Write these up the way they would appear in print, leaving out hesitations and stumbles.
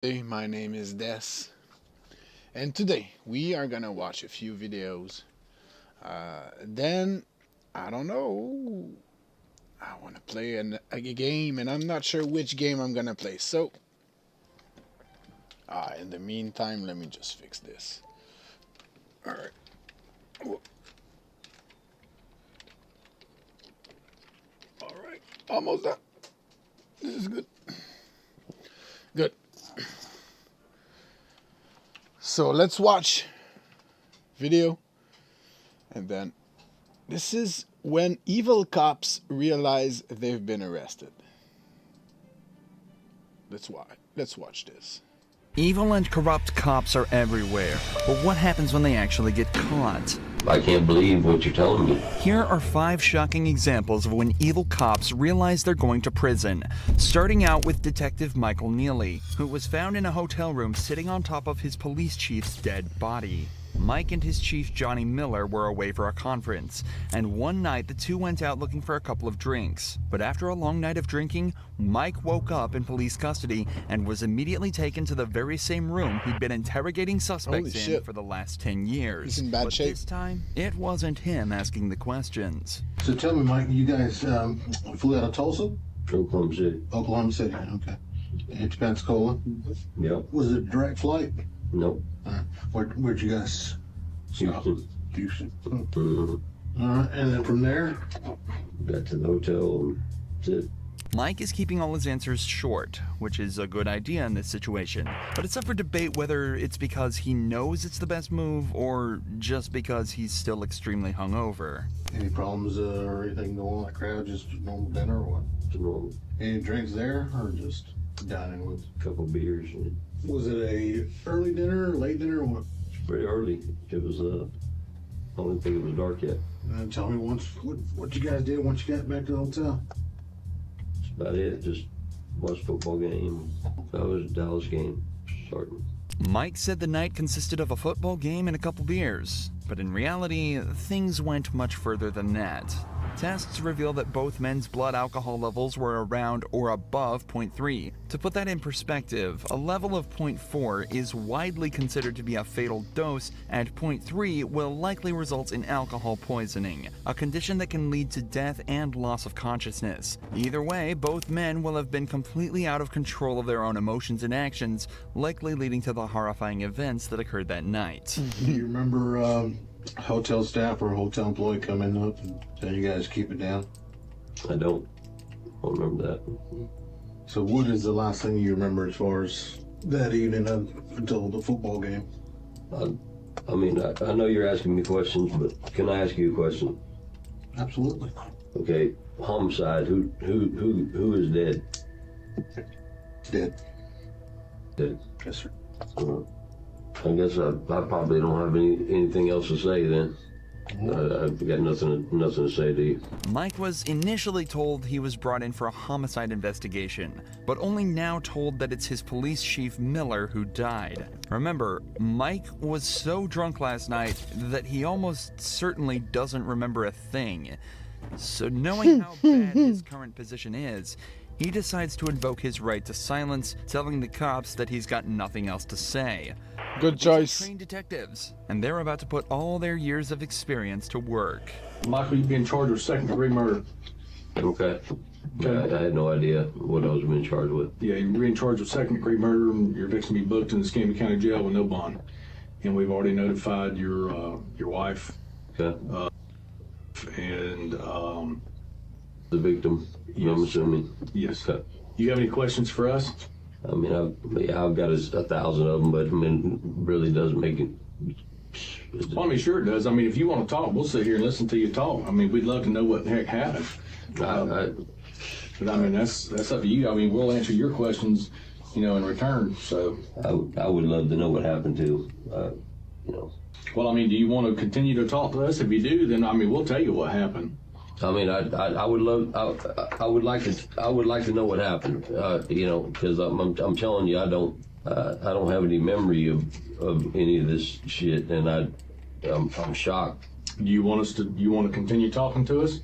Hey, my name is Des, and today we are gonna watch a few videos. Then, I don't know, I want to play a game, and I'm not sure which game I'm gonna play. So, in the meantime, let me just fix this. All right. All right, almost done. This is good. Good. So let's watch video, and then this is when evil cops realize they've been arrested. Let's watch this. Evil and corrupt cops are everywhere, but what happens when they actually get caught? I can't believe what you're telling me. Here are 5 shocking examples of when evil cops realize they're going to prison. Starting out with Detective Michael Neely, who was found in a hotel room sitting on top of his police chief's dead body. Mike and his chief Johnny Miller were away for a conference, and one night the two went out looking for a couple of drinks. But after a long night of drinking, Mike woke up in police custody and was immediately taken to the very same room he'd been interrogating suspects in for the last 10 years. He's in bad shape. This time, it wasn't him asking the questions. So tell me, Mike, you guys flew out of Tulsa? Oklahoma City. Oklahoma City, okay. And to Pensacola? Yep. Was it a direct flight? Nope. Where'd you guys stop? Houston. Houston. Mm-hmm. All right, and then from there? Got to the hotel and that's it. Mike is keeping all his answers short, which is a good idea in this situation. But it's up for debate whether it's because he knows it's the best move or just because he's still extremely hungover. Any problems or anything going on at crowd? Just normal dinner or what? It's normal. Any drinks there or just dining with? Couple beers. And Was it a early dinner, late dinner, or what? it's pretty early. It was I don't think it was dark yet. And tell me what you guys did once you got back to the hotel. That's about it. Just watched football game. That was a Dallas game starting. Mike said the night consisted of a football game and a couple beers, but in reality, things went much further than that. Tests reveal that both men's blood alcohol levels were around or above 0.3. To put that in perspective, a level of 0.4 is widely considered to be a fatal dose, and 0.3 will likely result in alcohol poisoning, a condition that can lead to death and loss of consciousness. Either way, both men will have been completely out of control of their own emotions and actions, likely leading to the horrifying events that occurred that night. Do you remember hotel staff or hotel employee coming up and telling you guys to keep it down? I don't remember that. So what is the last thing you remember as far as that evening up until the football game? I mean, I know you're asking me questions, but can I ask you a question? Absolutely. Okay, homicide. Who is dead? Dead. Dead. Yes, sir. I guess I probably don't have anything else to say then. I've got nothing to say to you. Mike was initially told he was brought in for a homicide investigation, but only now told that it's his police chief Miller who died. Remember, Mike was so drunk last night that he almost certainly doesn't remember a thing. So knowing how bad his current position is, he decides to invoke his right to silence, telling the cops that he's got nothing else to say. Good These are choice. trained detectives, and they're about to put all their years of experience to work. Michael, you've been charged with second-degree murder. Okay. I had no idea what I was being charged with. Yeah, you're being charged with second-degree murder, and you're fixing to be booked in the Escambia County Jail with no bond. And we've already notified your wife Okay. and The victim, Yes. I'm assuming. yes. Okay. You have any questions for us? I mean, I've got 1,000 of them, but I mean, really doesn't make it. Well, I mean, sure it does. I mean, if you want to talk, we'll sit here and listen to you talk. I mean, we'd love to know what the heck happened. But I mean, that's up to you. I mean, we'll answer your questions, in return. So, I would love to know what happened to, well, I mean, do you want to continue to talk to us? If you do, then I mean, we'll tell you what happened. I mean, I would love, I would like to know what happened, because I'm telling you, I don't have any memory of any of this shit, and I'm shocked. Do you want to continue talking to us?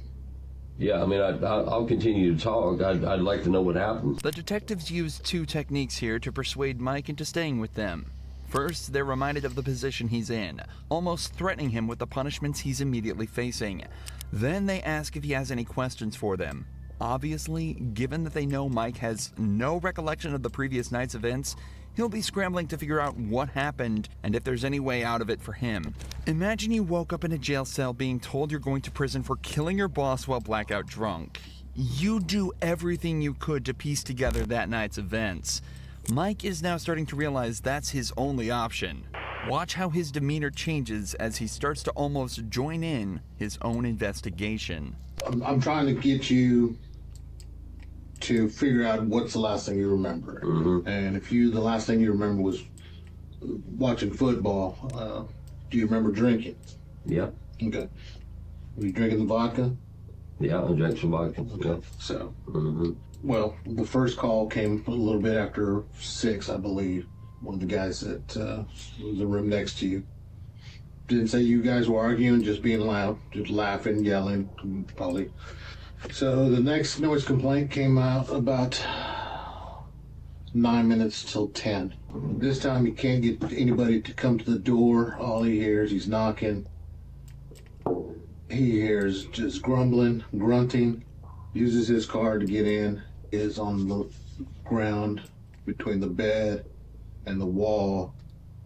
Yeah, I mean, I'll continue to talk. I'd like to know what happened. The detectives used two techniques here to persuade Mike into staying with them. First, they're reminded of the position he's in, almost threatening him with the punishments he's immediately facing. Then they ask if he has any questions for them. Obviously, given that they know Mike has no recollection of the previous night's events, he'll be scrambling to figure out what happened and if there's any way out of it for him. Imagine you woke up in a jail cell being told you're going to prison for killing your boss while blackout drunk. You do everything you could to piece together that night's events. Mike is now starting to realize that's his only option. Watch how his demeanor changes as he starts to almost join in his own investigation. I'm trying to get you to figure out what's the last thing you remember. And if the last thing you remember was watching football, do you remember drinking? Yeah. Okay. Were you drinking the vodka? Yeah, I drank some vodka. Okay. Yeah. So, well, the first call came a little bit after 6, I believe. One of the guys that was in the room next to you didn't say you guys were arguing, just being loud, just laughing, yelling, probably. So the next noise complaint came out about 9 minutes till 10. This time he can't get anybody to come to the door. All he hears, he's knocking. He hears just grumbling, grunting, uses his car to get in, is on the ground between the bed and the wall.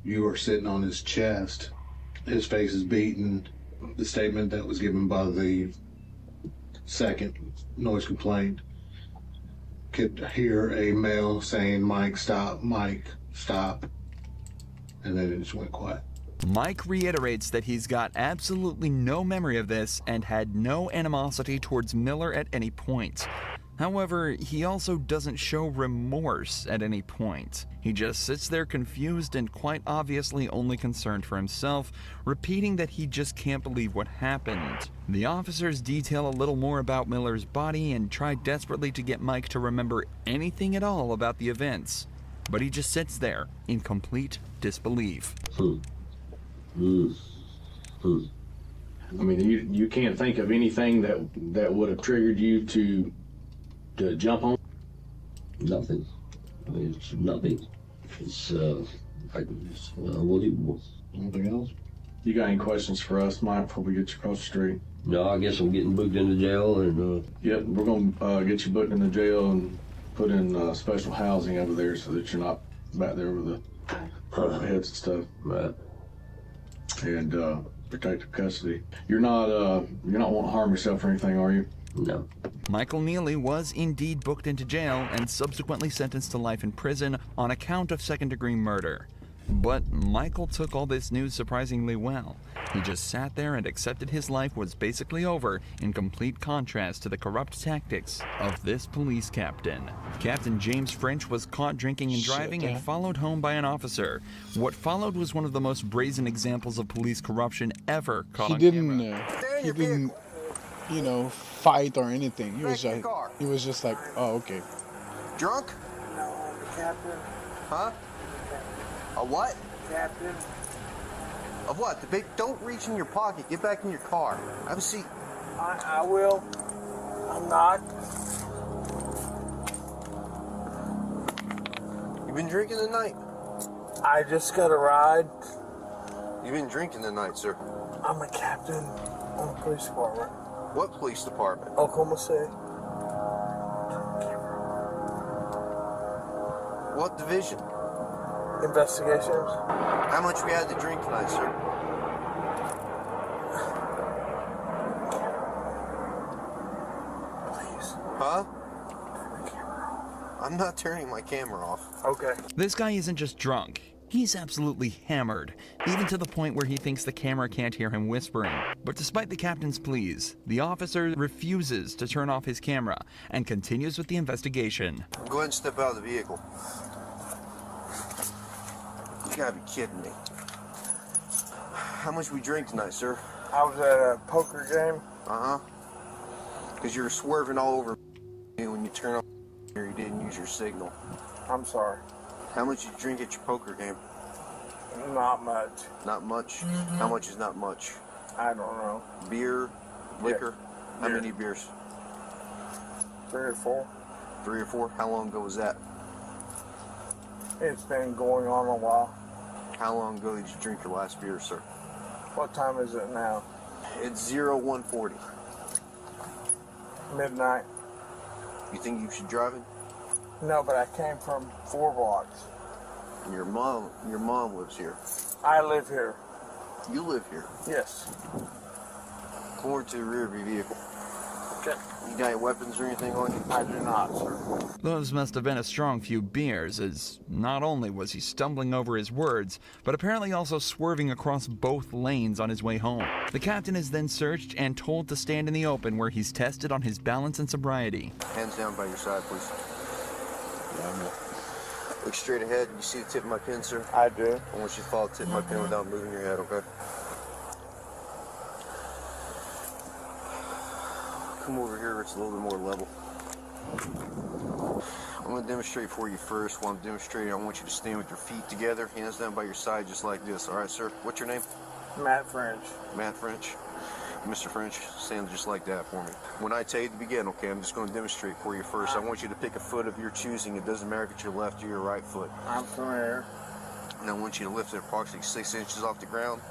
You are sitting on his chest. His face is beaten. The statement that was given by the second noise complaint could hear a male saying, Mike, stop, and then it just went quiet. Mike reiterates that he's got absolutely no memory of this and had no animosity towards Miller at any point. However, he also doesn't show remorse at any point. He just sits there confused and quite obviously only concerned for himself, repeating that he just can't believe what happened. The officers detail a little more about Miller's body and try desperately to get Mike to remember anything at all about the events. But he just sits there in complete disbelief. I mean, you can't think of anything that would have triggered you to jump on? Nothing. I mean, it's nothing. It's unbelievable. Anything else? You got any questions for us, Mike, before we get you across the street? No, I guess I'm getting booked into jail and Yep, we're gonna get you booked in the jail and put in special housing over there so that you're not back there with the heads and stuff. right. And protective custody. You're not wanting to harm yourself or anything, are you? No. Michael Neely was indeed booked into jail and subsequently sentenced to life in prison on account of second-degree murder. But Michael took all this news surprisingly well. He just sat there and accepted his life was basically over, in complete contrast to the corrupt tactics of this police captain. Captain James French was caught drinking and driving and followed home by an officer. What followed was one of the most brazen examples of police corruption ever caught on camera. He didn't, fight or anything. He was just like, oh, okay. Drunk? No, Captain. Huh? A what? Captain. Of what? The big. Don't reach in your pocket. Get back in your car. Have a seat. I will. I'm not. You been drinking tonight? I just got a ride. You been drinking tonight, sir? I'm a captain on the police department. What police department? Oklahoma City. What division? Investigations. How much we had to drink tonight, sir? Please. Huh? I'm not turning my camera off. Okay. This guy isn't just drunk. He's absolutely hammered, even to the point where he thinks the camera can't hear him whispering. But despite the captain's pleas, the officer refuses to turn off his camera and continues with the investigation. Go ahead and step out of the vehicle. You gotta be kidding me. How much we drink tonight, sir? I was at a poker game. Uh-huh. Because you were swerving all over me when you turned off here. You didn't use your signal. I'm sorry. How much you drink at your poker game? Not much. Not much? How much is not much? I don't know. Beer? Liquor? How Beer. many beers? 3 or 4. 3 or 4? How long ago was that? It's been going on a while. How long ago did you drink your last beer, sir? What time is it now? It's 0140. Midnight. You think you should drive it? No, but I came from 4 blocks. Your mom lives here. I live here. You live here. Yes. Come over to the rear of your vehicle. Okay. You got any weapons or anything on you? I do not, sir. Those must have been a strong few beers, as not only was he stumbling over his words, but apparently also swerving across both lanes on his way home. The captain is then searched and told to stand in the open where he's tested on his balance and sobriety. Hands down by your side, please. Yeah, Look straight ahead. You see the tip of my pen, sir? I do. I want you to follow the tip of my pen without moving your head, okay? Come over here where it's a little bit more level. I'm going to demonstrate for you first. While I'm demonstrating, I want you to stand with your feet together, hands down by your side, just like this. All right, sir? What's your name? Matt French. Matt French. Mr. French, stand just like that for me. When I tell you to begin, okay, I'm just going to demonstrate for you first. I want you to pick a foot of your choosing. It doesn't matter if it's your left or your right foot. I'm familiar. And I want you to lift it approximately 6 inches off the ground.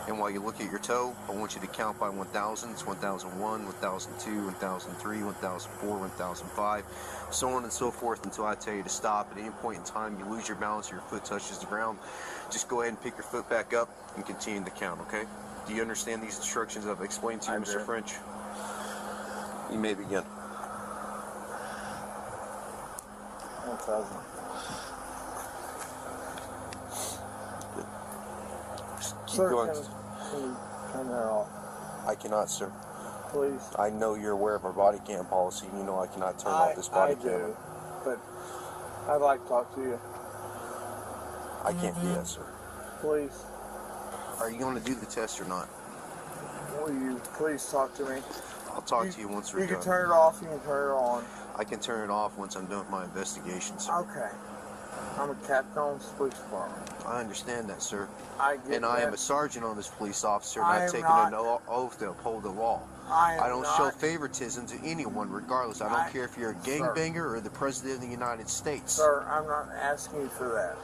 And while you look at your toe, I want you to count by 1,000. It's 1,001, 1,002, 1,003, 1,004, 1,005, so on and so forth until I tell you to stop. At any point in time you lose your balance or your foot touches the ground, just go ahead and pick your foot back up and continue to count, okay? Do you understand these instructions I've explained to you, Mr. French? You may begin. 1,000. Keep Sir, going. can you turn that off, I cannot, sir. please? I know you're aware of our body cam policy. You know I cannot turn off this body I cam. do, but I'd like to talk to you. I can't do that, sir. Please. Are you going to do the test or not? Will you please talk to me? I'll talk to you once we're You done. can turn it off, you can turn it on. I can turn it off once I'm done with my investigation, sir. Okay. I'm a captain on this police department. I understand that, sir. I get And I am that. a sergeant on this police officer, and I I've am taken not. an oath to uphold the law. I don't am show not. favoritism to anyone, regardless. I don't care if you're a gangbanger or the president of the United States. Sir, I'm not asking you for that.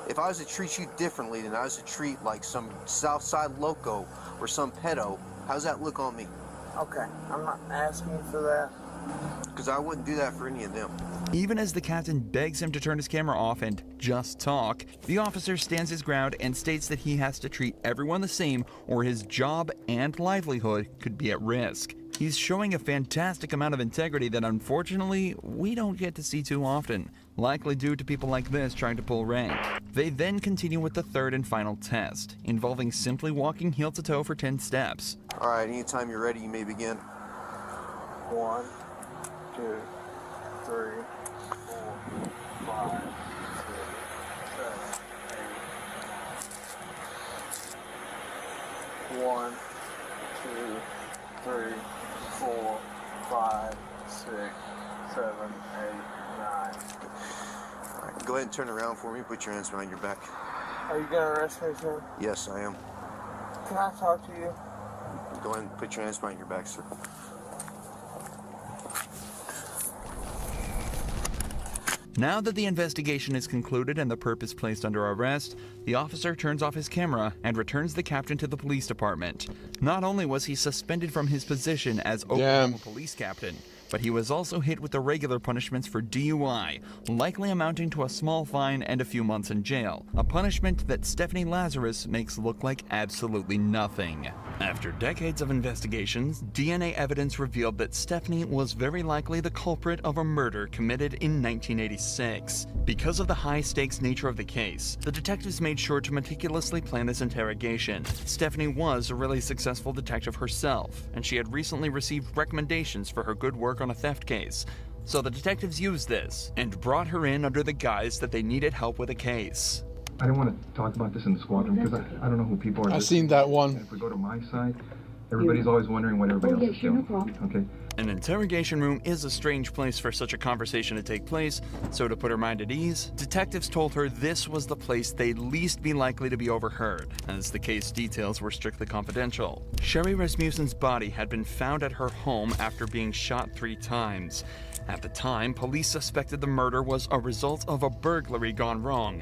If I was to treat you differently than I was to treat like some Southside loco or some pedo, how's that look on me? Okay, I'm not asking you for that. Because I wouldn't do that for any of them. Even as the captain begs him to turn his camera off and just talk, the officer stands his ground and states that he has to treat everyone the same or his job and livelihood could be at risk. He's showing a fantastic amount of integrity that unfortunately we don't get to see too often, likely due to people like this trying to pull rank. They then continue with the third and final test, involving simply walking heel to toe for 10 steps. All right, anytime you're ready, you may begin. 1, 2, 3, 4, 5, 6, 7, 8. 1, 2, 3, 4, 5, 6, 7, 8, 9. All right, go ahead and turn around for me. Put your hands behind your back. Are you gonna arrest me, sir? Yes, I am. Can I talk to you? Go ahead and put your hands behind your back, sir. Now that the investigation is concluded and the perp is placed under arrest, the officer turns off his camera and returns the captain to the police department. Not only was he suspended from his position as Oklahoma police captain, but he was also hit with the regular punishments for DUI, likely amounting to a small fine and a few months in jail, a punishment that Stephanie Lazarus makes look like absolutely nothing. After decades of investigations, DNA evidence revealed that Stephanie was very likely the culprit of a murder committed in 1986. Because of the high-stakes nature of the case, the detectives made sure to meticulously plan this interrogation. Stephanie was a really successful detective herself, and she had recently received recommendations for her good work on a theft case. So the detectives used this and brought her in under the guise that they needed help with a case. I don't want to talk about this in the squadron because I don't know who people are. I've seen that one. If we go to my side, Everybody's always wondering what everybody else is doing. No problem. Okay. An interrogation room is a strange place for such a conversation to take place, so to put her mind at ease, detectives told her this was the place they'd least be likely to be overheard, as the case details were strictly confidential. Sherry Rasmussen's body had been found at her home after being shot 3 times. At the time, police suspected the murder was a result of a burglary gone wrong,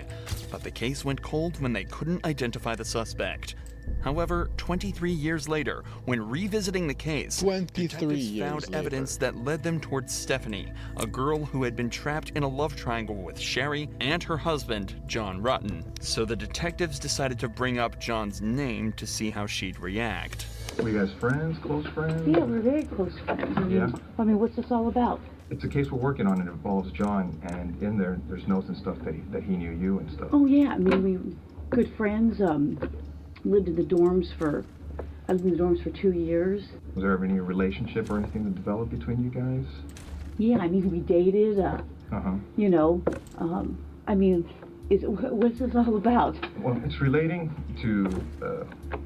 but the case went cold when they couldn't identify the suspect. However, 23 years later, when revisiting the case, 23 detectives years found later. evidence that led them towards Stephanie, a girl who had been trapped in a love triangle with Sherry and her husband, John Rutten. So the detectives decided to bring up John's name to see how she'd react. Were you guys friends, close friends? Yeah, we're very close friends. Yeah. I mean, what's this all about? It's a case we're working on, and it involves John, and in there's notes and stuff that he knew you and stuff. Oh yeah, I mean, we were good friends. Lived in the dorms for 2 years. Was there ever any relationship or anything that developed between you guys? Yeah, I mean, we dated. You know, I mean, what's this all about? Well, it's relating to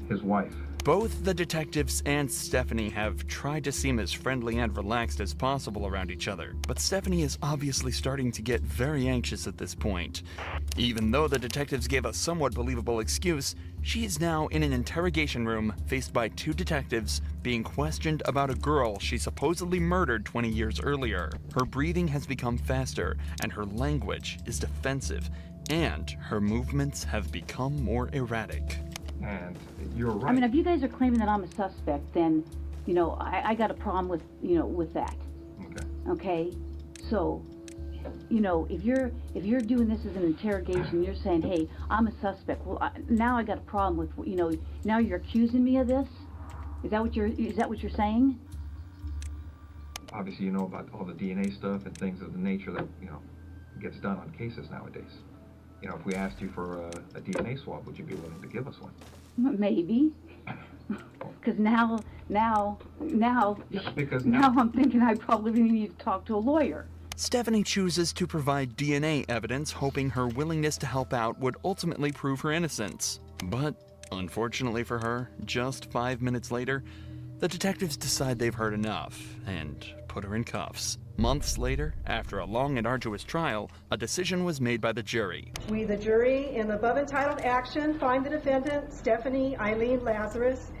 his wife. Both the detectives and Stephanie have tried to seem as friendly and relaxed as possible around each other, but Stephanie is obviously starting to get very anxious at this point. Even though the detectives gave a somewhat believable excuse, she is now in an interrogation room faced by 2 detectives being questioned about a girl she supposedly murdered 20 years earlier. Her breathing has become faster, and her language is defensive, and her movements have become more erratic. And you're right. I mean, if you guys are claiming that I'm a suspect, then, you know, I got a problem with, you know, with that. Okay. Okay? So, you know, if you're doing this as an interrogation, you're saying, hey, I'm a suspect. Well, now I got a problem with, you know, now you're accusing me of this? Is that what you're saying? Obviously, you know about all the DNA stuff and things of the nature that, you know, gets done on cases nowadays. You know, if we asked you for a DNA swab, would you be willing to give us one? Maybe. Because now Because I'm thinking I probably need to talk to a lawyer. Stephanie chooses to provide DNA evidence, hoping her willingness to help out would ultimately prove her innocence. But, unfortunately for her, just 5 minutes later, the detectives decide they've heard enough and put her in cuffs. Months later, after a long and arduous trial, a decision was made by the jury. We, the jury, in the above entitled action, find the defendant, Stephanie Eileen Lazarus,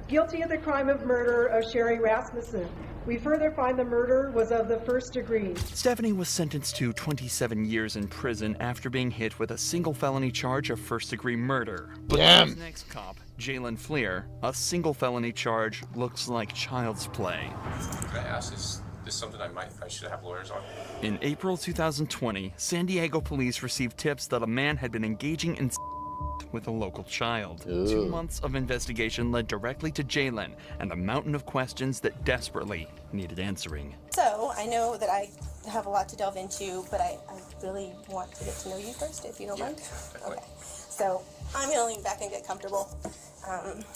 guilty of the crime of murder of Sherry Rasmussen. We further find the murder was of the first degree. Stephanie was sentenced to 27 years in prison after being hit with a single felony charge of first-degree murder. But Damn. his next cop, Jalen Fleer, a single felony charge looks like child's play. Can I ask, is this something I should have lawyers on? In April 2020, San Diego police received tips that a man had been engaging in with a local child. 2 months of investigation led directly to Jalen and a mountain of questions that desperately needed answering. So, I know that I have a lot to delve into, but I really want to get to know you first, if you don't mind. Definitely. Okay. So, I'm gonna lean back and get comfortable.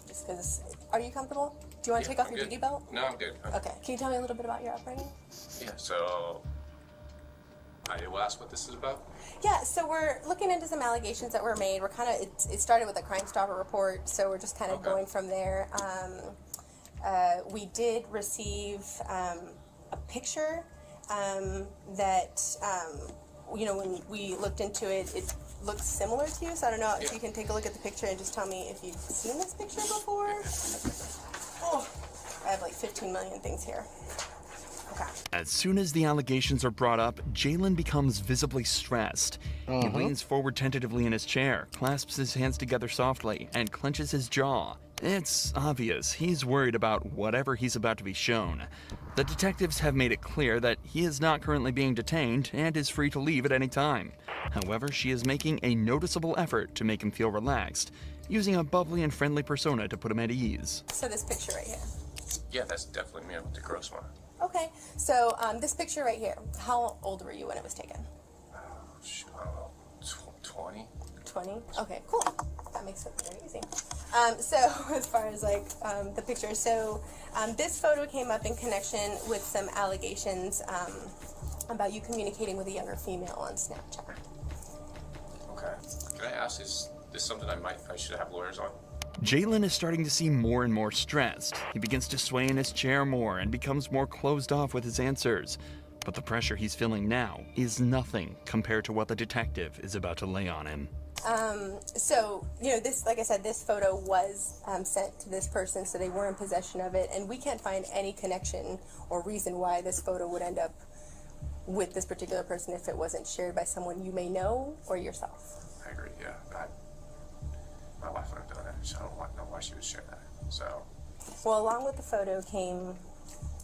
Just because, are you comfortable? Do you want to take off your duty belt? No, I'm good. Okay. Can you tell me a little bit about your upbringing? Yeah, so I will ask what this is about. Yeah, so we're looking into some allegations that were made. We're kind of, it started with a Crime Stopper report, so we're just kind of going from there. We did receive a picture that, you know, when we looked into it, it looks similar to you, so I don't know if you can take a look at the picture and just tell me if you've seen this picture before. Oh, I have like 15 million things here. Okay. As soon as the allegations are brought up, Jalen becomes visibly stressed. He leans forward tentatively in his chair, clasps his hands together softly, and clenches his jaw. It's obvious he's worried about whatever he's about to be shown. The detectives have made it clear that he is not currently being detained and is free to leave at any time. However, she is making a noticeable effort to make him feel relaxed, using a bubbly and friendly persona to put him at ease. So this picture right here. Yeah, that's definitely me with the gross one. Okay, so this picture right here, how old were you when it was taken? I don't know, 20? 20? Okay, cool. That makes it very easy. So as far as like the picture, so this photo came up in connection with some allegations about you communicating with a younger female on Snapchat. Okay. Can I ask, is this something I should have lawyers on? Jalen is starting to seem more and more stressed. He begins to sway in his chair more and becomes more closed off with his answers. But the pressure he's feeling now is nothing compared to what the detective is about to lay on him. So, you know, this, like I said, this photo was sent to this person, so they were in possession of it, and we can't find any connection or reason why this photo would end up with this particular person if it wasn't shared by someone you may know or yourself. I agree, yeah. My wife would have done it, so I don't know why she would share that. So, well, along with the photo came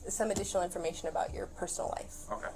some additional information about your personal life. Okay.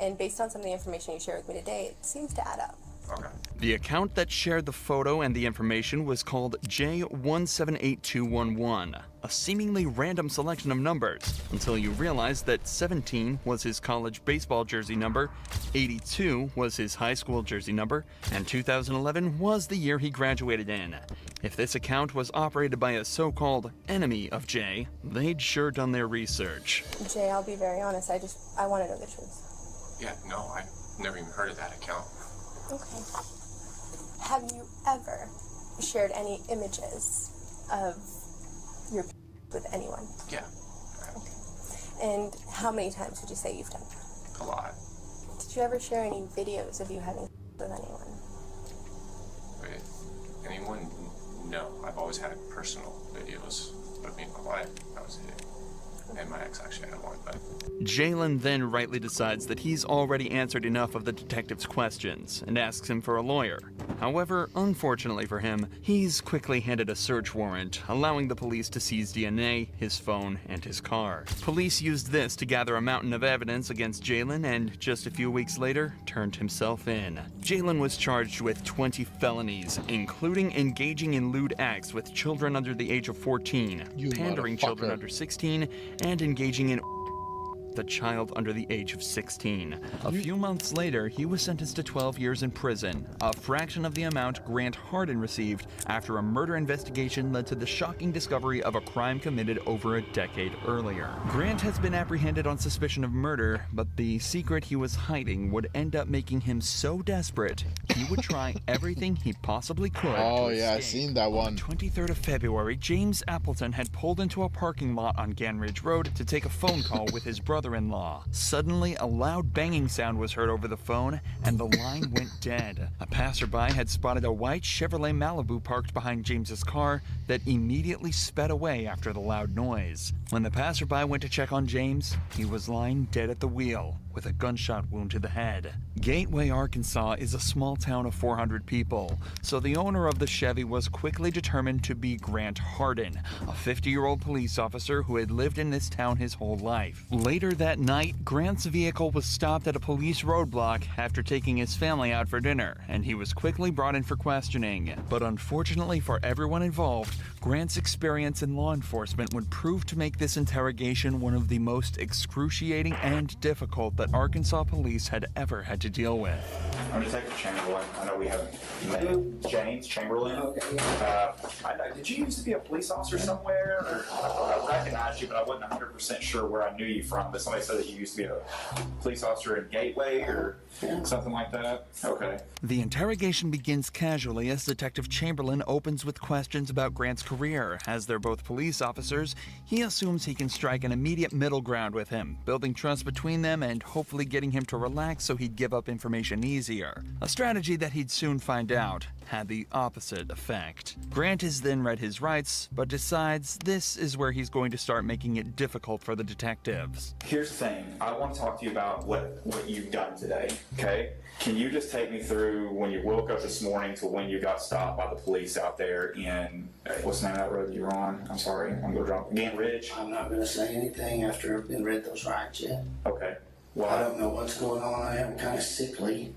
And based on some of the information you shared with me today, it seems to add up. Okay. The account that shared the photo and the information was called J178211, a seemingly random selection of numbers, until you realized that 17 was his college baseball jersey number, 82 was his high school jersey number, and 2011 was the year he graduated in. If this account was operated by a so-called enemy of Jay, they'd sure done their research. Jay, I'll be very honest, I want to know the truth. Yeah, no, I've never even heard of that account. Okay. Have you ever shared any images of your with anyone? Yeah. Okay. And how many times would you say you've done that? A lot. Did you ever share any videos of you having with anyone? With anyone? No. I've always had personal videos of me and my wife. That was it. And my ex actually had one, but... Jalen then rightly decides that he's already answered enough of the detective's questions and asks him for a lawyer. However, unfortunately for him, he's quickly handed a search warrant, allowing the police to seize DNA, his phone, and his car. Police used this to gather a mountain of evidence against Jalen and, just a few weeks later, turned himself in. Jalen was charged with 20 felonies, including engaging in lewd acts with children under the age of 14, pandering children under 16, and engaging in the child under the age of 16. A few months later, he was sentenced to 12 years in prison, a fraction of the amount Grant Hardin received after a murder investigation led to the shocking discovery of a crime committed over a decade earlier. Grant has been apprehended on suspicion of murder, but the secret he was hiding would end up making him so desperate, he would try everything he possibly could Oh to yeah, I escape. seen that one. On the 23rd of February, James Appleton had pulled into a parking lot on Ganridge Road to take a phone call with his brother-in-law. Suddenly, a loud banging sound was heard over the phone, and the line went dead. A passerby had spotted a white Chevrolet Malibu parked behind James's car that immediately sped away after the loud noise. When the passerby went to check on James, he was lying dead at the wheel, with a gunshot wound to the head. Gateway, Arkansas is a small town of 400 people, so the owner of the Chevy was quickly determined to be Grant Hardin, a 50-year-old police officer who had lived in this town his whole life. Later that night, Grant's vehicle was stopped at a police roadblock after taking his family out for dinner, and he was quickly brought in for questioning. But unfortunately for everyone involved, Grant's experience in law enforcement would prove to make this interrogation one of the most excruciating and difficult that Arkansas police had ever had to deal with. I'm Detective Chamberlain. I know we haven't met. James Chamberlain. Okay. I know. Did you used to be a police officer somewhere? Or I recognized you, but I wasn't 100% sure where I knew you from. But somebody said that you used to be a police officer at Gateway or something like that. Okay. The interrogation begins casually as Detective Chamberlain opens with questions about Grant's career. As they're both police officers, he assumes he can strike an immediate middle ground with him, building trust between them and hopefully getting him to relax so he'd give up information easier. A strategy that he'd soon find out had the opposite effect. Grant is then read his rights, but decides this is where he's going to start making it difficult for the detectives. Here's the thing. I want to talk to you about what you've done today, okay? Can you just take me through when you woke up this morning to when you got stopped by the police out there in, what's the name of that road you were on? I'm sorry, I'm going drunk. Ganridge? I'm not going to say anything after I've been read those rights yet. Okay. Well, I don't know what's going on. I am kind of sickly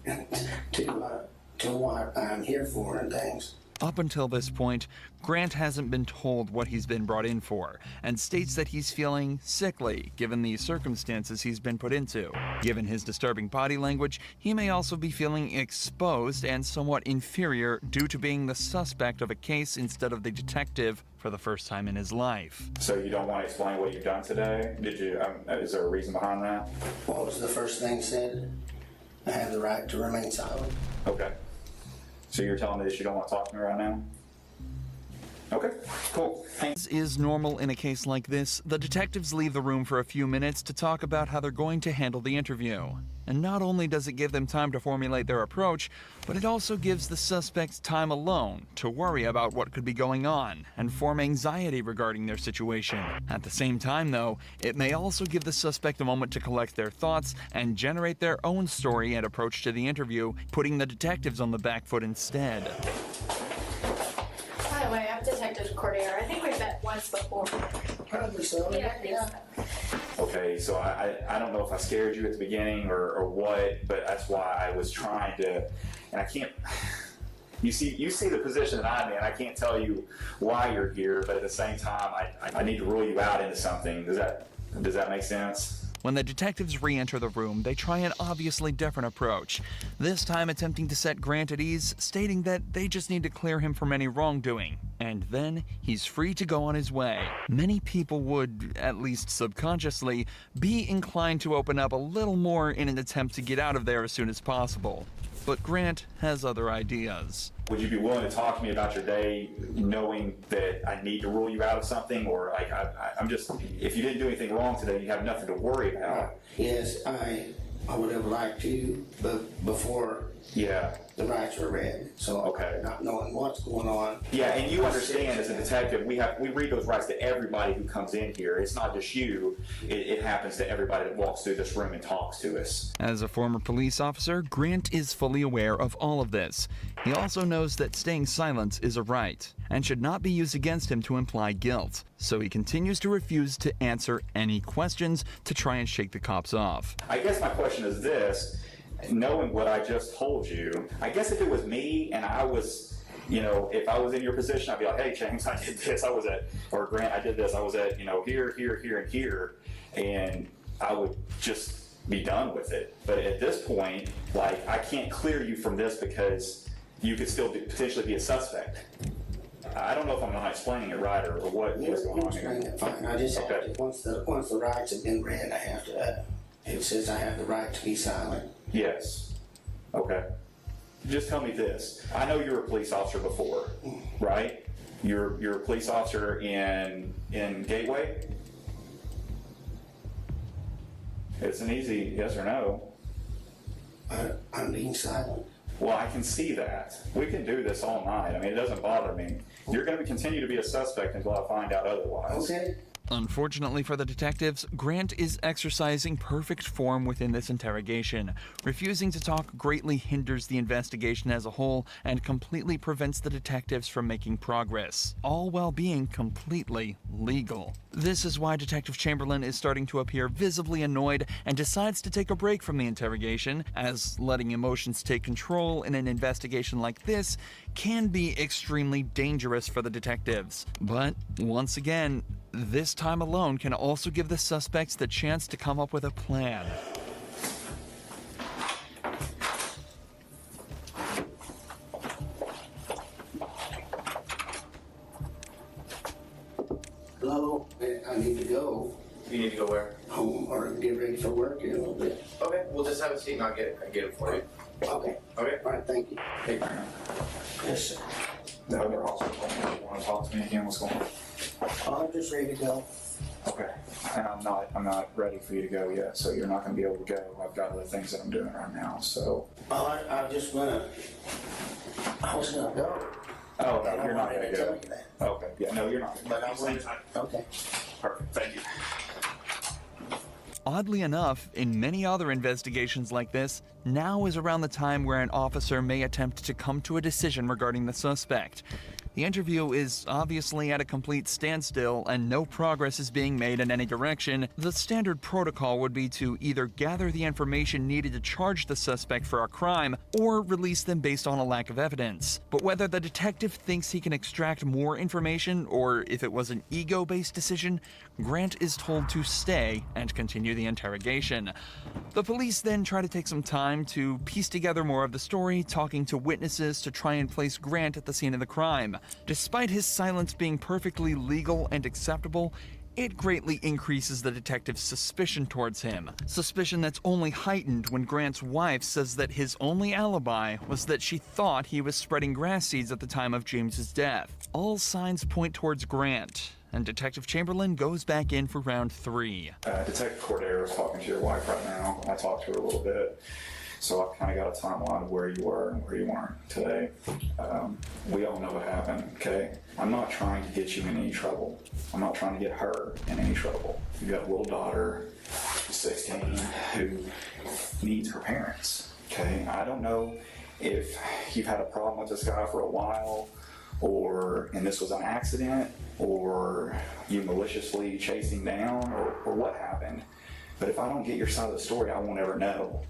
to what I'm here for and things. Up until this point, Grant hasn't been told what he's been brought in for, and states that he's feeling sickly given the circumstances he's been put into. Given his disturbing body language, he may also be feeling exposed and somewhat inferior due to being the suspect of a case instead of the detective for the first time in his life. So you don't want to explain what you've done today? Did you? Is there a reason behind that? What was the first thing said? I have the right to remain silent. Okay. So you're telling me that you don't want to talk to me right now? Okay, cool. As is normal in a case like this, the detectives leave the room for a few minutes to talk about how they're going to handle the interview. And not only does it give them time to formulate their approach, but it also gives the suspects time alone to worry about what could be going on and form anxiety regarding their situation. At the same time, though, it may also give the suspect a moment to collect their thoughts and generate their own story and approach to the interview, putting the detectives on the back foot instead. By the way, I'm Detective Cordier. I think we've met once before. Probably so. Yeah, I think so. Okay, so I don't know if I scared you at the beginning or what, but that's why I was trying to, and I can't, you see the position that I'm in. I can't tell you why you're here, but at the same time, I need to rule you out into something. Does that make sense? When the detectives re-enter the room, they try an obviously different approach, this time attempting to set Grant at ease, stating that they just need to clear him from any wrongdoing, and then he's free to go on his way. Many people would, at least subconsciously, be inclined to open up a little more in an attempt to get out of there as soon as possible. But Grant has other ideas. Would you be willing to talk to me about your day, knowing that I need to rule you out of something, or like I'm just, if you didn't do anything wrong today, you have nothing to worry about? Yes, I would have liked to, but before the rights were read, so not knowing what's going on. Yeah, and you understand as a detective, we read those rights to everybody who comes in here. It's not just you. It happens to everybody that walks through this room and talks to us. As a former police officer, Grant is fully aware of all of this. He also knows that staying silent is a right and should not be used against him to imply guilt. So he continues to refuse to answer any questions to try and shake the cops off. I guess my question is this. Knowing what I just told you, I guess if it was me and I was, if I was in your position, I'd be like, hey, James, I did this, or Grant, I did this, I was at, here, here, here, and here, and I would just be done with it. But at this point, like, I can't clear you from this because you could still potentially be a suspect. I don't know if I'm not explaining it right or what was going on here. It fine. I just have to, once the rights have been read, I have to, it says I have the right to be silent. Yes. Okay. Just tell me this. I know you were a police officer before, right? You're a police officer in Gateway? It's an easy yes or no. I'm being silent. Well, I can see that. We can do this all night. I mean, it doesn't bother me. You're going to continue to be a suspect until I find out otherwise. Okay. Unfortunately for the detectives, Grant is exercising perfect form within this interrogation. Refusing to talk greatly hinders the investigation as a whole and completely prevents the detectives from making progress, all while being completely legal. This is why Detective Chamberlain is starting to appear visibly annoyed and decides to take a break from the interrogation, as letting emotions take control in an investigation like this can be extremely dangerous for the detectives. But once again, this time alone can also give the suspects the chance to come up with a plan. Hello, I need to go. You need to go where? Home or get ready for work in a little bit. Okay, we'll just have a seat and I'll get it for you. Okay. Okay. All right, thank you. Hey, Yes, sir. The other officer want to talk to me again? What's going on? I'm just ready to go. Okay. And I'm not ready for you to go yet, so you're not going to be able to go. I've got other things that I'm doing right now, so. Oh, I was gonna go. Oh, no, you're not going to tell go. you that. Okay, yeah, no, you're not. But I will. Okay. Perfect, thank you. Oddly enough, in many other investigations like this, now is around the time where an officer may attempt to come to a decision regarding the suspect. The interview is obviously at a complete standstill and no progress is being made in any direction. The standard protocol would be to either gather the information needed to charge the suspect for a crime or release them based on a lack of evidence. But whether the detective thinks he can extract more information or if it was an ego-based decision, Grant is told to stay and continue the interrogation. The police then try to take some time to piece together more of the story, talking to witnesses to try and place Grant at the scene of the crime. Despite his silence being perfectly legal and acceptable, It greatly increases the detective's suspicion towards him. Suspicion that's only heightened when Grant's wife says that his only alibi was that she thought he was spreading grass seeds at the time of James's death. All signs point towards Grant, and Detective Chamberlain goes back in for round 3. Detective Cordero is talking to your wife right now. I talked to her a little bit, so I've kind of got a timeline of where you were and where you weren't today. We all know what happened, okay? I'm not trying to get you in any trouble. I'm not trying to get her in any trouble. You've got a little daughter, 16, who needs her parents, okay? I don't know if you've had a problem with this guy for a while, and this was an accident, or you maliciously chased him down, or what happened. But if I don't get your side of the story, I won't ever know.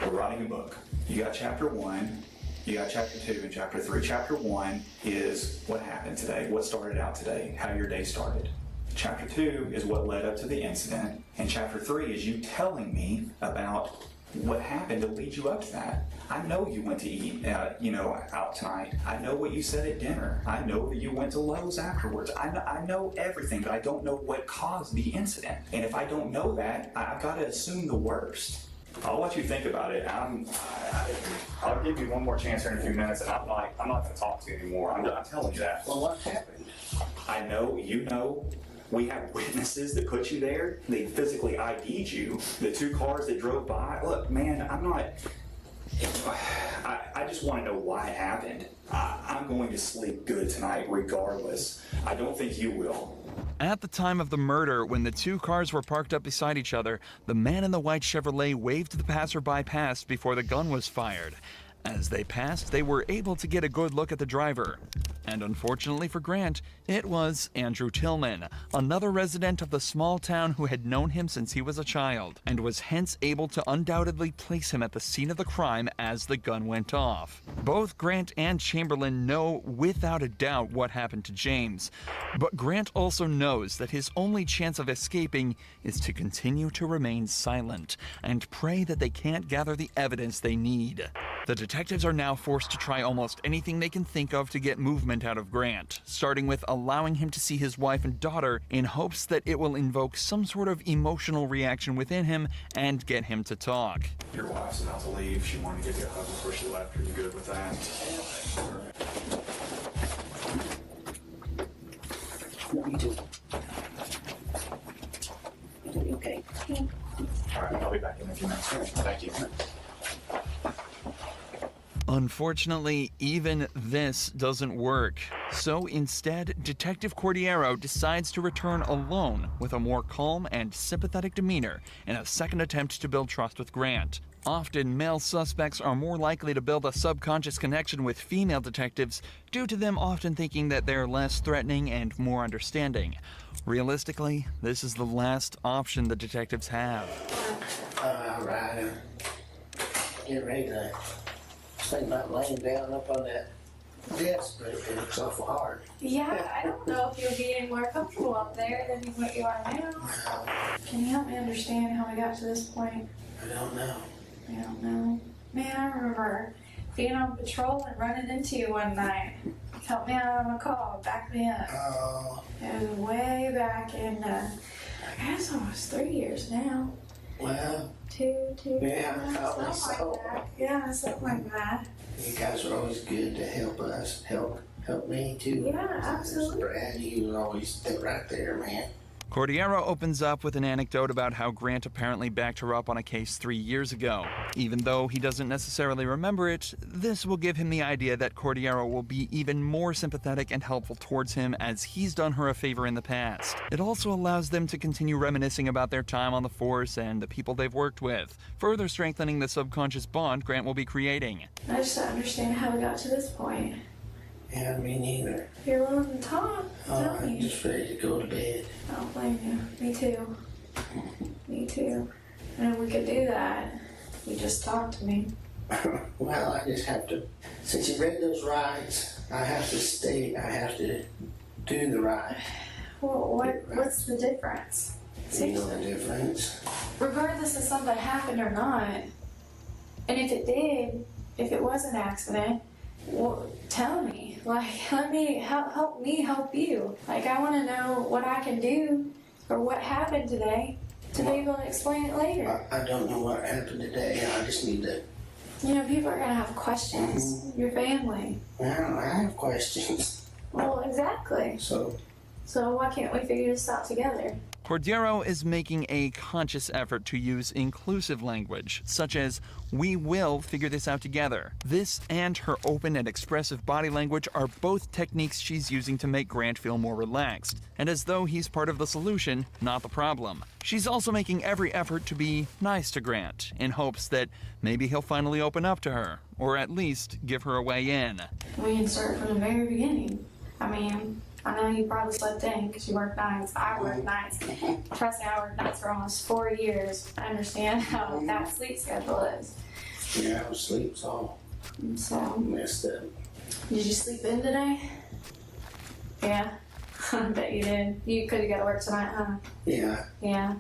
We're writing a book. You got chapter 1, you got chapter 2, and chapter 3. Chapter 1 is what happened today, what started out today, how your day started. Chapter 2 is what led up to the incident, and chapter 3 is you telling me about what happened to lead you up to that. I know you went to eat, out tonight. I know what you said at dinner. I know that you went to Lowe's afterwards. I know everything, but I don't know what caused the incident. And if I don't know that, I've got to assume the worst. I'll let you think about it. I'll give you one more chance here in a few minutes, and I'm not going to talk to you anymore. I'm telling you that. Well, what happened? I know, you know. We have witnesses that put you there. They physically ID'd you. The 2 cars that drove by. Look, man, I just want to know why it happened. I'm going to sleep good tonight regardless. I don't think you will. At the time of the murder, when the 2 cars were parked up beside each other, the man in the white Chevrolet waved the passerby past before the gun was fired. As they passed, they were able to get a good look at the driver. And unfortunately for Grant, it was Andrew Tillman, another resident of the small town who had known him since he was a child, and was hence able to undoubtedly place him at the scene of the crime as the gun went off. Both Grant and Chamberlain know without a doubt what happened to James, but Grant also knows that his only chance of escaping is to continue to remain silent and pray that they can't gather the evidence they need. The detectives are now forced to try almost anything they can think of to get movement out of Grant, starting with allowing him to see his wife and daughter in hopes that it will invoke some sort of emotional reaction within him and get him to talk. Your wife's about to leave. She wanted to give you a hug before she left. Are you good with that? Me too. Okay. All right, I'll be back in a few minutes. Thank you. Unfortunately, even this doesn't work. So instead, Detective Cordero decides to return alone with a more calm and sympathetic demeanor in a second attempt to build trust with Grant. Often, male suspects are more likely to build a subconscious connection with female detectives due to them often thinking that they're less threatening and more understanding. Realistically, this is the last option the detectives have. All right. Get ready to think about laying down up on that desk, but it looks awful hard. Yeah, I don't know if you'll be any more comfortable up there than what you are now. Can you help me understand how we got to this point? I don't know. I don't know. Man, I remember being on patrol and running into you one night. Help me out on a call, back me up. Oh. It was way back in, I guess almost 3 years now. Well. Two. Yeah, probably so. Like that. Yeah, something like that. You guys are always good to help us, help me too. Yeah, absolutely. Brad, you was always right there, man. Cordero opens up with an anecdote about how Grant apparently backed her up on a case 3 years ago. Even though he doesn't necessarily remember it, this will give him the idea that Cordero will be even more sympathetic and helpful towards him as he's done her a favor in the past. It also allows them to continue reminiscing about their time on the force and the people they've worked with, further strengthening the subconscious bond Grant will be creating. I just don't understand how we got to this point. Yeah, me neither. You're willing to talk? Tell I'm me. just ready to go to bed. I don't blame you. Me too. Me too. And we could do that. You just talk to me. Well, I just have to, since you read those rides, I have to do the ride. Well, what's the difference? You know the difference? Regardless of something happened or not, and if it did, if it was an accident, well, tell me. Like, let me help me help you. Like, I want to know what I can do or what happened today to be able to explain it later. I don't know what happened today. I just need to. You know, people are gonna have questions. Your family. Well, I have questions. Well, exactly. So why can't we figure this out together? Cordero is making a conscious effort to use inclusive language, such as, "We will figure this out together." This and her open and expressive body language are both techniques she's using to make Grant feel more relaxed, and as though he's part of the solution, not the problem. She's also making every effort to be nice to Grant, in hopes that maybe he'll finally open up to her, or at least give her a way in. We can start from the very beginning. I mean, I know you probably slept in because you work nights. I work nights. Trust me, I worked nights for almost 4 years. I understand how that sleep schedule is. yeah, I was sleep's all So, messed up. did you sleep in today? Yeah, I bet you did. You could have got to work tonight, huh? Yeah, Yeah.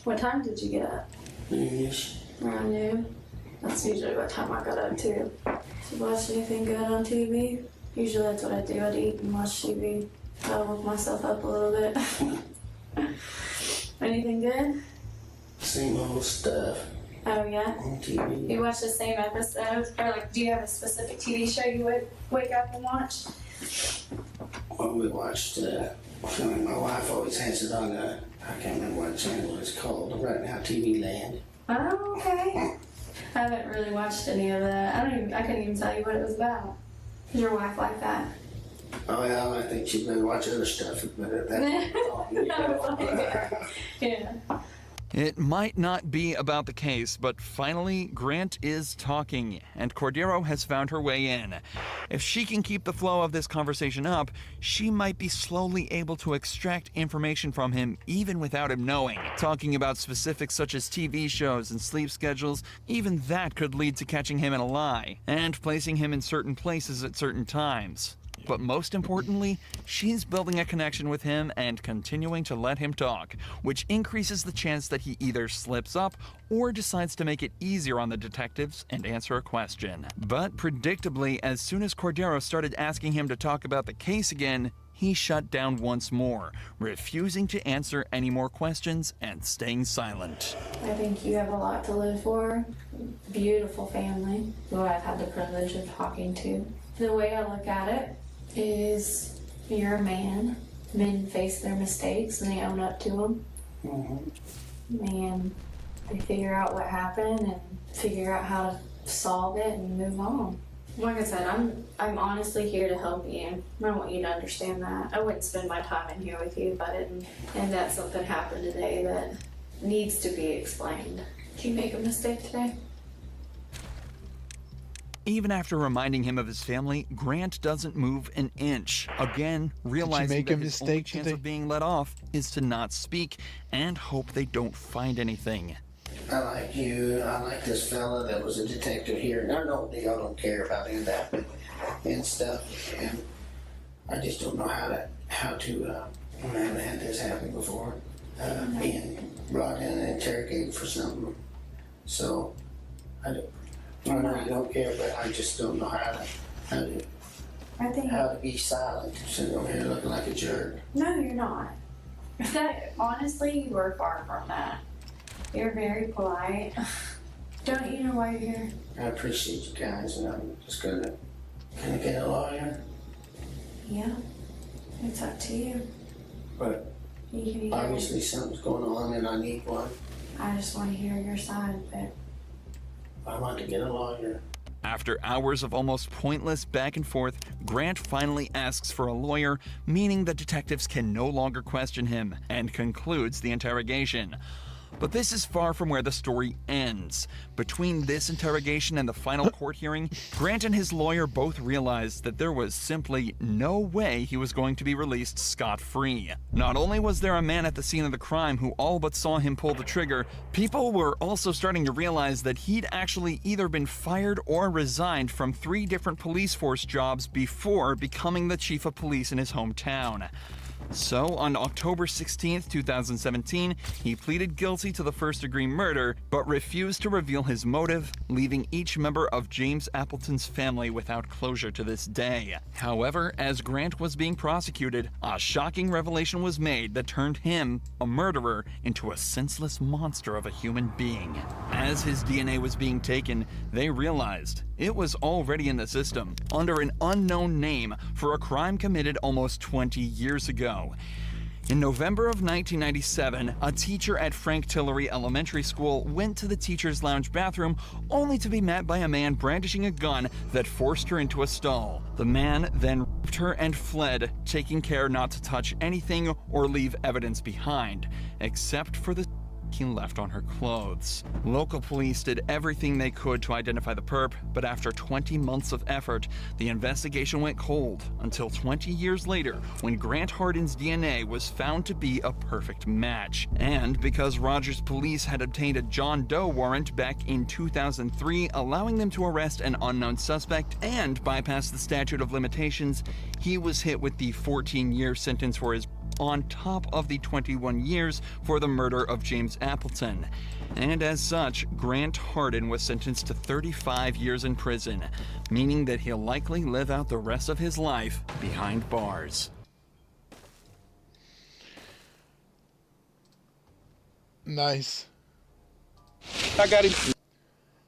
What time did you get up? noonish. Around noon. That's usually what time I got up too. Did you watch anything good on TV? Usually that's what I do. I'd eat and watch TV. I'll woke myself up a little bit. Anything good? Same old stuff Oh yeah? on TV. You watch the same episodes? Or like, do you have a specific TV show you would wake up and watch? Well, we watched, my wife always has it on, I can't remember what channel it's called, right now, TV Land. Oh, okay. I haven't really watched any of that. I couldn't even tell you what it was about. Is your wife like that? Oh, yeah, I think she's been watching other stuff, but Yeah. It might not be about the case, but finally, Grant is talking, and Cordero has found her way in. If she can keep the flow of this conversation up, she might be slowly able to extract information from him even without him knowing. Talking about specifics such as TV shows and sleep schedules, even that could lead to catching him in a lie, and placing him in certain places at certain times. But most importantly, she's building a connection with him and continuing to let him talk, which increases the chance that he either slips up or decides to make it easier on the detectives and answer a question. But predictably, as soon as Cordero started asking him to talk about the case again, he shut down once more, refusing to answer any more questions and staying silent. I think you have a lot to live for. Beautiful family, who I've had the privilege of talking to. The way I look at it is you're a man. Men face their mistakes and they own up to them. And they figure out what happened and figure out how to solve it and move on. Like I said, I'm honestly here to help you. I want you to understand that. I wouldn't spend my time in here with you if I didn't. And that something happened today that needs to be explained. Did you make a mistake today? Even after reminding him of his family, Grant doesn't move an inch. Again, realizing that his only chance of being let off is to not speak and hope they don't find anything. I like you, I like this fella that was a detective here, and I know y'all don't care about any of that and stuff, and I just don't know how to, I haven't had this happen before, being brought in and interrogated for something, so I really don't care, but I just don't know how to be silent, sitting over here looking like a jerk. No, you're not. That, honestly, you are far from that. You're very polite. Don't you know why you're here? I appreciate you guys, and I'm just gonna get a lawyer. Yeah, it's up to you. But obviously something's going on and I need one. I just want to hear your side of it. I want to get a lawyer. After hours of almost pointless back and forth, Grant finally asks for a lawyer, meaning the detectives can no longer question him, and concludes the interrogation. But this is far from where the story ends. Between this interrogation and the final court hearing, Grant and his lawyer both realized that there was simply no way he was going to be released scot-free. Not only was there a man at the scene of the crime who all but saw him pull the trigger, people were also starting to realize that he'd actually either been fired or resigned from 3 different police force jobs before becoming the chief of police in his hometown. So, on October 16th, 2017, he pleaded guilty to the first-degree murder, but refused to reveal his motive, leaving each member of James Appleton's family without closure to this day. However, as Grant was being prosecuted, a shocking revelation was made that turned him, a murderer, into a senseless monster of a human being. As his DNA was being taken, they realized it was already in the system, under an unknown name, for a crime committed almost 20 years ago. In November of 1997, a teacher at Frank Tillery Elementary School went to the teacher's lounge bathroom only to be met by a man brandishing a gun that forced her into a stall. The man then raped her and fled, taking care not to touch anything or leave evidence behind, except for the he left on her clothes. Local police did everything they could to identify the perp, but after 20 months of effort, the investigation went cold until 20 years later when Grant Hardin's DNA was found to be a perfect match. And because Rogers police had obtained a John Doe warrant back in 2003 allowing them to arrest an unknown suspect and bypass the statute of limitations, he was hit with the 14-year sentence for his on top of the 21 years for the murder of James Appleton. And as such, Grant Hardin was sentenced to 35 years in prison, meaning that he'll likely live out the rest of his life behind bars. Nice. I got him.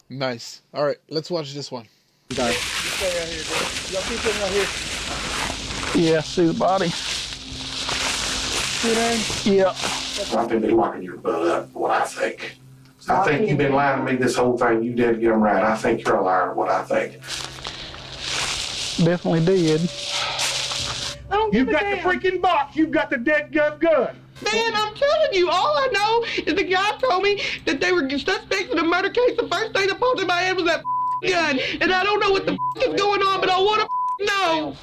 Nice. All right, let's watch this one. Stay right here, dude. Y'all keep him right here. Yeah, see the body. Yeah. I've been locking your butt up, what I think. I think you've been lying to me this whole thing. You did get them right. I think you're a liar, what I think. Definitely did. You've got the freaking box. You've got the dead gun. Man, I'm telling you, all I know is the guy told me that they were suspects in a murder case. The first thing that popped in my head was that gun. And I don't know what the is going on, but I want to know.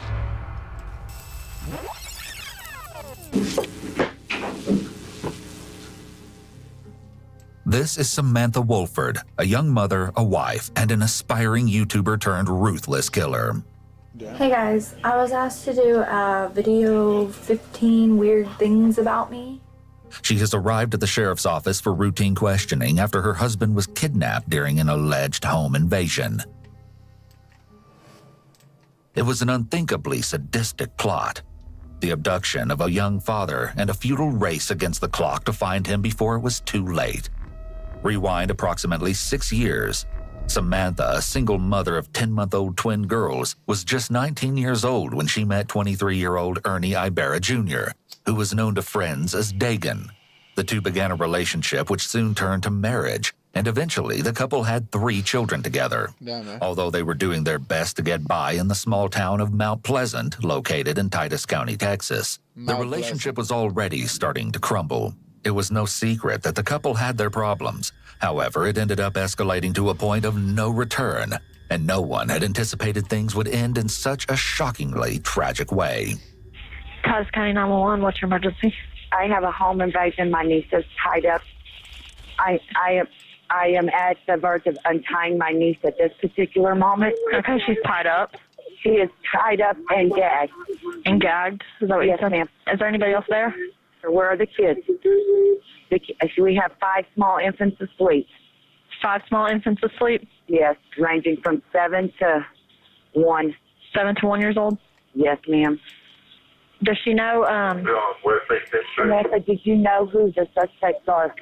This is Samantha Wolford, a young mother, a wife, and an aspiring YouTuber turned ruthless killer. Hey guys, I was asked to do a video 15 weird things about me. She has arrived at the sheriff's office for routine questioning after her husband was kidnapped during an alleged home invasion. It was an unthinkably sadistic plot. The abduction of a young father and a futile race against the clock to find him before it was too late. Rewind approximately 6 years. Samantha, a single mother of 10-month-old twin girls, was just 19 years old when she met 23-year-old Ernie Ibarra Jr., who was known to friends as Dagan. The two began a relationship which soon turned to marriage, and eventually the couple had 3 children together. Although they were doing their best to get by in the small town of Mount Pleasant, located in Titus County, Texas. The relationship was already starting to crumble. It was no secret that the couple had their problems. However, it ended up escalating to a point of no return, and no one had anticipated things would end in such a shockingly tragic way. Titus County 911, what's your emergency? I have a home invasion. My niece is tied up. I am at the verge of untying my niece at this particular moment. Okay, she's tied up. She is tied up and gagged. And gagged? Is that what you said? Ma'am. Is there anybody else there? Where are the kids? We have 5 small infants asleep. 5 small infants asleep? Yes, ranging from 7 to 1. 7 to 1 years old? Yes, ma'am. Does she know, Samantha, did you know who the suspects are?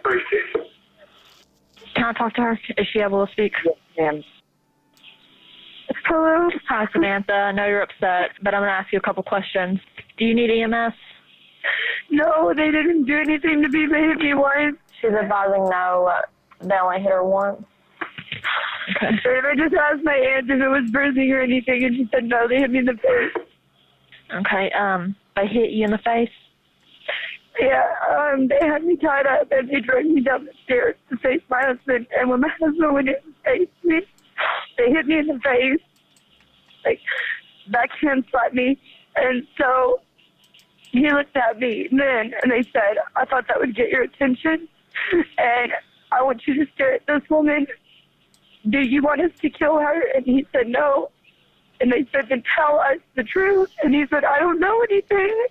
Can I talk to her? Is she able to speak? Yes, ma'am. Hello? Hi, Samantha. I know you're upset, but I'm going to ask you a couple questions. Do you need EMS? No, they didn't do anything to me. They hit me once. She's advising no, they only hit her once. Okay. And I just asked my aunt if it was bruising or anything, and she said no, they hit me in the face. Okay, they hit you in the face? Yeah, they had me tied up, and they dragged me down the stairs to face my husband, and when my husband went in to face me, they hit me in the face, like, backhand slapped me, and so he looked at me then, and they said, I thought that would get your attention, and I want you to stare at this woman. Do you want us to kill her? And he said, no. And they said, then tell us the truth. And he said, I don't know anything.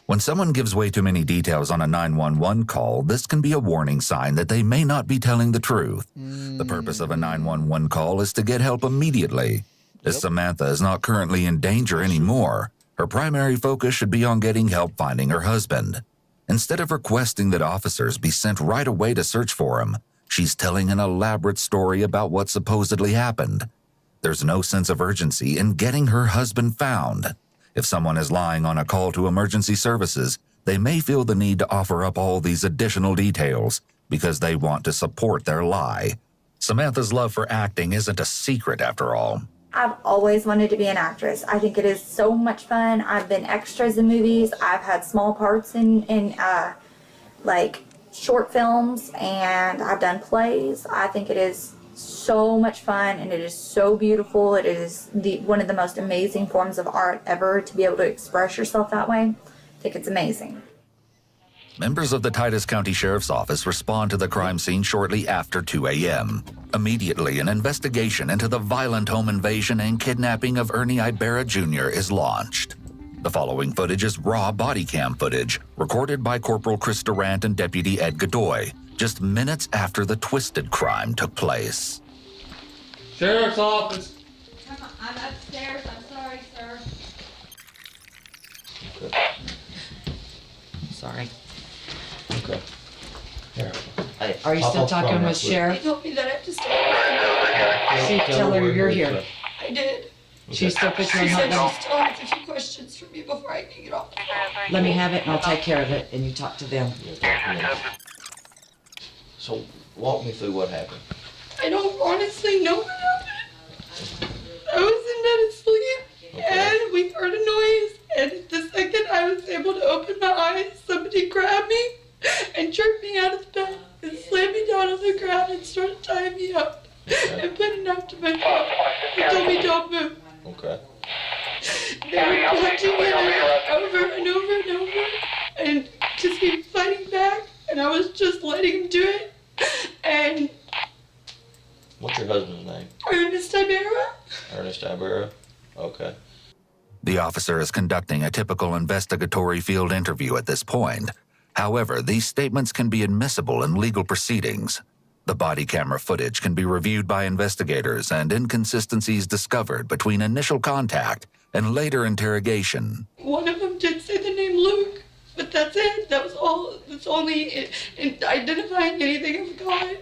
When someone gives way too many details on a 911 call, this can be a warning sign that they may not be telling the truth. The purpose of a 911 call is to get help immediately. As Samantha is not currently in danger anymore, her primary focus should be on getting help finding her husband. Instead of requesting that officers be sent right away to search for him, she's telling an elaborate story about what supposedly happened. There's no sense of urgency in getting her husband found. If someone is lying on a call to emergency services, they may feel the need to offer up all these additional details because they want to support their lie. Samantha's love for acting isn't a secret after all. I've always wanted to be an actress. I think it is so much fun. I've been extras in movies. I've had small parts in like short films, and I've done plays. I think it is so much fun, and it is so beautiful. It is one of the most amazing forms of art ever, to be able to express yourself that way. I think it's amazing. Members of the Titus County Sheriff's Office respond to the crime scene shortly after 2 a.m. Immediately, an investigation into the violent home invasion and kidnapping of Ernie Ibarra Jr. is launched. The following footage is raw body cam footage recorded by Corporal Chris Durant and Deputy Ed Godoy just minutes after the twisted crime took place. Sheriff's Office. I'm upstairs. I'm sorry, sir. Sorry. Okay. Here. Hey, are you still talking with Sheriff? They told me that I have to stay. Tell her you're here. I did. She still puts you on She said hold. she still has a few questions for me before I can get off. Let me have it and I'll take care of it, and you talk to them. So, walk me through what happened. I don't honestly know what happened. I was in bed asleep, and we heard a noise, and the second I was able to open my eyes, somebody grabbed me and jerked me out of the bed and slammed me down on the ground and started tying me up and put a knife to my throat and told me don't move. Okay. They were punching me over and over and over, and just keep fighting back, and I was just letting him do it. And What's your husband's name? Ernest Ibarra. Ernest Ibarra? Okay. The officer is conducting a typical investigatory field interview at this point. However, these statements can be admissible in legal proceedings. The body camera footage can be reviewed by investigators and inconsistencies discovered between initial contact and later interrogation. One of them did say the name Luke, but that's it. That was all. That's only in identifying anything of God.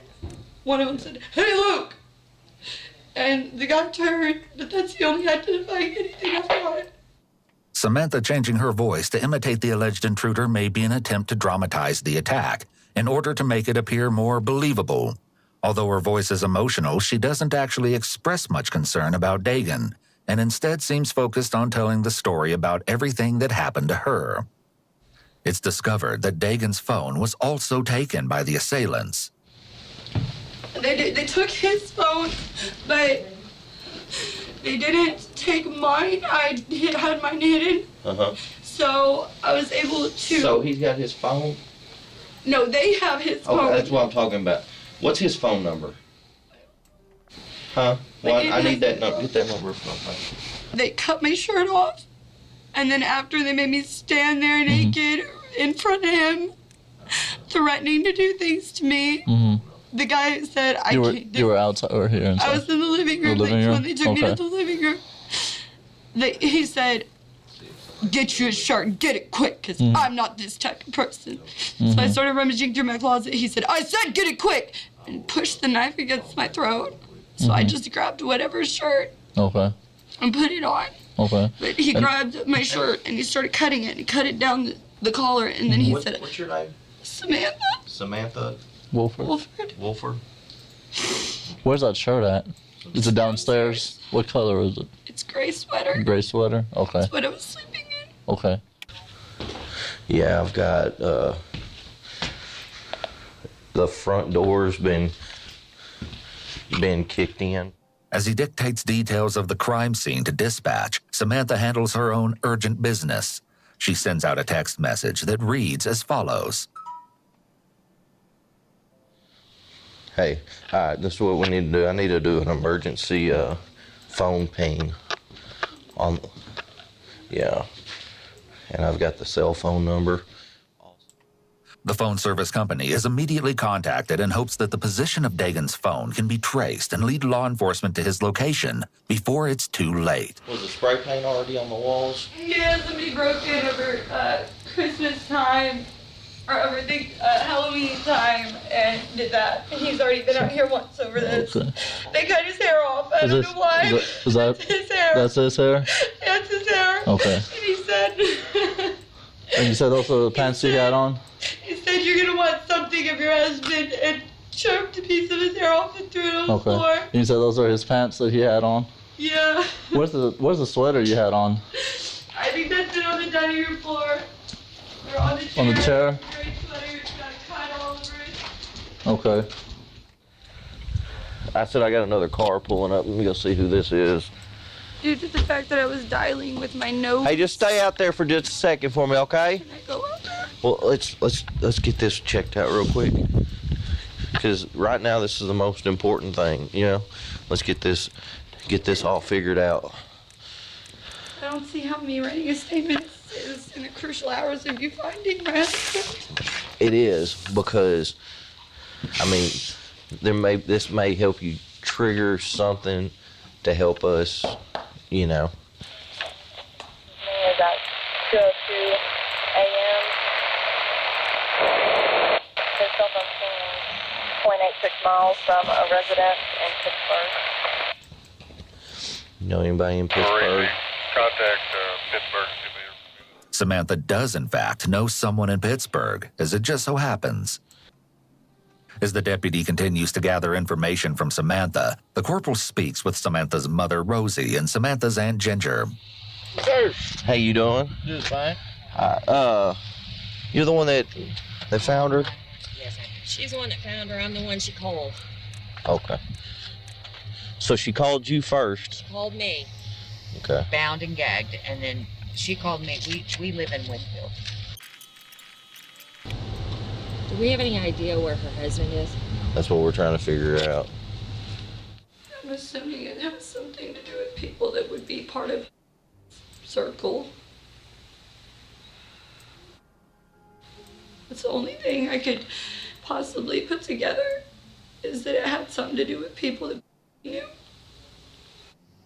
One of them said, "Hey, Luke," and the guy turned, but that's the only identifying anything I've got. Samantha changing her voice to imitate the alleged intruder may be an attempt to dramatize the attack in order to make it appear more believable. Although her voice is emotional, she doesn't actually express much concern about Dagan, and instead seems focused on telling the story about everything that happened to her. It's discovered that Dagan's phone was also taken by the assailants. They took his phone, but they didn't take mine. I had mine hidden, so I was able to. So he's got his phone? No, they have his phone. Okay, that's what I'm talking about. What's his phone number? Huh? Well, I need that number. Get that number from me. They cut my shirt off, and then after they made me stand there naked in front of him, threatening to do things to me. The guy said, "I can't do." You were outside or here inside? I was in the living room. The living room? When they took me to the living room, he said, "Get your shirt, get it quick, because I'm not this type of person." So I started rummaging through my closet. He said, "I said get it quick," and pushed the knife against my throat. So I just grabbed whatever shirt Okay. and put it on. Okay. But he grabbed my shirt and he started cutting it. He cut it down the collar, and then he said, What's your name? "Samantha." Samantha Wolford. Wolford? Where's that shirt at? Is it downstairs? What color is it? It's gray sweater. Gray sweater? Okay. That's what I was sleeping in. Okay. Yeah, I've got the front door's been kicked in. As he dictates details of the crime scene to dispatch, Samantha handles her own urgent business. She sends out a text message that reads as follows. Hey, all right, this is what we need to do. I need to do an emergency phone ping on, yeah. and I've got the cell phone number. The phone service company is immediately contacted in hopes that the position of Dagan's phone can be traced and lead law enforcement to his location before it's too late. Was the spray paint already on the walls? Yeah, somebody broke in over Christmas time, or over Halloween time, and did that. And he's already been out here once over this. Okay. They cut his hair off. I don't know why. Is that his hair? That's his hair? That's his hair. Okay. And he said, And you said those are the pants he had on? he said you're gonna want something of your husband, and choked a piece of his hair off and threw it on the floor. Okay. You said those are his pants that he had on? Yeah. Where's the sweater you had on? I think that's it on the dining room floor. Or on the chair. On the chair? Gray sweater, it's got a cut all over it. Okay. I said I got another car pulling up. Let me go see who this is. Due to the fact that I was dialing with my nose. Hey, just stay out there for just a second for me, okay? Can I go out there? Well, let's get this checked out real quick. Because right now this is the most important thing, you know. Let's get this all figured out. I don't see how me writing a statement is in the crucial hours of you finding my husband. It is because, I mean, this may help you trigger something to help us, you know. Is that 2:02 a.m.? His cell phone ping 0.86 miles from a resident in Pittsburgh. You know anybody in Pittsburgh? Contact Pittsburgh. Samantha does, in fact, know someone in Pittsburgh, as it just so happens. As the deputy continues to gather information from Samantha, the corporal speaks with Samantha's mother, Rosie, and Samantha's Aunt Ginger. Sir. How you doing? Just fine. You're the one that found her? Yes, she's the one that found her. I'm the one she called. Okay. So she called you first? She called me. Okay. Bound and gagged, and then she called me. We live in Winfield. Do we have any idea where her husband is? That's what we're trying to figure out. I'm assuming it has something to do with people that would be part of Circle. That's the only thing I could possibly put together, is that it had something to do with people that knew.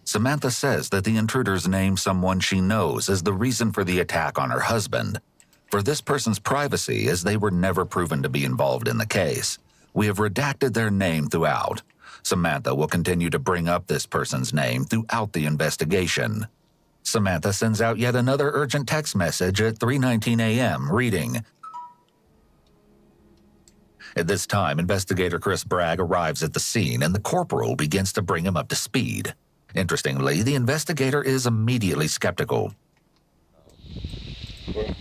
Samantha says that the intruders named someone she knows as the reason for the attack on her husband. For this person's privacy, as they were never proven to be involved in the case, we have redacted their name throughout. Samantha will continue to bring up this person's name throughout the investigation. Samantha sends out yet another urgent text message at 3:19 a.m. reading, At this time, investigator Chris Bragg arrives at the scene and the corporal begins to bring him up to speed. Interestingly, the investigator is immediately skeptical.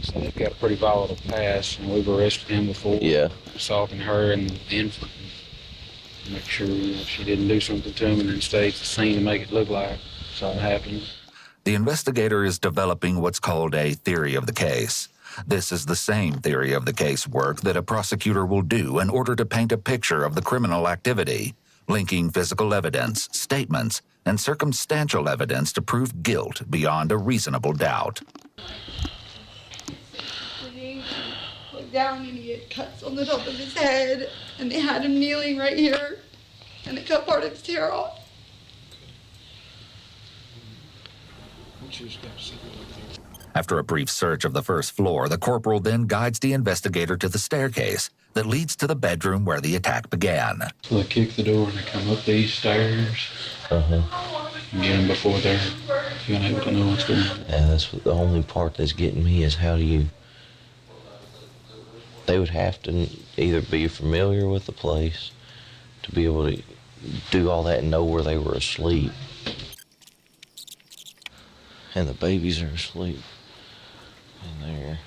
So they've got a pretty volatile past, and we've arrested him before. Yeah. Assaulting her and the infant. Make sure she didn't do something to him and then stage the scene to make it look like something happened. The investigator is developing what's called a theory of the case. This is the same theory of the case work that a prosecutor will do in order to paint a picture of the criminal activity, linking physical evidence, statements, and circumstantial evidence to prove guilt beyond a reasonable doubt. He looked down and he had cuts on the top of his head, and they had him kneeling right here, and they cut part of his hair off. After a brief search of the first floor, the corporal then guides the investigator to the staircase that leads to the bedroom where the attack began. So they kick the door and they come up these stairs. And get them before they're being able to know what's going on. Yeah, that's the only part that's getting me is how do you... They would have to either be familiar with the place to be able to do all that and know where they were asleep. And the babies are asleep in there.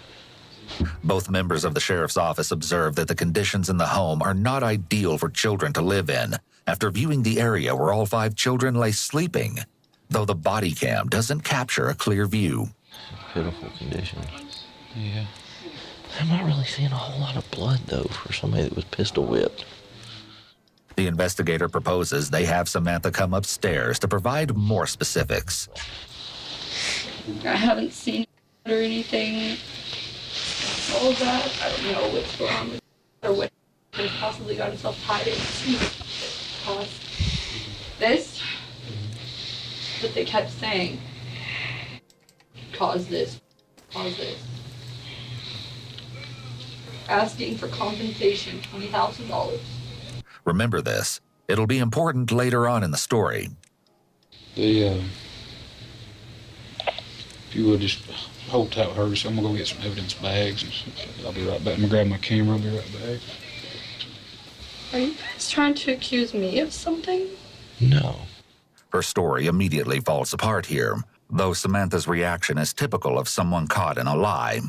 Both members of the sheriff's office observe that the conditions in the home are not ideal for children to live in after viewing the area where all 5 children lay sleeping, though the body cam doesn't capture a clear view. Pitiful conditions. Yeah. I'm not really seeing a whole lot of blood, though, for somebody that was pistol whipped. The investigator proposes they have Samantha come upstairs to provide more specifics. I haven't seen or anything. All of that, I don't know what's going on with or what has possibly got himself tied into this. But they kept saying, cause this. Asking for compensation, $20,000. Remember this. It'll be important later on in the story. If you would just hold tight with her, so I'm gonna go get some evidence bags and I'll be right back. I'm gonna grab my camera, I'll be right back. Are you guys trying to accuse me of something? No. Her story immediately falls apart here, though Samantha's reaction is typical of someone caught in a lie.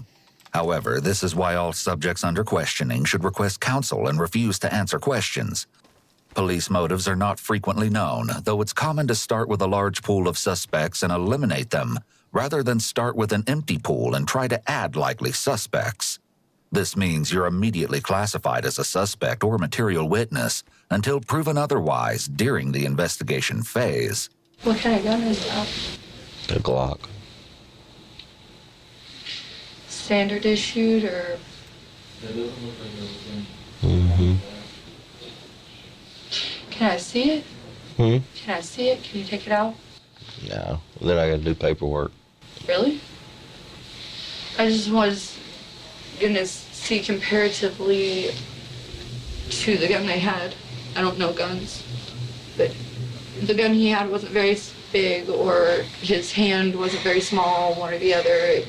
However, this is why all subjects under questioning should request counsel and refuse to answer questions. Police motives are not frequently known, though it's common to start with a large pool of suspects and eliminate them, rather than start with an empty pool and try to add likely suspects. This means you're immediately classified as a suspect or material witness until proven otherwise during the investigation phase. What kind of gun is that? A Glock. Standard issued or? Mm-hmm. Can I see it? Hmm? Can I see it? Can you take it out? No. Then I gotta do paperwork. Really? I just was gonna see comparatively to the gun they had. I don't know guns, but the gun he had wasn't very big, or his hand wasn't very small, one or the other. It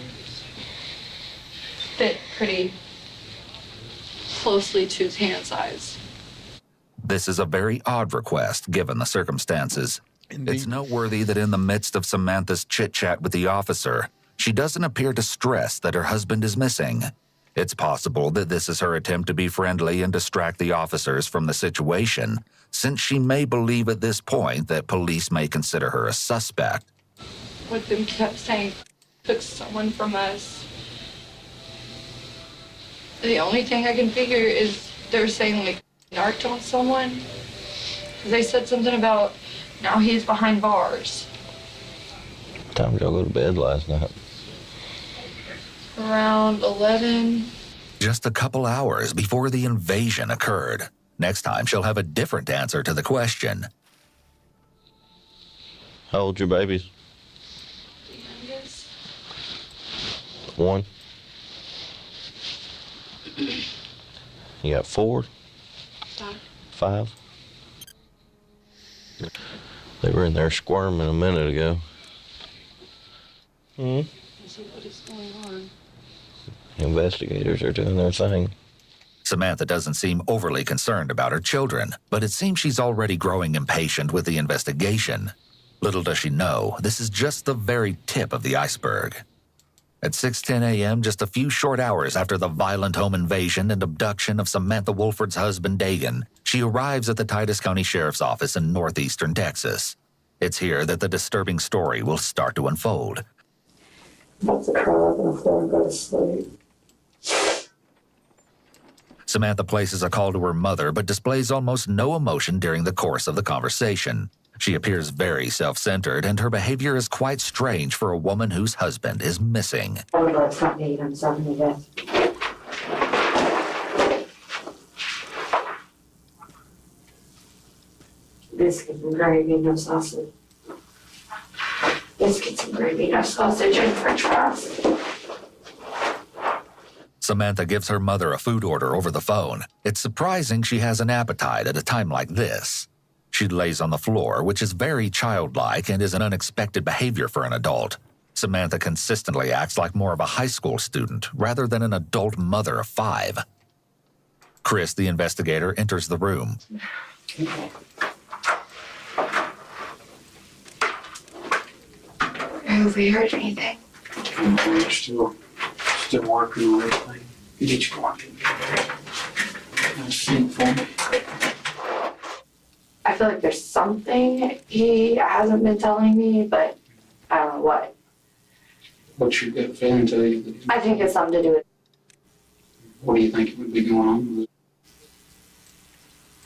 fit pretty closely to his hand size. This is a very odd request given the circumstances. Indeed. It's noteworthy that in the midst of Samantha's chit-chat with the officer, she doesn't appear to stress that her husband is missing. It's possible that this is her attempt to be friendly and distract the officers from the situation, since she may believe at this point that police may consider her a suspect. What them kept saying, took someone from us. The only thing I can figure is they're saying like narked on someone. They said something about now he's behind bars. What time did y'all go to bed last night? Around 11. Just a couple hours before the invasion occurred. Next time, she'll have a different answer to the question. How old your babies? The youngest. One. You got four? Five? They were in there squirming a minute ago. Hmm? See what is going on. Investigators are doing their thing. Samantha doesn't seem overly concerned about her children, but it seems she's already growing impatient with the investigation. Little does she know, this is just the very tip of the iceberg. At 6:10 a.m., just a few short hours after the violent home invasion and abduction of Samantha Wolford's husband, Dagan, she arrives at the Titus County Sheriff's Office in northeastern Texas. It's here that the disturbing story will start to unfold. I'm about to curl up on the floor and go to sleep. Samantha places a call to her mother, but displays almost no emotion during the course of the conversation. She appears very self-centered, and her behavior is quite strange for a woman whose husband is missing. I would like something to eat. I'm starving to death. Biscuits and gravy, no sausage. Biscuits and gravy, no sausage, and french fries. Samantha gives her mother a food order over the phone. It's surprising she has an appetite at a time like this. She lays on the floor, which is very childlike and is an unexpected behavior for an adult. Samantha consistently acts like more of a high school student rather than an adult mother of 5. Chris, the investigator, enters the room. Have you heard anything? We're still working on everything. Get you working. Think for me. I feel like there's something he hasn't been telling me, but I don't know what. What's your gut feeling tell you? I think it's something to do with. What do you think would be going on?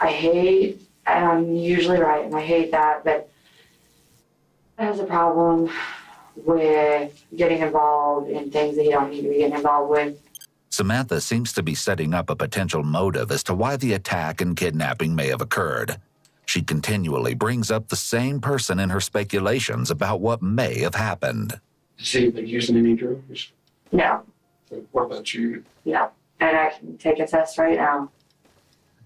I hate, and I'm usually right, and I hate that, but it has a problem with getting involved in things that he don't need to be getting involved with. Samantha seems to be setting up a potential motive as to why the attack and kidnapping may have occurred. She continually brings up the same person in her speculations about what may have happened. Has he been using any drugs? No. What about you? No. And I can take a test right now.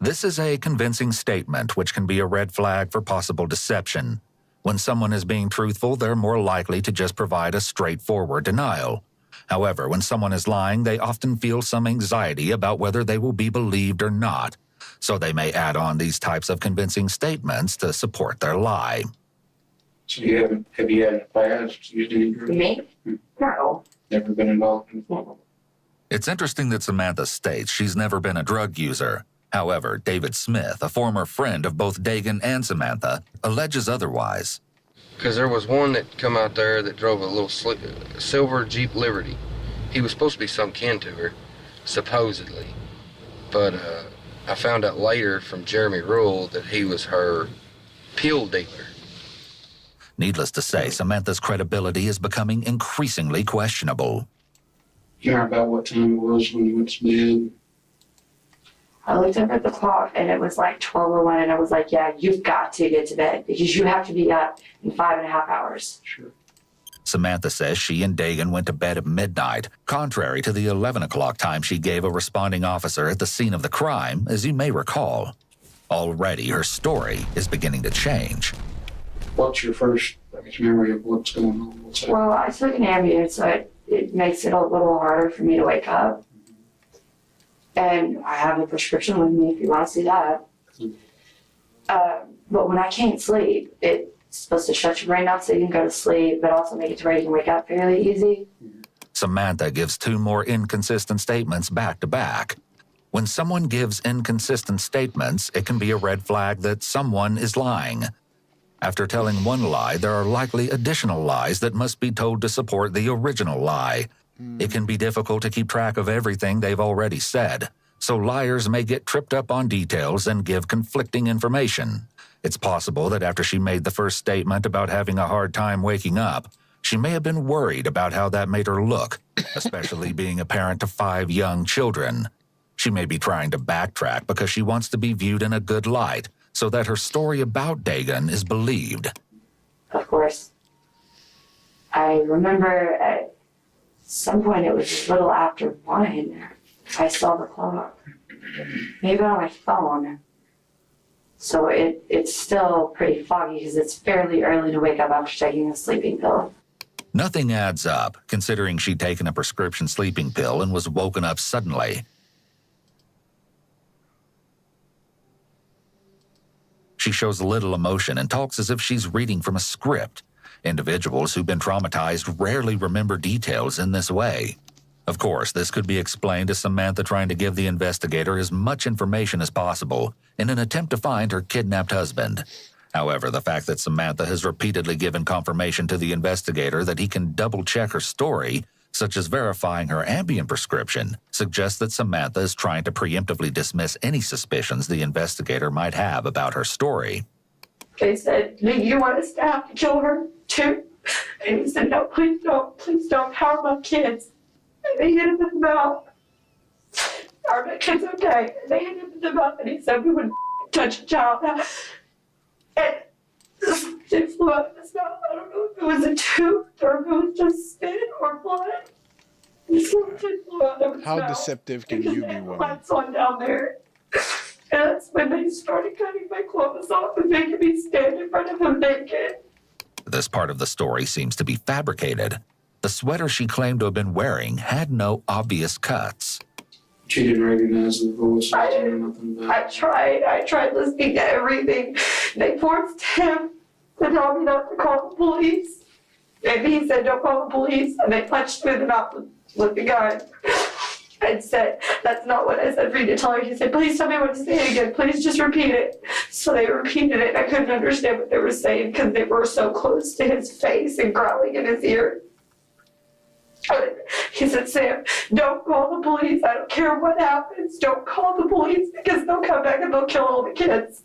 This is a convincing statement which can be a red flag for possible deception. When someone is being truthful, they're more likely to just provide a straightforward denial. However, when someone is lying, they often feel some anxiety about whether they will be believed or not. So they may add on these types of convincing statements to support their lie. So have you had a past used any drugs? Me? No. Never been involved in it? It's interesting that Samantha states she's never been a drug user. However, David Smith, a former friend of both Dagan and Samantha, alleges otherwise. Because there was one that come out there that drove a little silver Jeep Liberty. He was supposed to be some kin to her, supposedly. But I found out later from Jeremy Rule that he was her pill dealer. Needless to say, Samantha's credibility is becoming increasingly questionable. You know about what time it was when you went to bed? I looked up at the clock and it was like 12:01 and I was like, yeah, you've got to get to bed because you have to be up in 5.5 hours. Sure. Samantha says she and Dagan went to bed at midnight, contrary to the 11 o'clock time she gave a responding officer at the scene of the crime, as you may recall. Already, her story is beginning to change. What's your first memory of what's going on? Well, I took an Ambien, so it makes it a little harder for me to wake up. And I have a prescription with me if you want to see that. But when I can't sleep, it's supposed to shut your brain off so you can go to sleep, but also make it to where you can wake up fairly easy. Samantha gives two more inconsistent statements back to back. When someone gives inconsistent statements, it can be a red flag that someone is lying. After telling one lie, there are likely additional lies that must be told to support the original lie. It can be difficult to keep track of everything they've already said, so liars may get tripped up on details and give conflicting information. It's possible that after she made the first statement about having a hard time waking up, she may have been worried about how that made her look, especially being a parent to 5 young children. She may be trying to backtrack because she wants to be viewed in a good light, so that her story about Dagan is believed. Of course. I remember at some point it was a little after 1, I saw the clock. Maybe on my phone. So it's still pretty foggy because it's fairly early to wake up after taking a sleeping pill. Nothing adds up, considering she'd taken a prescription sleeping pill and was woken up suddenly. She shows little emotion and talks as if she's reading from a script. Individuals who've been traumatized rarely remember details in this way. Of course, this could be explained as Samantha trying to give the investigator as much information as possible in an attempt to find her kidnapped husband. However, the fact that Samantha has repeatedly given confirmation to the investigator that he can double-check her story, such as verifying her Ambien prescription, suggests that Samantha is trying to preemptively dismiss any suspicions the investigator might have about her story. They said, you want us to have to kill her too? And he said, no, please don't harm my kids. And they hit him in the mouth. Are my kids okay? And they hit him in the mouth and he said we wouldn't touch a child. And it flew out of his mouth. I don't know if it was a tooth or if it was just spit or blood. Something flew out of his How mouth. deceptive can you be, woman? Lights on down there. And that's when they started cutting my clothes off and making me stand in front of him naked. This part of the story seems to be fabricated. The sweater she claimed to have been wearing had no obvious cuts. She didn't recognize the voice or nothing about it. I tried listening to everything. They forced him to tell me not to call the police. And he said, don't call the police. And they punched me in the mouth with the gun. And said, that's not what I said for you to tell her. He said, please tell me what to say again. Please just repeat it. So they repeated it. I couldn't understand what they were saying because they were so close to his face and growling in his ear. He said, Sam, don't call the police. I don't care what happens. Don't call the police because they'll come back and they'll kill all the kids.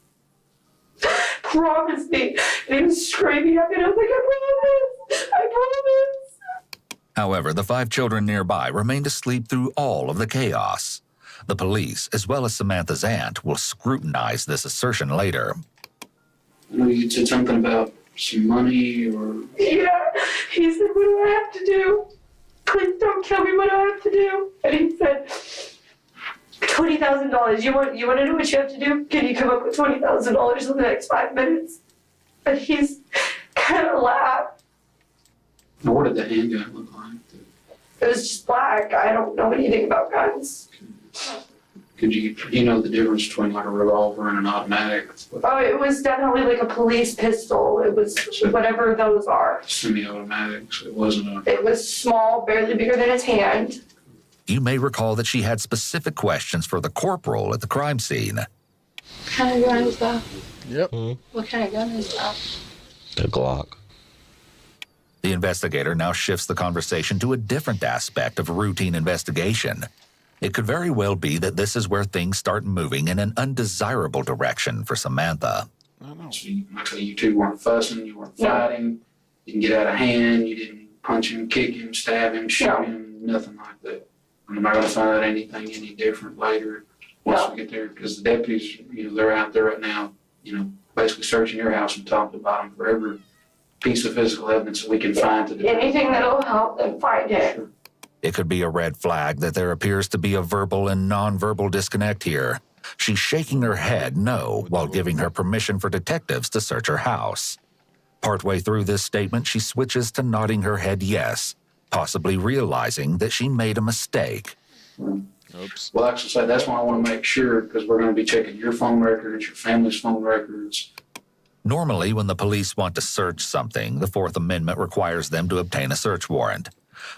Promise me. And he was screaming at me and I was like, I promise. I promise. However, the 5 children nearby remained asleep through all of the chaos. The police, as well as Samantha's aunt, will scrutinize this assertion later. I know you said something about some money or... Yeah, he said, what do I have to do? Please don't tell me what I have to do. And he said, $20,000. You want to know what you have to do? Can you come up with $20,000 in the next 5 minutes? And he's kind of laughed. Now, what did the handgun look like? It was just black. I don't know anything about guns. Could you know the difference between like a revolver and an automatic? Oh, it was definitely like a police pistol. It was whatever those are. Semi-automatics. It wasn't a... It was small, barely bigger than his hand. You may recall that she had specific questions for the corporal at the crime scene. What kind of gun is that? Yep. What kind of gun is that? The Glock. The investigator now shifts the conversation to a different aspect of routine investigation. It could very well be that this is where things start moving in an undesirable direction for Samantha. So you two weren't fussing, you weren't fighting, you didn't get out of hand, you didn't punch him, kick him, stab him, shoot him, nothing like that. I'm not going to find out anything any different later once we get there, because the deputies, they're out there right now, basically searching your house from top to bottom for every piece of physical evidence that we can find to do. Anything that'll help them find it. Sure. It could be a red flag that there appears to be a verbal and nonverbal disconnect here. She's shaking her head no while giving her permission for detectives to search her house. Partway through this statement, she switches to nodding her head yes, possibly realizing that she made a mistake. Oops. Well, actually, that's why I want to make sure, because we're going to be checking your phone records, your family's phone records. Normally, when the police want to search something, the Fourth Amendment requires them to obtain a search warrant.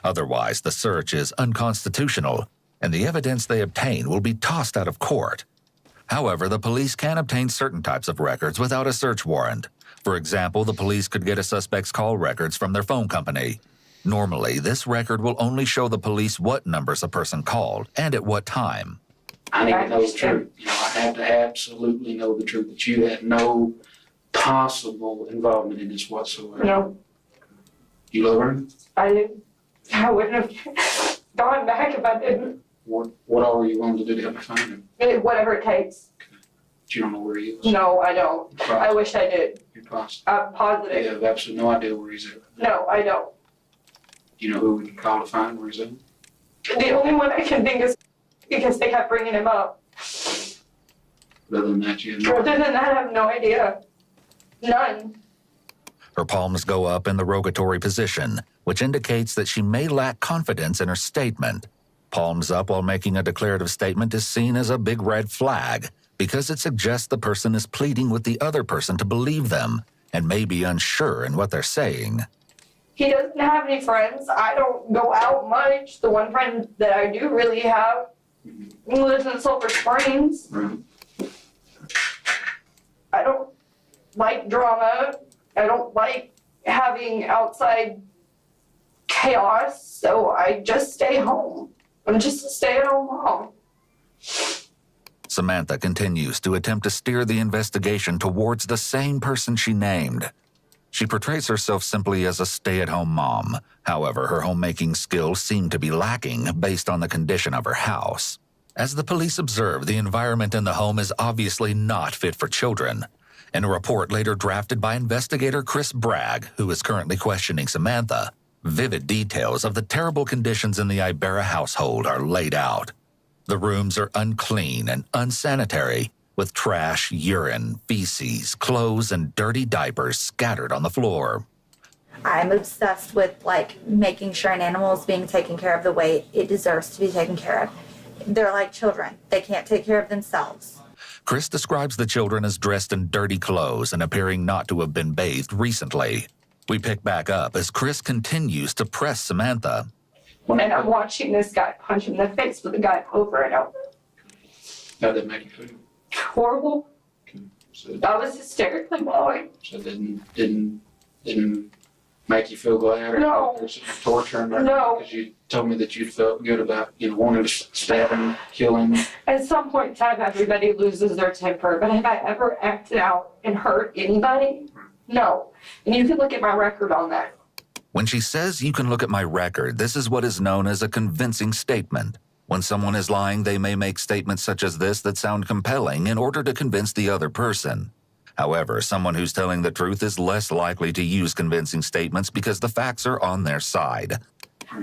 Otherwise, the search is unconstitutional, and the evidence they obtain will be tossed out of court. However, the police can obtain certain types of records without a search warrant. For example, the police could get a suspect's call records from their phone company. Normally, this record will only show the police what numbers a person called and at what time. I need to know the truth. I have to absolutely know the truth, that you had no possible involvement in this whatsoever. No. You love her? I didn't. I wouldn't have gone back if I didn't. What all are you willing to do to help me find him? Whatever it takes. But you don't know where he is? No, I don't. I wish I did. You're positive? I'm positive. You have absolutely no idea where he's at? No, I don't. Do you know who we can call to find where he's at? The only one I can think is because they kept bringing him up. Other than that, you have no Other than that, I have no idea. None. Her palms go up in the rogatory position, which indicates that she may lack confidence in her statement. Palms up while making a declarative statement is seen as a big red flag because it suggests the person is pleading with the other person to believe them and may be unsure in what they're saying. He doesn't have any friends. I don't go out much. The one friend that I do really have lives in Sulphur Springs. I don't like drama. I don't like having outside chaos, so I just stay home. I'm just a stay-at-home mom. Samantha continues to attempt to steer the investigation towards the same person she named. She portrays herself simply as a stay-at-home mom. However, her homemaking skills seem to be lacking based on the condition of her house. As the police observe, the environment in the home is obviously not fit for children. In a report later drafted by investigator Chris Bragg, who is currently questioning Samantha, vivid details of the terrible conditions in the Ibarra household are laid out. The rooms are unclean and unsanitary, with trash, urine, feces, clothes, and dirty diapers scattered on the floor. I'm obsessed with making sure an animal is being taken care of the way it deserves to be taken care of. They're like children. They can't take care of themselves. Chris describes the children as dressed in dirty clothes and appearing not to have been bathed recently. We pick back up as Chris continues to press Samantha. And I'm watching this guy punch him in the face with a guy over and over. How did that make you feel? Horrible. So, I was hysterically bawling. so it didn't make you feel glad or No. torture him? No. Because you told me that you felt good about wanting to stab him, kill him. At some point in time, everybody loses their temper, but have I ever acted out and hurt anybody? No. And you can look at my record on that. When she says you can look at my record, this is what is known as a convincing statement. When someone is lying, they may make statements such as this that sound compelling in order to convince the other person. However, someone who's telling the truth is less likely to use convincing statements because the facts are on their side.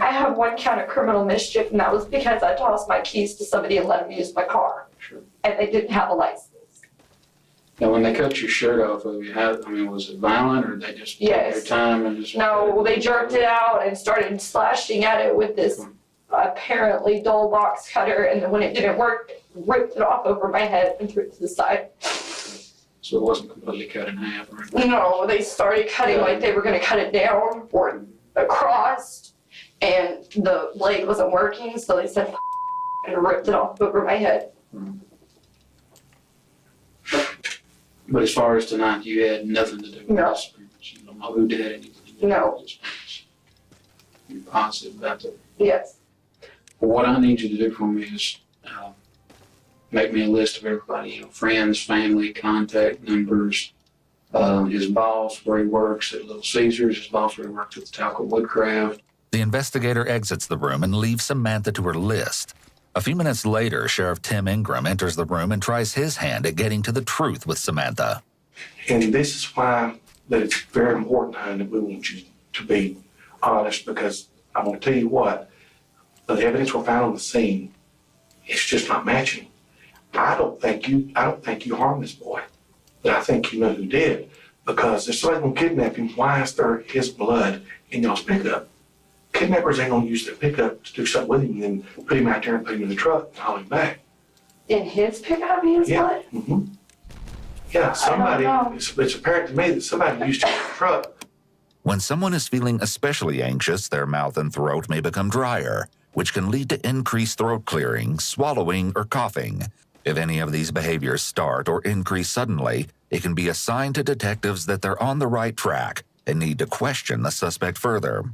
I have one count of criminal mischief, and that was because I tossed my keys to somebody and let them use my car. Sure. And they didn't have a license. Now, when they cut your shirt off of you, was it violent, or they just took their time and just... No, they jerked it out and started slashing at it with this apparently dull box cutter, and then when it didn't work, ripped it off over my head and threw it to the side. So it wasn't completely cut in half, or anything? No, they started cutting like they were going to cut it down or across, and the blade wasn't working, so they said and ripped it off over my head. But as far as tonight, you had nothing to do with this. You don't know who did anything. No. You're positive about that? Yes. Well, what I need you to do for me is make me a list of everybody, friends, family, contact numbers, his boss, where he works at Little Caesars, his boss where he works at the Talcott Woodcraft. The investigator exits the room and leaves Samantha to her list. A few minutes later, Sheriff Tim Ingram enters the room and tries his hand at getting to the truth with Samantha. And this is why that it's very important, honey, that we want you to be honest, because I'm going to tell you what, the evidence we found on the scene, it's just not matching. I don't think you harmed this boy, but I think you know who did, because if somebody's going to kidnap him, why is there his blood in y'all's pickup? Kidnappers ain't going to use their pickup to do something with him and then put him out there and put him in the truck and haul him back. In his pickup, his blood? Mm-hmm. Yeah, somebody, it's apparent to me that somebody used his truck. When someone is feeling especially anxious, their mouth and throat may become drier, which can lead to increased throat clearing, swallowing, or coughing. If any of these behaviors start or increase suddenly, it can be a sign to detectives that they're on the right track and need to question the suspect further.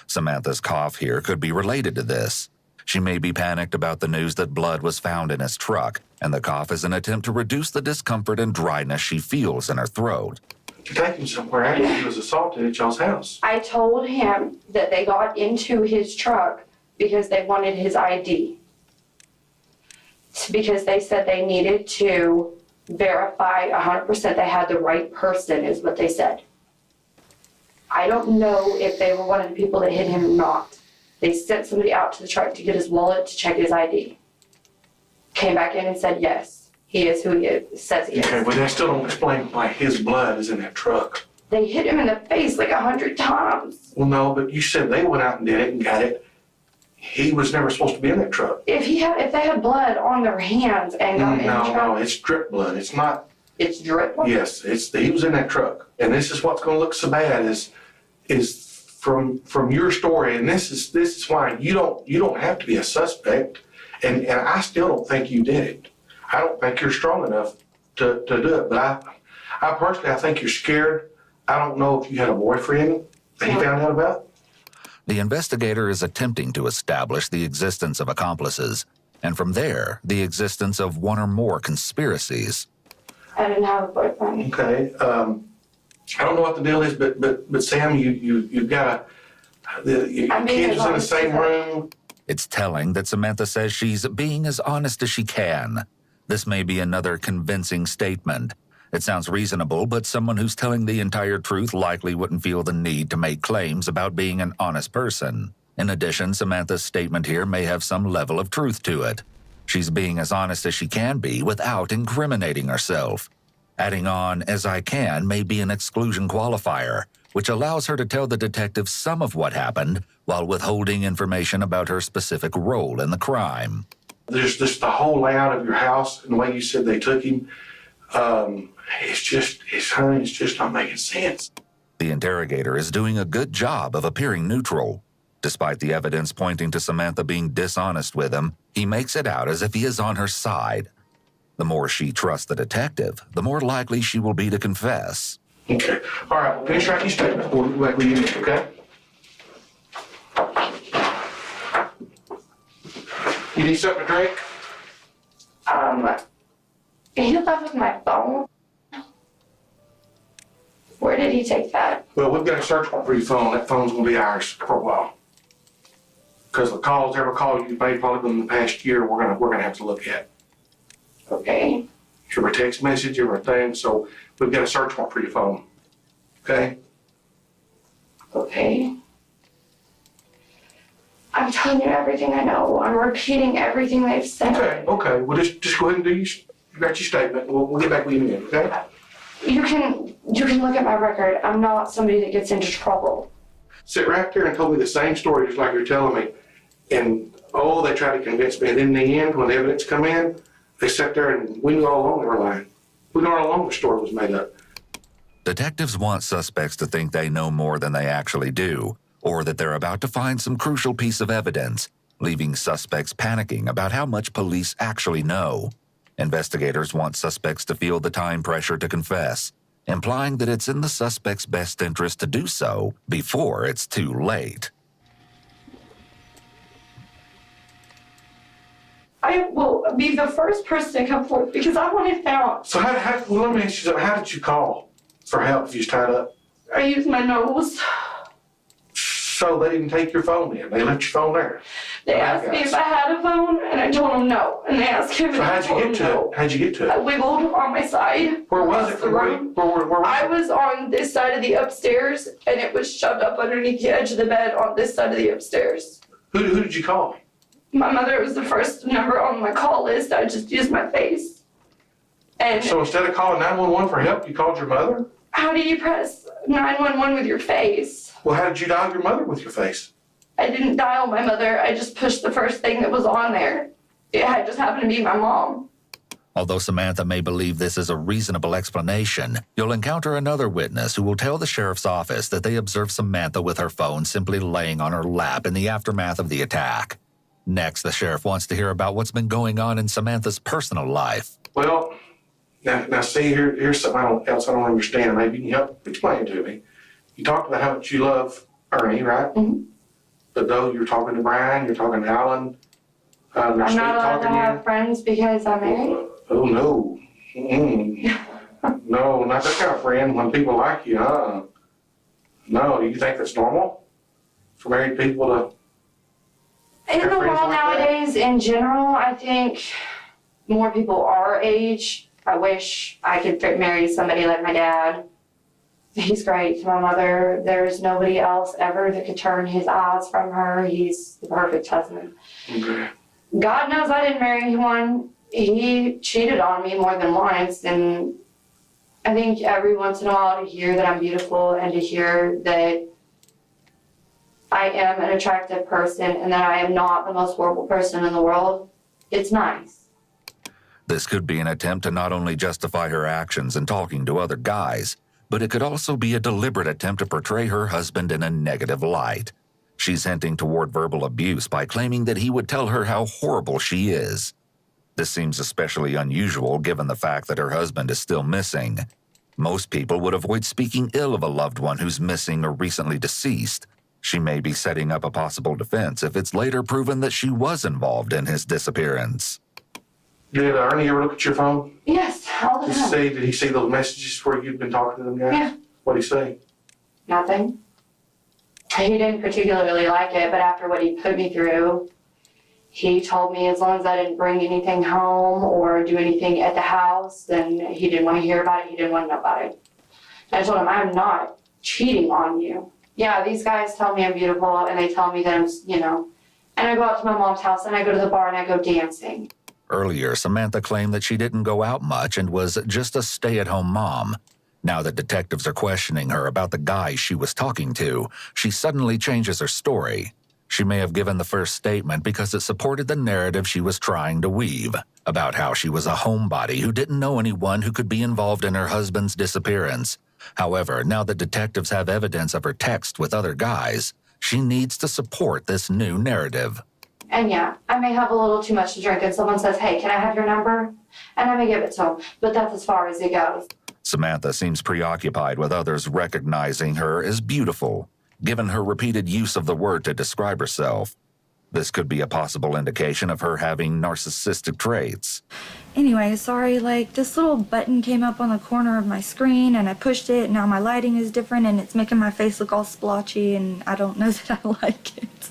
Samantha's cough here could be related to this. She may be panicked about the news that blood was found in his truck, and the cough is an attempt to reduce the discomfort and dryness she feels in her throat. To take him somewhere after he was assaulted at y'all's house. I told him that they got into his truck because they wanted his ID. Because they said they needed to verify 100% they had the right person, is what they said. I don't know if they were one of the people that hit him or not. They sent somebody out to the truck to get his wallet to check his ID. Came back in and said, yes, he is who he says he is. Okay, but that still don't explain why his blood is in that truck. They hit him in the face like 100 times. Well, no, but you said they went out and did it and got it. He was never supposed to be in that truck. If they had blood on their hands and got in the truck. No, it's drip blood. It's not. It's drip blood? Yes, he was in that truck. And this is what's going to look so bad is from your story, and this is why you don't have to be a suspect, and I still don't think you did it. I don't think you're strong enough to do it, but I personally, I think you're scared. I don't know if you had a boyfriend that he found out about. The investigator is attempting to establish the existence of accomplices, and from there, the existence of one or more conspiracies. I didn't have a boyfriend. Okay. I don't know what the deal is, but Sam, you've got your kids in the same room. It's telling that Samantha says she's being as honest as she can. This may be another convincing statement. It sounds reasonable, but someone who's telling the entire truth likely wouldn't feel the need to make claims about being an honest person. In addition, Samantha's statement here may have some level of truth to it. She's being as honest as she can be without incriminating herself. Adding on "as I can" may be an exclusion qualifier, which allows her to tell the detective some of what happened while withholding information about her specific role in the crime. There's just the whole layout of your house and the way you said they took him. It's just not making sense. The interrogator is doing a good job of appearing neutral. Despite the evidence pointing to Samantha being dishonest with him, he makes it out as if he is on her side. The more she trusts the detective, the more likely she will be to confess. Okay. All right, well, finish writing your statement. What you need, okay? You need something to drink? He left with my phone. Where did he take that? Well, we've got a search warrant for your phone. That phone's gonna be ours for a while. Because the calls, every call you made probably within the past year, we're gonna have to look at. Okay. Your text message, everything, so we've got a search warrant for your phone. Okay? Okay. I'm telling you everything I know. I'm repeating everything they've said. Okay. Well, just go ahead and you got your statement. We'll get back with you again, okay? You can look at my record. I'm not somebody that gets into trouble. Sit right there and told me the same story just like you're telling me. And, they tried to convince me. And in the end, when the evidence come in, they sat there and we knew all along they were lying. We knew all along the story was made up. Detectives want suspects to think they know more than they actually do, or that they're about to find some crucial piece of evidence, leaving suspects panicking about how much police actually know. Investigators want suspects to feel the time pressure to confess, implying that it's in the suspect's best interest to do so before it's too late. I will be the first person to come forward because I want it out. So let me ask you something. How did you call for help if you was tied up? I used my nose. So they didn't take your phone in. They left your phone there. They asked me if I had a phone, and I told them no. And they asked him, so how'd you get to it? How'd you get to it? I wiggled on my side. Where was it? Where was I it? was on this side of the upstairs, and it was shoved up underneath the edge of the bed on this side of the upstairs. Who did you call? My mother was the first number on my call list. I just used my face. And so instead of calling 911 for help, you called your mother? How do you press 911 with your face? Well, how did you dial your mother with your face? I didn't dial my mother. I just pushed the first thing that was on there. It had just happened to be my mom. Although Samantha may believe this is a reasonable explanation, you'll encounter another witness who will tell the sheriff's office that they observed Samantha with her phone simply laying on her lap in the aftermath of the attack. Next, the sheriff wants to hear about what's been going on in Samantha's personal life. Well, now see, here's something else I don't understand. Maybe you can help explain to me. You talked about how much you love Ernie, right? Mm-hmm. But though you're talking to Brian, you're talking to Alan. I'm not allowed to have friends because I'm married. Oh, no. No, not that kind of friend when people like you, No, do you think that's normal for married people to... In the world nowadays, in general, I think more people our age. I wish I could marry somebody like my dad. He's great to my mother. There's nobody else ever that could turn his eyes from her. He's the perfect husband. Okay. God knows I didn't marry anyone. He cheated on me more than once, and I think every once in a while to hear that I'm beautiful and to hear that I am an attractive person and that I am not the most horrible person in the world, it's nice. This could be an attempt to not only justify her actions in talking to other guys, but it could also be a deliberate attempt to portray her husband in a negative light. She's hinting toward verbal abuse by claiming that he would tell her how horrible she is. This seems especially unusual given the fact that her husband is still missing. Most people would avoid speaking ill of a loved one who's missing or recently deceased. She may be setting up a possible defense if it's later proven that she was involved in his disappearance. Did Ernie ever look at your phone? Yes, all the time. Did he see those messages where you've been talking to them guys? Yeah. What'd he say? Nothing. He didn't particularly like it, but after what he put me through, he told me as long as I didn't bring anything home or do anything at the house, then he didn't want to hear about it. He didn't want to know about it. And I told him, I'm not cheating on you. Yeah, these guys tell me I'm beautiful, and they tell me that I'm, and I go out to my mom's house, and I go to the bar, and I go dancing. Earlier, Samantha claimed that she didn't go out much and was just a stay-at-home mom. Now that detectives are questioning her about the guy she was talking to, she suddenly changes her story. She may have given the first statement because it supported the narrative she was trying to weave, about how she was a homebody who didn't know anyone who could be involved in her husband's disappearance. However, now that detectives have evidence of her text with other guys, she needs to support this new narrative. And yeah, I may have a little too much to drink and someone says, hey, can I have your number? And I may give it to them, but that's as far as it goes. Samantha seems preoccupied with others recognizing her as beautiful, given her repeated use of the word to describe herself. This could be a possible indication of her having narcissistic traits. Anyway, sorry, like this little button came up on the corner of my screen and I pushed it. Now my lighting is different and it's making my face look all splotchy and I don't know that I like it.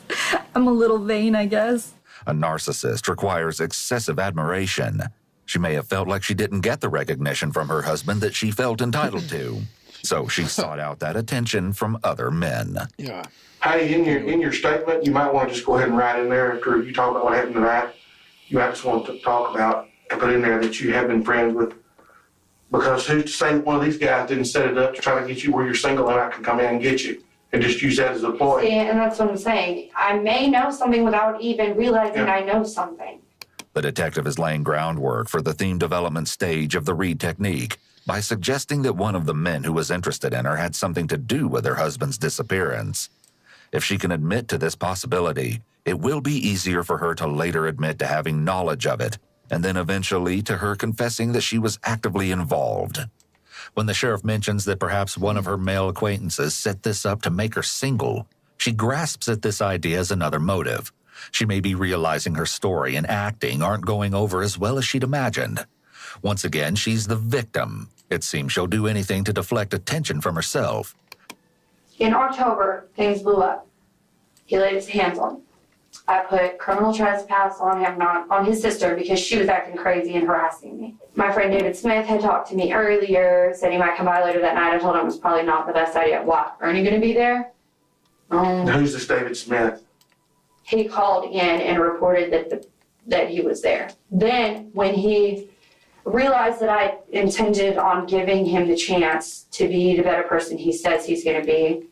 I'm a little vain, I guess. A narcissist requires excessive admiration. She may have felt like she didn't get the recognition from her husband that she felt entitled to. So she sought out that attention from other men. Yeah. Hey, in your statement, you might want to just go ahead and write in there after you talk about what happened tonight. You might just want to talk about and put in there that you have been friends with. Because who's to say that one of these guys didn't set it up to try to get you where you're single and I can come in and get you and just use that as a ploy? See, and that's what I'm saying. I may know something without even realizing I know something. The detective is laying groundwork for the theme development stage of the Reed technique by suggesting that one of the men who was interested in her had something to do with her husband's disappearance. If she can admit to this possibility, it will be easier for her to later admit to having knowledge of it, and then eventually to her confessing that she was actively involved. When the sheriff mentions that perhaps one of her male acquaintances set this up to make her single, she grasps at this idea as another motive. She may be realizing her story and acting aren't going over as well as she'd imagined. Once again, she's the victim. It seems she'll do anything to deflect attention from herself. In October, things blew up. He laid his hands on me. I put criminal trespass on him, not on his sister, because she was acting crazy and harassing me. My friend David Smith had talked to me earlier, said he might come by later that night. I told him it was probably not the best idea. Why? Ernie gonna be there? Who's this David Smith? He called in and reported that he was there. Then when he realized that I intended on giving him the chance to be the better person he says he's going to be,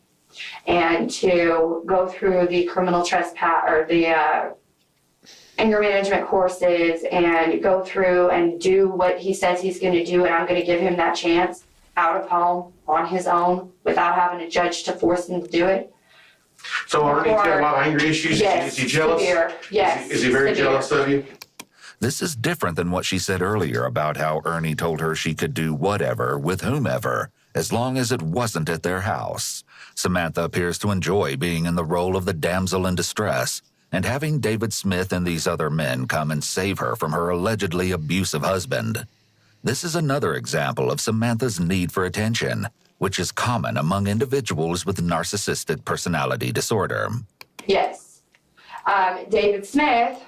and to go through the criminal trespass or the anger management courses and go through and do what he says he's going to do, and I'm going to give him that chance out of home on his own without having a judge to force him to do it. So Ernie's got a lot of anger issues? Yes, Is he jealous? severe. Yes, Is he very severe. jealous of you? This is different than what she said earlier about how Ernie told her she could do whatever with whomever, as long as it wasn't at their house. Samantha appears to enjoy being in the role of the damsel in distress, and having David Smith and these other men come and save her from her allegedly abusive husband. This is another example of Samantha's need for attention, which is common among individuals with narcissistic personality disorder. Yes. David Smith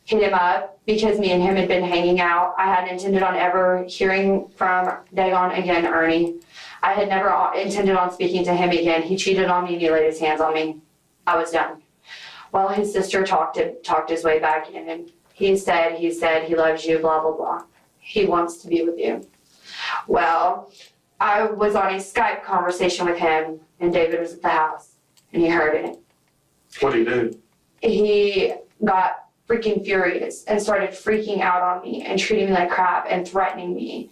hit him up because me and him had been hanging out. I hadn't intended on ever hearing from Dagon again, Ernie. I had never intended on speaking to him again. He cheated on me and he laid his hands on me. I was done. Well, his sister talked his way back in, and he said he loves you, blah, blah, blah. He wants to be with you. Well, I was on a Skype conversation with him, and David was at the house, and he heard it. What did he do? He got freaking furious and started freaking out on me and treating me like crap and threatening me.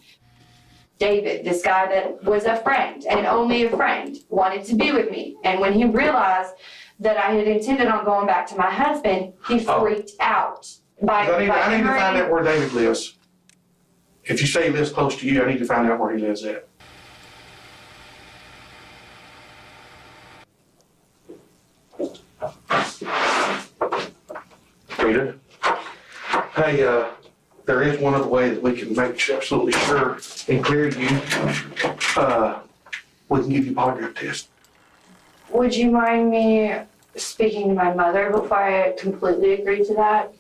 David, this guy that was a friend and only a friend, wanted to be with me. And when he realized that I had intended on going back to my husband, he freaked out. I need to find out where David lives. If you say he lives close to you, I need to find out where he lives at. Rita? Hey, there is one other way that we can make absolutely sure and clear you. We can give you a polygraph test. Would you mind me speaking to my mother before I completely agree to that?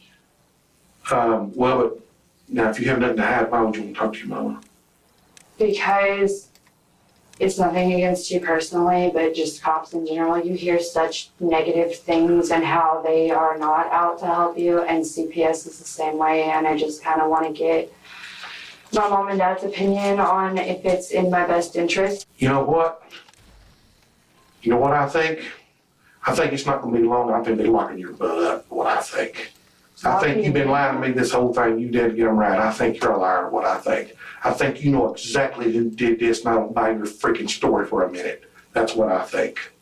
Well, but now if you have nothing to hide, why would you want to talk to your mama? Because it's nothing against you personally, but just cops in general. You hear such negative things and how they are not out to help you, and CPS is the same way, and I just kind of want to get my mom and dad's opinion on if it's in my best interest. You know what? You know what I think? I think it's not going to be long. I think they're locking your butt up, what I think. I think you've been lying to me this whole time. You did get them right. I think you're a liar, what I think. I think you know exactly who did this, and I don't buy your freaking story for a minute. That's what I think.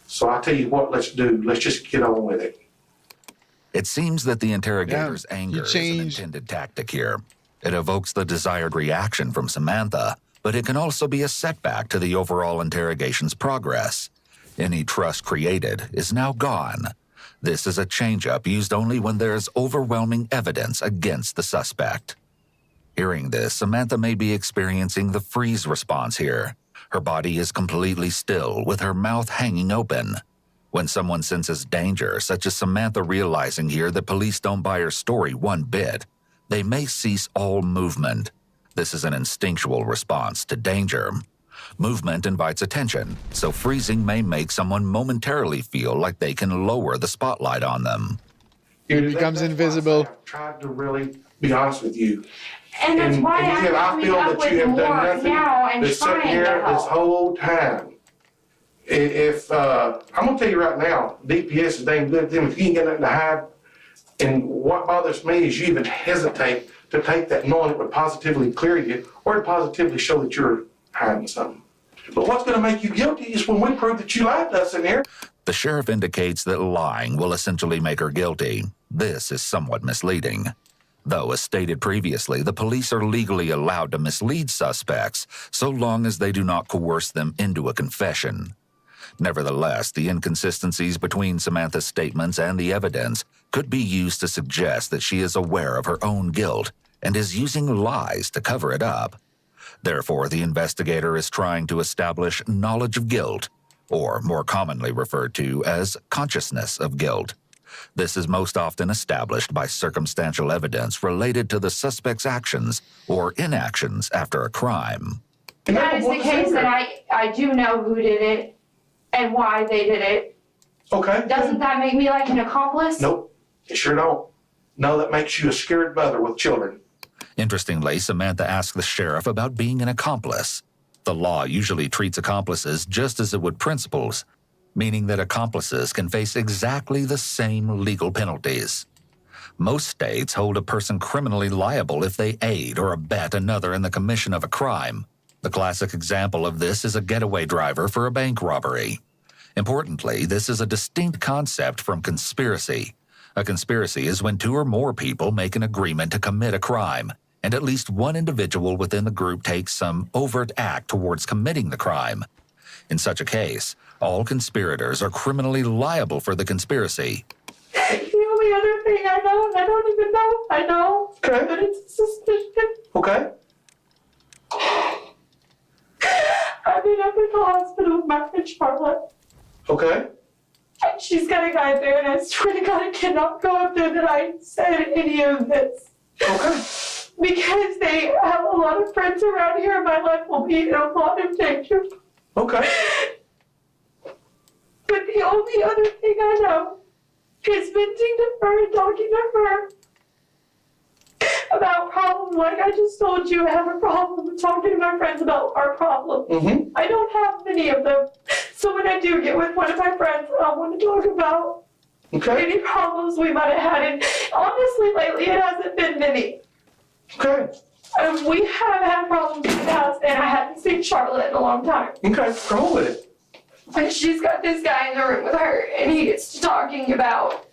So I tell you what, let's do. Let's just get on with it. It seems that the interrogator's anger is an intended tactic here. It evokes the desired reaction from Samantha, but it can also be a setback to the overall interrogation's progress. Any trust created is now gone. This is a changeup used only when there is overwhelming evidence against the suspect. Hearing this, Samantha may be experiencing the freeze response here. Her body is completely still, with her mouth hanging open. When someone senses danger, such as Samantha realizing here that police don't buy her story one bit, they may cease all movement. This is an instinctual response to danger. Movement invites attention, so freezing may make someone momentarily feel like they can lower the spotlight on them. He becomes invisible. I've tried to really be honest with you. And that's why and yet I'm I feel coming up that you with have done more nothing now and but sit trying here to this help. whole time. If I'm gonna tell you right now, DPS is dang good to them. If you ain't got nothing to hide, and what bothers me is you even hesitate to take that, knowing it would positively clear you or to positively show that you're hiding something. But what's gonna make you guilty is when we prove that you lied to us in here. The sheriff indicates that lying will essentially make her guilty. This is somewhat misleading. Though, as stated previously, the police are legally allowed to mislead suspects so long as they do not coerce them into a confession. Nevertheless, the inconsistencies between Samantha's statements and the evidence could be used to suggest that she is aware of her own guilt and is using lies to cover it up. Therefore, the investigator is trying to establish knowledge of guilt, or more commonly referred to as consciousness of guilt. This is most often established by circumstantial evidence related to the suspect's actions or inactions after a crime. That is the case that I do know who did it and why they did it. Okay. Doesn't that make me like an accomplice? Nope, it sure don't. No, that makes you a scared mother with children. Interestingly, Samantha asked the sheriff about being an accomplice. The law usually treats accomplices just as it would principals, meaning that accomplices can face exactly the same legal penalties. Most states hold a person criminally liable if they aid or abet another in the commission of a crime. The classic example of this is a getaway driver for a bank robbery. Importantly, this is a distinct concept from conspiracy. A conspiracy is when two or more people make an agreement to commit a crime, and at least one individual within the group takes some overt act towards committing the crime. In such a case, all conspirators are criminally liable for the conspiracy. The only other thing I know, and I don't even know, I know, okay, but it's a suspicion. Okay. I've been up at the hospital with my friend Charlotte. Okay. And she's got a guy there, and I swear to God, I cannot go up there that I said any of this. Okay. Because they have a lot of friends around here, and my life will be in a lot of danger. Okay. But the only other thing I know is venting to her and talking to her about problems. Like I just told you, I have a problem with talking to my friends about our problems. Mm-hmm. I don't have many of them. So when I do get with one of my friends, I want to talk about any problems we might have had. And honestly, lately, it hasn't been many. Okay. We have had problems in the past, and I hadn't seen Charlotte in a long time. Okay, go with it. And she's got this guy in the room with her, and he gets to talking about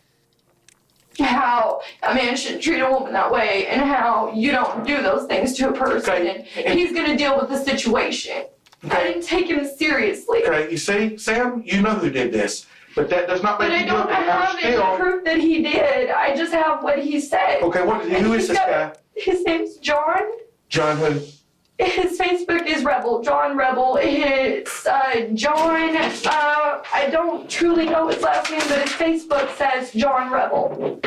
how a man shouldn't treat a woman that way, and how you don't do those things to a person, and he's going to deal with the situation. I didn't take him seriously. Okay, you see, Sam, you know who did this, but that does not make But I you don't guilty. have any proof that he did. I just have what he said. Okay, who is this guy? His name's John. John who? His Facebook is Rebel, John Rebel. It's John, I don't truly know his last name, but his Facebook says John Rebel.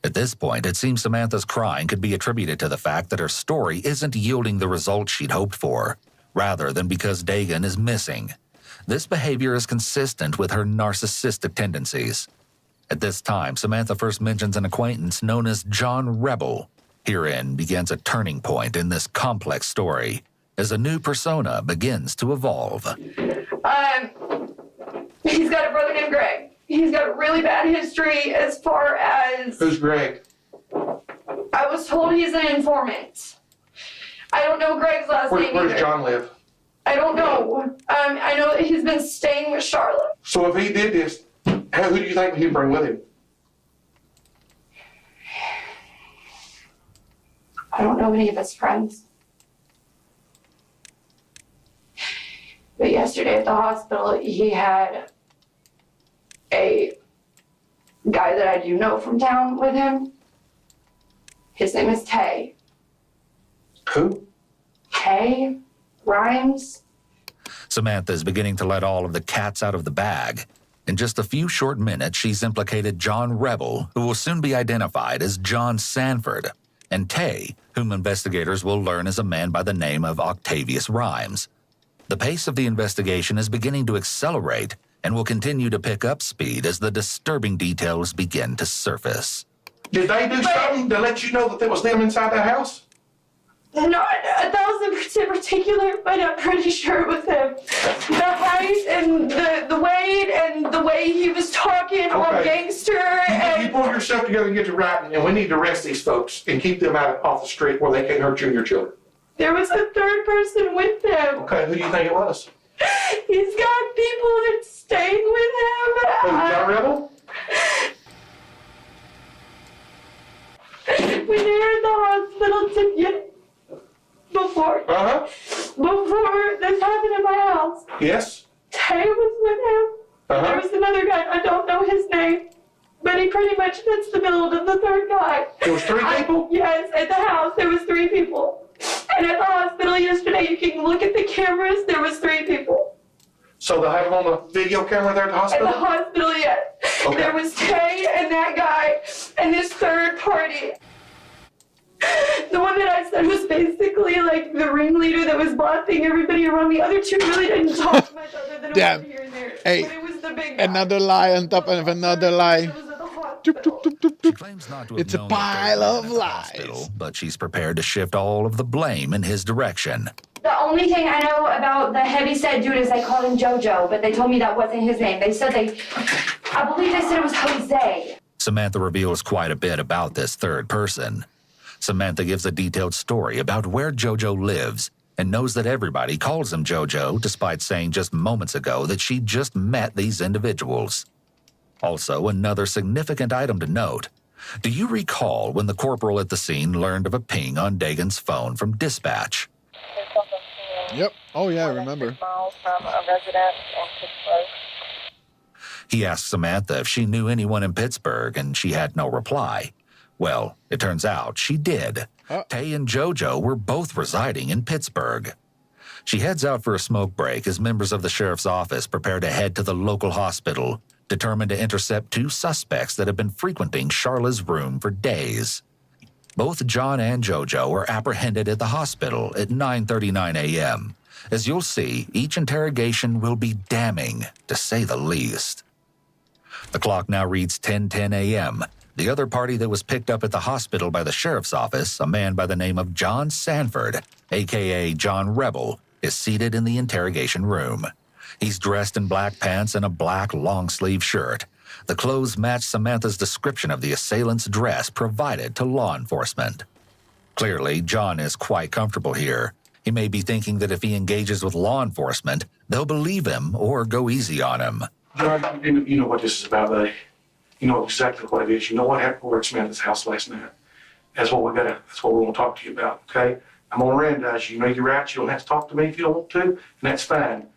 At this point, it seems Samantha's crying could be attributed to the fact that her story isn't yielding the results she'd hoped for, rather than because Dagan is missing. This behavior is consistent with her narcissistic tendencies. At this time, Samantha first mentions an acquaintance known as John Rebel. Herein begins a turning point in this complex story, as a new persona begins to evolve. He's got a brother named Greg. He's got a really bad history as far as... Who's Greg? I was told he's an informant. I don't know Greg's last name Where either. does John live? I don't know. I know that he's been staying with Charlotte. So if he did this, who do you think he'd bring with him? I don't know any of his friends. But yesterday at the hospital, he had a guy that I do know from town with him. His name is Tay. Who? Tay Rhymes. Samantha is beginning to let all of the cats out of the bag. In just a few short minutes, she's implicated John Rebel, who will soon be identified as John Sanford, and Tay, whom investigators will learn is a man by the name of Octavius Rhymes. The pace of the investigation is beginning to accelerate and will continue to pick up speed as the disturbing details begin to surface. Did they do something to let you know that there was them inside that house? Not 1,000% particular, but I'm pretty sure it was him. The height and the weight and the way he was talking, all gangster. You pull yourself together and get to writing, and we need to arrest these folks and keep them off the street where they can't hurt you and your children. There was a third person with them. Okay, who do you think it was? He's got people that staying with him. Who, John Rebel? When they were in the hospital together. Before this happened in my house. Yes. Tay was with him. There was another guy, I don't know his name, but he pretty much fits the bill of the third guy. There was 3 people? Yes, at the house there was 3 people. And at the hospital yesterday, you can look at the cameras, there was 3 people. So they have them on the video camera there at the hospital? At the hospital, yes. Okay. There was Tay and that guy and this third party. The one that I said was basically like the ringleader that was bossing everybody around. The other 2 really didn't talk much other than Damn. here and there. Hey, but it was the big guy. another lie on top of another lie. It's a pile of lies. But she's prepared to shift all of the blame in his direction. The only thing I know about the heavyset dude is they called him JoJo, but they told me that wasn't his name. I believe they said it was Jose. Samantha reveals quite a bit about this third person. Samantha gives a detailed story about where JoJo lives and knows that everybody calls him JoJo, despite saying just moments ago that she just met these individuals. Also, another significant item to note. Do you recall when the corporal at the scene learned of a ping on Dagan's phone from dispatch? Yep. Oh, yeah, I remember. Miles from a resident in Pittsburgh. He asked Samantha if she knew anyone in Pittsburgh, and she had no reply. Well, it turns out she did. Tay and JoJo were both residing in Pittsburgh. She heads out for a smoke break as members of the sheriff's office prepare to head to the local hospital, determined to intercept 2 suspects that have been frequenting Charla's room for days. Both John and JoJo are apprehended at the hospital at 9:39 a.m. As you'll see, each interrogation will be damning, to say the least. The clock now reads 10:10 a.m., The other party that was picked up at the hospital by the sheriff's office, a man by the name of John Sanford, a.k.a. John Rebel, is seated in the interrogation room. He's dressed in black pants and a black long-sleeve shirt. The clothes match Samantha's description of the assailant's dress provided to law enforcement. Clearly, John is quite comfortable here. He may be thinking that if he engages with law enforcement, they'll believe him or go easy on him. John, you know what this is about, buddy. You know exactly what it is. You know what happened over at Samantha's house last night. That's what we want to talk to you about, okay? I'm gonna randomize you. You know you're right. You don't have to talk to me if you don't want to, and that's fine.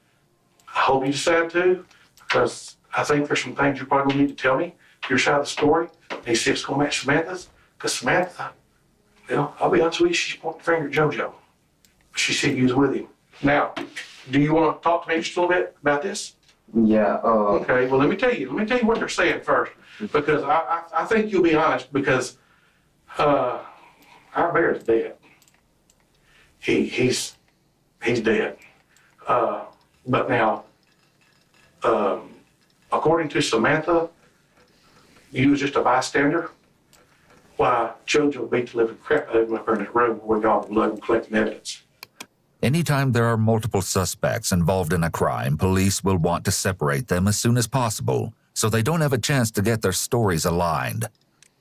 I hope you decide to, because I think there's some things you're probably gonna need to tell me. Your side of the story. They see if it's gonna match Samantha's, because Samantha, well, I'll be honest with you, she's pointing the finger at JoJo. She said you was with him. Now, do you want to talk to me just a little bit about this? Yeah. Okay. Well, let me tell you what they're saying first, because I think you'll be honest, because our bear is dead. He's dead. But now, according to Samantha, you was just a bystander. Why, JoJo beat the living crap out of him up there in that room where we got all the blood and collecting evidence. Anytime there are multiple suspects involved in a crime, police will want to separate them as soon as possible, so they don't have a chance to get their stories aligned.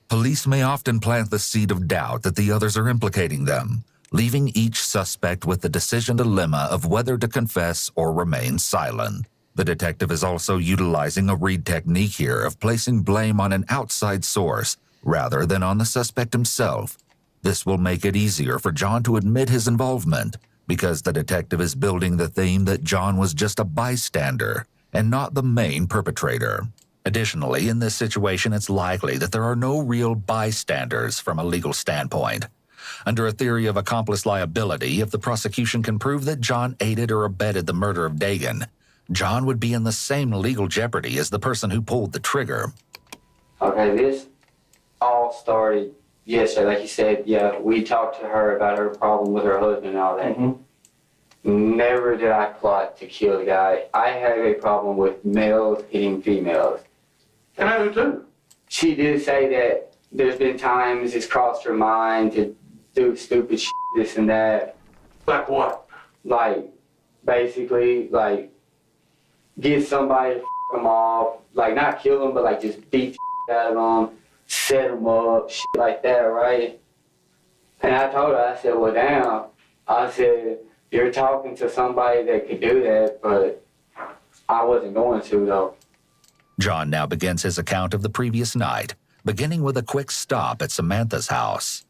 Police may often plant the seed of doubt that the others are implicating them, leaving each suspect with the decision dilemma of whether to confess or remain silent. The detective is also utilizing a Reed technique here of placing blame on an outside source rather than on the suspect himself. This will make it easier for John to admit his involvement, because the detective is building the theme that John was just a bystander and not the main perpetrator. Additionally, in this situation, it's likely that there are no real bystanders from a legal standpoint. Under a theory of accomplice liability, if the prosecution can prove that John aided or abetted the murder of Dagan, John would be in the same legal jeopardy as the person who pulled the trigger. Okay, this all started yesterday. Like you said, yeah, we talked to her about her problem with her husband and all that. Never did I plot to kill the guy. I have a problem with males hitting females. And I do too. She did say that there's been times it's crossed her mind to do stupid shit, this and that. Like what? Like, basically, like, get somebody to f them off. Like, not kill them, but like just beat the out of them, set them up, shit like that, right? And I told her, I said, well, damn. I said, you're talking to somebody that could do that, but I wasn't going to, though. John now begins his account of the previous night, beginning with a quick stop at Samantha's house.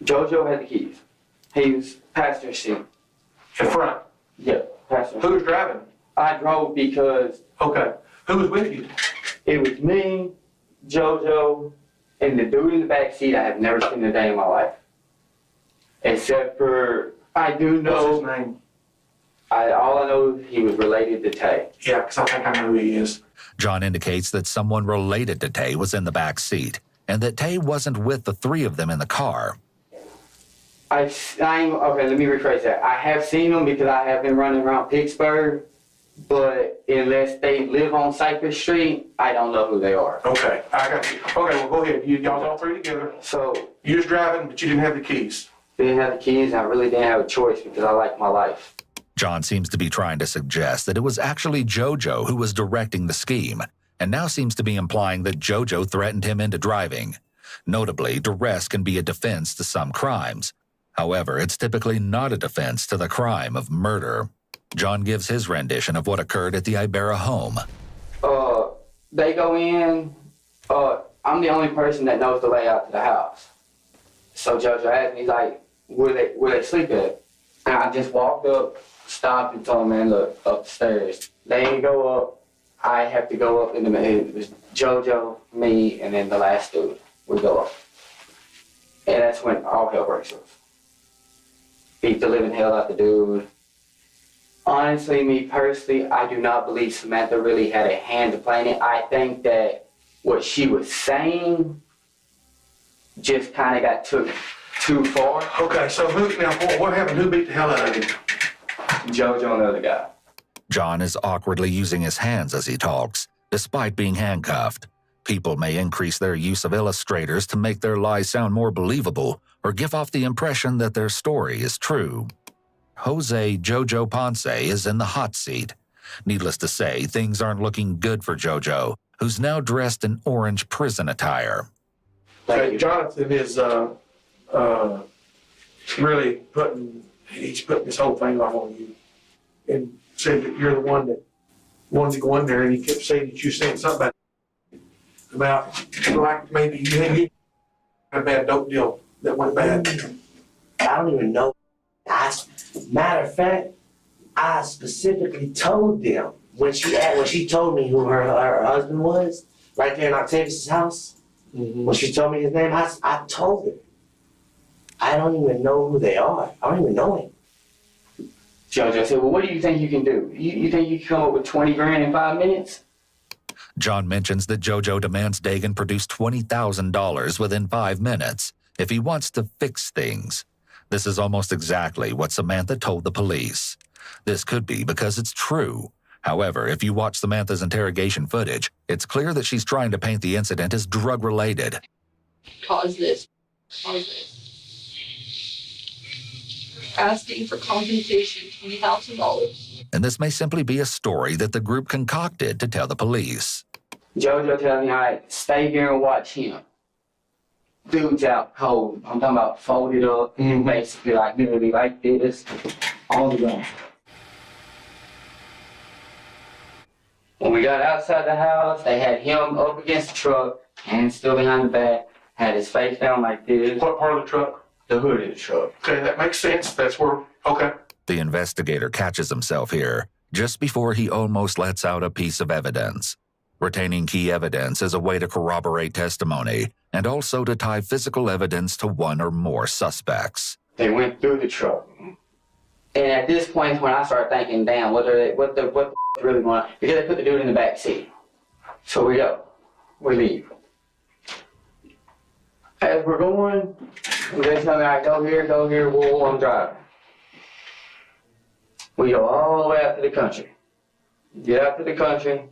JoJo had the keys. He was passenger seat. In front? Yeah, passenger. Who was driving? I drove because... Okay. Who was with you? It was me, JoJo, and the dude in the back seat I have never seen a day in my life. Except for, I do know... What's his name? All I know is he was related to Tay. Yeah, because I think I know who he is. John indicates that someone related to Tay was in the back seat, and that Tay wasn't with the three of them in the car. Okay, let me rephrase that. I have seen them because I have been running around Pittsburgh, but unless they live on Cypress Street, I don't know who they are. Okay, I got you. Okay, well, go ahead. Y'all all three together. So, you was driving, but you didn't have the keys. Didn't have the keys, and I really didn't have a choice because I like my life. John seems to be trying to suggest that it was actually JoJo who was directing the scheme, and now seems to be implying that JoJo threatened him into driving. Notably, duress can be a defense to some crimes. However, it's typically not a defense to the crime of murder. John gives his rendition of what occurred at the Ibarra home. They go in, I'm the only person that knows the layout to the house. So JoJo asked me, like, where they sleep at? And I just walked up, stopped, and told him, man, look, upstairs. They didn't go up. I have to go up in the middle. It was JoJo, me, and then the last dude. We go up. And that's when all hell breaks loose. Beat the living hell out the dude. Honestly, me personally, I do not believe Samantha really had a hand to play in it. I think that what she was saying just kind of got took too far. Okay, so what happened? Who beat the hell out of him? JoJo and the other guy. John is awkwardly using his hands as he talks, despite being handcuffed. People may increase their use of illustrators to make their lies sound more believable or give off the impression that their story is true. Jose JoJo Ponce is in the hot seat. Needless to say, things aren't looking good for JoJo, who's now dressed in orange prison attire. Okay, Jonathan is really putting this whole thing off on you, and said that you're the one that wanted to go in there, and he kept saying that you said something about like maybe you had a bad dope deal that went bad. I don't even know. Matter of fact, I specifically told them when she told me who her husband was, right there in Octavius' house. When she told me his name, I told her. I don't even know who they are. I don't even know him. JoJo said, well, what do you think you can do? You think you can come up with 20 grand in 5 minutes? John mentions that JoJo demands Dagan produce $20,000 within 5 minutes if he wants to fix things. This is almost exactly what Samantha told the police. This could be because it's true. However, if you watch Samantha's interrogation footage, it's clear that she's trying to paint the incident as drug-related. Cause this. Asking for compensation, $20,000. And this may simply be a story that the group concocted to tell the police. JoJo tells me, all right, stay here and watch him. Dude's out cold. I'm talking about folded up, basically like literally like this, on the ground. When we got outside the house, they had him up against the truck, hands still behind the back, had his face down like this. What part of the truck? The hood of the truck. Okay, that makes sense. That's where, okay. The investigator catches himself here, just before he almost lets out a piece of evidence. retaining key evidence as a way to corroborate testimony and also to tie physical evidence to one or more suspects. They went through the truck. And at this point when I started thinking, damn, what the really going on? Because they put the dude in the back seat. So we go. We leave. As we're going, they tell me, I go here, whoa, I'm driving. We go all the way out to the country. Get out to the country.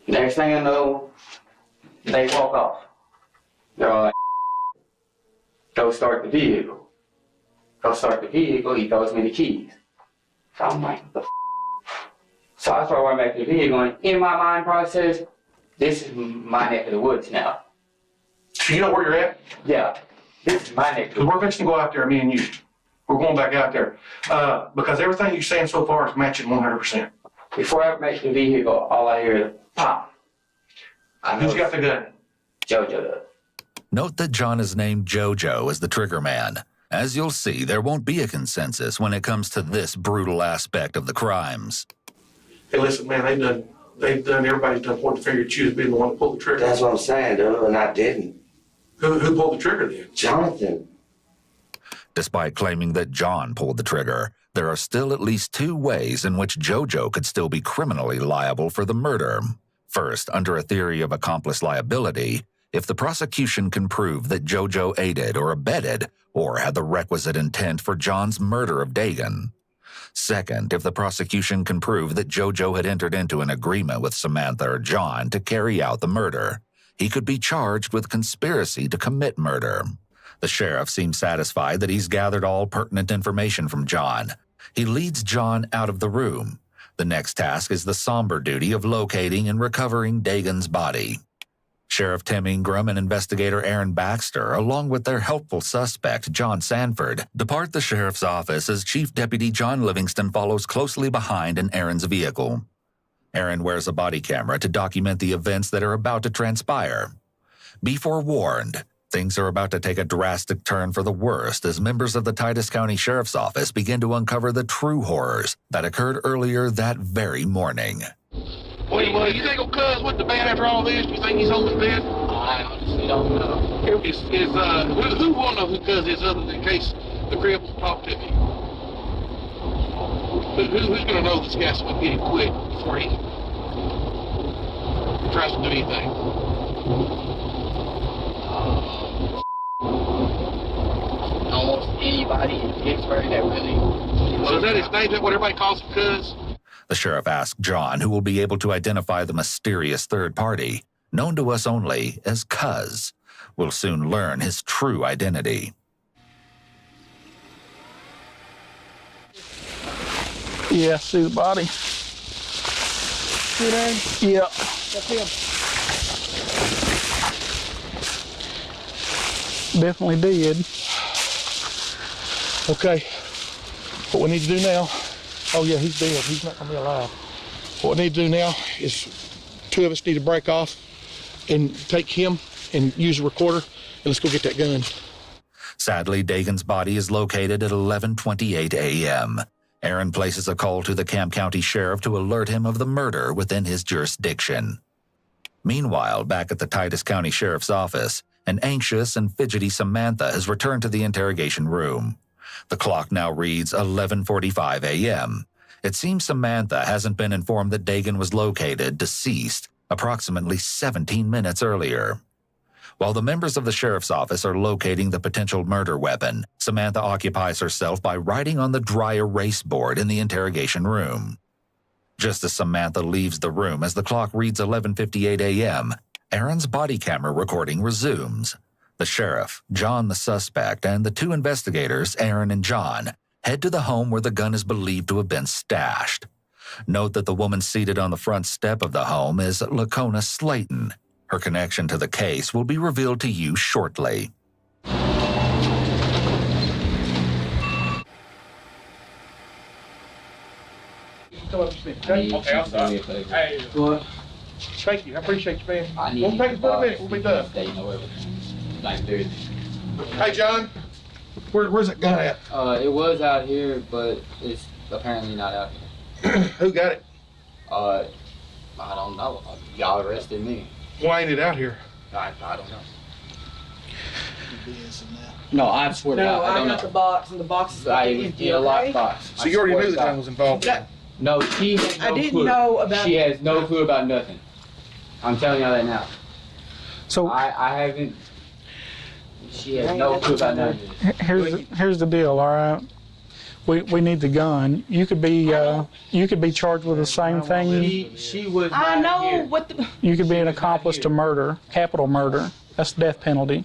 Next thing I know, they walk off. They're all like, go start the vehicle. Go start the vehicle, he throws me the keys. So I'm like, what the f? So I start running back to the vehicle, and in my mind process, this is my neck of the woods now. So you know where you're at? Yeah, this is my neck of the Because woods. we're fixing to go out there, me and you. We're going back out there. Because everything you're saying so far is matching 100%. Before I make the vehicle, all I hear is pop. Who's got the gun? JoJo does. Note that John is named JoJo as the trigger man. As you'll see, there won't be a consensus when it comes to this brutal aspect of the crimes. Hey, listen, man, everybody's done point the finger at you as being the one that pulled the trigger. That's what I'm saying, dude, and I didn't. Who pulled the trigger then? Jonathan. Despite claiming that John pulled the trigger, there are still at least two ways in which JoJo could still be criminally liable for the murder. First, under a theory of accomplice liability, if the prosecution can prove that JoJo aided or abetted or had the requisite intent for John's murder of Dagan. Second, if the prosecution can prove that JoJo had entered into an agreement with Samantha or John to carry out the murder, he could be charged with conspiracy to commit murder. The sheriff seems satisfied that he's gathered all pertinent information from John. He leads John out of the room. The next task is the somber duty of locating and recovering Dagan's body. Sheriff Tim Ingram and investigator Aaron Baxter, along with their helpful suspect, John Sanford, depart the sheriff's office as Chief Deputy John Livingston follows closely behind in Aaron's vehicle. Aaron wears a body camera to document the events that are about to transpire. Be forewarned, things are about to take a drastic turn for the worst as members of the Titus County Sheriff's Office begin to uncover the true horrors that occurred earlier that very morning. Well, you think old Cuz went to bed after all this? You think he's home in bed? I honestly don't know. Who will know who Cuz is other than in case the crib will talk to me? Who's going to know this guy's going to get him quick before he tries to do anything? Almost anybody in Pittsburgh that really... So is that his name? Is that what everybody calls him, Cuz? The sheriff asks John who will be able to identify the mysterious third party, known to us only as Cuz. We'll soon learn his true identity. Yeah, see the body. See that? Yeah. That's him. Definitely did. Okay. What we need to do now, oh yeah, he's dead. He's not gonna be alive. What we need to do now is two of us need to break off and take him and use a recorder and let's go get that gun. Sadly, Dagan's body is located at 11:28 a.m. Aaron places a call to the Camp County Sheriff to alert him of the murder within his jurisdiction. Meanwhile, back at the Titus County Sheriff's Office, an anxious and fidgety Samantha has returned to the interrogation room. The clock now reads 11:45 a.m. It seems Samantha hasn't been informed that Dagan was located, deceased, approximately 17 minutes earlier. While the members of the sheriff's office are locating the potential murder weapon, Samantha occupies herself by writing on the dry erase board in the interrogation room. Just as Samantha leaves the room as the clock reads 11:58 a.m., Aaron's body camera recording resumes. The sheriff, John the suspect, and the two investigators, Aaron and John, head to the home where the gun is believed to have been stashed. Note that the woman seated on the front step of the home is Lakona Slayton. Her connection to the case will be revealed to you shortly. Okay, I'm sorry. Hey, what? Thank you. I appreciate you, man. Won't take us but a minute. We'll be done. They know everything. Like, dude. Hey, John. Where's that gun at? It was out here, but it's apparently not out here. Who got it? I don't know. Y'all arrested me. Why ain't it out here? I don't know. No, I swear to No, God, I don't got know. the box, and the box is I empty, was in a okay? lockbox. So you already knew the gun was involved in it? No, she has no I didn't clue. know about- She has no clue about nothing. I'm telling y'all that now. So I haven't. She has no clue about none of this. here's the deal. All right, we need the gun. You could be charged with the same thing. She was. I not know here. what the. You could be an accomplice to murder, capital murder. That's the death penalty.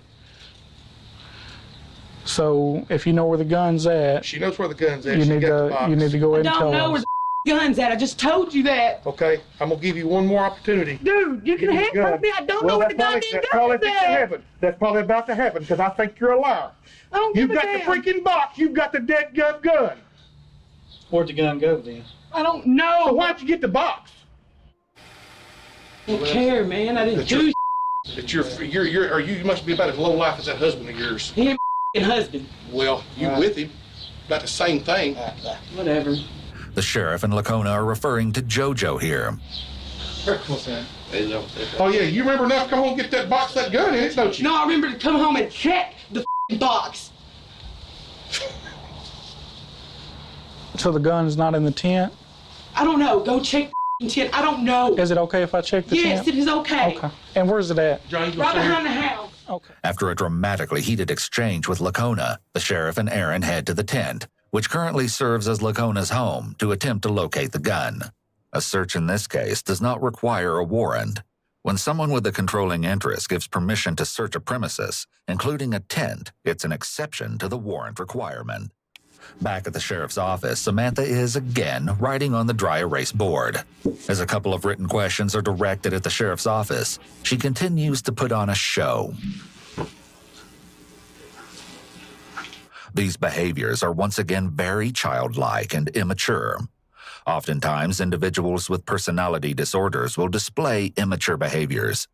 So if you know where the gun's at, She knows where the gun's at. you She need got the to box. you need to go I ahead and don't tell know where us. the gun's at. I just told you that. Okay, I'm gonna give you one more opportunity. Dude, you can Give me the handcuff gun. me. I don't Well, know where the that's goddamn probably gun's fixing to at. happen. That's probably about to happen because I think you're a liar. I don't You've give a got the damn. freaking box. You've got the dead gun. Where'd the gun go then? I don't know. So why'd you get the box? I don't care, man. I didn't That's do That you're or you must be about as low life as that husband of yours. He ain't f***ing husband. Well, you with him. About the same thing. Whatever. The sheriff and Lacona are referring to JoJo here. Oh yeah, you remember enough to come home and get that box, that gun in it, don't you? No, I remember to come home and check the f***ing box. So the gun's not in the tent? I don't know. Go check the f***ing tent. I don't know. Is it okay if I check the Yes, tent? it is okay. Okay. And where's it at? Right behind the house. Okay. After a dramatically heated exchange with Lacona, the sheriff and Aaron head to the tent, which currently serves as Lacona's home, to attempt to locate the gun. A search in this case does not require a warrant. When someone with a controlling interest gives permission to search a premises, including a tent, it's an exception to the warrant requirement. Back at the sheriff's office, Samantha is again writing on the dry erase board. As a couple of written questions are directed at the sheriff's office, she continues to put on a show. These behaviors are once again very childlike and immature. Oftentimes, individuals with personality disorders will display immature behaviors.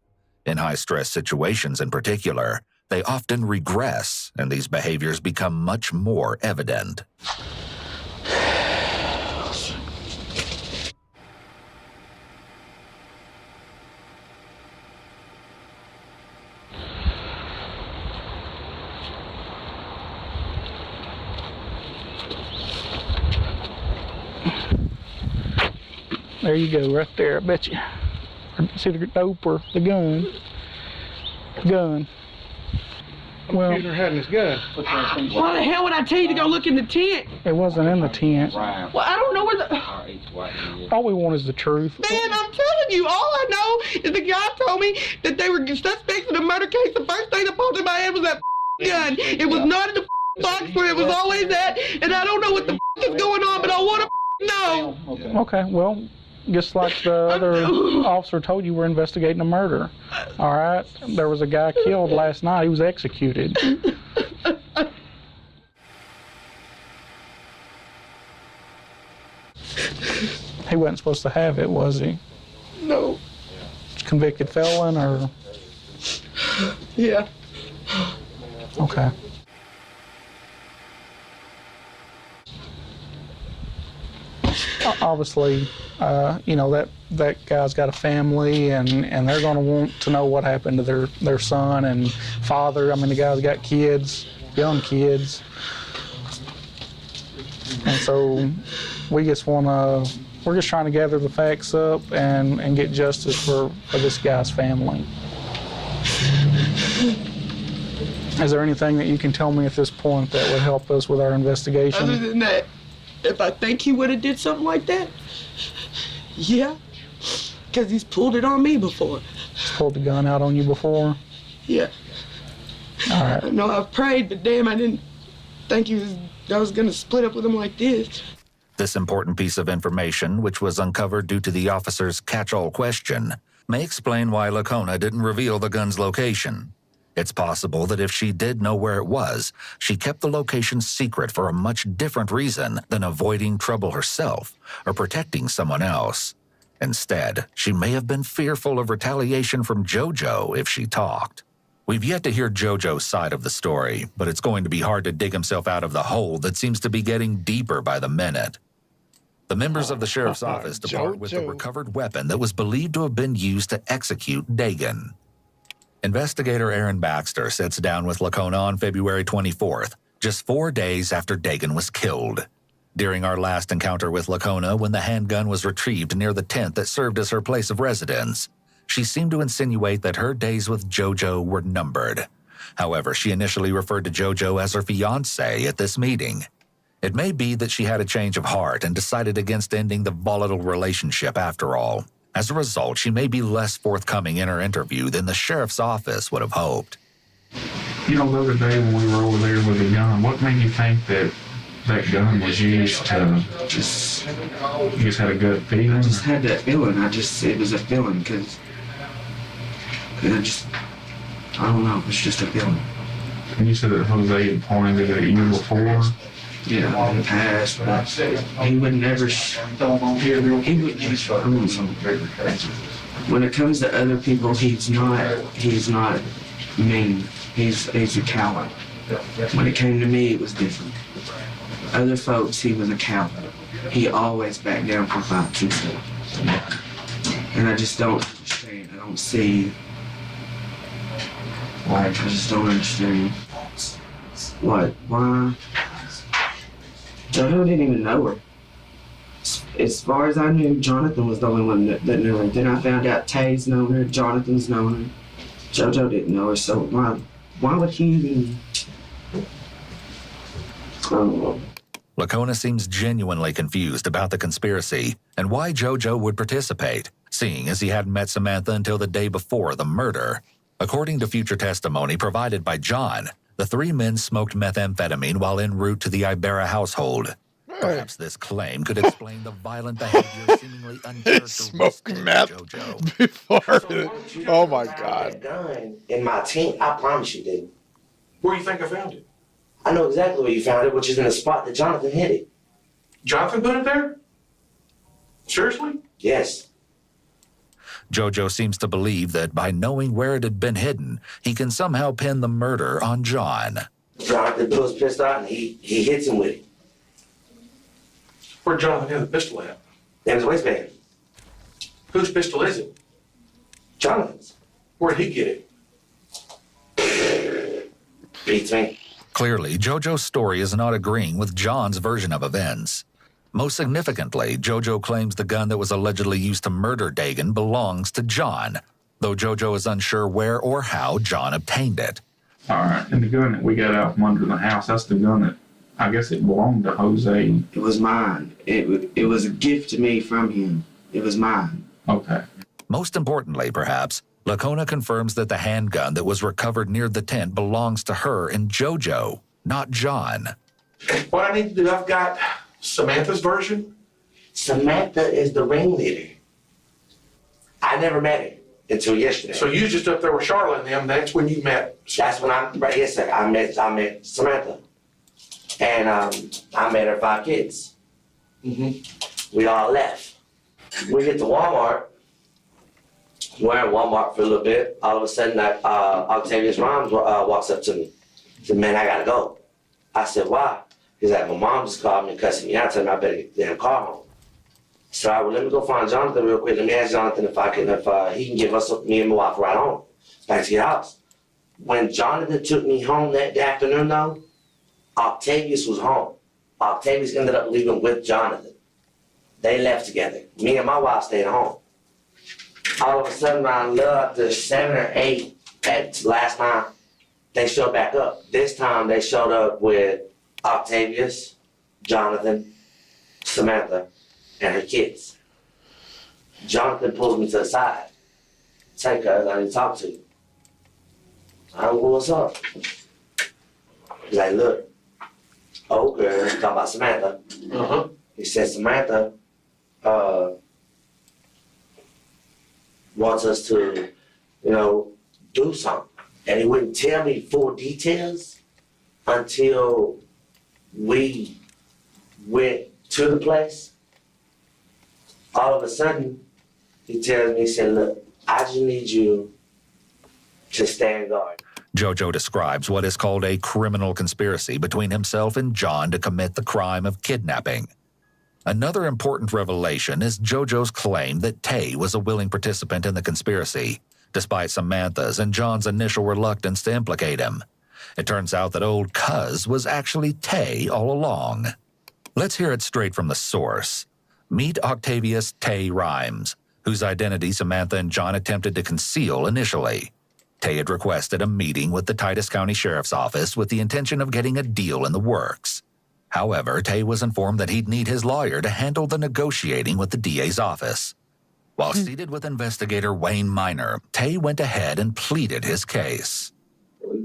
In high-stress situations in particular, they often regress, and these behaviors become much more evident. There you go, right there, I bet you. See the dope or the gun? Gun. Well, Computer had his gun. Why the hell would I tell you to go look in the tent? it wasn't in the tent. Well, I don't know where the. All we want is the truth. Man, I'm telling you, all I know is the guy told me that they were suspects in a murder case. The first thing that popped in my head was that gun. It was not in the box where it was always at, and I don't know what the is going on, but I want to know. Okay, well, just like the other officer told you, we're investigating a murder. All right? There was a guy killed last night. He was executed. He wasn't supposed to have it, was he? No. Convicted felon or? Yeah. Okay. Obviously, you know, that guy's got a family, and they're going to want to know what happened to their son and father. I mean, the guy's got kids, young kids. And so we're just trying to gather the facts up and get justice for this guy's family. Is there anything that you can tell me at this point that would help us with our investigation? Other than that, if I think he would have did something like that, yeah, because he's pulled it on me before. He's pulled the gun out on you before? Yeah. All right. I know I've prayed, but damn, I didn't think I was gonna split up with him like this. This important piece of information, which was uncovered due to the officer's catch-all question, may explain why Lacona didn't reveal the gun's location. It's possible that if she did know where it was, she kept the location secret for a much different reason than avoiding trouble herself or protecting someone else. Instead, she may have been fearful of retaliation from JoJo if she talked. We've yet to hear JoJo's side of the story, but it's going to be hard to dig himself out of the hole that seems to be getting deeper by the minute. The members of the sheriff's office depart with the recovered weapon that was believed to have been used to execute Dagan. Investigator Aaron Baxter sits down with Lacona on February 24th, just 4 days after Dagan was killed. During our last encounter with Lacona, when the handgun was retrieved near the tent that served as her place of residence, she seemed to insinuate that her days with JoJo were numbered. However, she initially referred to JoJo as her fiancé at this meeting. It may be that she had a change of heart and decided against ending the volatile relationship after all. As a result, she may be less forthcoming in her interview than the sheriff's office would have hoped. You know, the other day when we were over there with the gun, what made you think that that gun was used to you just had a gut feeling? I just had that feeling. It was a feeling because I don't know, it was just a feeling. And you said that Jose had pointed at you before? Yeah, in the past, but he would never, when it comes to other people, he's not mean. He's a coward. When it came to me, it was different. Other folks, he was a coward. He always backed down for fights and stuff. And I just don't understand. I don't see. I just don't understand. What? Why? JoJo didn't even know her. As far as I knew, Jonathan was the only one that knew her. Then I found out Tay's known her, Jonathan's known her. JoJo didn't know her, so why would he even? I don't know. Lacona seems genuinely confused about the conspiracy and why JoJo would participate, seeing as he hadn't met Samantha until the day before the murder. According to future testimony provided by John, the three men smoked methamphetamine while en route to the Ibarra household. Perhaps this claim could explain the violent behavior seemingly uncharacteristic Smoking meth JoJo. before. Oh my God. Gun in my tent, I promise you didn't. Where do you think I found it? I know exactly where you found it, which is in the spot that Jonathan hid it. Jonathan put it there? Seriously? Yes. JoJo seems to believe that by knowing where it had been hidden, he can somehow pin the murder on John. Jonathan pulls his pistol out and he hits him with it. Where'd Jonathan have the pistol at? In his waistband. Whose pistol is it? Jonathan's. Where'd he get it? Beats me. Clearly, JoJo's story is not agreeing with John's version of events. Most significantly, JoJo claims the gun that was allegedly used to murder Dagan belongs to John, though JoJo is unsure where or how John obtained it. All right, and the gun that we got out from under the house, that's the gun that, I guess it belonged to Jose. It was mine. It was a gift to me from him. It was mine. Okay. Most importantly, perhaps, Lacona confirms that the handgun that was recovered near the tent belongs to her and JoJo, not John. What I need to do, I've got Samantha's version. Samantha is the ringleader. I never met her until yesterday. So you just up there with Charlotte and them, that's when you met. That's when right, yes sir, I met Samantha. And I met her 5 kids. We all left. We get to Walmart. We're at Walmart for a little bit. All of a sudden, Octavius Rhymes walks up to me. He said, "Man, I gotta go." I said, "Why?" He's like, "My mom just called me and cussing me out, telling me I better get the damn car home." So I said, "Well, let me go find Jonathan real quick. Let me ask Jonathan if he can give us, me and my wife, a ride home back to your house." When Jonathan took me home that afternoon, though, Octavius was home. Octavius ended up leaving with Jonathan. They left together. Me and my wife stayed home. All of a sudden, around the 7 or 8 at last time, they showed back up. This time, they showed up with Octavius, Jonathan, Samantha, and her kids. Jonathan pulls me to the side. "Say, cuz, I need to talk to you." I don't know what's up. He's like, "Look, old girl," talking about Samantha. He said, "Samantha, wants us to, do something." And he wouldn't tell me full details until we went to the place. All of a sudden, he tells me, he said, "Look, I just need you to stand guard." JoJo describes what is called a criminal conspiracy between himself and John to commit the crime of kidnapping. Another important revelation is JoJo's claim that Tay was a willing participant in the conspiracy, despite Samantha's and John's initial reluctance to implicate him. It turns out that old Cuz was actually Tay all along. Let's hear it straight from the source. Meet Octavius Tay Rhymes, whose identity Samantha and John attempted to conceal initially. Tay had requested a meeting with the Titus County Sheriff's Office with the intention of getting a deal in the works. However, Tay was informed that he'd need his lawyer to handle the negotiating with the DA's office. While seated with investigator Wayne Miner, Tay went ahead and pleaded his case.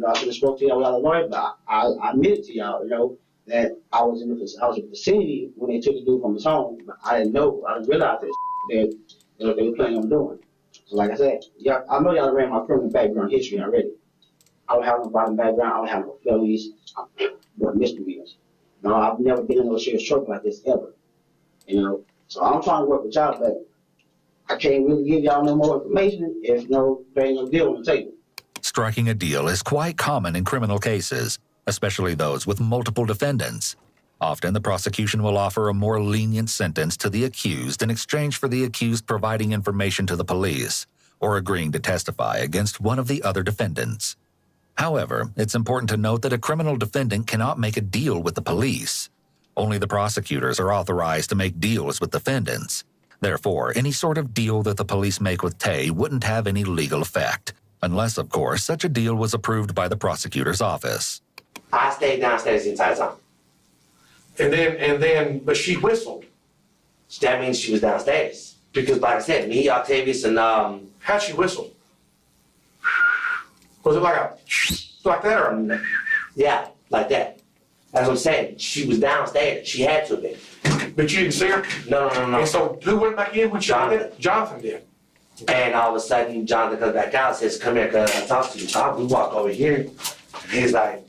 I should have spoke to y'all without a lawyer, but I admitted to y'all, that I was in the vicinity when they took the dude from his home, but I didn't realize that they were planning on doing. So like I said, I know y'all ran my criminal background history already. I don't have no violent background, I don't have no felonies, no misdemeanors. No, I've never been in no serious trouble like this ever. So I'm trying to work with y'all, but I can't really give y'all no more information if there ain't no deal on the table. Striking a deal is quite common in criminal cases, especially those with multiple defendants. Often, the prosecution will offer a more lenient sentence to the accused in exchange for the accused providing information to the police or agreeing to testify against one of the other defendants. However, it's important to note that a criminal defendant cannot make a deal with the police. Only the prosecutors are authorized to make deals with defendants. Therefore, any sort of deal that the police make with Tay wouldn't have any legal effect, unless, of course, such a deal was approved by the prosecutor's office. I stayed downstairs the entire time. But she whistled. That means she was downstairs. Because like I said, me, Octavius, and How'd she whistle? Was it like that or? Yeah, like that. That's what I'm saying. She was downstairs. She had to be. But you didn't see her? No. And so who went back in when she did it? Jonathan did. And all of a sudden, Jonathan comes back out and says, "Come here, cuz I talk to you." So we walk over here. And he's like,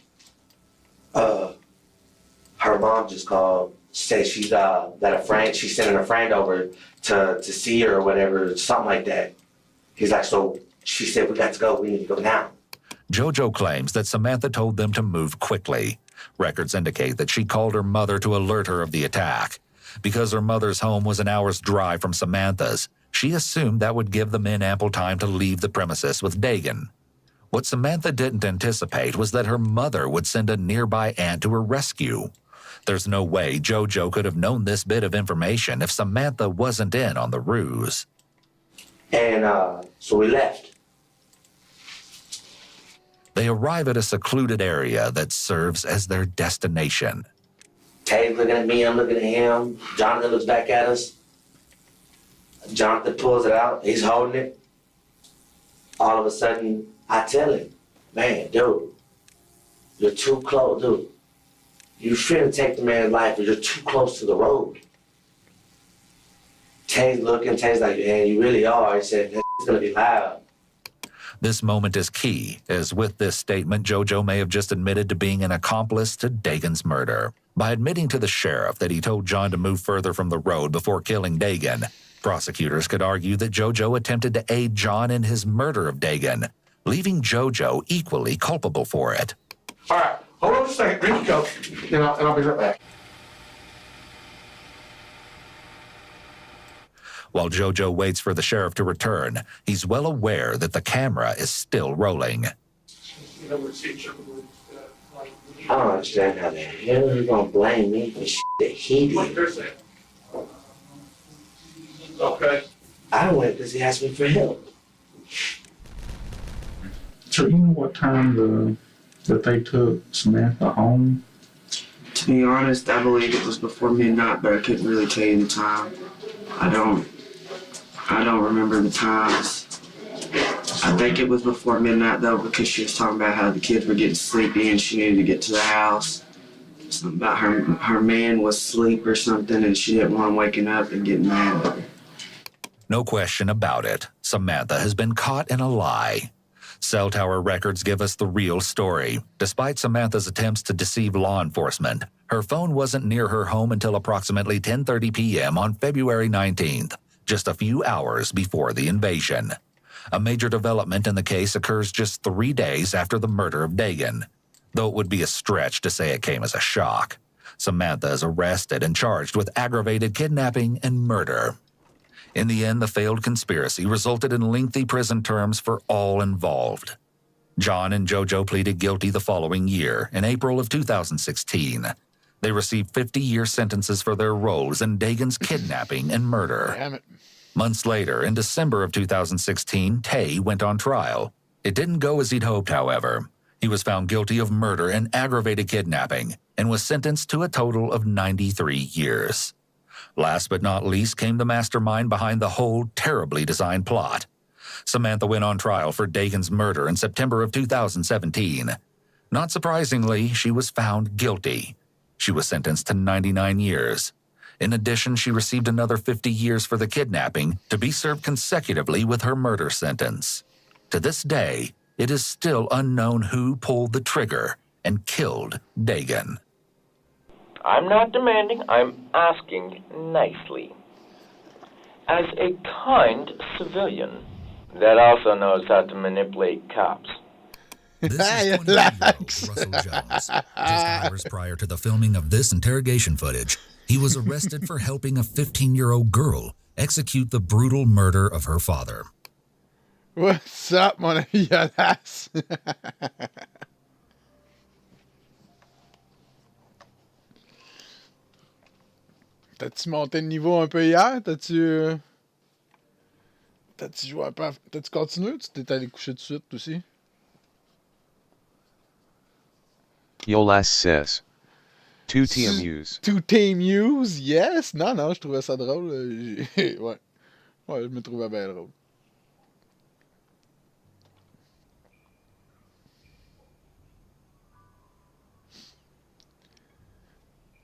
her mom just called, said she's that a friend, she's sending a friend over to see her or whatever, something like that. He's like, so she said, "We got to go, we need to go now." JoJo claims that Samantha told them to move quickly. Records indicate that she called her mother to alert her of the attack. Because her mother's home was an hour's drive from Samantha's, she assumed that would give the men ample time to leave the premises with Dagan. What Samantha didn't anticipate was that her mother would send a nearby aunt to her rescue. There's no way JoJo could have known this bit of information if Samantha wasn't in on the ruse. And so we left. They arrive at a secluded area that serves as their destination. Tay's looking at me, I'm looking at him. Jonathan looks back at us. Jonathan pulls it out, he's holding it. All of a sudden, I tell him, "Man, dude, you're too close, dude. You finna take the man's life, but you're too close to the road." Tay's looking, Tay's like, "Man, you really are." He said, "It's gonna be loud." This moment is key, as with this statement, JoJo may have just admitted to being an accomplice to Dagan's murder. By admitting to the sheriff that he told John to move further from the road before killing Dagan, prosecutors could argue that JoJo attempted to aid John in his murder of Dagan, leaving JoJo equally culpable for it. All right, hold on just a second. Drink your Coke, and I'll be right back. While JoJo waits for the sheriff to return, he's well aware that the camera is still rolling. I don't understand how the hell you gonna blame me for shit that he did. Okay. I went because he asked me for help. So you know what time that they took Samantha home? To be honest, I believe it was before midnight, but I couldn't really tell you the time. I don't remember the times. I think it was before midnight though, because she was talking about how the kids were getting sleepy and she needed to get to the house. Something about her man was asleep or something and she didn't want him waking up and getting mad at her. No question about it, Samantha has been caught in a lie. Cell tower records give us the real story. Despite Samantha's attempts to deceive law enforcement, her phone wasn't near her home until approximately 10:30 p.m. on February 19th, just a few hours before the invasion. A major development in the case occurs just 3 days after the murder of Dagan, though it would be a stretch to say it came as a shock. Samantha is arrested and charged with aggravated kidnapping and murder. In the end, the failed conspiracy resulted in lengthy prison terms for all involved. John and JoJo pleaded guilty the following year, in April of 2016. They received 50-year sentences for their roles in Dagan's kidnapping and murder. Damn it. Months later, in December of 2016, Tay went on trial. It didn't go as he'd hoped, however. He was found guilty of murder and aggravated kidnapping and was sentenced to a total of 93 years. Last but not least came the mastermind behind the whole terribly designed plot. Samantha went on trial for Dagan's murder in September of 2017. Not surprisingly, she was found guilty. She was sentenced to 99 years. In addition, she received another 50 years for the kidnapping to be served consecutively with her murder sentence. To this day, it is still unknown who pulled the trigger and killed Dagan. I'm not demanding, I'm asking nicely. As a kind civilian that also knows how to manipulate cops. This is 20-year-old Russell Jones. Just hours prior to the filming of this interrogation footage, he was arrested for helping a 15-year-old girl execute the brutal murder of her father. What's up, mon ami Yolas? T'as-tu monté de niveau un peu hier? T'as-tu joué un peu? T'as-tu continué ou tu t'es allé coucher tout de suite aussi? Yolas says. 2 TMUs. 2 TMUs, yes! Non, non, je trouvais ça drôle. Ouais. Ouais, je me trouvais bien drôle.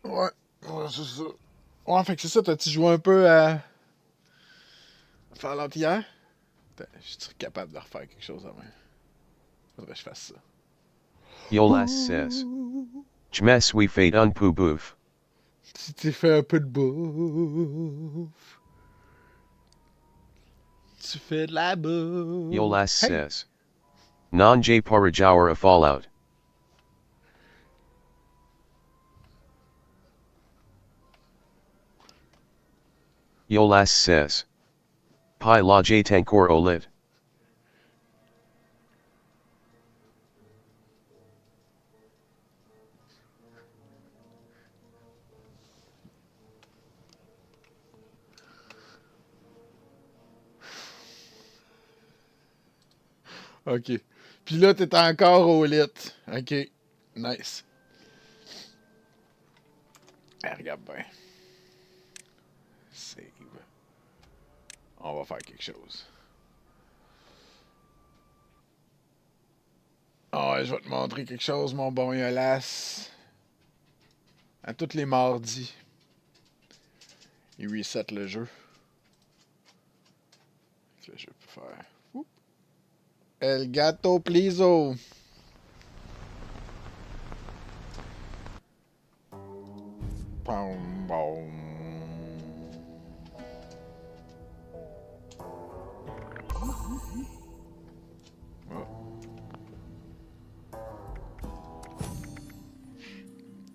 Ouais, ouais, c'est ça. Ouais, fait que c'est ça, t'as-tu joué un peu à Fallout hier? Je suis capable de refaire quelque chose à main. Faudrait que je fasse ça. Yolas says. Jmes we fate un peu bouffe. Tu t'es fait un peu de bouffe. Tu fais de la bouffe. Yolas says. Non J Parajower a Fallout. Yolas says. Pi la J Tankor Olit. Ok. Puis là, t'es encore au lit. Ok. Nice. Ah, regarde bien. Save. On va faire quelque chose. Ah ouais, je vais te montrer quelque chose, mon bon Yolas. À tous les mardis, il reset le jeu. Là, je peux faire... Oups. El gato pliso. Pom, bom.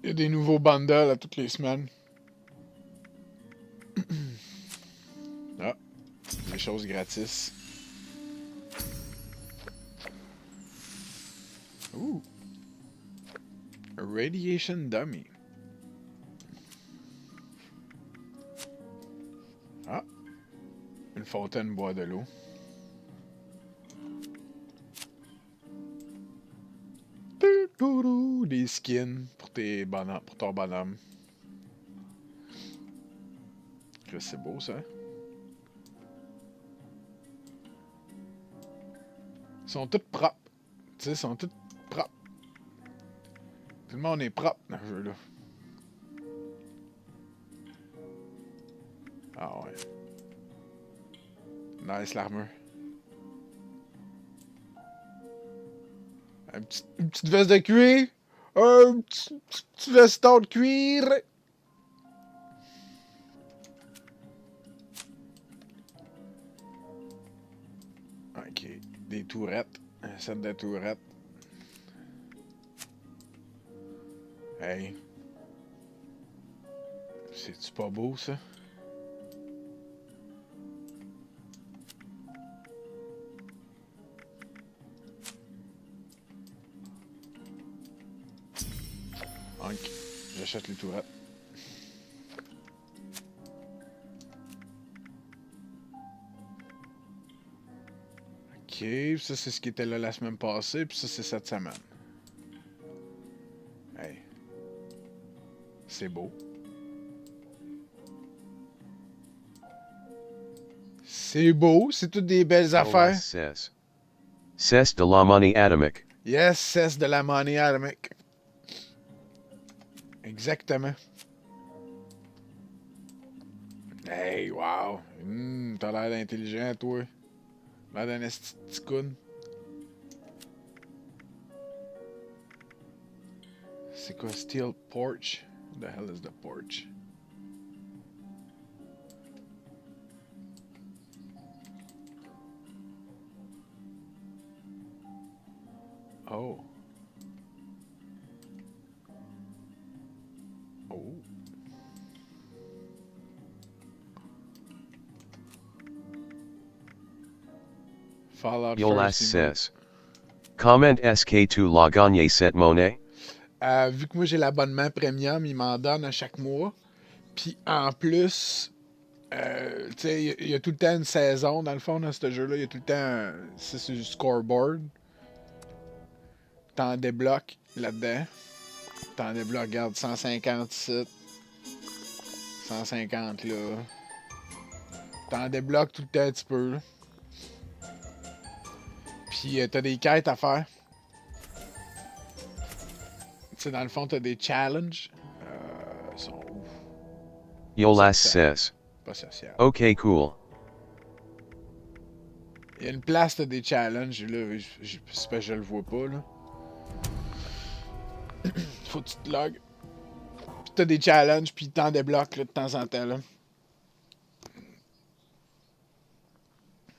Il y a des nouveaux bundles à toutes les semaines. Ah, des choses gratis. Ouh. A radiation dummy. Ah. Une fontaine boit de l'eau. Des skins pour tes bonhommes, pour ton bonhomme. C'est beau ça. Ils sont tous propres. Tu sais, ils sont tous propres. Tout le monde est propre dans ce jeu-là. Ah ouais. Nice l'armure. Une petite veste de cuir. Un petit veston de cuir. Ok. Des tourettes. Un set de tourettes. C'est-tu pas beau, ça? Ok, j'achète les tourettes. Ok, ça c'est ce qui était là la semaine passée, puis ça c'est cette semaine. Hey. C'est beau. C'est beau, c'est toutes des belles affaires. Cesse de la monnaie atomique. Yes, cesse de la monnaie atomique. Exactement. Hey, wow. T'as l'air intelligent, toi. L'air d'un esticoun. C'est quoi, steel porch? What the hell is the porch? Oh. Oh. Fallout Yolas first, says. Comment est-ce que tu l'as gagné cette monnaie? Vu que moi j'ai l'abonnement premium, il m'en donne à chaque mois. Puis en plus, tu sais, il y a tout le temps une saison dans le fond dans ce jeu-là. Il y a tout le temps. C'est du scoreboard. T'en débloques là-dedans. T'en débloques, regarde, 150 ici. 150 là. T'en débloques tout le temps un petit peu. Là. Puis t'as des quêtes à faire. Tu sais, dans le fond, t'as des challenges. Ils sont ouf. Yolas says. Pas social. Ok, cool. Il y a une place, t'as des challenges. Là, je le vois pas, là. Faut que tu te logs. Puis t'as des challenges, puis t'en débloques, là, de temps en temps, là.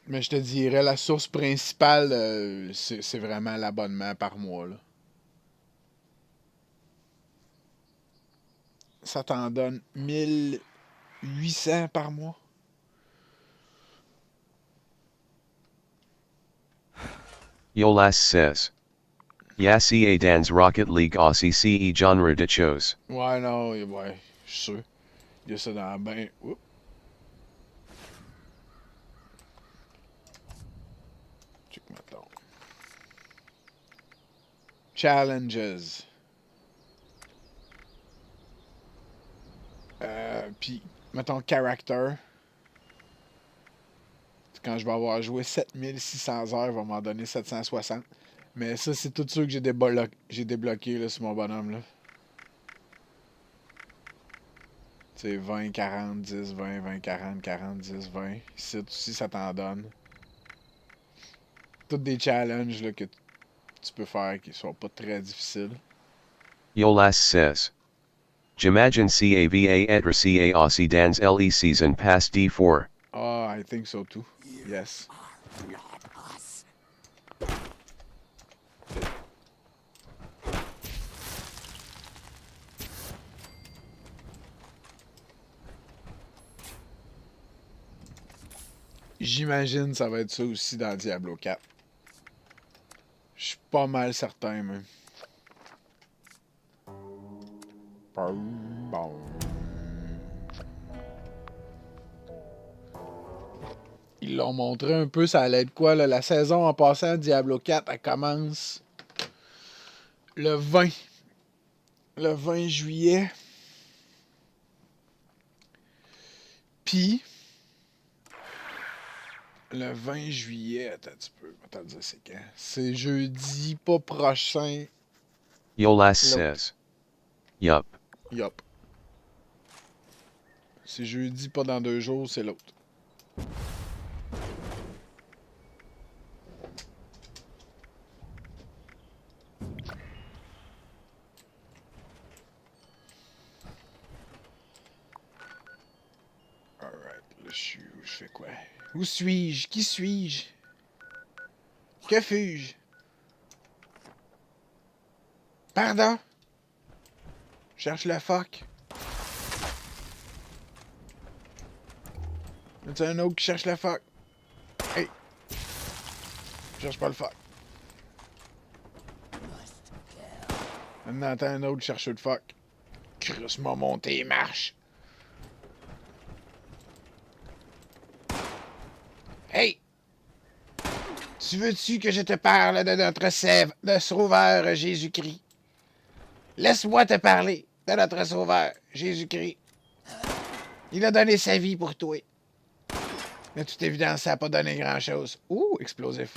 Mais je te dirais, la source principale, c'est vraiment l'abonnement par mois, là. Ça t'en donne 1800 par mois. Yolas says. Yassi dans Rocket League aussi ce genre de choses. Ouais, non, ouais, je suis sûr. Il y a ça dans la bain. Oups. Check maintenant. Challenges. Puis, mettons, character. Quand je vais avoir joué 7600 heures, il va m'en donner 760. Mais ça, c'est tout ceux que j'ai débloqué là, sur mon bonhomme. Là. Tu sais, 20, 40, 10, 20, 20, 40, 40, 10, 20. Ici, aussi, ça t'en donne. Toutes des challenges là, que tu peux faire qui sont pas très difficiles. Yolas says. J'imagine CAVA être CA aussi dans LE season pass D4. Oh, I think so too. Yes. J'imagine ça va être ça aussi dans Diablo 4. Je suis pas mal certain, même. Bon. Ils l'ont montré un peu, ça allait être quoi, là? La saison en passant, Diablo 4, elle commence le 20 juillet. Puis, le 20 juillet, attends un petit peu, attends dire c'est quand? C'est jeudi, pas prochain. Yolas says. Yup. Yup. C'est jeudi, pas dans 2 jours, c'est l'autre. Alright, là je fais quoi? Où suis-je? Qui suis-je? Que fus-je? Pardon? Cherche le fuck. Y'a un autre qui cherche le fuck? Hey! Cherche pas le fuck. On entend un autre chercheur de fuck. Chris m'a monté et marche. Hey! Tu veux-tu que je te parle de notre sève, de Sauveur Jésus-Christ? Laisse-moi te parler de notre Sauveur Jésus-Christ. Il a donné sa vie pour toi. De toute évidence, ça n'a pas donné grand-chose. Ouh, explosif.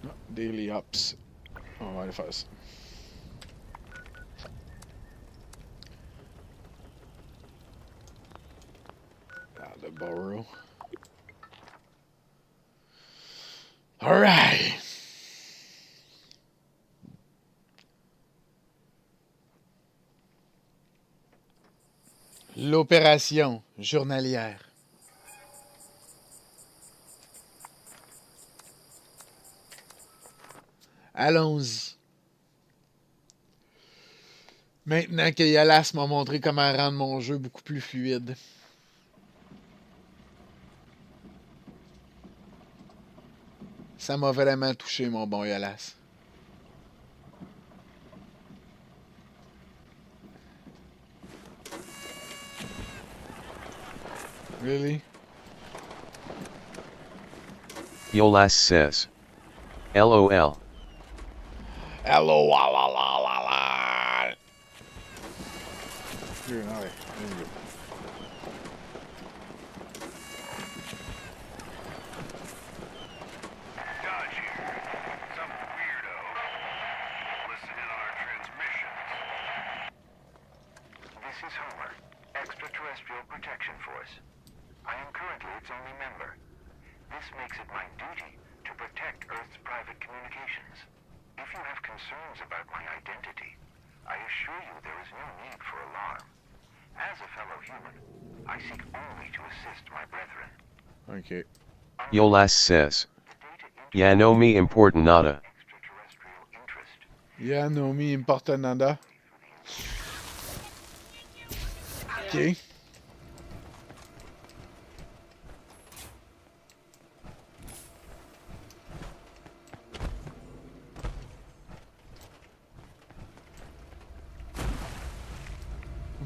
Oh, Daily Ops. On va aller faire ça. The Burrow. All right. L'opération journalière. Allons-y. Maintenant que Yalas m'a montré comment rendre mon jeu beaucoup plus fluide. Ça m'a vraiment touché, mon bon Yalas. Really? Yolas says. LOL. LOL. Here, all right. There you go. This is Homer, Extraterrestrial Protection Force. I am currently its only member. This makes it my duty to protect Earth's private communications. If you have concerns about my identity, I assure you there is no need for alarm. As a fellow human, I seek only to assist my brethren. Okay. Yolas says. Ya no me importa nada. Ya no me importa nada. Okay.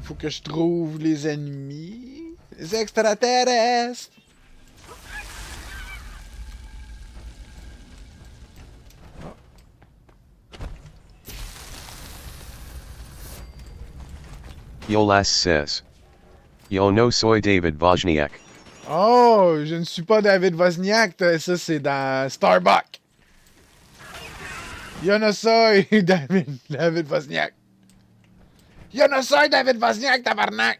Faut que je trouve les ennemis. Les extraterrestres. Yolas says. Yo no soy David Wozniak. Oh, je ne suis pas David Wozniak. Ça, c'est dans Starbuck. Yo no soy David Wozniak. Yo no soy David Wozniak, tabarnak.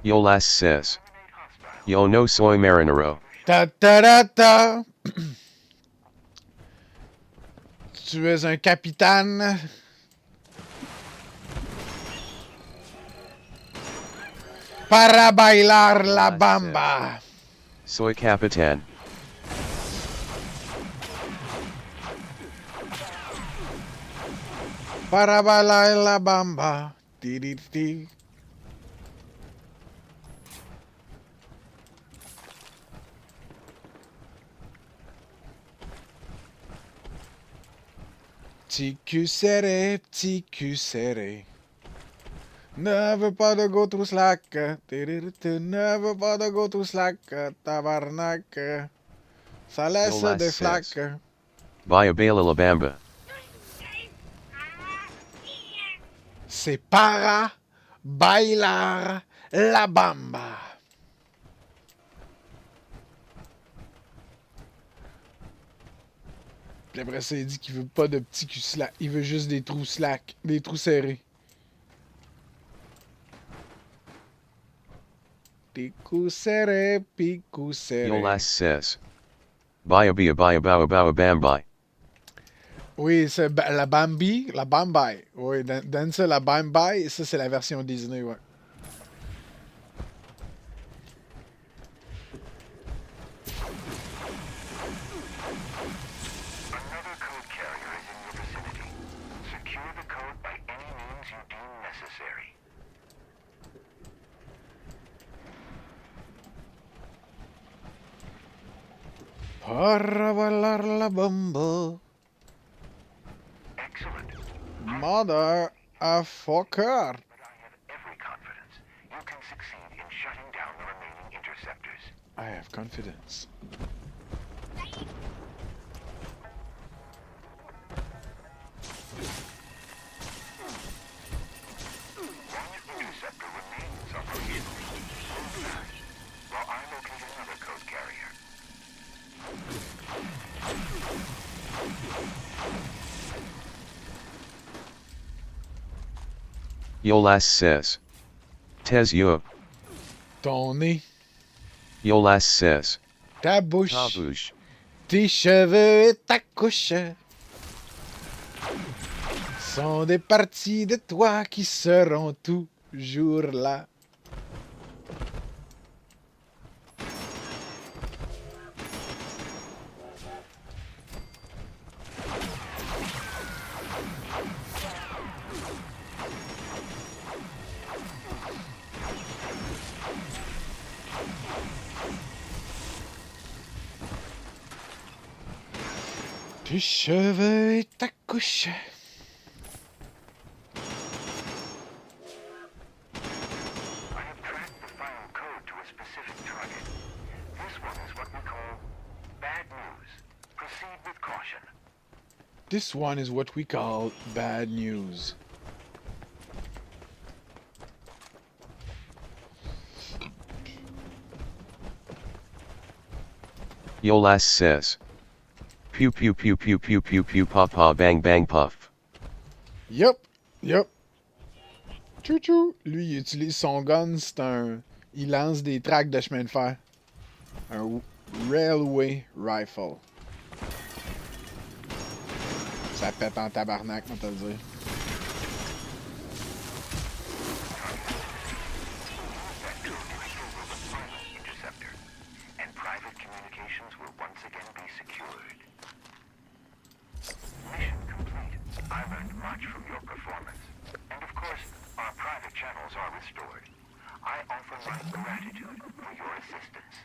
Yolas says. Yo no soy marinero. Ta ta ta ta. Tu es un capitaine. Para bailar la bamba. Soy capitán. Para bailar la bamba. Ti, ti, ti. Petit cul serré. Ne veux pas de go to slack. Ne veux pas de go to slack. Tabarnak. Ça laisse Yolas des says. flaques. Bayabela La Bamba. C'est para bailar la bamba. Puis après ça, il dit qu'il veut pas de petits culs slack. Il veut juste des trous slack, des trous serrés. Pico serré, pico serré. Yolas says. Bayabia Bayabawa Bawa Bambai. Oui, c'est la Bambi, la Bambai. Oui, dans ça, la Bambai, ça c'est la version Disney, ouais. Another code carrier is in your vicinity. Secure the code by any means you deem necessary. Para bailar la bamba. Excellent. Mother a fucker. Every confidence you can succeed in shutting down the remaining interceptors. I have confidence. One interceptor remains operational. While I locate another code carrier. Yolas says. Tez yo. Ton nez, Yolas says. ta bouche, Ta bouche. tes cheveux et ta couche sont des parties de toi qui seront toujours là. Tes cheveux et ta couche. I have tracked the final code to a specific target. This one is what we call bad news. Proceed with caution. This one is what we call bad news. Yolas says. Pew pew pew pew pew pew pew pa pa bang bang puff. Yup, yup. Chou-chou. Lui, il utilise son gun, c'est un... Il lance des tracts de chemin de fer. Un railway rifle. Ça pète en tabarnak, on te le dire. Interceptor. And private communications will once again be secured. Mission complete. I learned much from your performance. And of course, our private channels are restored. I offer my gratitude for your assistance.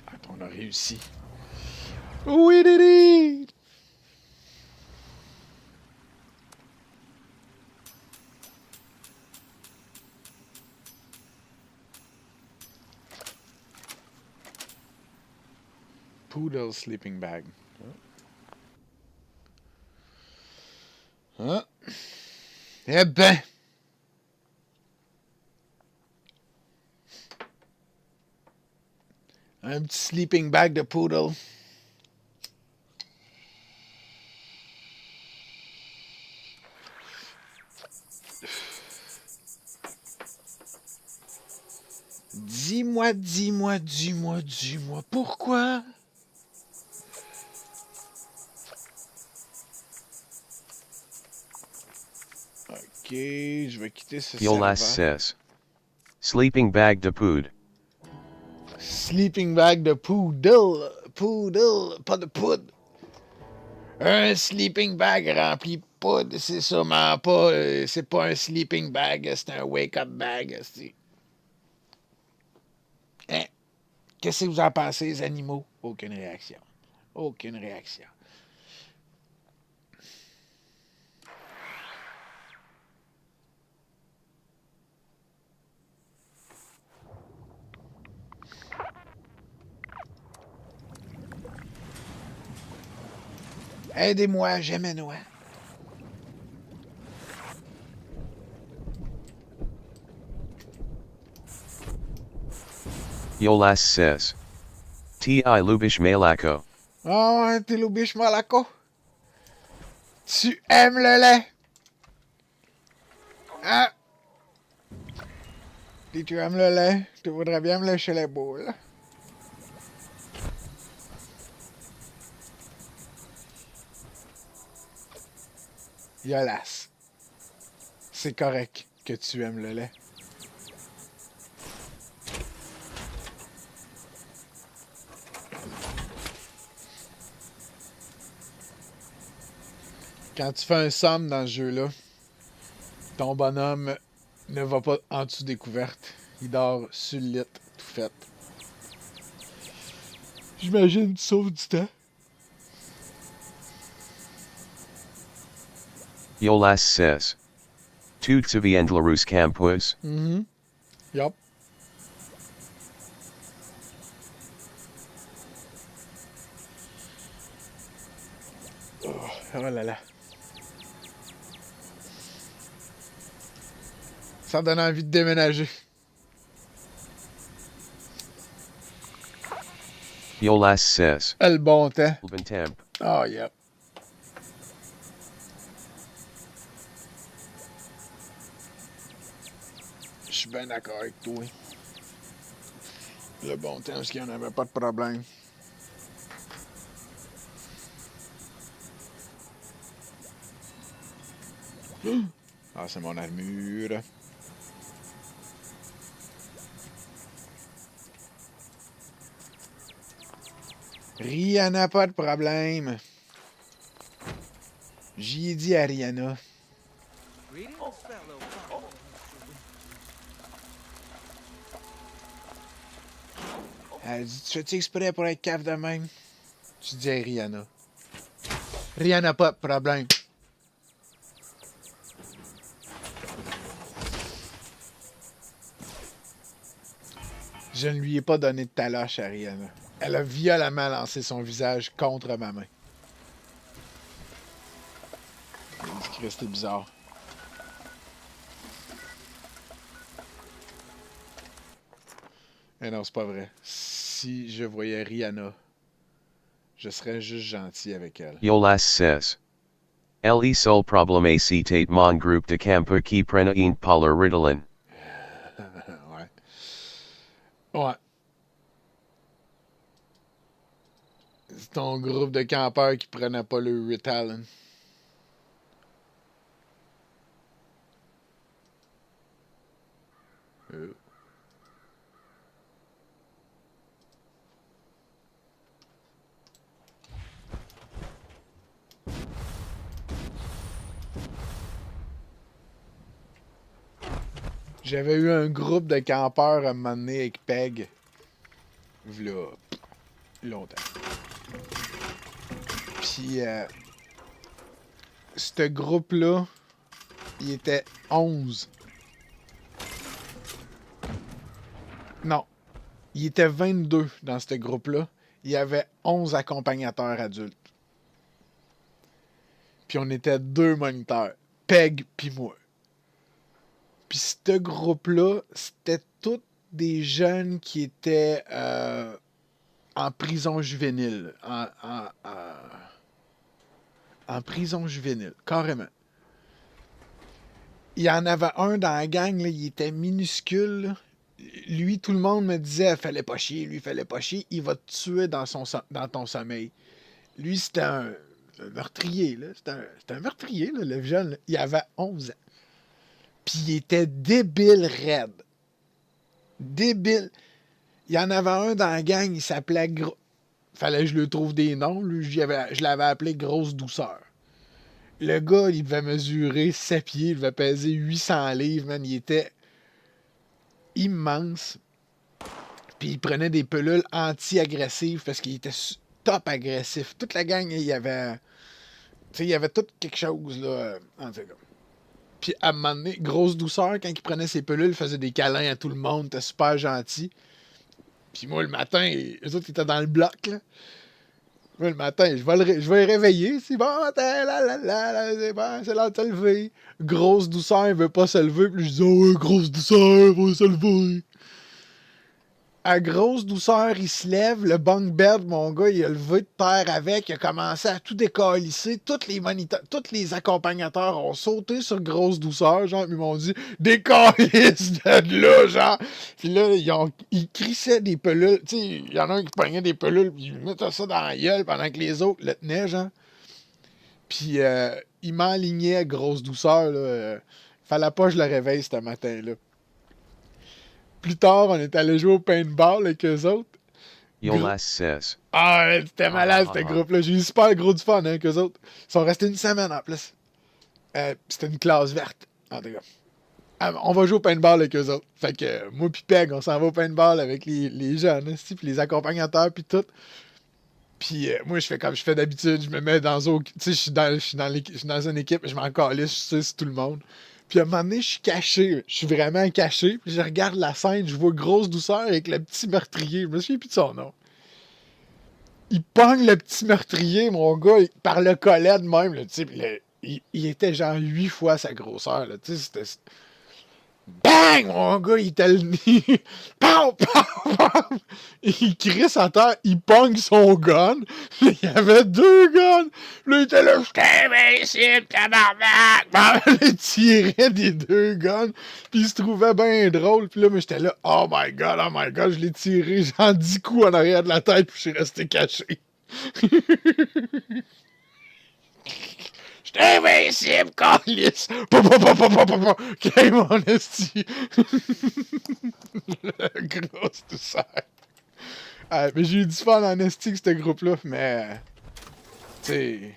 Attends, on a réussi. We did it! Poodle sleeping bag. Hein? Eh ben! Un petit sleeping bag de poodle. Dis-moi, dis-moi, dis-moi, dis-moi, pourquoi? Ok, je vais quitter ce Yolas serveur. says. Sleeping bag de pood. Sleeping bag de poodle. Poodle, pas de poudre. Un sleeping bag rempli de poudre, c'est sûrement pas... c'est pas un sleeping bag, c'est un wake-up bag. Hein? Qu'est-ce que vous en pensez, les animaux? Aucune réaction. Aucune réaction. Aidez-moi, j'aime Noah. Yolas says. Ti lubish malako. Oh, t'es lubish malako. Tu aimes le lait? Hein? Si tu aimes le lait, tu voudrais bien me lécher les boules. Yolas. C'est correct que tu aimes le lait. Quand tu fais un somme dans ce jeu-là, ton bonhomme ne va pas en dessous des couvertes. Il dort sur le lit, tout fait. J'imagine tu sauves du temps. Yolas says. Tu Tsuviendlarus Campus. Yup. Oh là là. Ça donne envie de déménager. Yolas says. Le bon temps. Temp. Oh, yep. Je suis bien d'accord avec toi. Le bon temps, parce qu'il n'y en avait pas de problème. Ah, c'est mon armure. Rihanna, pas de problème. J'y ai dit à Rihanna. Elle dit, tu fais-tu exprès pour être cave de même? Tu dis à Rihanna. Rihanna, pas de problème. Je ne lui ai pas donné de taloche à Rihanna. Elle a violemment lancé son visage contre ma main. Elle dit que c'était bizarre. Mais non, c'est pas vrai. Si je voyais Rihanna, je serais juste gentil avec elle. Yolas says. Le sol problem ac tate mon group de camper qui prena een polar Ritalin. Ouais. Ouais. C'est ton groupe de campeurs qui prenait pas le Ritalin. J'avais eu un groupe de campeurs à un moment donné avec Peg. V'là longtemps. Puis, ce groupe-là, il était 11. Non, il était 22 dans ce groupe-là. Il y avait 11 accompagnateurs adultes. Puis on était 2 moniteurs, Peg puis moi. Puis ce groupe-là, c'était tous des jeunes qui étaient en prison juvénile. En prison juvénile, carrément. Il y en avait un dans la gang, là, il était minuscule. Là. Lui, tout le monde me disait, fallait pas chier, lui, fallait pas chier, il va te tuer dans ton sommeil. Lui, c'était un meurtrier, là. C'était un meurtrier, là, le jeune. Là. Il avait 11 ans. Puis il était débile raide. Débile. Il y en avait un dans la gang, il s'appelait... Fallait que je lui trouve des noms. Lui, je l'avais appelé Grosse Douceur. Le gars, il devait mesurer 7 pieds, il devait peser 800 livres, man. Il était immense. Puis il prenait des pilules anti-agressives parce qu'il était top agressif. Toute la gang, il y avait... Tu sais, il y avait tout quelque chose, là. En tout cas. Puis à un moment donné, Grosse Douceur, quand il prenait ses pilules, il faisait des câlins à tout le monde, était super gentil. Puis moi, le matin, eux autres étaient dans le bloc, là. Moi, le matin, je vais le réveiller. C'est bon, matin, c'est bon, c'est l'heure de se lever. Grosse douceur, il veut pas se lever. Puis je dis, oh, ouais, grosse douceur, il va se lever. À grosse douceur, il se lève, le bunk bed, mon gars, il a levé de terre avec, il a commencé à tout décalisser, tous les accompagnateurs ont sauté sur grosse douceur, genre, ils m'ont dit, décalisse de là, genre. Puis là, ils crissaient des pelules, tu sais, il y en a un qui pognait des pelules, puis ils mettaient ça dans la gueule pendant que les autres le tenaient, genre. Puis il m'enlignait à grosse douceur, là. Fallait pas que je le réveille ce matin-là. Plus tard, on est allé jouer au paintball avec eux autres. Yolas says. Ah, c'était malade, ce groupe-là. J'ai eu super gros du fun avec eux autres. Ils sont restés une semaine en plus. C'était une classe verte, en tout cas. On va jouer au paintball avec eux autres. Fait que moi pis Peg, on s'en va au paintball avec les jeunes, puis les accompagnateurs, puis tout. Puis moi, je fais comme je fais d'habitude. Je me mets dans tu sais, je suis dans une équipe, je m'en calisse, je sais, c'est tout le monde. Puis à un moment donné, je suis caché. Je suis vraiment caché. Puis je regarde la scène, je vois grosse douceur avec le petit meurtrier. Je me souviens plus de son nom. Il pogne le petit meurtrier, mon gars, par le collet de même. Là, il était genre 8 fois sa grosseur. Là, c'était... Bang! Mon gars, il était le nid. Pow! Pow! Pow! Il crie sa terre, il pogne son gun. Il y avait 2 guns. Là, il était là, je t'invincible, tabarnak! Il tirait des 2 guns. Puis il se trouvait bien drôle. Puis là, moi, j'étais là, oh my god, je l'ai tiré, genre 10 coups en arrière de la tête, puis je suis resté caché. Je suis invincible, câlisse! Qu'est mon esti! Grosse douceur. Mais j'ai eu du fun en esti avec ce groupe-là, mais... Tu sais...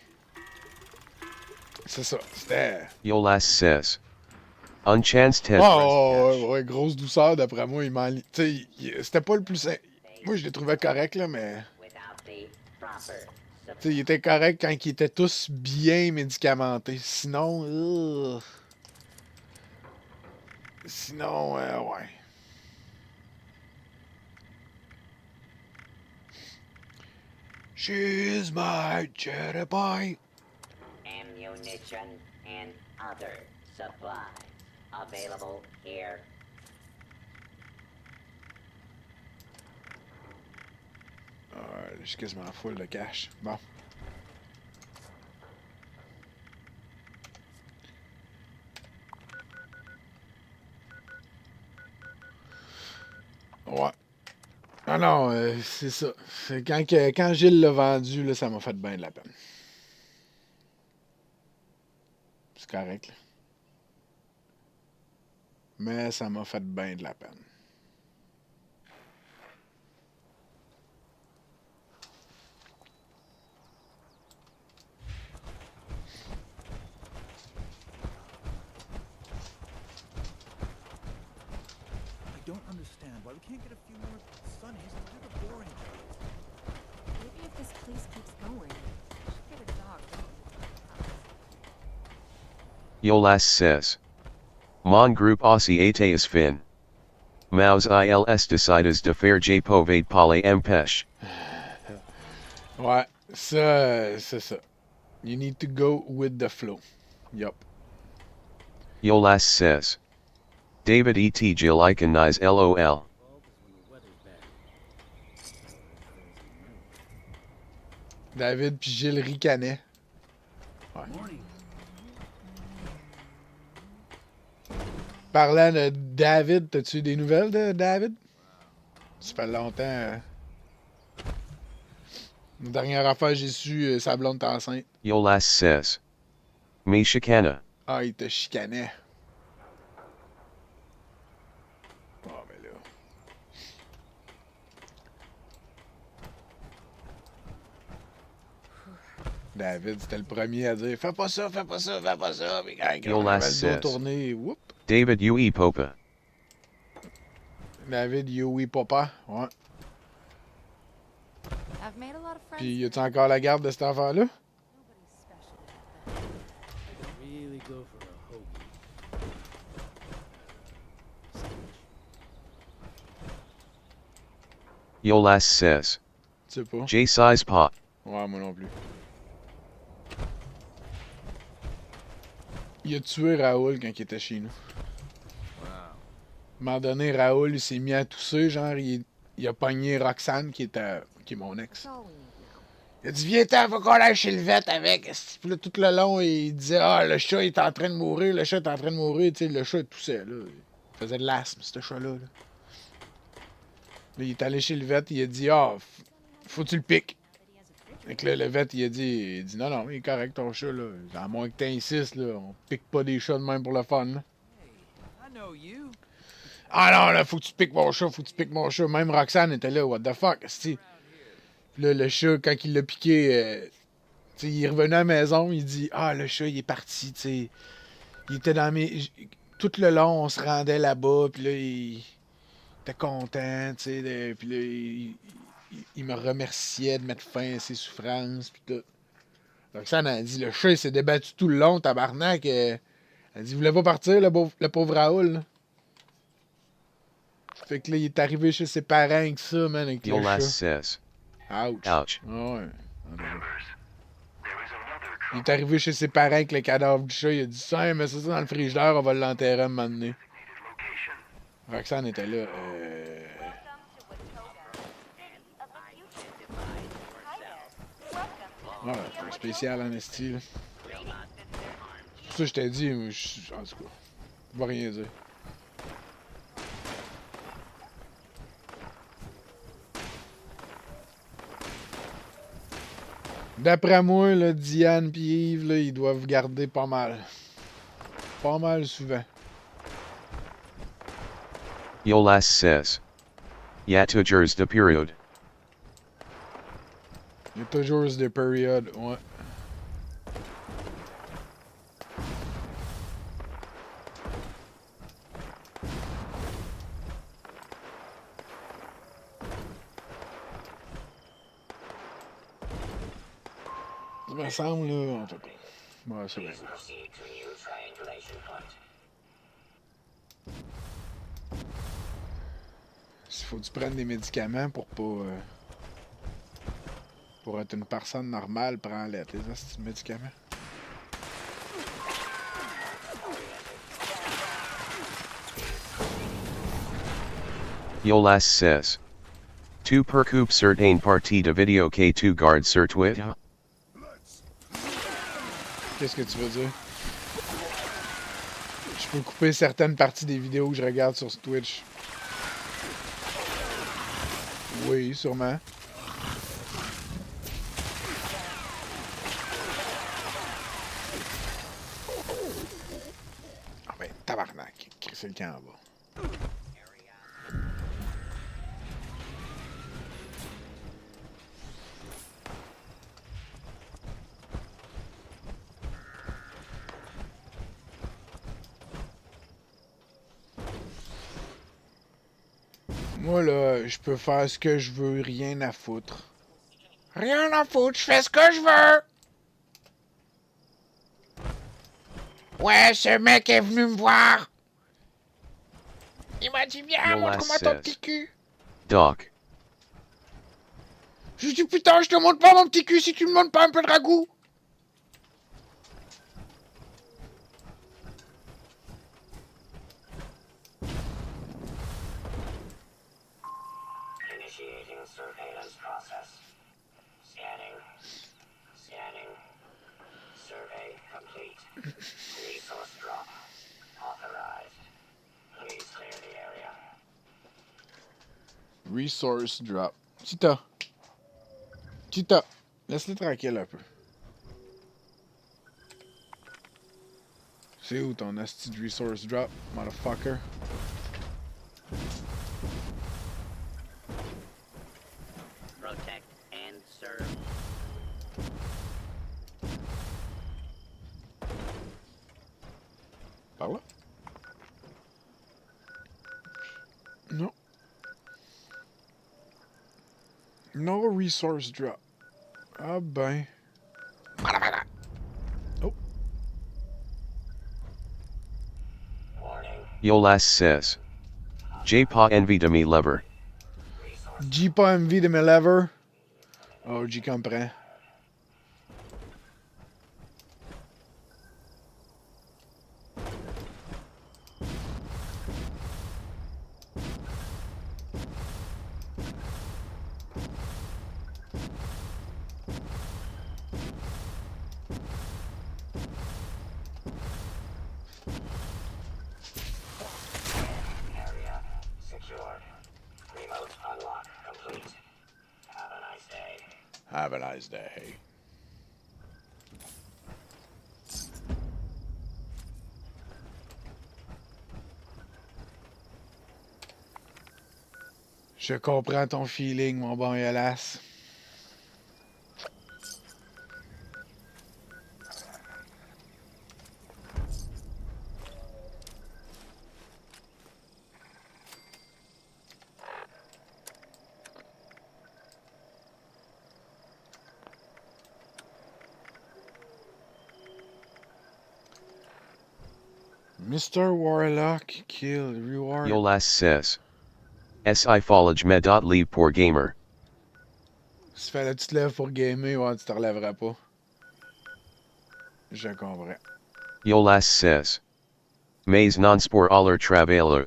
C'est ça, c'était... Yolas says. Unchance Ted. Ouais, grosse douceur, d'après moi, il m'en... Tu sais, c'était pas le plus... Moi, je les trouvais corrects, là, mais... T'sais, il était correct quand ils étaient tous bien médicamentés. Sinon, ouais. She's my Jedi boy. Ammunition and other supplies available here. J'ai quasiment full de cash. Bon. Ouais. Ah non, c'est ça. Quand Gilles l'a vendu, là, ça m'a fait bien de la peine. C'est correct, là. Mais ça m'a fait bien de la peine. I don't understand why we can't get a few more Sunnies and do the boring jobs. Maybe if this place keeps going, we should get a dog. Yolas says. Mon groupe aussi été is fin. Maus ils decides de faire J povade parler empêche. Ouais, ça, c'est ça. You need to go with the flow. Yup. Yolas says. David et Jill iconize LOL. David puis Gilles ricanait. Ouais. Parlant de David, t'as-tu eu des nouvelles de David? Ça fait longtemps. La dernière affaire que j'ai su, sa blonde est enceinte. Yolas says. Me chicana. Ah, il te chicanait. Oh, mais là. David, c'était le premier à dire fais pas ça, fais pas ça, fais pas ça. Mais quand Yolas says. Tourner, whoop. David Ue Popa. David Ue Popa, ouais. I've made a lot of friends. Puis, y a-tu encore la garde de cette affaire-là? Really go for a hoagie. Yolas says. Tu sais pas. J size pot. Ouais, moi non plus. Il a tué Raoul quand il était chez nous. À un moment donné, Raoul il s'est mis à tousser, genre il a pogné Roxane qui est mon ex. Il a dit viens-t'en, faut qu'on aille chez le vet avec. Puis là, tout le long, il disait ah le chat est en train de mourir, le chat est en train de mourir, tu sais, le chat toussait là. Il faisait de l'asthme, ce chat-là. Là, il est allé chez le vet, il a dit ah faut que tu le piques. Fait que là, le vet, il a dit non, il est correct ton chat, là. À moins que t'insistes, là, on pique pas des chats de même pour le fun, là. Ah non, là, faut que tu piques mon chat, faut que tu piques mon chat. Même Roxane était là, what the fuck, c'ti. Puis là, le chat, quand il l'a piqué, il est revenu à la maison, il dit ah, le chat, il est parti, tu sais. Il était dans mes. Tout le long, on se rendait là-bas, puis là, il était content, tu sais. Puis là, il me remerciait de mettre fin à ses souffrances, pis tout. Roxane a dit, le chat, il s'est débattu tout le long, tabarnak. Elle dit, il voulait pas partir, le pauvre Raoul. Là. Fait que là, il est arrivé chez ses parents avec ça, man, avec le chat. Says. Ouch. Ouch. Ah ouais. Il est arrivé chez ses parents avec le cadavre du chat, il a dit, ça, mais ça dans le frigidaire, on va l'enterrer à un moment donné. Roxane était là, Ouais, un spécial en esti, là. C'est pour ça que je t'ai dit, mais en tout cas, je vais rien dire. D'après moi, là, Diane et Yves, là, ils doivent garder pas mal. Pas mal souvent. Yolas says. Yatujers the period. Il y a toujours des périodes, ouais. Ça me semble, là, en tout cas. Ouais, c'est vrai. Il faut que tu prennes des médicaments pour pas... Pour être une personne normale, prends-les, tes médicaments. Yolas says. Tu per coupe certaines parties de vidéo que tu gardes sur Twitter? Qu'est-ce que tu veux dire? Je peux couper certaines parties des vidéos que je regarde sur Twitch. Oui, sûrement. Ah ben, tabarnak. Crisser le camp en bas. Moi, là, je peux faire ce que je veux, rien à foutre. Rien à foutre, je fais ce que je veux! Ouais, ce mec est venu me voir! Il m'a dit, viens, montre-moi ton petit cul! Doc. Je dis, putain, je te montre pas mon petit cul si tu me montres pas un peu de ragoût! Surveillance process. Scanning. Scanning. Survey complete. Resource drop. Authorized. Please clear the area. Resource drop. Tita. Tita. Laisse-le tranquille un peu. C'est où ton asti de resource drop, motherfucker? Protect and serve. Par là? Non. No resource drop. Ah ben. Oh. Yolas says. J-Pa envy de me lever. J'ai pas envie de me lever. Oh, j'y comprends. Have a nice day. Je comprends ton feeling, mon bon Yolas. Mr. Warlock kill reward. Yolas says. Si fallage me dot leave pour gamer. Si fallait que tu te lèves pour gamer, ouais, tu te relèverais pas. Je comprends. Yolas says. Mais non sport aller travailer.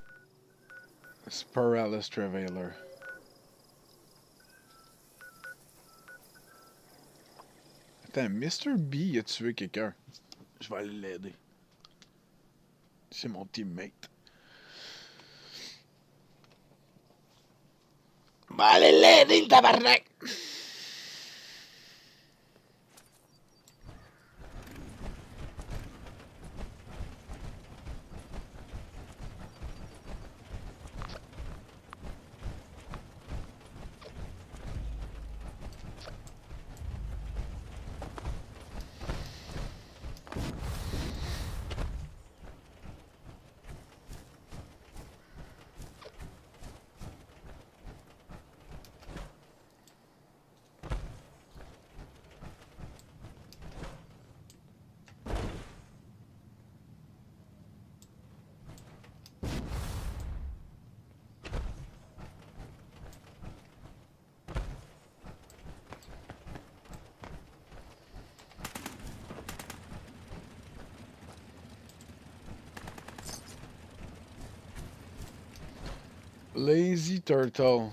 Spiralis Travailer. Attends, Mr. B a tué quelqu'un. Je vais aller l'aider. C'est mon teammate. Je vais aller l'aider, le tabarnak! Lazy Turtle.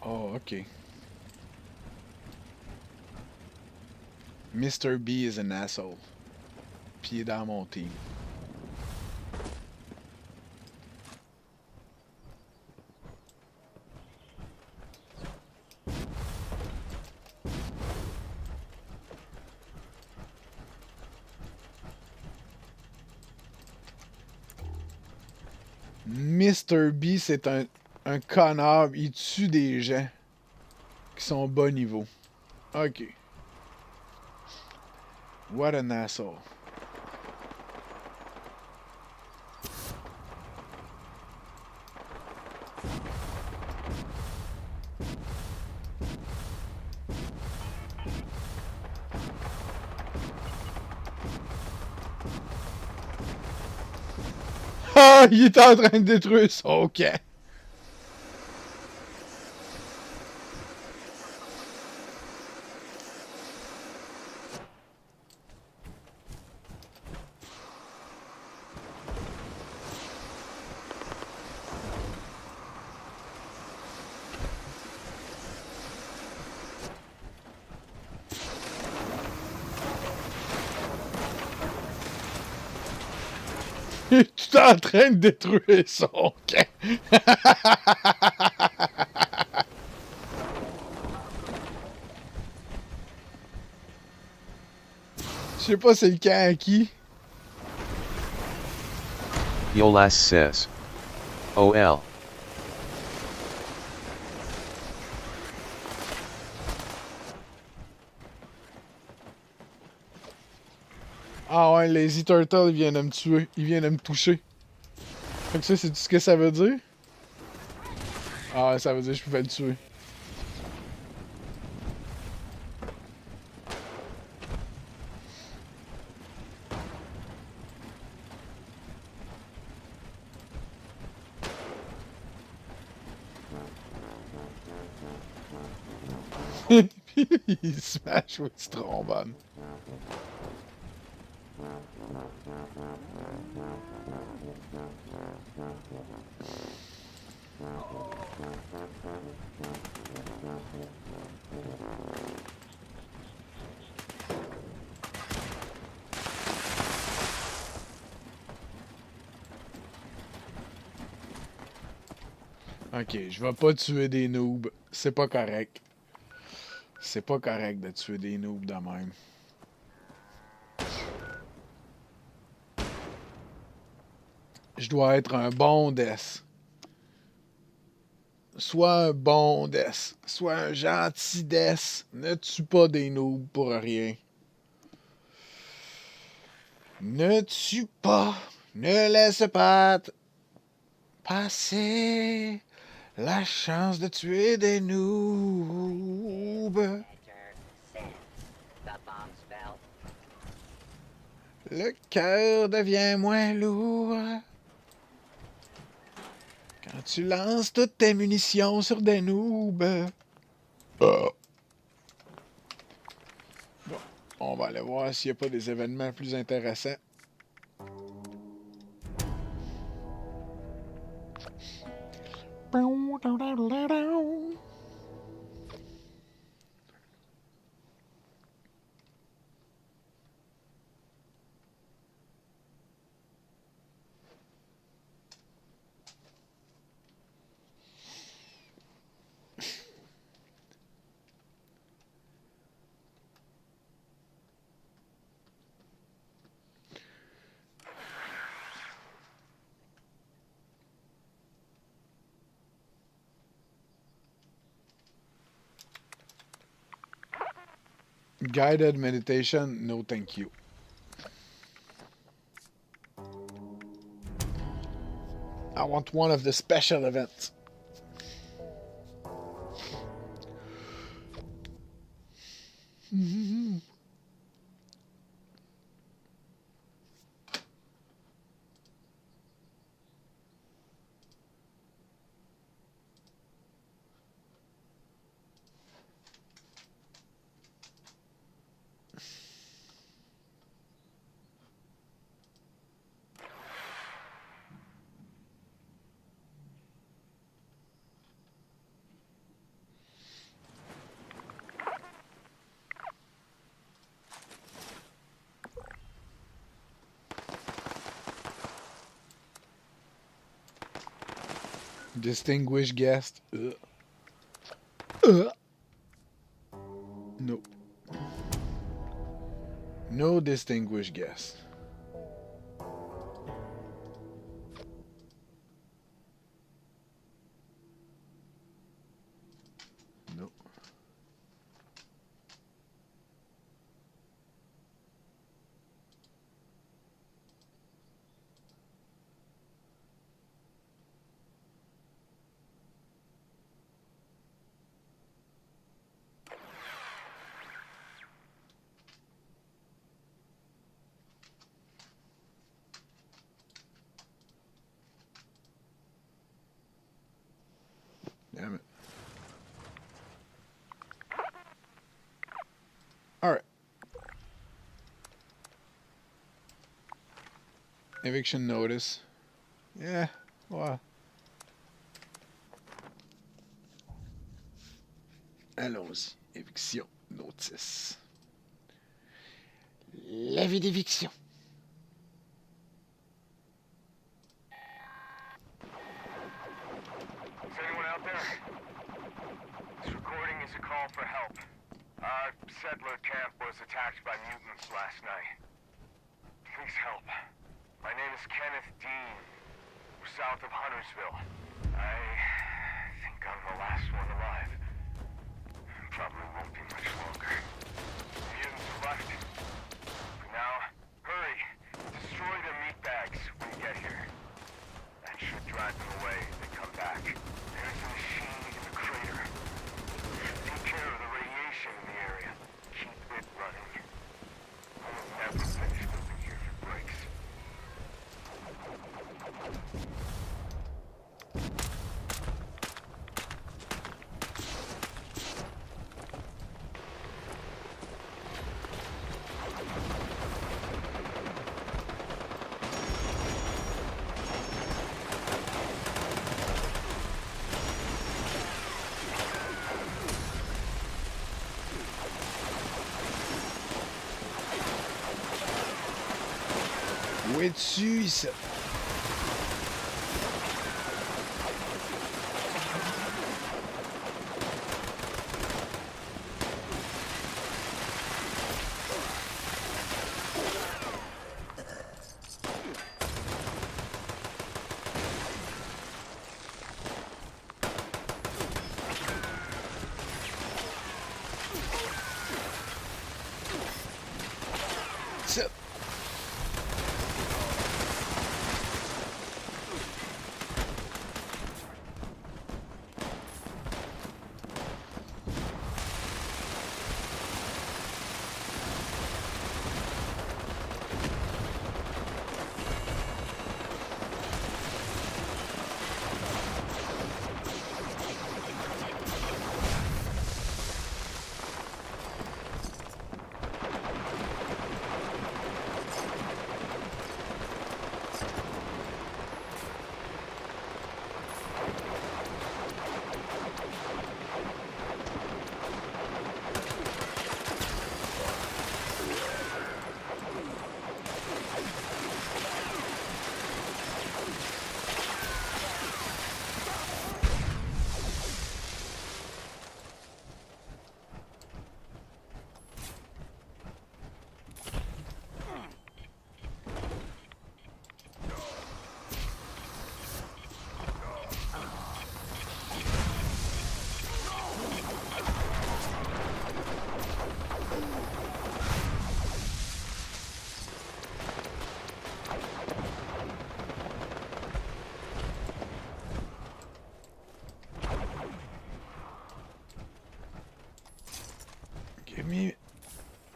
Oh, okay. Mr. B is an asshole. Puis il est dans mon team. Mr. B, c'est un connard. Il tue des gens qui sont bas niveau. Ok. What an asshole. Ah, il est en train de détruire son camp. Il est tout en train de détruire son camp. Je sais pas c'est le camp à qui. Yolas says. OL. Ah ouais, Lazy Turtle, il vient de me tuer. Il vient de me toucher. Fait que ça, c'est tout ce que ça veut dire? Ah ouais, ça veut dire que je pouvais le tuer. Il smash with trombone. Ok, je vais pas tuer des noobs. C'est pas correct. C'est pas correct de tuer des noobs de même. Je dois être un bon death. Soit un bon death, soit un gentil death. Ne tue pas des noobs pour rien. Ne tue pas. Ne laisse pas passer la chance de tuer des noobs. Le cœur devient moins lourd quand tu lances toutes tes munitions sur des noobs. Bon, on va aller voir s'il n'y a pas des événements plus intéressants. Guided meditation, no thank you. I want one of the special events. Distinguished guest. Nope. No distinguished guest. Nope. Damn it. All right. Eviction notice. Yeah, well. Allons-y. Eviction notice. L'avis d'éviction. Is anyone out there? This recording is a call for help. Our settler camp was attacked by mutants last night. Please help. My name is Kenneth Dean. We're south of Huntersville. I think I'm the last one alive. Probably won't be much longer. The mutants are left. For now, hurry. Destroy their meat bags when you get here. That should drive them away if they come back. There's a machine in the crater. Take care of the radiation in the area. Keep it running. I will never finish moving here if it breaks. Où es-tu ici?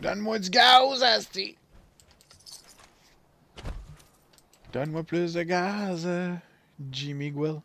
Donne-moi du gaz, asti. Donne-moi plus de gaz, Jimmy Guil.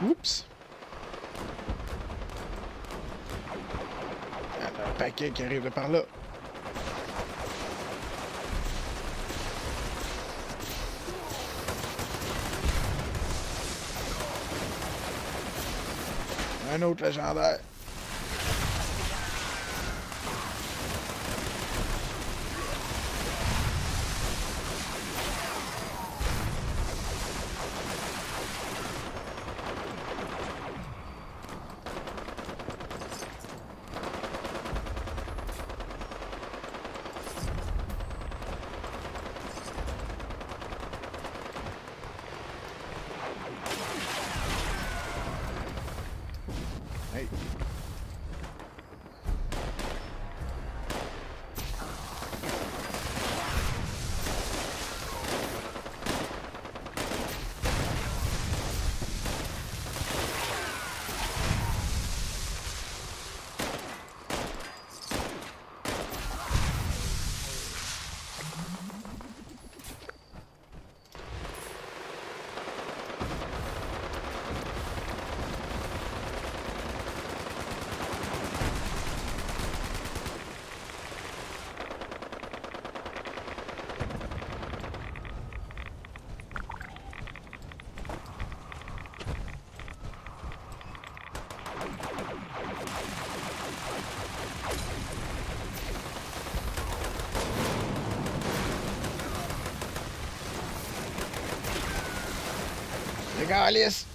Oups. Il y a un paquet qui arrive de par là. Un autre légendaire. Hey. Regalias.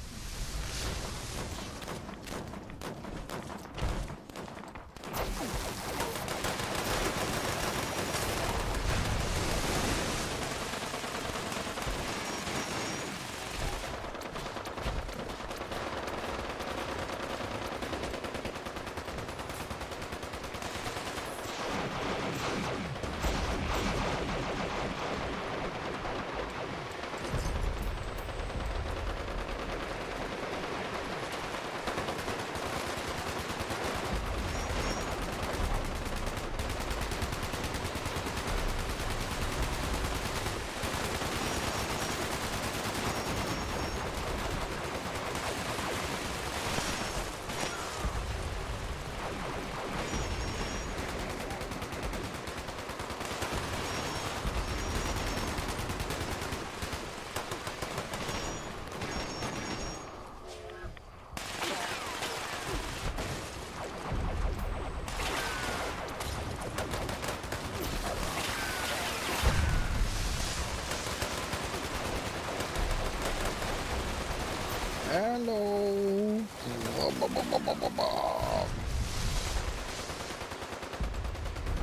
Hello.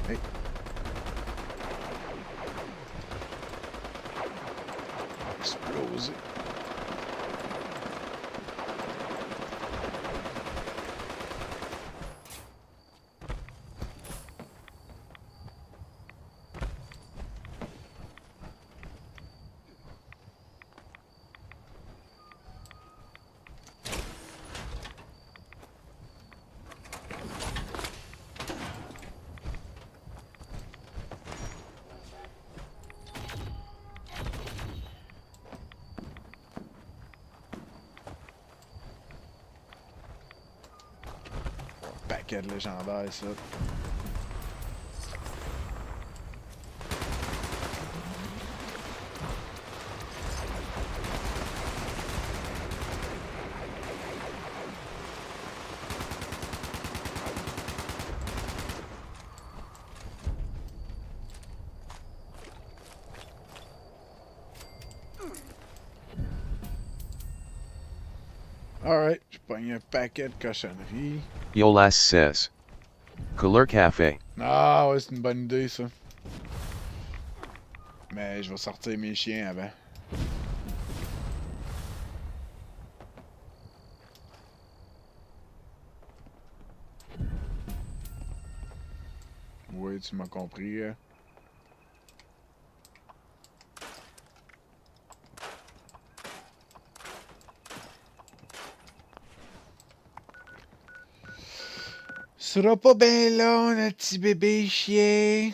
Hey. Explose. paquet de légendaires, ça. Alright, je pogne un paquet de cochonneries. Yolas says. Couleur Café. Ah ouais, c'est une bonne idée ça. Mais je vais sortir mes chiens avant. Oui, tu m'as compris. Hein? Sera pas bien long, notre petit bébé chien.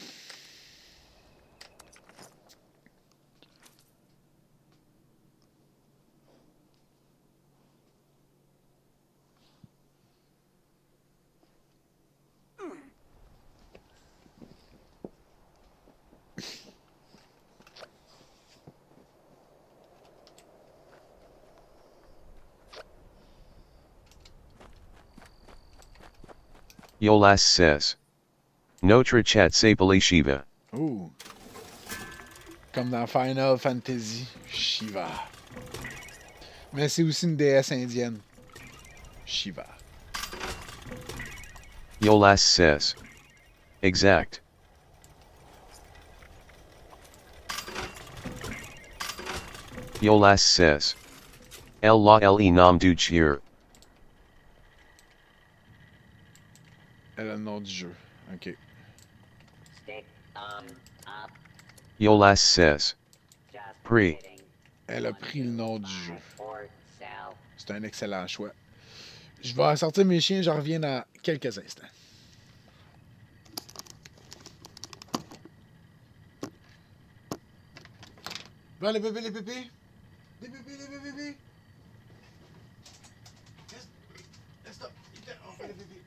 Yolas says. Notre chat s'appelle Shiva. Ouh. Comme dans Final Fantasy, Shiva. Mais c'est aussi une déesse indienne. Shiva. Yolas says. Exact. Yolas says. El la le nom du jeu. Elle a le nom du jeu. Ok. Yolas says. Pre. Elle a pris le nom du jeu. C'est un excellent choix. Je vais sortir mes chiens, je reviens dans quelques instants. Va les bébés, les bébés. Les bébés, les bébés, bébés. Stop. On fait les bébés.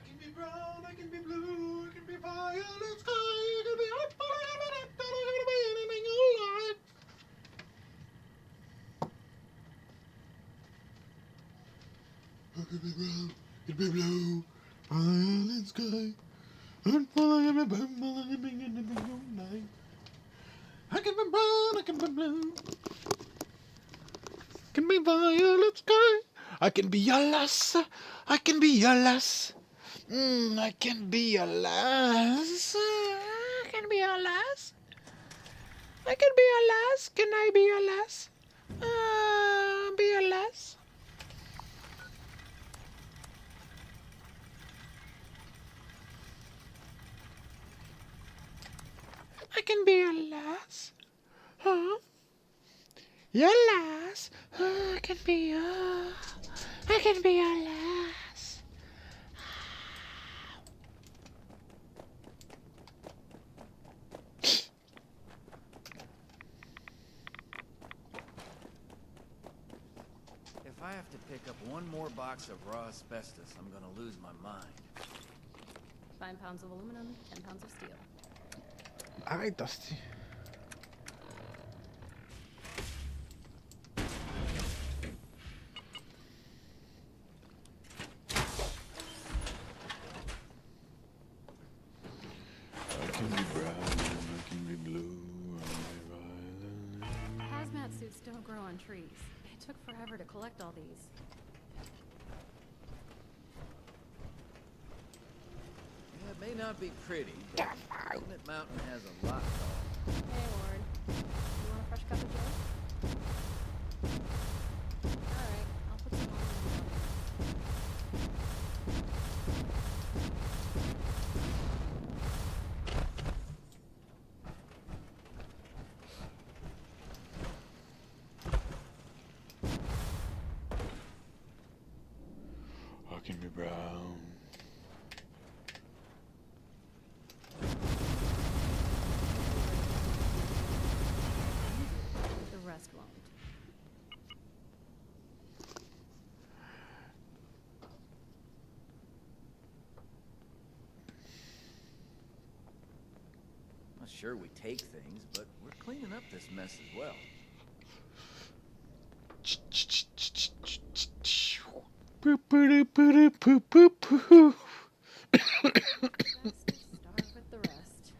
can be brown, I can be blue, I can be violet sky, I can be up, I can be anything you like. I can be brown, I can be blue, violet sky, and I can be brown, I can be anything you like. I can be brown, I can be blue, I can be violet sky. I can be your lass, I can be your lass. I can be your lass, I can be your lass. I can be your lass, can I be your lass? Be your lass. I can be your lass, huh? Your lass, I can be your, I can be your lass. If I have to pick up one more box of raw asbestos, I'm gonna lose my mind. 5 pounds of aluminum, 10 pounds of steel. Arrête, Dusty. I can be brown, I can be blue, I can be violet. Hazmat suits don't grow on trees. It took forever to collect all these. Yeah, it may not be pretty, but Coconut Mountain has a lot of all. Hey, Lord. You want a fresh cup of joe? Alright, I'll put some on. I can be brown. The rest won't. Not sure we take things, but we're cleaning up this mess as well. Boop, boop, boop, boop, boop, boop. Start with the rest.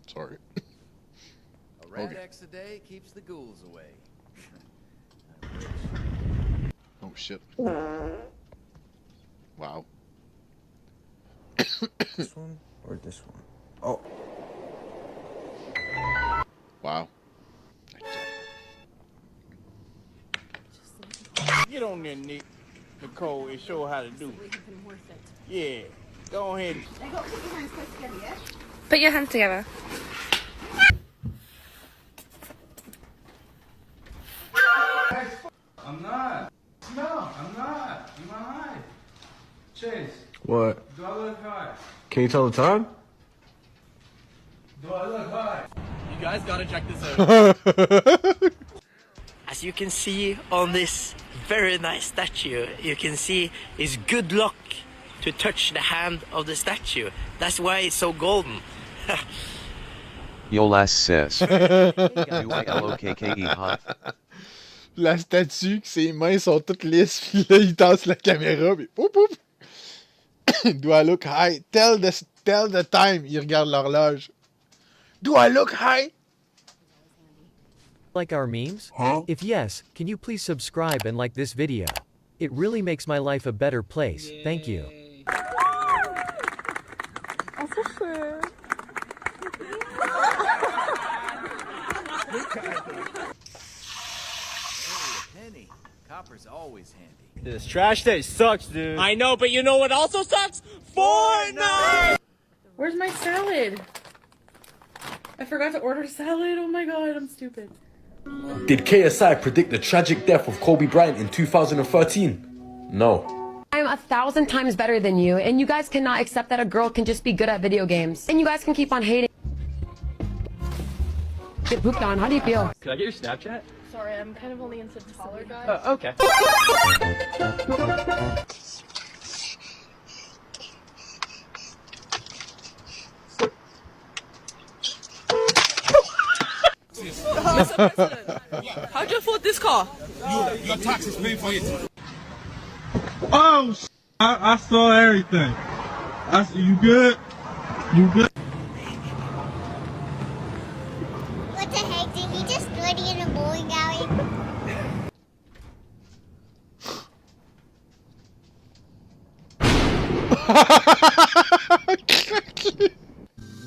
Sorry. A rat Okay. X a day keeps the ghouls away. Oh shit. Wow. This one or this one? Oh. Wow. Get on there, Nick. Nicole, and show her how to do it. Yeah. Go ahead. Put your hands together. I'm not. No, I'm not. I'm not high. Chase, What? do I look high? Can you tell the time? Do I look high? You guys gotta check this out. As you can see on this very nice statue, you can see it's good luck to touch the hand of the statue. That's why it's so golden. Yolas says. UILOKKE hot. La statue, que ses mains sont toutes lisses, puis là, il tasse la caméra, puis poup, poup. Do I look high? Tell the time. Il regarde l'horloge. Do I look high? Like our memes? Huh? If yes, can you please subscribe and like this video? It really makes my life a better place. Thank you. Oh, so schön. Penny. Copper's always handy. This trash day sucks, dude. I know, but you know what also sucks? Fortnite! Where's my salad? I forgot to order salad. Oh my god, I'm stupid. Did KSI predict the tragic death of Kobe Bryant in 2013? No. I'm 1,000 times better than you, and you guys cannot accept that a girl can just be good at video games. And you guys can keep on hating. get pooped on. How do you feel? Can I get your Snapchat? Sorry, I'm kind of only into taller guys. Okay. Mr. President, how'd you afford this car? Your taxes paid for it. Oh, I saw everything. You good? You good? What the heck? Did he just study in a bowling alley?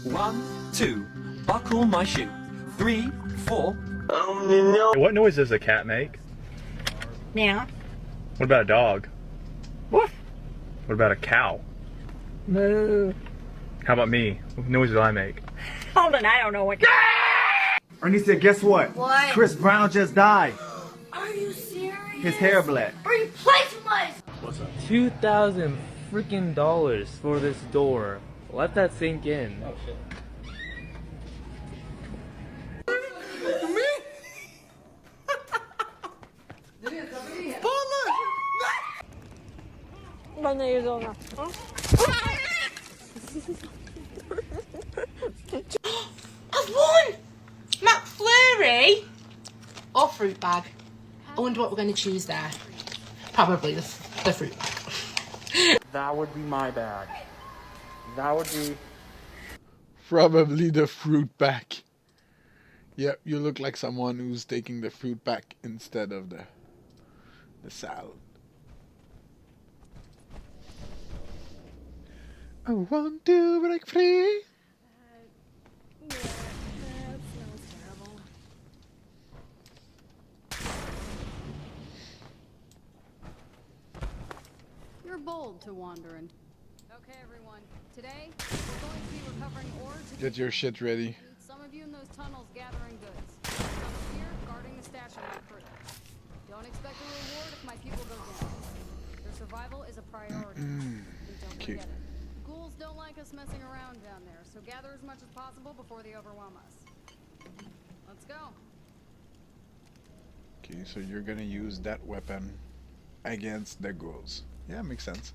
One, two, buckle my shoe. 3, 4. What noise does a cat make? Meow. What about a dog? Woof. What about a cow? Moo. How about me? What noise do I make? Hold on, I don't know what. Ernie said, guess what? What? Chris Brown just died. Are you serious? His hair black. Replacement! What's up? $2,000 freaking dollars for this door. Let that sink in. Oh shit. Bana yüz ona. I've won! McFlurry! Or fruit bag. I wonder what we're going to choose there. Probably the fruit bag. That would be my bag. That would be... Probably the fruit pack. Yep, you look like someone who's taking the fruit pack instead of the salad. I want to break free. That smells terrible. You're bold to wander in. Okay, everyone. Today, we're going to be recovering ore to Get your shit ready. some of you in those tunnels gathering goods. Some here guarding the stash of my crew. Don't expect a reward if my people go down. Their survival is a priority. And don't forget it. Ghouls don't like us messing around down there, so gather as much as possible before they overwhelm us. Let's go. Okay, so you're gonna use that weapon against the ghouls. Yeah, makes sense.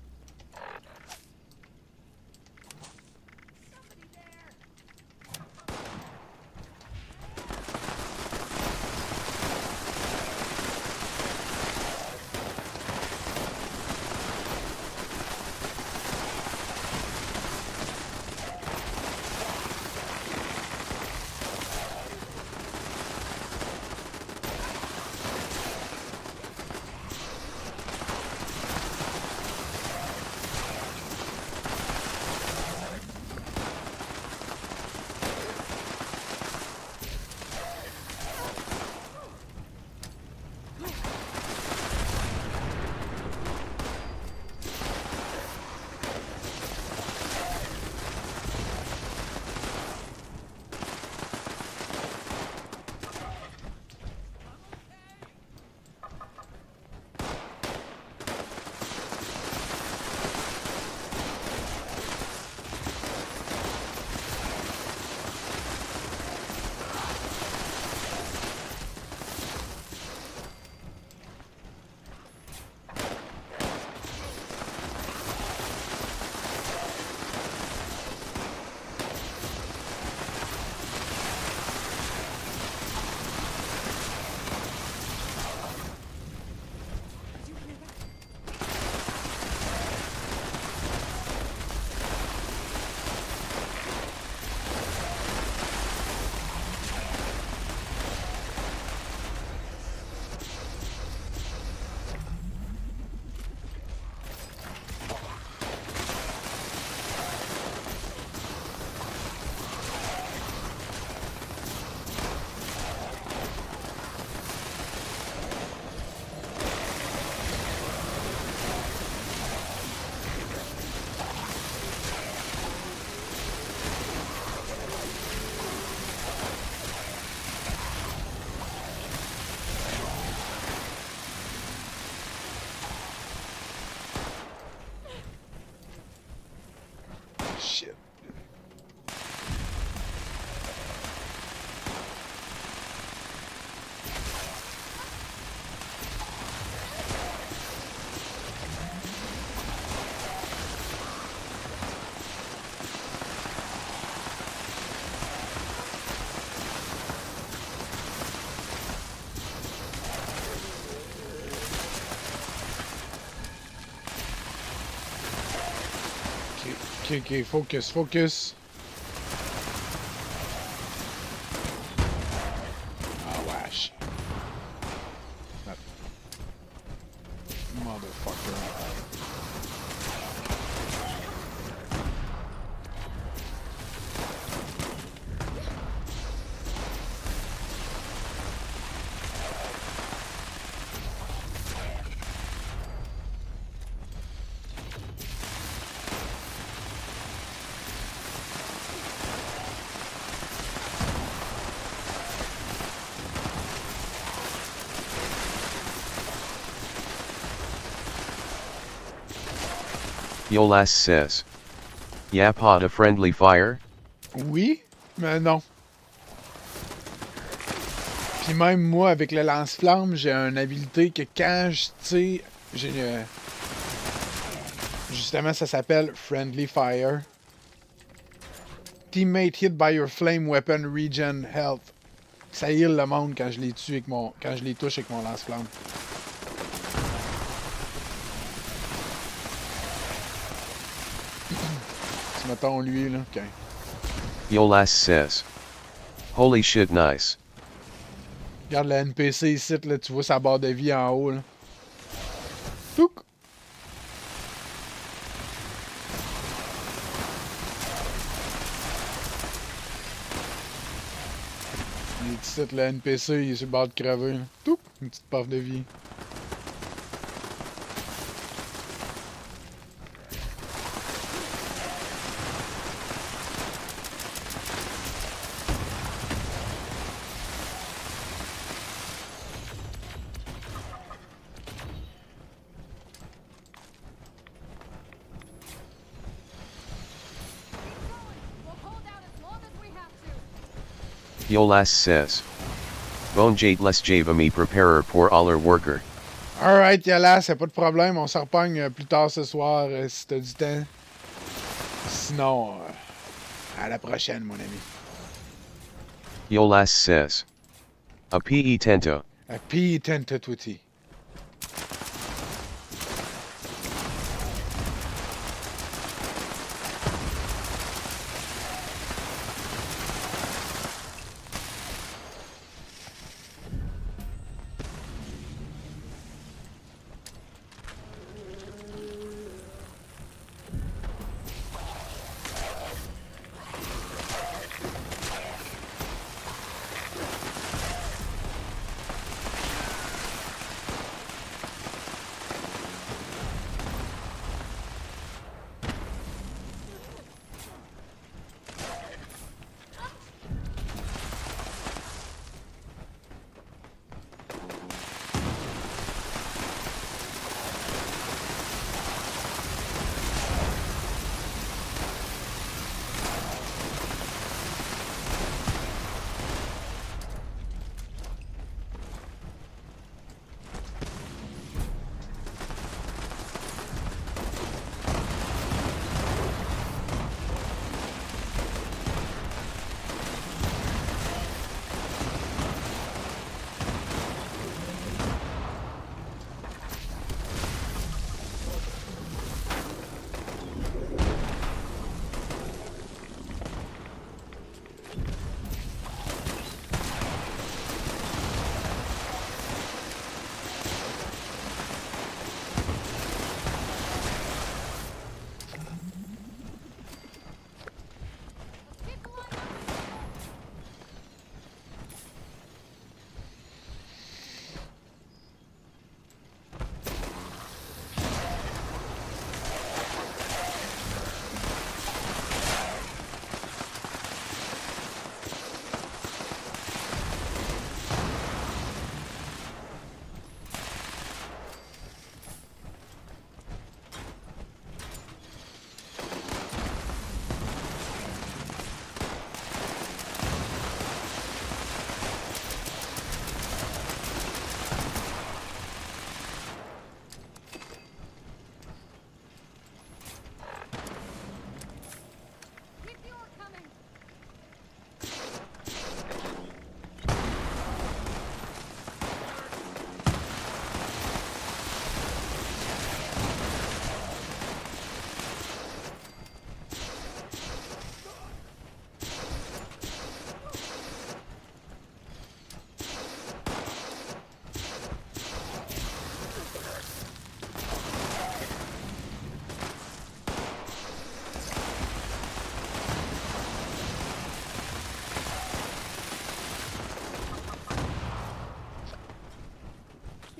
Ok, focus, focus. Ah, wesh. That motherfucker. Yolas says. Yapod a friendly fire? Oui, mais non. Puis même moi, avec le lance-flamme, j'ai une habilité que quand je tire, justement, ça s'appelle Friendly Fire. Teammate hit by your flame weapon regen health. Ça heal le monde quand je les tue avec quand je les touche avec mon lance-flamme. Mettons lui, là. OK. Yolas says. Holy shit, nice. Regarde le NPC ici, là, tu vois sa barre de vie en haut, là. Touc! Il est ici, le NPC, il est sur le bord de crever, là. Touc! Une petite barre de vie. Yolas says. Bonjate les Javami preparer pour aller worker. Alright, Yala, c'est pas de problème. On se repogne plus tard ce soir si t'as du temps. Sinon, à la prochaine, mon ami. Yolas says. A PE tento. A PE tento tutti.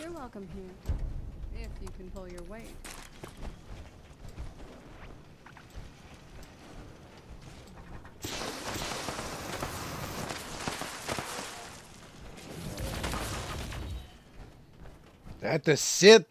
You're welcome here. If you can pull your weight. That's it.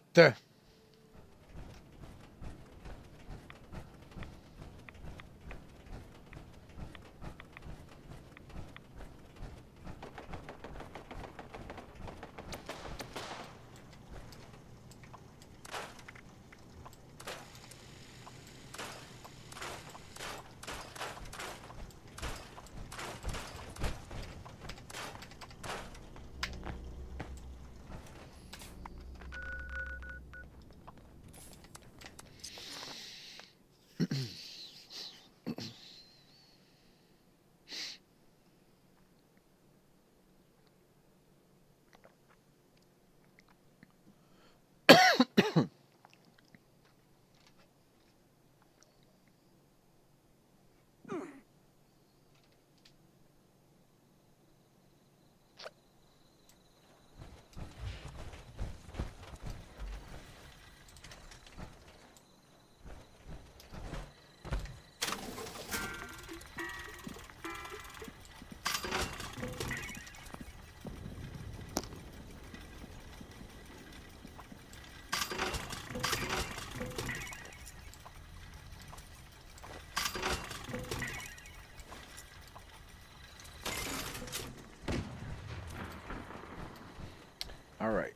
Alright.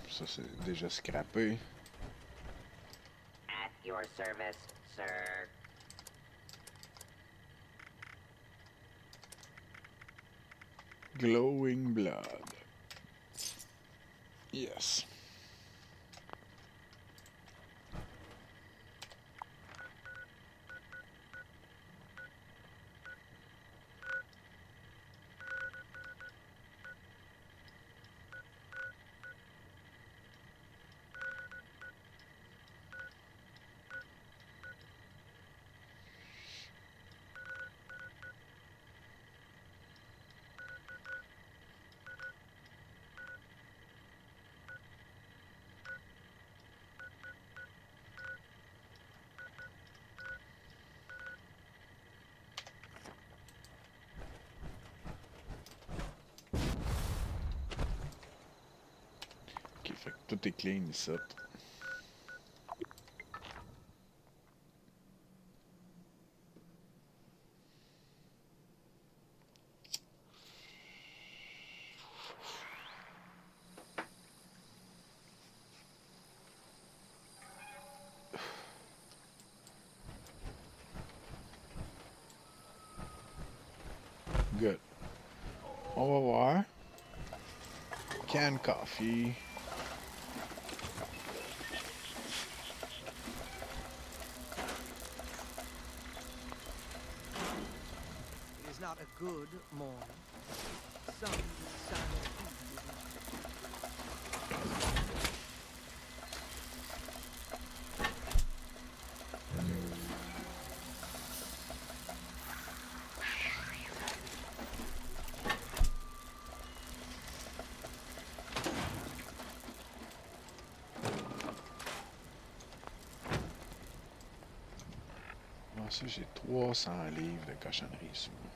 Ça, c'est déjà scrappé. At your service, sir. Glowing blood. Yes. Ok, fait que tout est clean ici. Good. On va voir. Canned coffee. It is not a good morning. Some Moi, ça, j'ai 300 livres de cochonneries sur moi.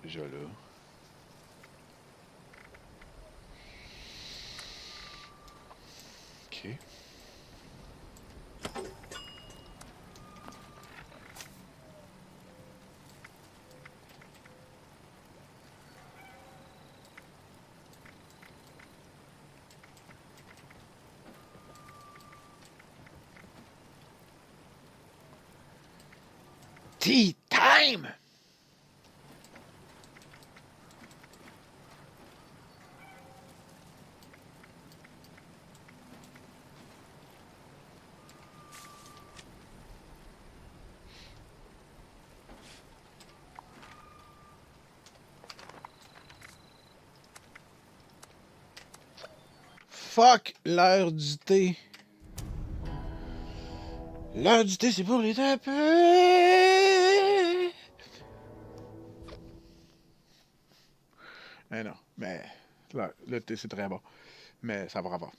Déjà là. Ok. Tea time! fuck, l'heure du thé. L'heure du thé, c'est pour les tapes. Mais non, mais le thé, c'est très bon. Mais ça va pas.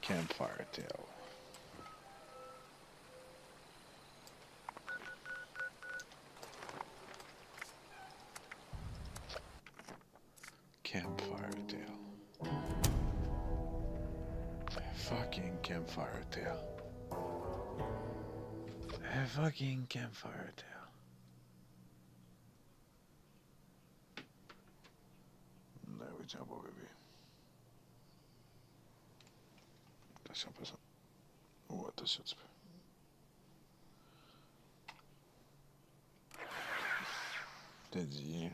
Campfire tale. Campfire tale. Fucking campfire tale. A fucking campfire tale. Där vi jump over bébé. Attention, pas ça. Oh, attention un petit peu. T'as dit.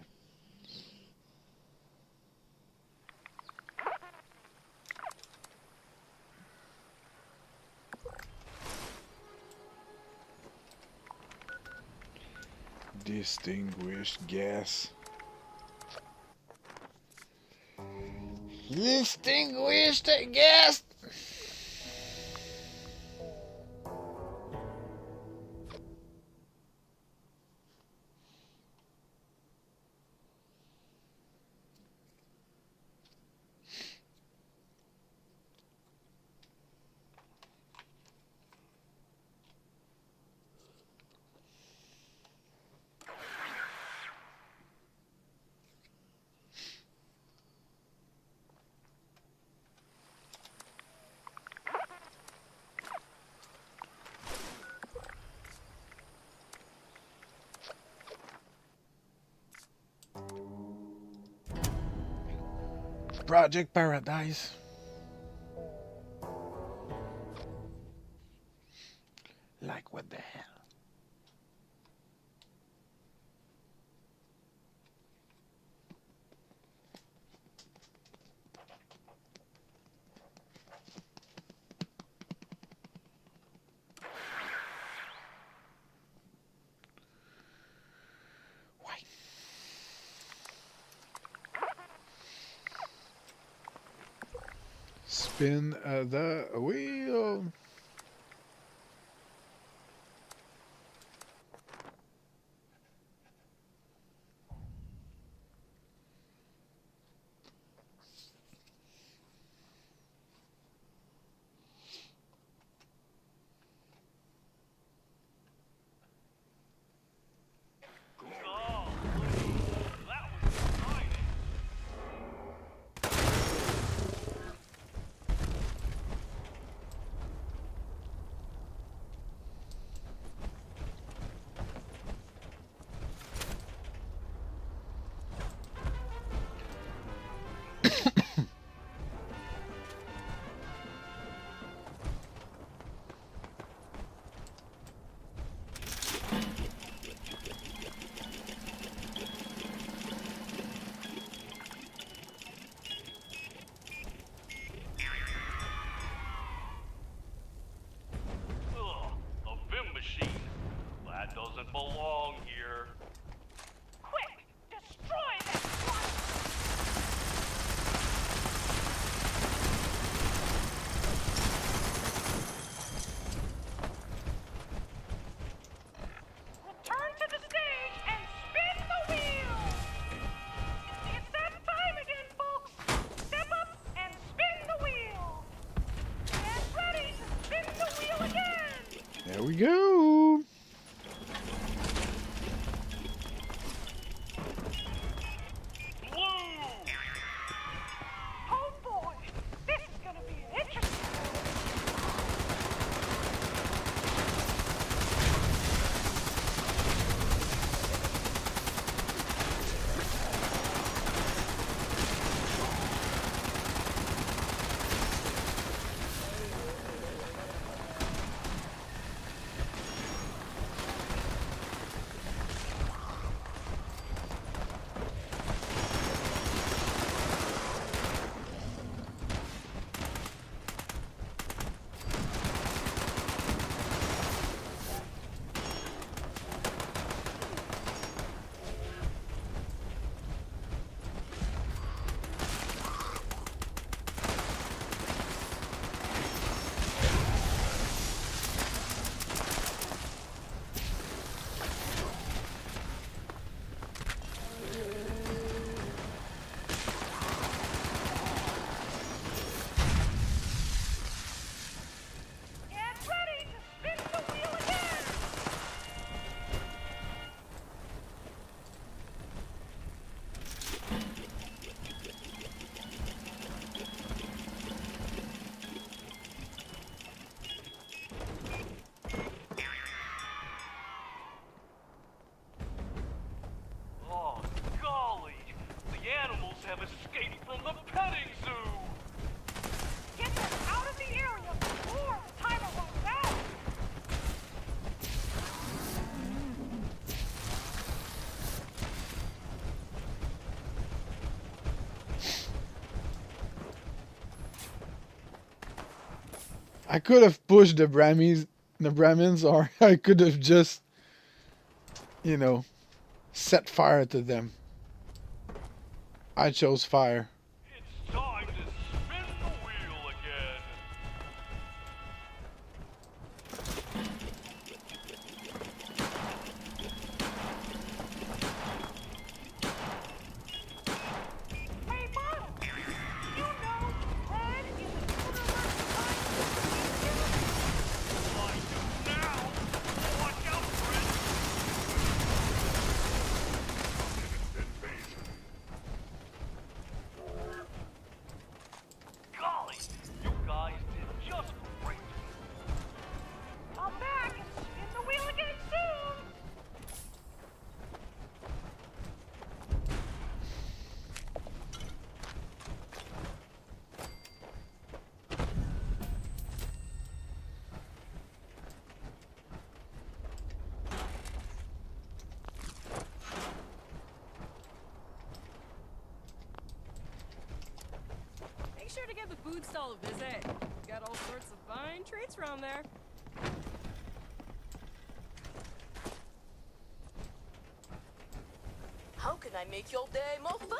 Distinguished guest. Distinguished guest. Project Paradise. Like what the hell? Spin the wheel. Doesn't belong here. Quick, destroy that Return to the stage and spin the wheel. It's that time again, folks. Step up and spin the wheel. Get ready to spin the wheel again. There we go. I could have pushed the Brahmins, or I could have just, you know, set fire to them. I chose fire. It's time to spin the wheel again. Hey, Mom! You know Red is a I do now. Watch out for it. Golly, you guys did just great. I'm back and spin the wheel again soon. Make sure to give the food stall a visit. Got all sorts of fine treats around there. How can I make your day more fun?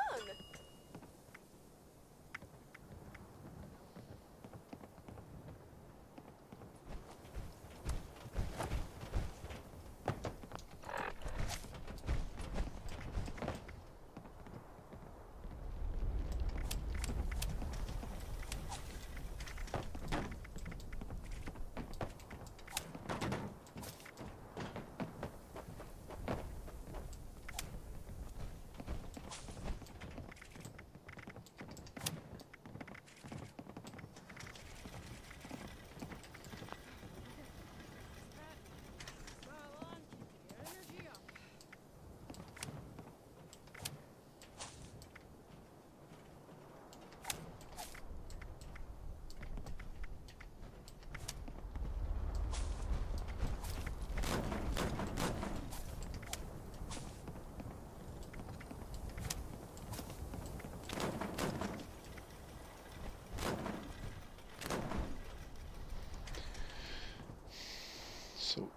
So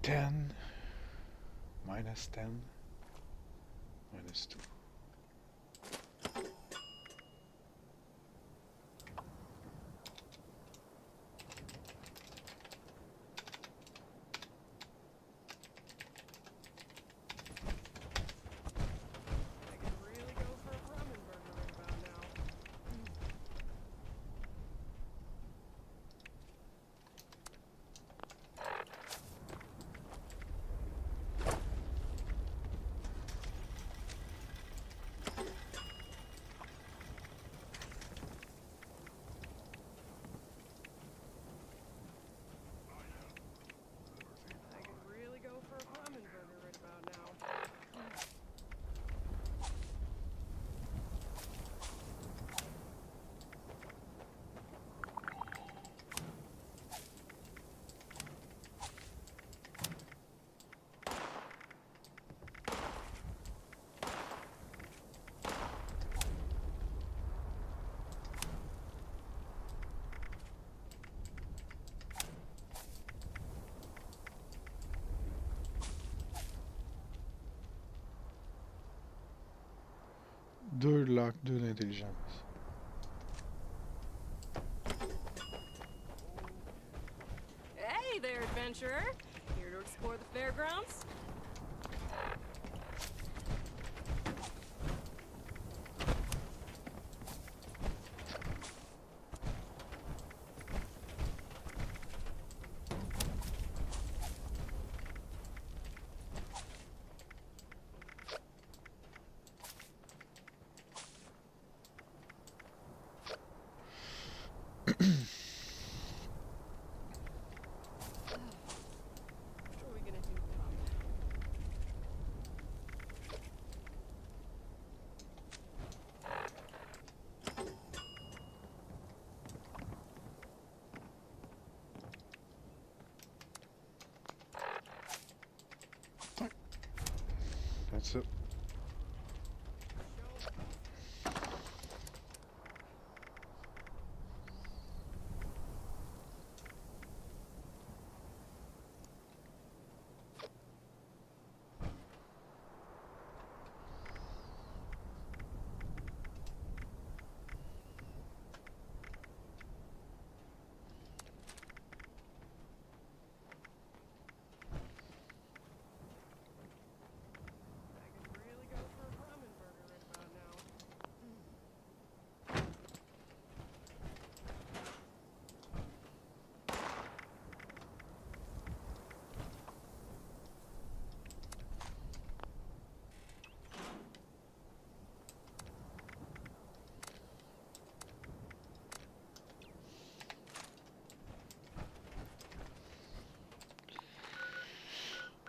10 minus 10 minus 2. Deux lacs, deux d'intelligence. Hey there, adventurer. Here to explore the fairgrounds? That's it.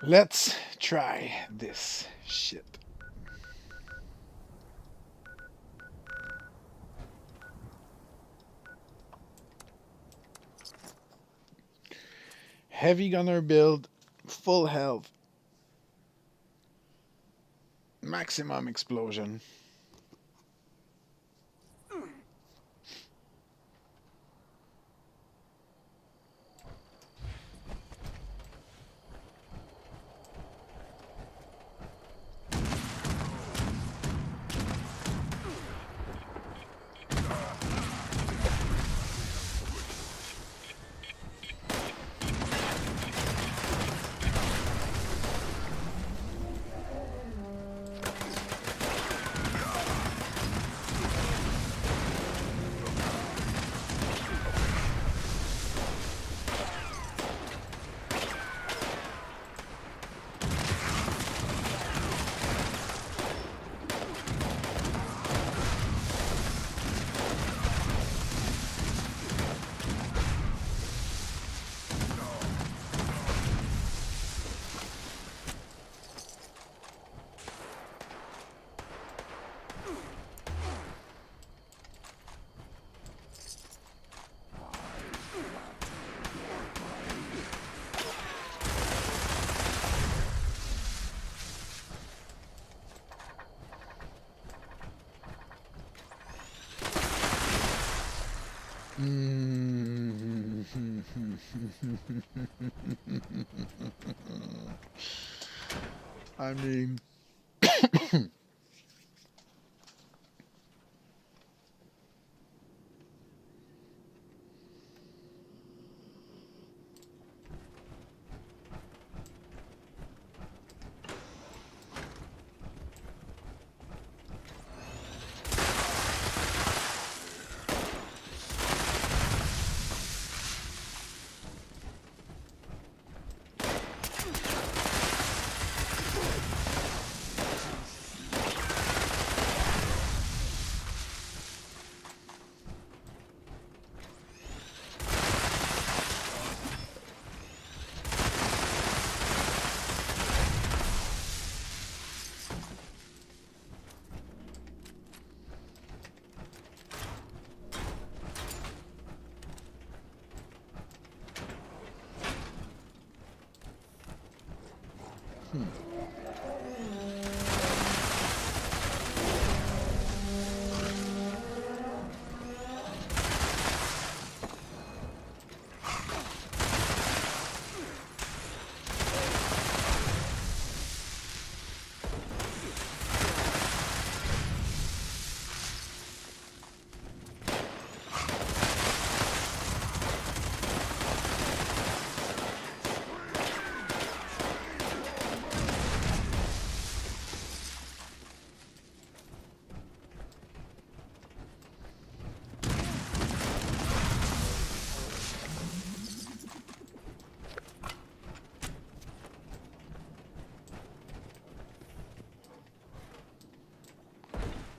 Let's try this shit. Heavy gunner build, full health, maximum explosion. I mean,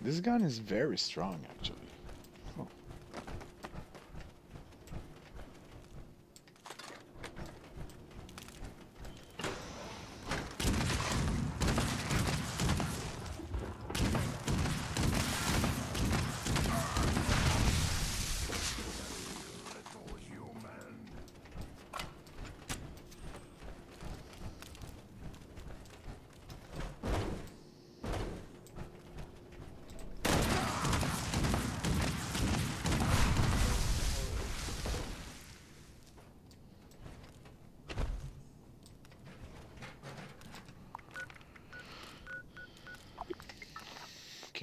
this gun is very strong, actually. Oh.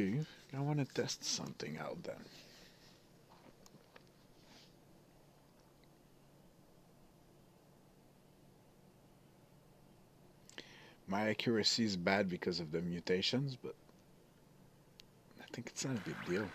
Okay, I want to test something out then. My accuracy is bad because of the mutations, but I think it's not a big deal.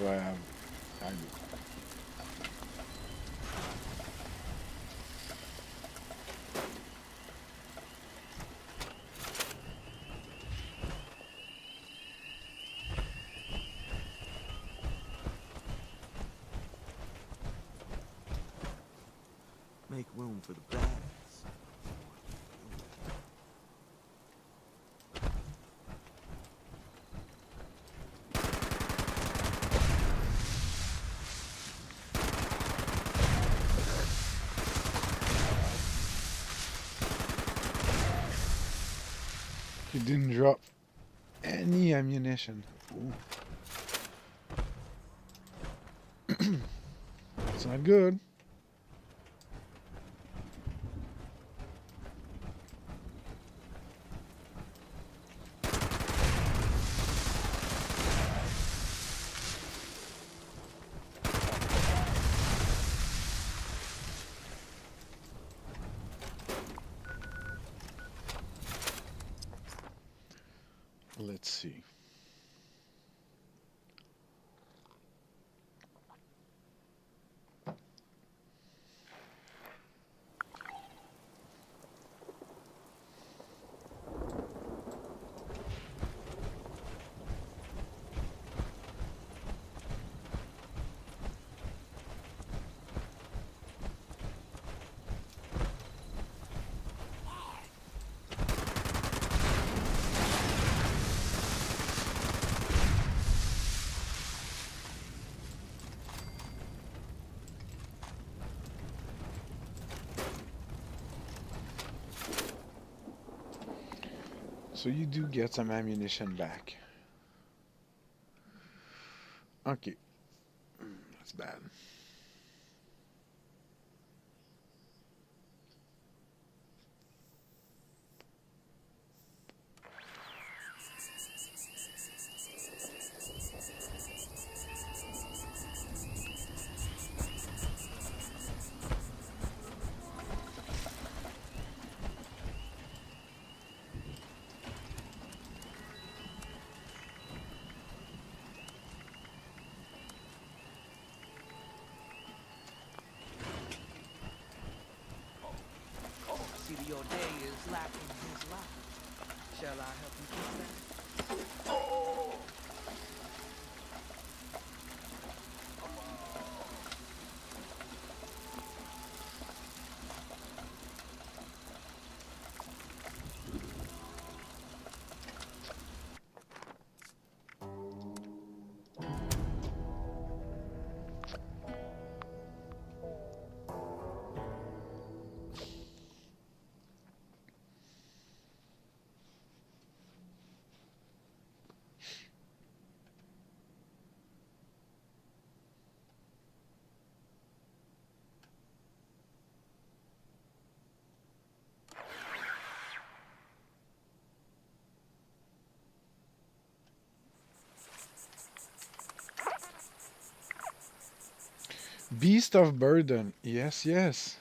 do I have? I do. Make room for the bads. He didn't drop any ammunition. Ooh. That's not good. Let's see. So you do get some ammunition back. Okay. That's bad. See that your day is lacking his life. Shall I help you fix that? Beast of Burden. Yes, yes.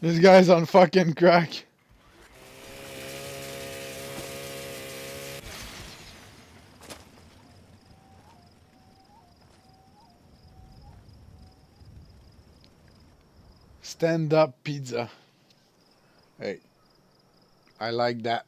This guy's on fucking crack. Stand up pizza. Hey. I like that.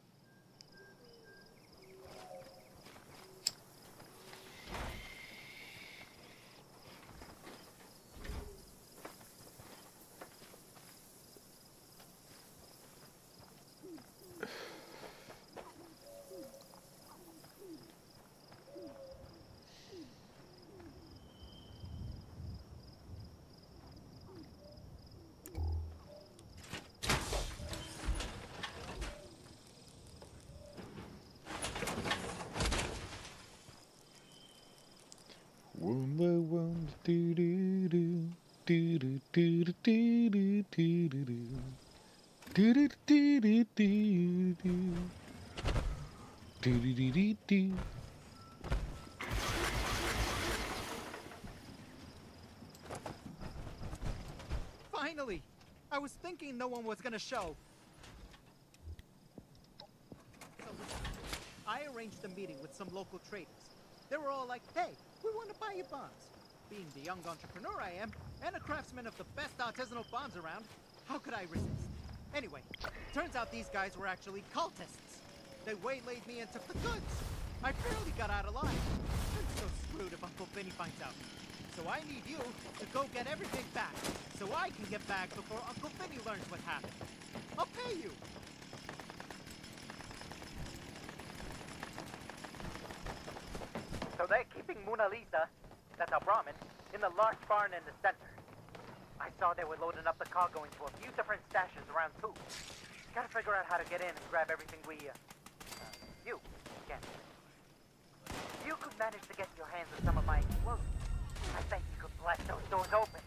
Finally! I was thinking no one was gonna show. So, I arranged a meeting with some local traders. They were all like, hey, we want to buy you bonds. Being the young entrepreneur I am, and a craftsman of the best artisanal bonds around, how could I resist? Anyway, turns out these guys were actually cultists. They waylaid me and took the goods. I barely got out alive. I'm so screwed if Uncle Vinny finds out. So I need you to go get everything back, so I can get back before Uncle Vinny learns what happened. I'll pay you. So they're keeping Mona Lisa, that's our Brahmin, in the large barn in the center. I saw they were loading up the cargo into a few different stashes around too. Gotta figure out how to get in and grab everything we, you can. You could manage to get your hands on some of my explosives. I bet you could blast those doors open.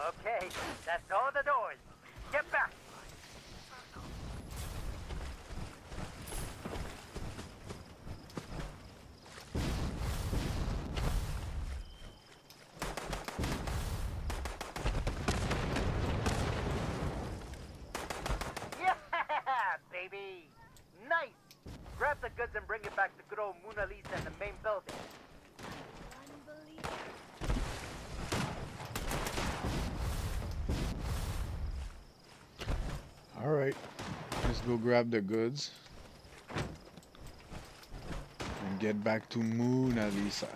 Okay, that's all the doors. Get back! Yeah, baby! Nice! Grab the goods and bring it back to good old Mona Lisa in the main building. All right, let's go grab the goods and get back to Mona Lisa.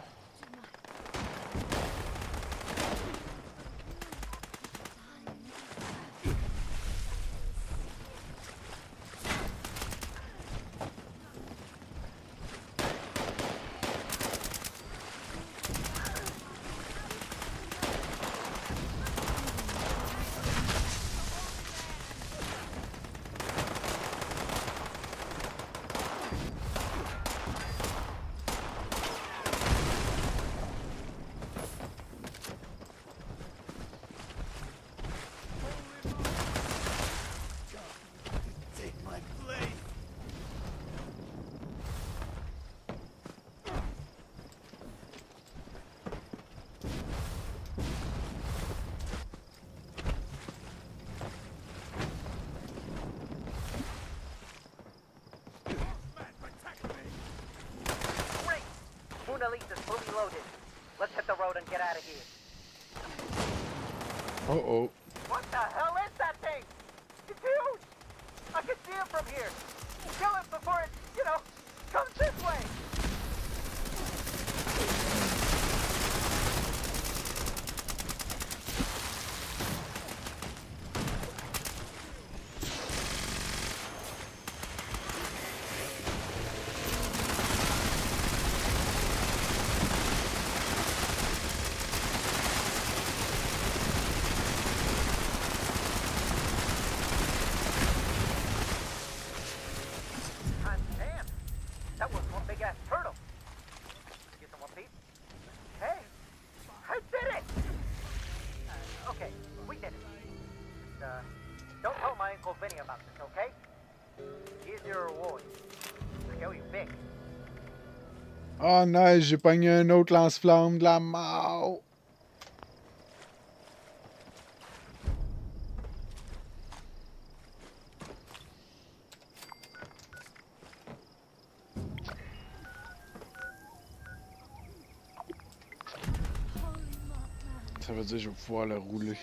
Mona Lisa's fully loaded. Let's hit the road and get out of here. Uh-oh. What the hell is that thing? It's huge! I can see it from here. Kill it before it, comes this way. God damn! That was one big ass turtle. Get some one piece. Hey, I did it! Okay, we did it. Don't tell my Uncle Vinny about this, okay? Here's your reward. I owe you big. Oh nice, j'ai pogné un autre lance-flamme de la mort. Ça veut dire que je vais pouvoir le rouler.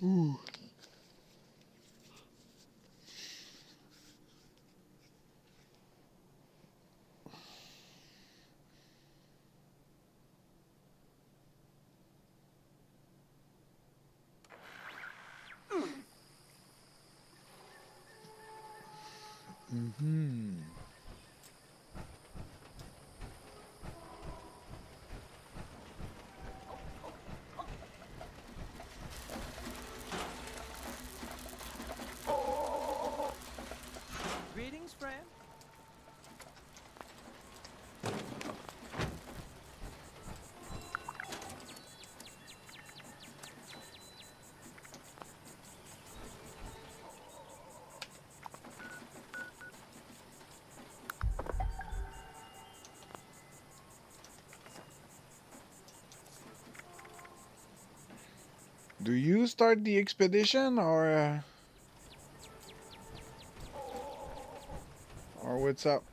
Ouh. Mhm. Greetings, friend. Do you start the expedition or what's up?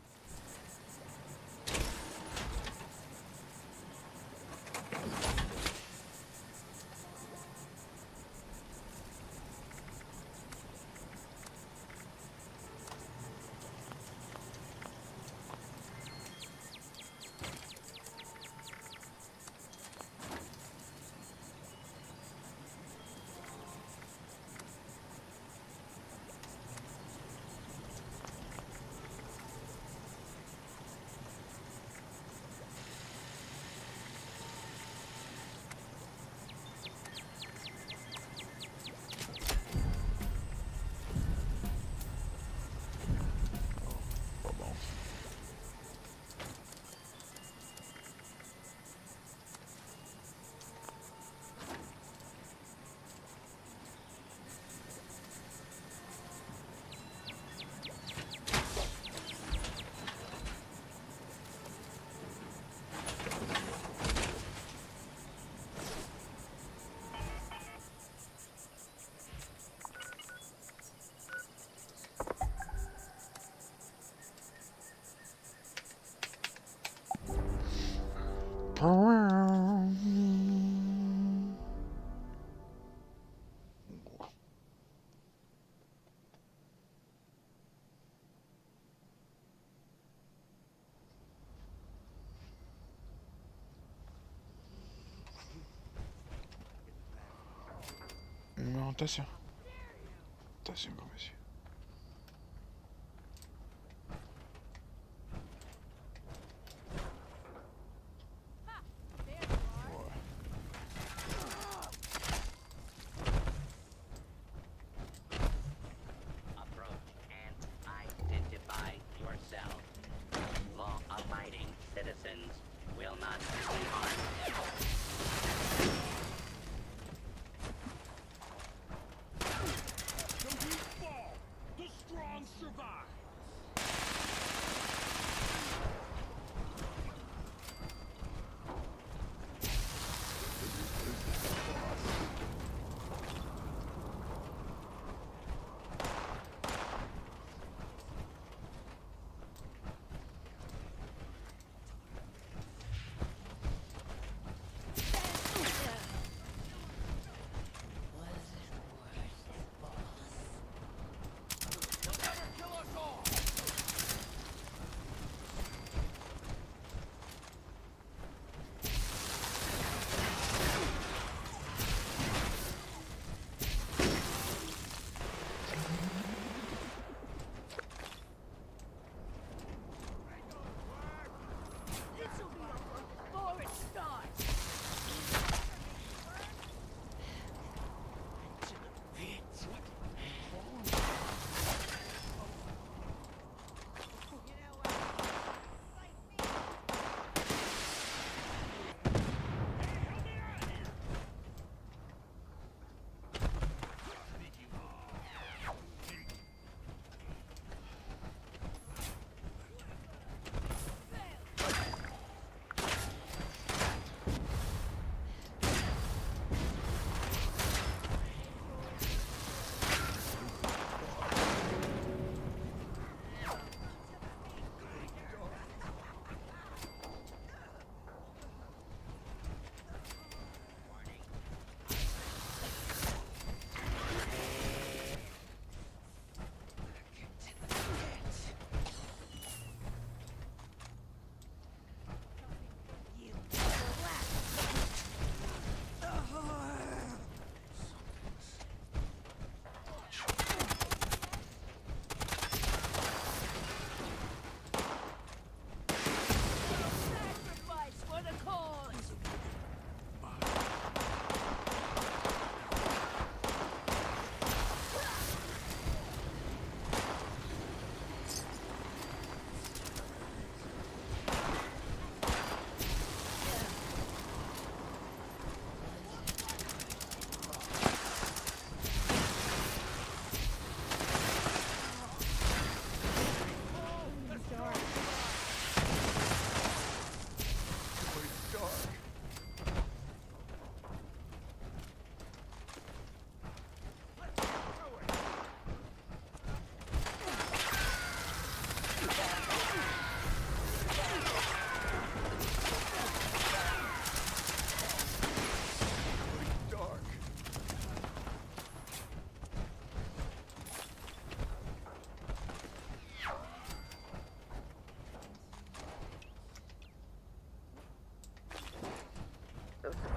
Non, attention. Attention, grand monsieur. Approach and identify yourself. Law-abiding citizens will not be harmed.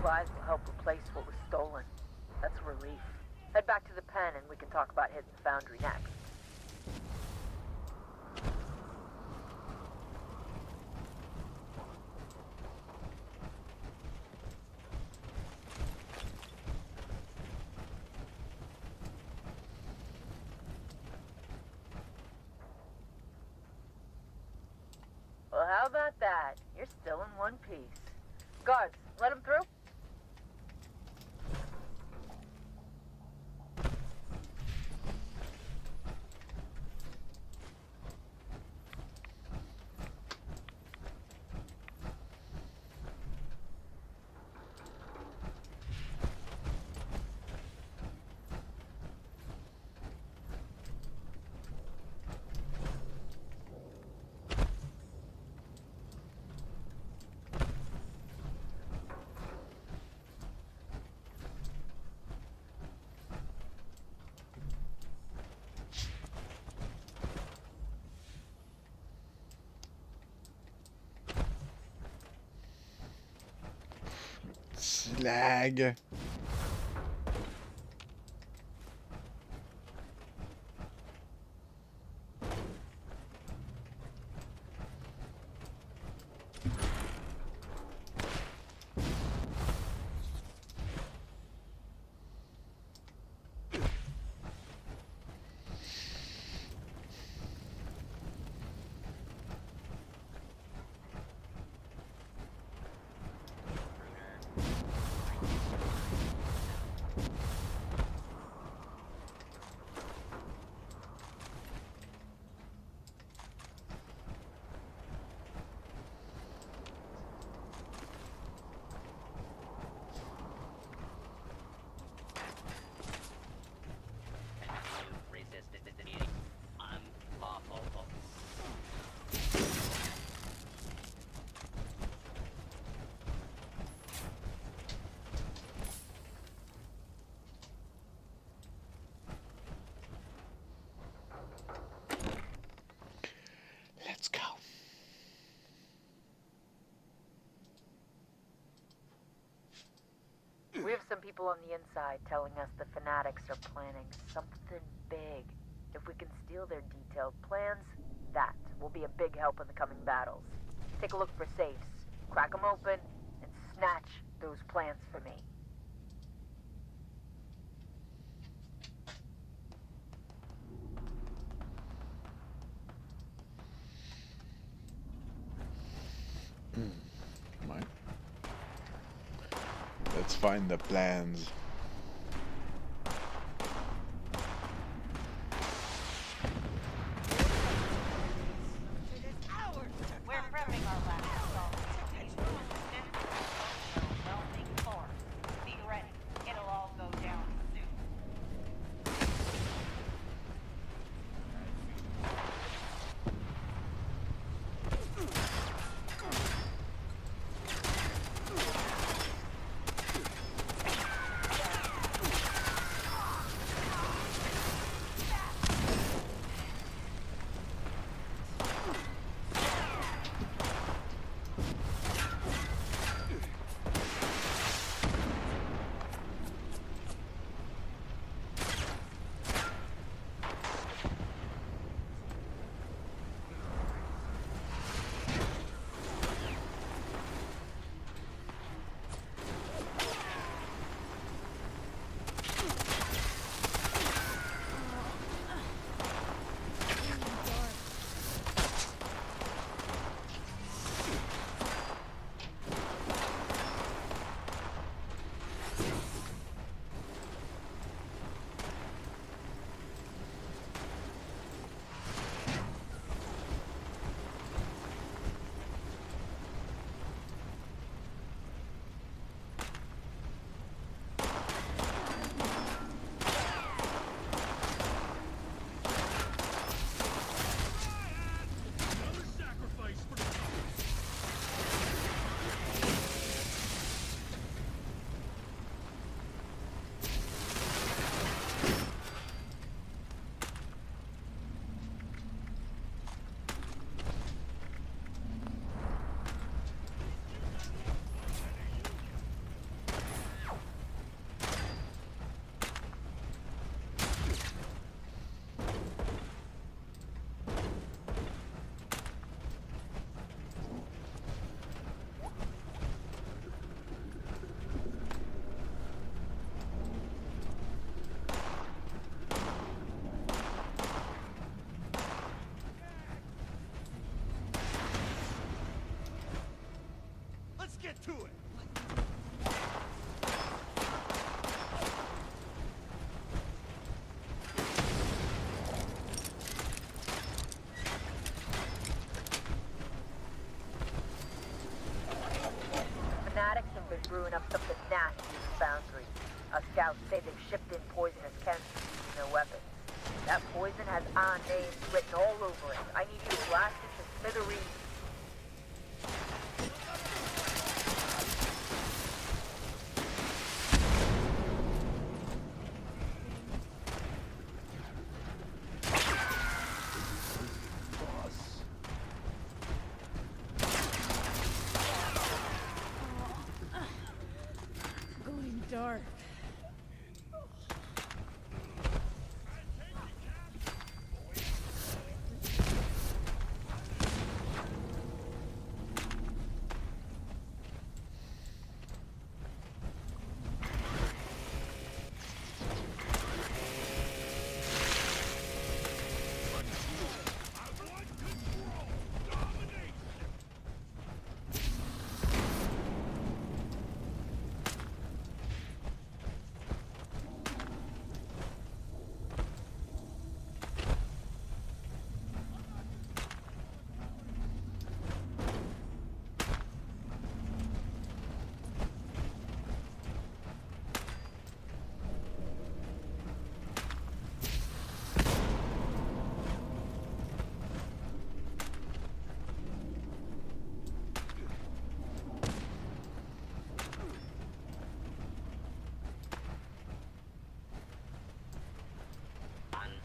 supplies will help replace what was stolen. That's a relief. Head back to the pen and we can talk about hitting the foundry next. Well, how about that? You're still in one piece. Guards, let him through. Slag. Let's go. We have some people on the inside telling us the fanatics are planning something big. If we can steal their detailed plans, that will be a big help in the coming battles. Take a look for safes, crack them open, and snatch those plans for me. Mine. Let's find the plans. We're prepping our last assault. Welding force. Be ready. It'll all go down soon. back to it. Fanatics have been brewing up something nasty in the Foundry. Our scouts say they've shipped in poisonous chemistry using their weapons. That poison has our names written all over it. I need you to blast it to smithereens. Going dark.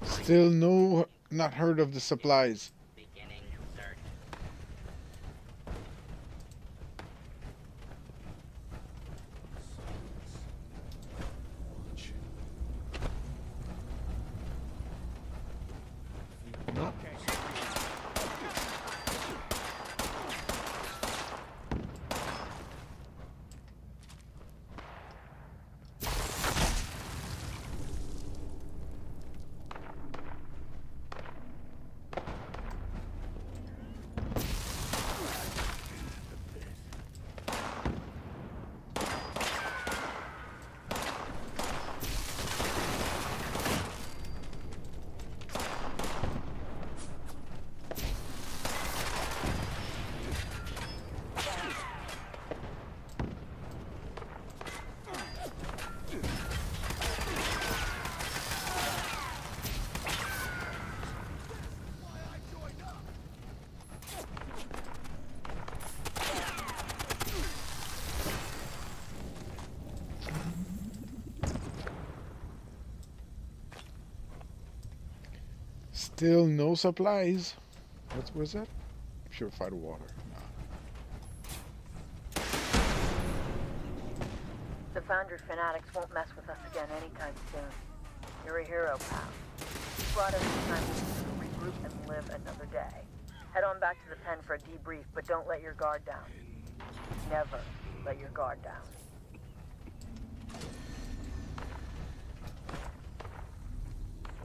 Still no, not heard of the supplies. Beginning search. Still no supplies. What was that? Purified water. The Foundry fanatics won't mess with us again anytime soon. You're a hero, pal. You brought us the time to regroup and live another day. Head on back to the pen for a debrief, but don't let your guard down. Never let your guard down.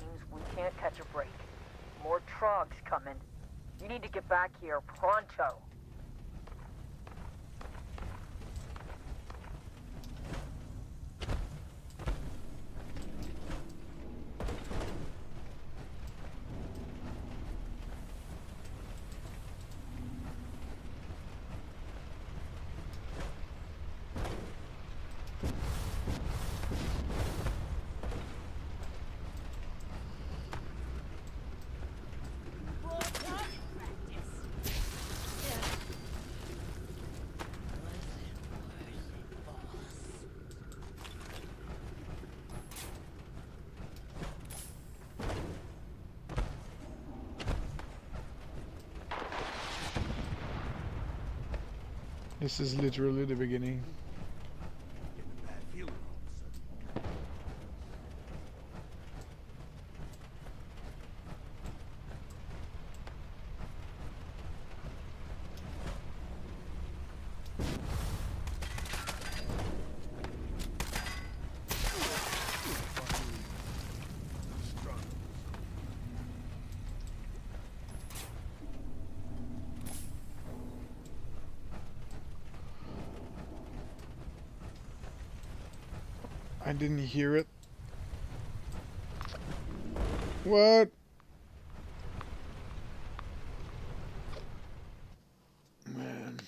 Seems we can't catch a break. More trogs coming. You need to get back here pronto. This is literally the beginning. I didn't hear it. What? Man.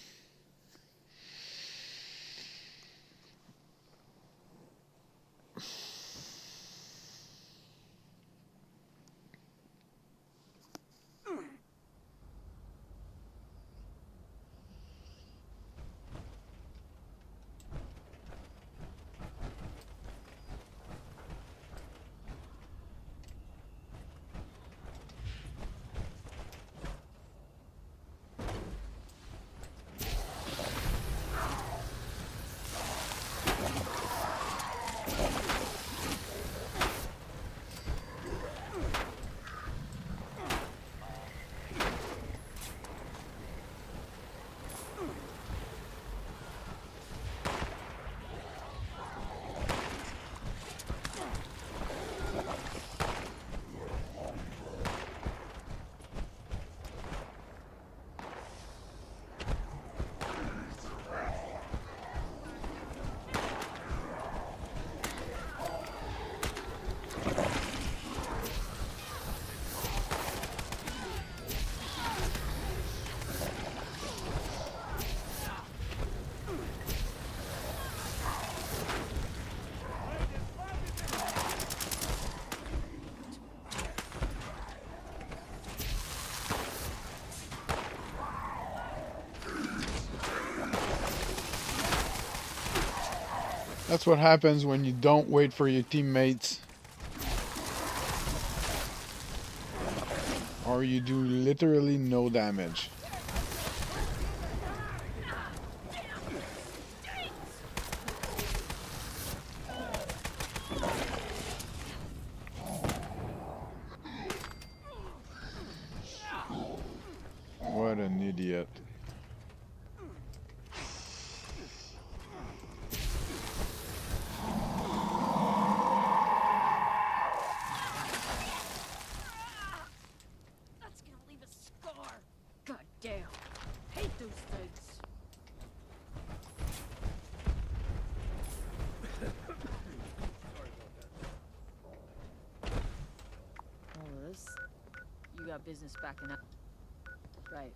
That's what happens when you don't wait for your teammates. Or you do literally no damage. What an idiot. Business backing up. Right.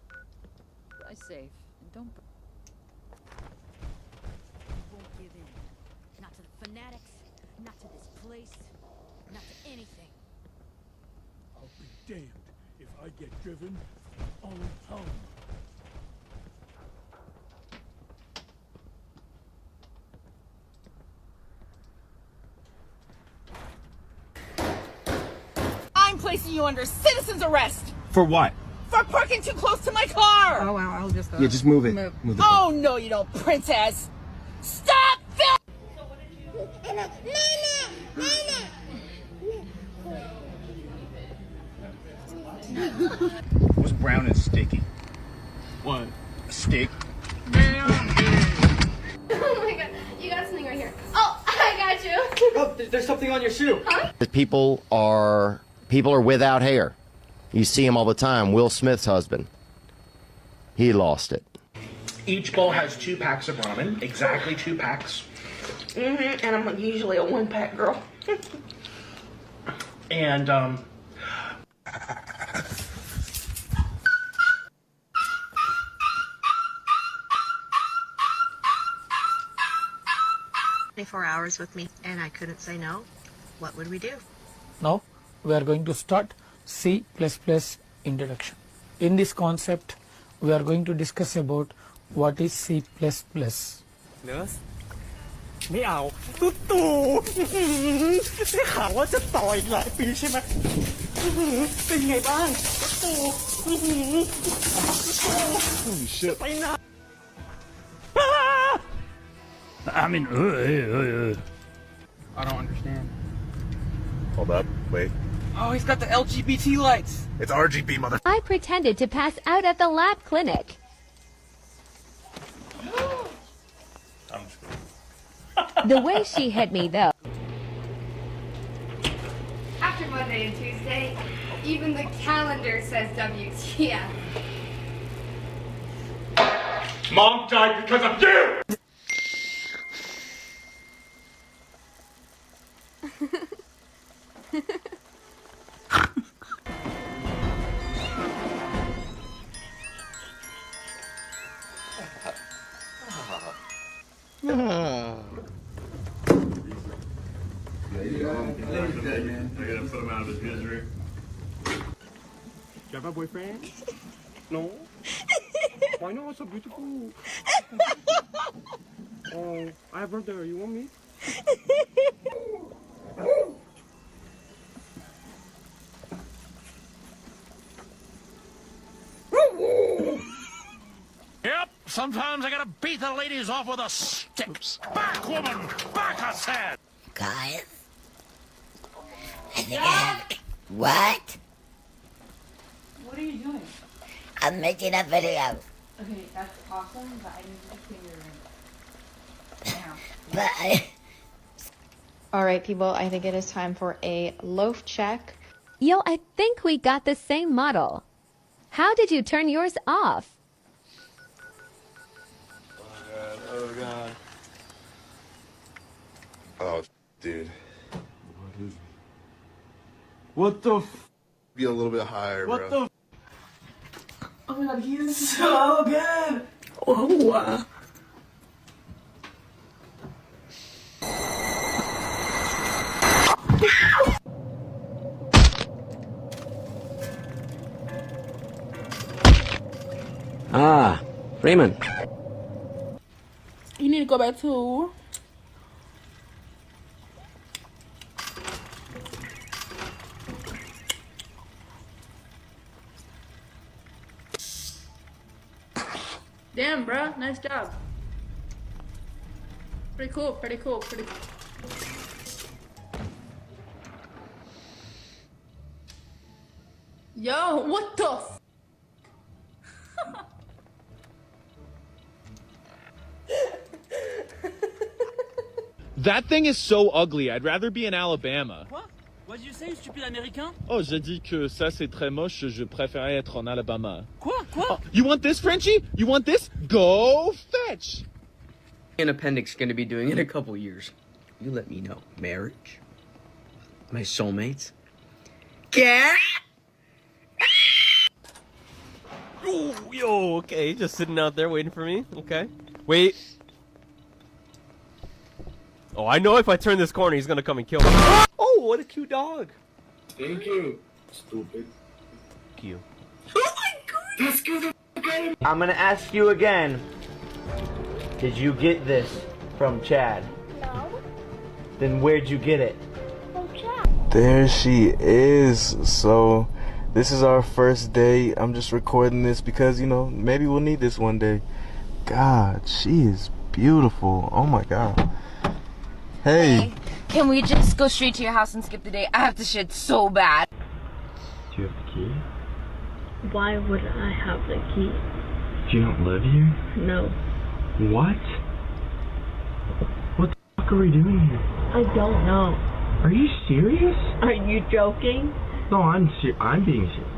Play safe and don't. You won't give in. Not to the fanatics, not to this place, not to anything. I'll be damned if I get driven on home. I'm placing you under citizen's arrest. For what? For parking too close to my car. Oh, wow, I'll just. Yeah, just move it. Move it. Oh, no, you don't, princess. Stop filming! What's brown and sticky? What? A stick. Oh my god, you got something right here. Oh, I got you. Oh, there's something on your shoe. Huh? People are without hair. You see him all the time. Will Smith's husband. He lost it. Each bowl has 2 packs of ramen, exactly 2 packs. And I'm usually a 1-pack girl. And, 24 hours with me and I couldn't say no, what would we do? Now we are going to start C++ introduction. In this concept, we are going to discuss about what is C++. Nurse? ไม่เอาตุ๊ดตู่ได้ข่าวว่าจะต่ออีกหลายปีใช่ไหมเป็นไงบ้างตุ๊ดตู่ Holy shit. ไปนะ I mean, I don't understand. Hold up, wait. Oh, he's got the LGBT lights. It's RGB, mother. I pretended to pass out at the lab clinic. The way she hit me, though. After Monday and Tuesday, even the calendar says WTF. Mom died because of you! I gotta put him out of his misery. Do you have a boyfriend? No? Why not? So beautiful. Oh, I have brother. You want me? Yep, sometimes I gotta beat the ladies off with a stick. Back, woman! Back, I said! Guys? I think I have... What? What are you doing? I'm making a video. Okay, that's awesome, but I need to clean your room. But I... Alright people, I think it is time for a loaf check. Yo, I think we got the same model. How did you turn yours off? Oh god. Oh, dude. What the f? Be a little bit higher, What bro. the? Oh my god, he is so good. Oh wow. Ah, Raymond. You need to go back to... Damn, bro. Nice job. Pretty cool, pretty cool, pretty cool. Yo, what the f- That thing is so ugly. I'd rather be in Alabama. Quoi? What did you say, stupide américain? Oh, j'ai dit que ça c'est très moche. Je préférais être en Alabama. Quoi? Quoi? Oh, you want this, Frenchie? You want this? Go fetch! An appendix gonna be doing in a couple years. You let me know. Marriage? My soulmates? Yeah? Ooh, yo, okay, just sitting out there waiting for me. Okay. Wait. Oh, I know if I turn this corner, he's gonna come and kill me. Oh, what a cute dog. Thank you. Stupid. Cute. Oh my god! Let's go to I'm gonna ask you again. Did you get this from Chad? No. Then where'd you get it? Oh, Chad. There she is. So, this is our first day. I'm just recording this because, you know, maybe we'll need this one day. God, she is beautiful. Oh my god. Hey. Can we just go straight to your house and skip the day? I have to shit so bad. Do you have the key? Why would I have the key? Do you not live here? No. What? What the fuck are we doing here? I don't know. Are you serious? Are you joking? No, I'm being serious.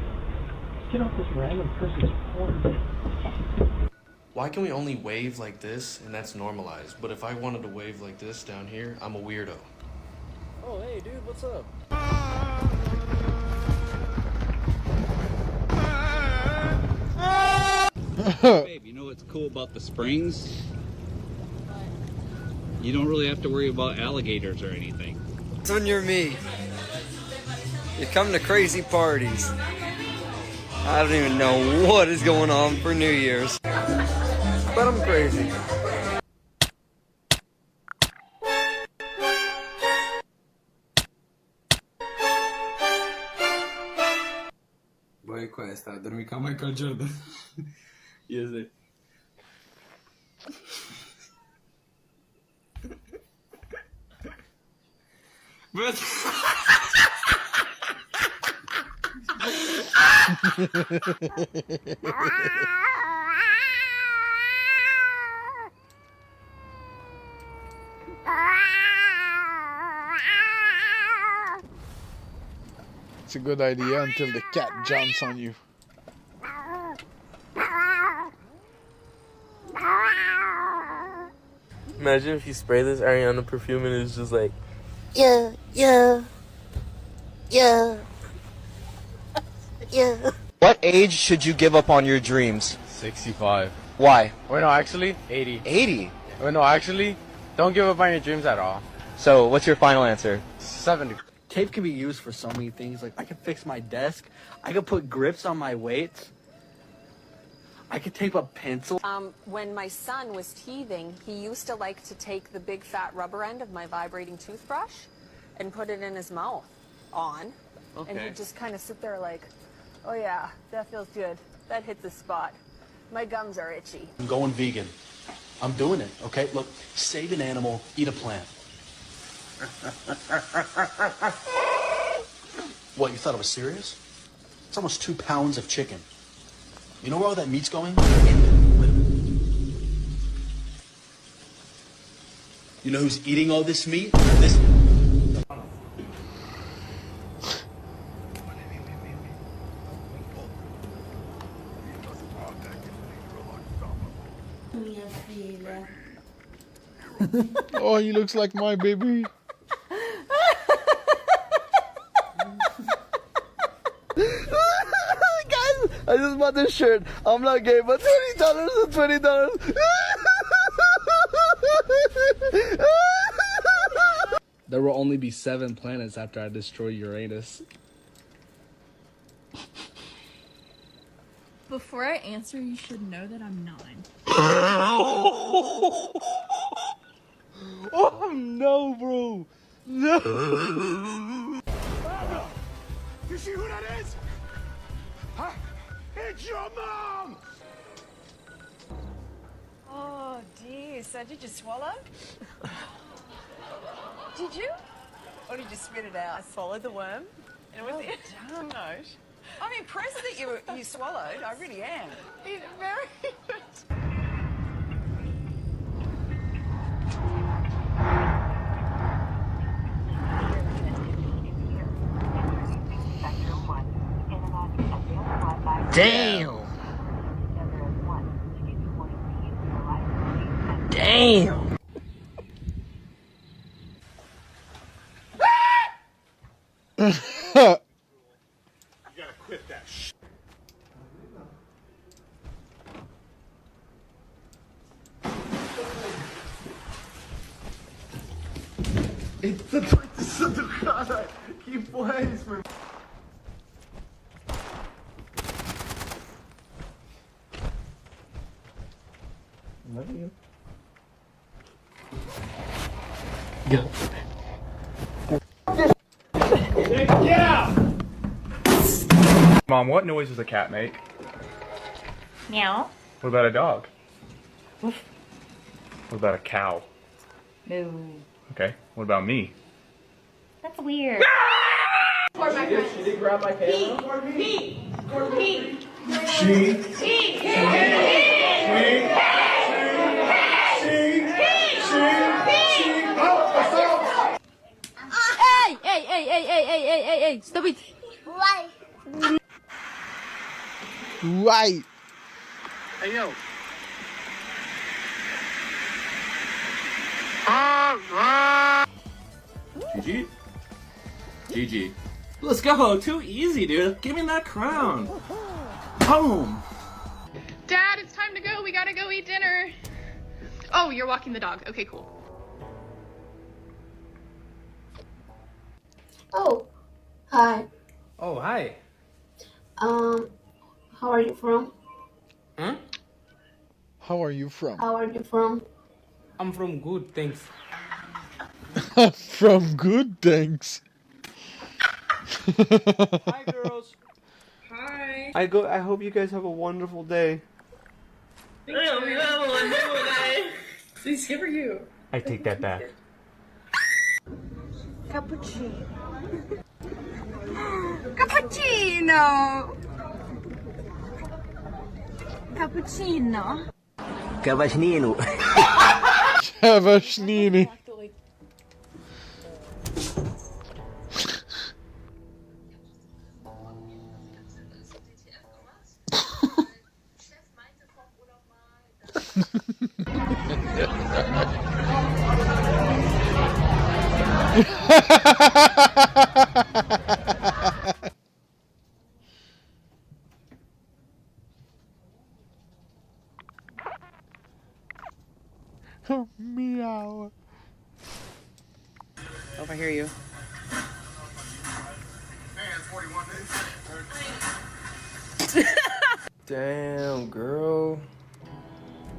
Get off this random person's phone. Why can we only wave like this and that's normalized? But if I wanted to wave like this down here, I'm a weirdo. Oh, hey, dude, what's up? Babe, you know what's cool about the Springs? You don't really have to worry about alligators or anything. It's when you're me. You come to crazy parties. I don't even know what is going on for New Year's. But I'm crazy. Băi, cu asta, a dormit ca Michael Jordan. Iese. Bă, It's a good idea until the cat jumps on you. Imagine if you spray this Ariana perfume and it's just like, Yeah. What age should you give up on your dreams? 65. Why? Wait, no, actually, 80. 80? Wait, no, actually, don't give up on your dreams at all. So, what's your final answer? 70. Tape can be used for so many things. Like, I can fix my desk. I can put grips on my weights. I could tape a pencil. When my son was teething, he used to like to take the big fat rubber end of my vibrating toothbrush and put it in his mouth on. Okay. And he'd just kind of sit there like, oh yeah, that feels good. That hit the spot. My gums are itchy. I'm going vegan. I'm doing it, okay? Look, save an animal, eat a plant. What, you thought I was serious? It's almost 2 pounds of chicken. You know where all that meat's going? You know who's eating all this meat? This... Oh, he looks like my baby. Guys, I just bought this shirt. I'm not gay, but $20 is $20. There will only be 7 planets after I destroy Uranus. Before I answer, you should know that I'm 9. Oh no, bro. No. You see who that is? Huh? It's your mom! Oh, dear. So did you swallow? Did you? Or did you spit it out? I swallowed the worm. And it was it. Damn. I'm impressed that you swallowed. I really am. It's very good. Damn! Damn! You gotta quit that shit. It's the cara. Que porra é isso, meu irmão? Love you. Go. Get out! Mom, what noise does a cat make? Meow. What about a dog? What about a cow? Moo. Okay. What about me? That's weird. For my friend. She did grab my camera. Hey, stop it. Why? Right. Hey, yo. GG? GG. Let's go. Too easy, dude. Give me that crown. Boom. Dad, it's time to go. We gotta go eat dinner. Oh, you're walking the dog. Okay, cool. Oh, hi. Oh, hi. How are you from? Huh? How are you from? How are you from? I'm from good, thanks. From good, thanks. Hi, girls. Hi. I hope you guys have a wonderful day. I hope you have a wonderful day. Please give her you. I take that back. Cappuccino. Cappuccino. Cappuccino. Cavacinho. Cavacinini. Meow. Hope I hear you. Damn, girl.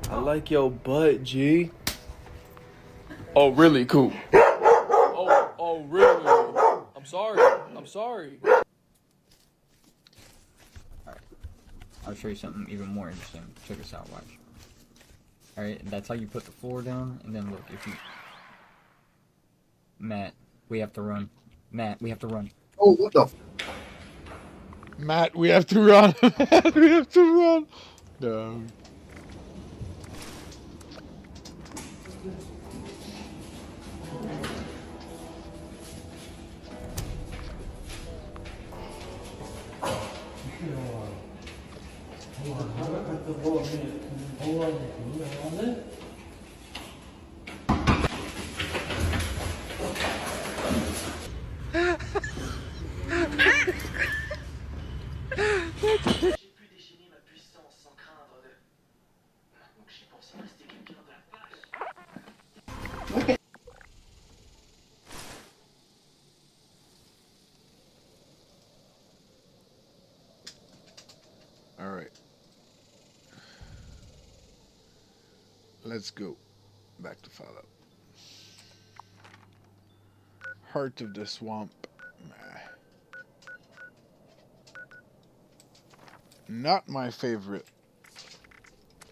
I like your butt, G. Oh, really? Cool. Oh, really? I'm sorry. I'm sorry. Alright. I'll show you something even more interesting. Check this out, watch. Alright, that's how you put the floor down, and then look, if you... Matt, we have to run. Matt, we have to run. Oh, what the... Matt, we have to run. Matt, we have to run. No. All right. Let's go back to Fallout. Heart of the Swamp. Not my favorite.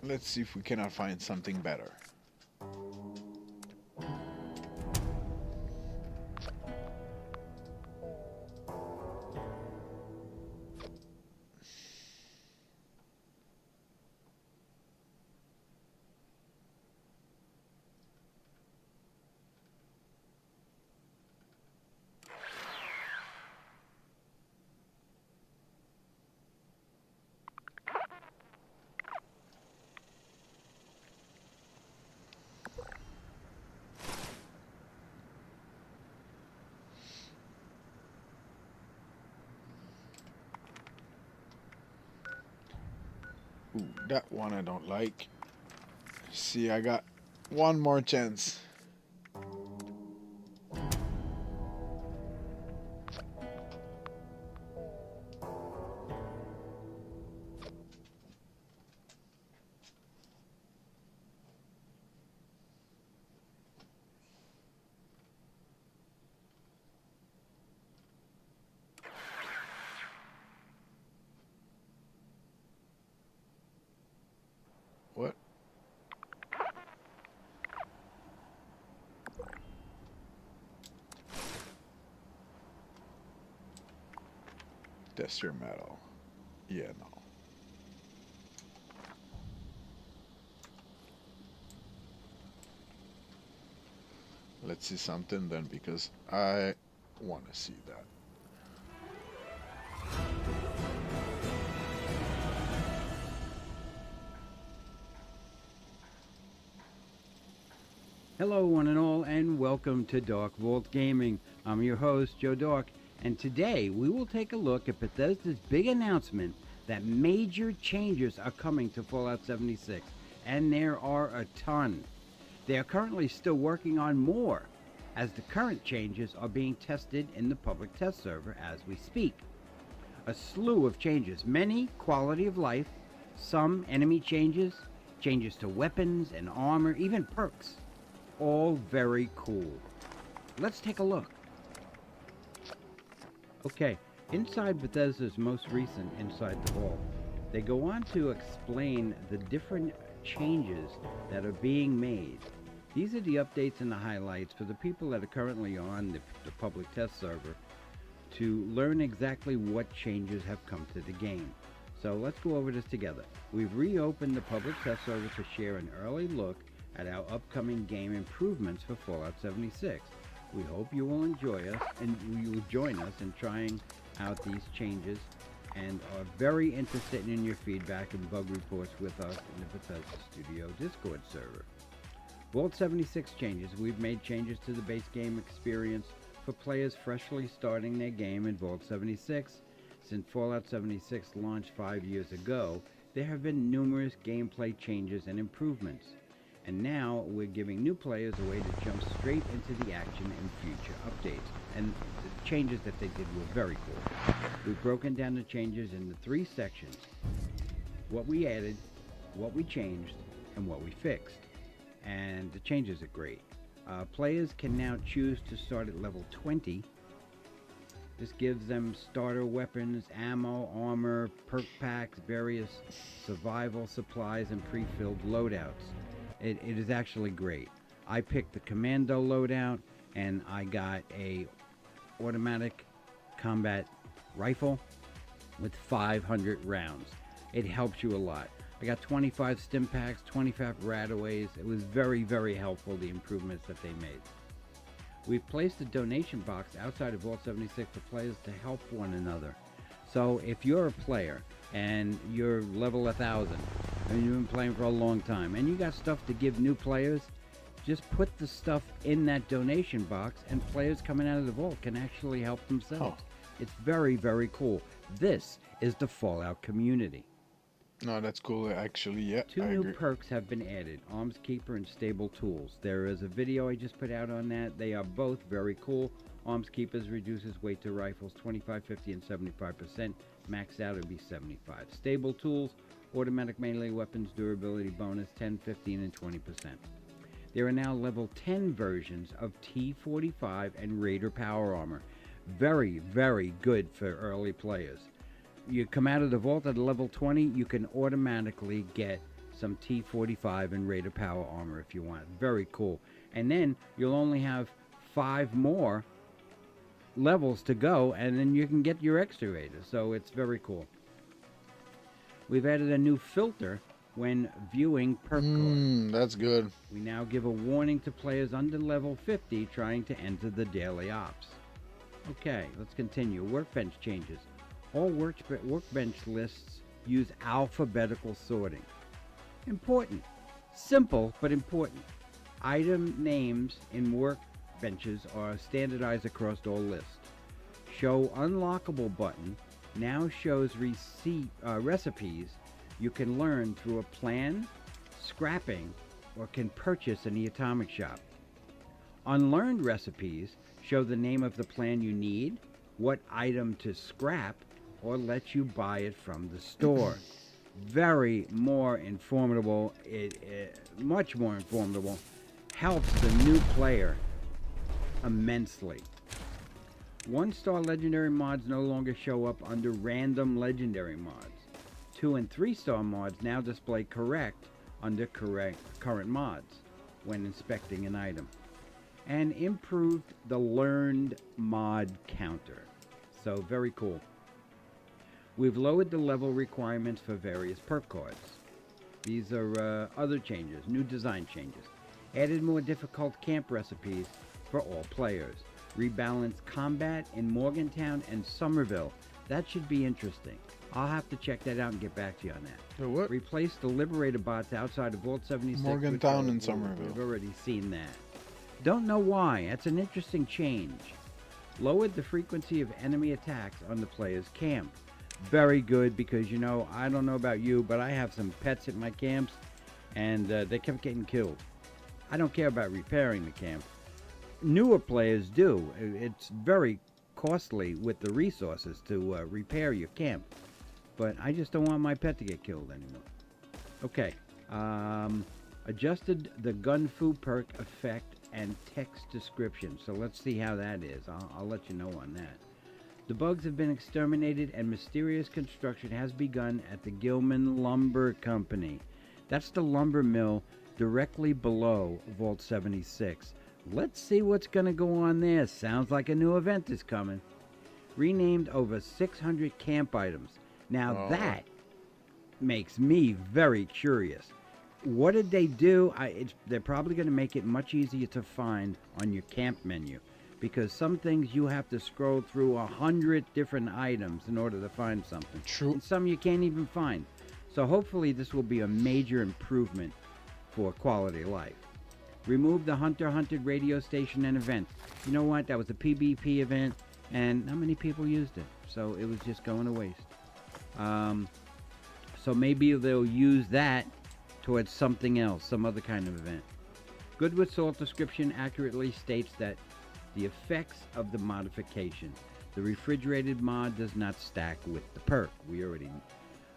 Let's see if we cannot find something better. Ooh, that one I don't like. See, I got one more chance. What? That's your metal. Yeah, no. Let's see something then, because I want to see that. Hello one and all, and welcome to Dark Vault Gaming. I'm your host, Joe Dark, and today we will take a look at Bethesda's big announcement that major changes are coming to Fallout 76, and there are a ton. They are currently still working on more, as the current changes are being tested in the public test server as we speak. A slew of changes, many quality of life, some enemy changes, changes to weapons and armor, even perks. All very cool. Let's take a look. Okay, inside Bethesda's most recent Inside the Vault, they go on to explain the different changes that are being made. These are the updates and the highlights for the people that are currently on the public test server to learn exactly what changes have come to the game. So let's go over this together. We've reopened the public test server to share an early look at our upcoming game improvements for Fallout 76. We hope you will enjoy us and you will join us in trying out these changes and are very interested in your feedback and bug reports with us in the Bethesda Studio Discord server. Vault 76 changes. We've made changes to the base game experience for players freshly starting their game in Vault 76. Since Fallout 76 launched 5 years ago, there have been numerous gameplay changes and improvements. And now we're giving new players a way to jump straight into the action in future updates. And the changes that they did were very cool. We've broken down the changes into 3 sections. What we added, what we changed, and what we fixed. And the changes are great. Players can now choose to start at level 20. This gives them starter weapons, ammo, armor, perk packs, various survival supplies, and pre-filled loadouts. It is actually great. I picked the commando loadout, and I got a automatic combat rifle with 500 rounds. It helps you a lot. I got 25 stim packs, 25 radaways. It was very, very helpful, the improvements that they made. We've placed a donation box outside of Vault 76 for players to help one another. So if you're a player and you're level 1000 and you've been playing for a long time and you got stuff to give new players, just put the stuff in that donation box and players coming out of the vault can actually help themselves. It's very, very cool. This is the Fallout community. No, that's cool, actually, yeah. 2 new perks have been added, Arms Keeper and Stable Tools. There is a video I just put out on that. They are both very cool. Arms Keepers reduces weight to rifles 25, 50, and 75%. Maxed out, it'll be 75. Stable Tools, automatic melee weapons durability bonus 10, 15, and 20%. There are now level 10 versions of T45 and Raider Power Armor. Very, very good for early players. You come out of the vault at level 20, you can automatically get some T45 and Raider Power Armor if you want. Very cool. And then you'll only have 5 more levels to go, and then you can get your extra Raider. So it's very cool. We've added a new filter when viewing perk cards. That's good. We now give a warning to players under level 50 trying to enter the daily ops. Okay, let's continue. Workbench changes. All workbench lists use alphabetical sorting. Important. Simple, but important. Item names in workbenches are standardized across all lists. Show unlockable button now shows recipes you can learn through a plan, scrapping, or can purchase in the Atomic Shop. Unlearned recipes show the name of the plan you need, what item to scrap, or let you buy it from the store. Very more informative, much more informative, helps the new player immensely. 1-star legendary mods no longer show up under random legendary mods. 2- and 3-star mods now display correct under current mods when inspecting an item. And improved the learned mod counter. So very cool. We've lowered the level requirements for various perk cards. These are other changes, new design changes. Added more difficult camp recipes for all players. Rebalanced combat in Morgantown and Somerville. That should be interesting. I'll have to check that out and get back to you on that. What? Replaced the Liberator bots outside of Vault 76. Morgantown and Somerville. We've already seen that. Don't know why. That's an interesting change. Lowered the frequency of enemy attacks on the player's camp. Very good, because, you know, I don't know about you, but I have some pets at my camps, and they kept getting killed. I don't care about repairing the camp. Newer players do. It's very costly with the resources to repair your camp, but I just don't want my pet to get killed anymore. Okay. Adjusted the Gun Fu perk effect and text description. So let's see how that is. I'll let you know on that. The bugs have been exterminated and mysterious construction has begun at the Gilman Lumber Company. That's the lumber mill directly below Vault 76. Let's see what's going to go on there. Sounds like a new event is coming. Renamed over 600 camp items. Now that makes me very curious. What did they do? They're probably going to make it much easier to find on your camp menu, because some things you have to scroll through 100 different items in order to find something. True. And some you can't even find. So hopefully this will be a major improvement for quality of life. Remove the Hunter Hunted radio station and event. You know what? That was a PvP event, and not many people used it, so it was just going to waste. So maybe they'll use that towards something else, some other kind of event. Good with Salt description accurately states that the effects of the modification. The refrigerated mod does not stack with the perk.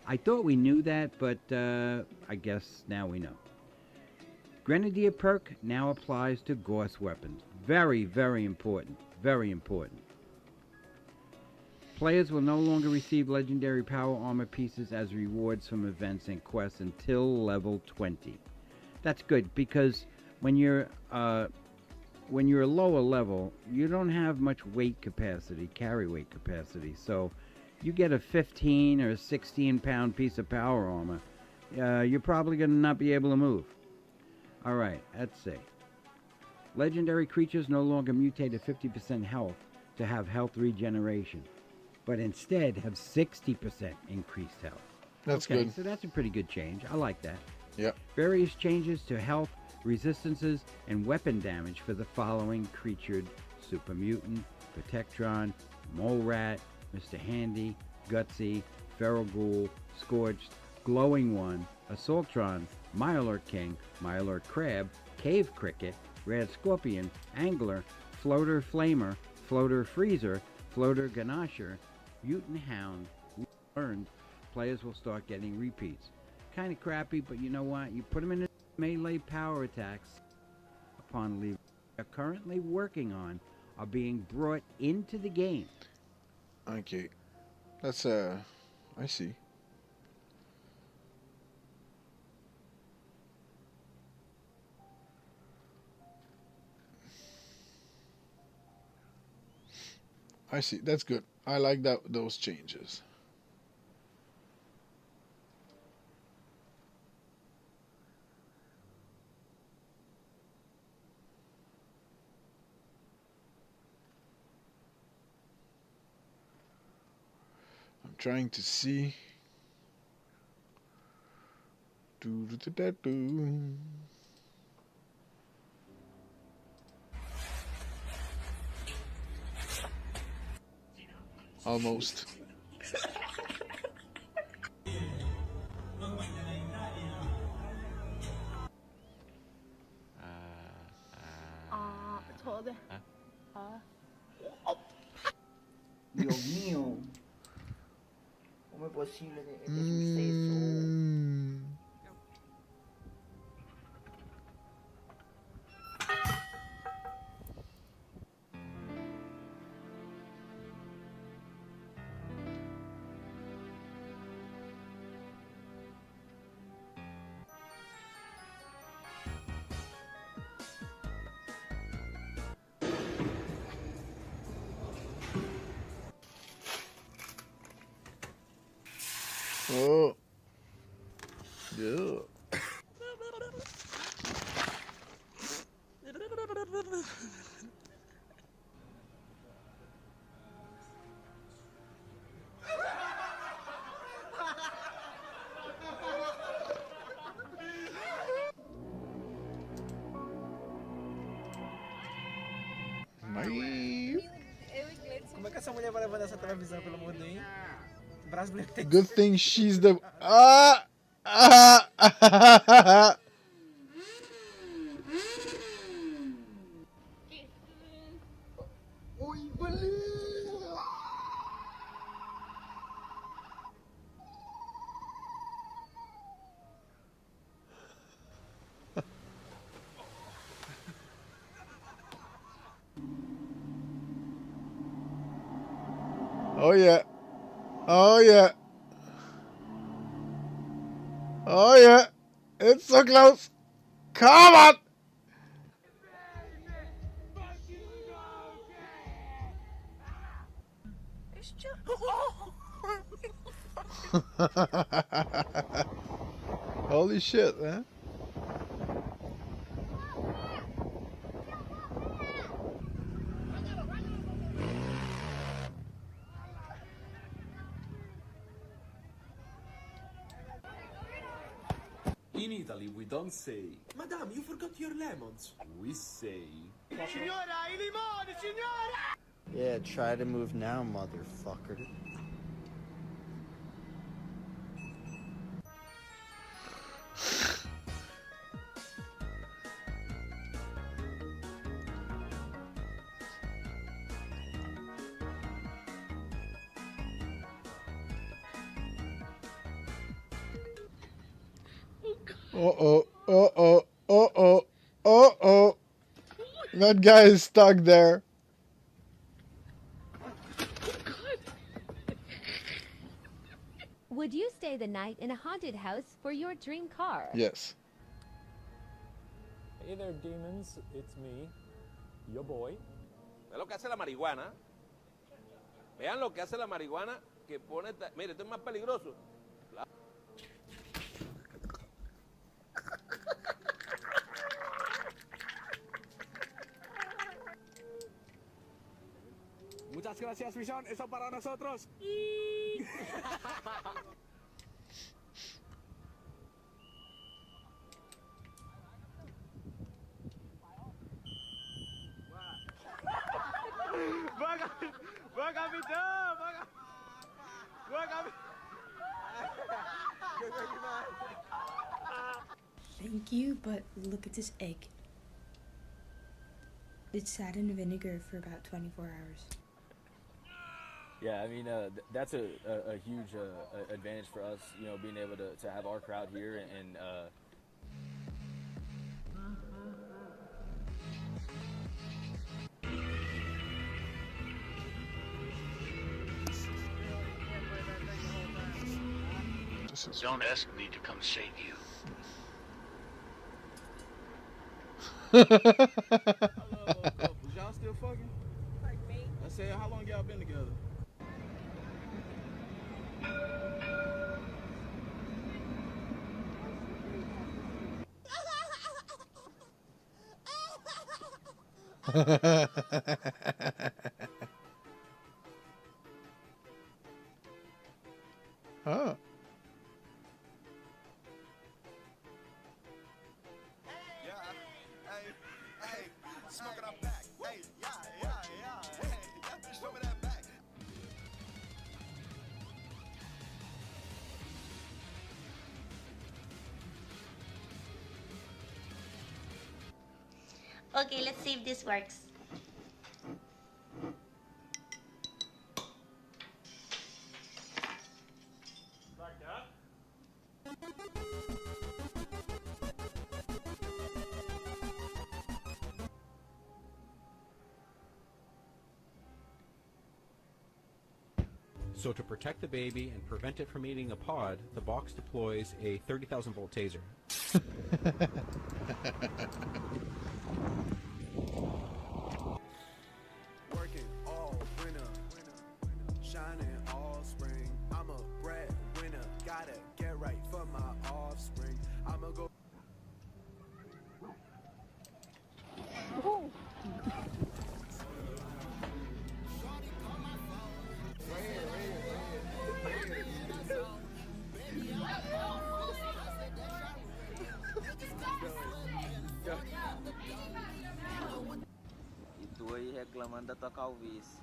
I thought we knew that, but I guess now we know. Grenadier perk now applies to Gauss weapons. Very, very important. Very important. Players will no longer receive legendary power armor pieces as rewards from events and quests until level 20. That's good because when you're a lower level, you don't have much weight capacity, carry weight capacity. So you get a 15 or 16 pound piece of power armor, you're probably going to not be able to move. Alright, let's see. Legendary creatures no longer mutate at 50% health to have health regeneration, but instead have 60% increased health. That's good. So that's a pretty good change. I like that. Yep. Various changes to health, resistances, and weapon damage for the following creatured Super Mutant, Protectron, Mole Rat, Mr. Handy, Gutsy, Feral Ghoul, Scorched, Glowing One, Assaultron, Mirelurk King, Mirelurk Crab, Cave Cricket, Red Scorpion, Angler, Floater Flamer, Floater Freezer, Floater Ganasher, Mutant Hound. Learned, players will start getting repeats. Kind of crappy, but you know what? You put them in melee power attacks upon leaving. They're currently working on are being brought into the game. Okay. That's I see. I see. That's good. I like those changes. I'm trying to see. Almost. Todo. Dios mío. ¿Cómo es posible que este suceso? Oh. Yeah. Como é que essa mulher vai levando essa televisão pelo mundo aí? Brasileiro tem. Good thing she's the Oh yeah. Oh yeah. Oh yeah. It's so close. Come on. It's just... Holy shit, man. In Italy, we don't say, Madame, you forgot your lemons. We say, Signora, I limone, signora! Yeah, try to move now, motherfucker. Uh-oh. Uh-oh. Uh-oh. Uh-oh. That guy is stuck there. Would you stay the night in a haunted house for your dream car? Yes. Hey there, demons. It's me, your boy. Vean lo que hace la marihuana. Vean lo que hace la marihuana que pone... Mire, esto es más peligroso. Muchas gracias, Vision. Eso para nosotros. Thank you, but look at this egg. It's sat in vinegar for about 24 hours. Yeah, I mean, that's a huge advantage for us, you know, being able to have our crowd here and Don't ask me to come save you. Was y'all still fucking? Like me? I said, how long y'all been together? Huh. Okay, let's see if this works. Like that? So to protect the baby and prevent it from eating a pod, the box deploys a 30,000 volt taser. Working all winter, shining all spring. I'm a breadwinner, gotta get right for my offspring. I'ma go. Itu aí reclamando da tua calvície.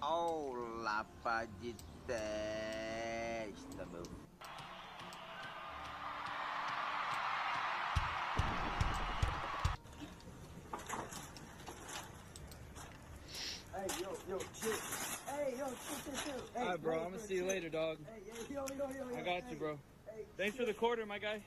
Oh, lapa de testa, meu. Hey, yo, shit. Hey, yo, shit. Hey, alright, bro, I'm gonna see you later, dog. Hey, yo. I got you, bro. Thanks for the quarter, my guy.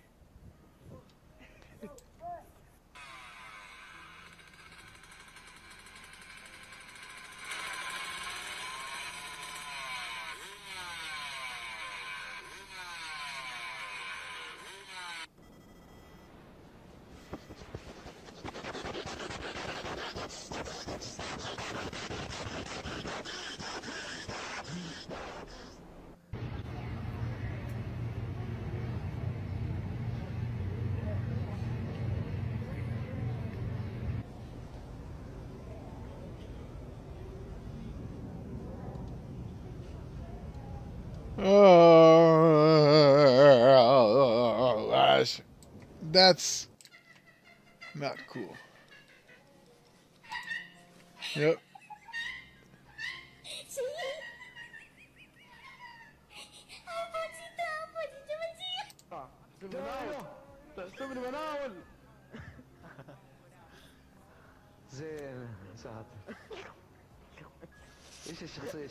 Oh, gosh. That's not cool. Yep. زين ساعات ايش الشخصية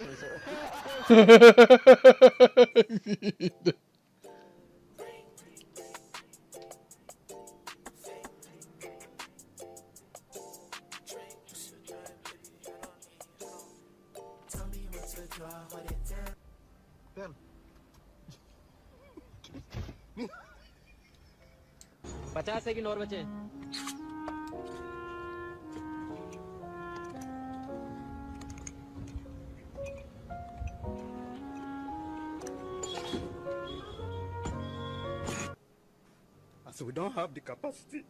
पचास second और बचे So we don't have the capacity.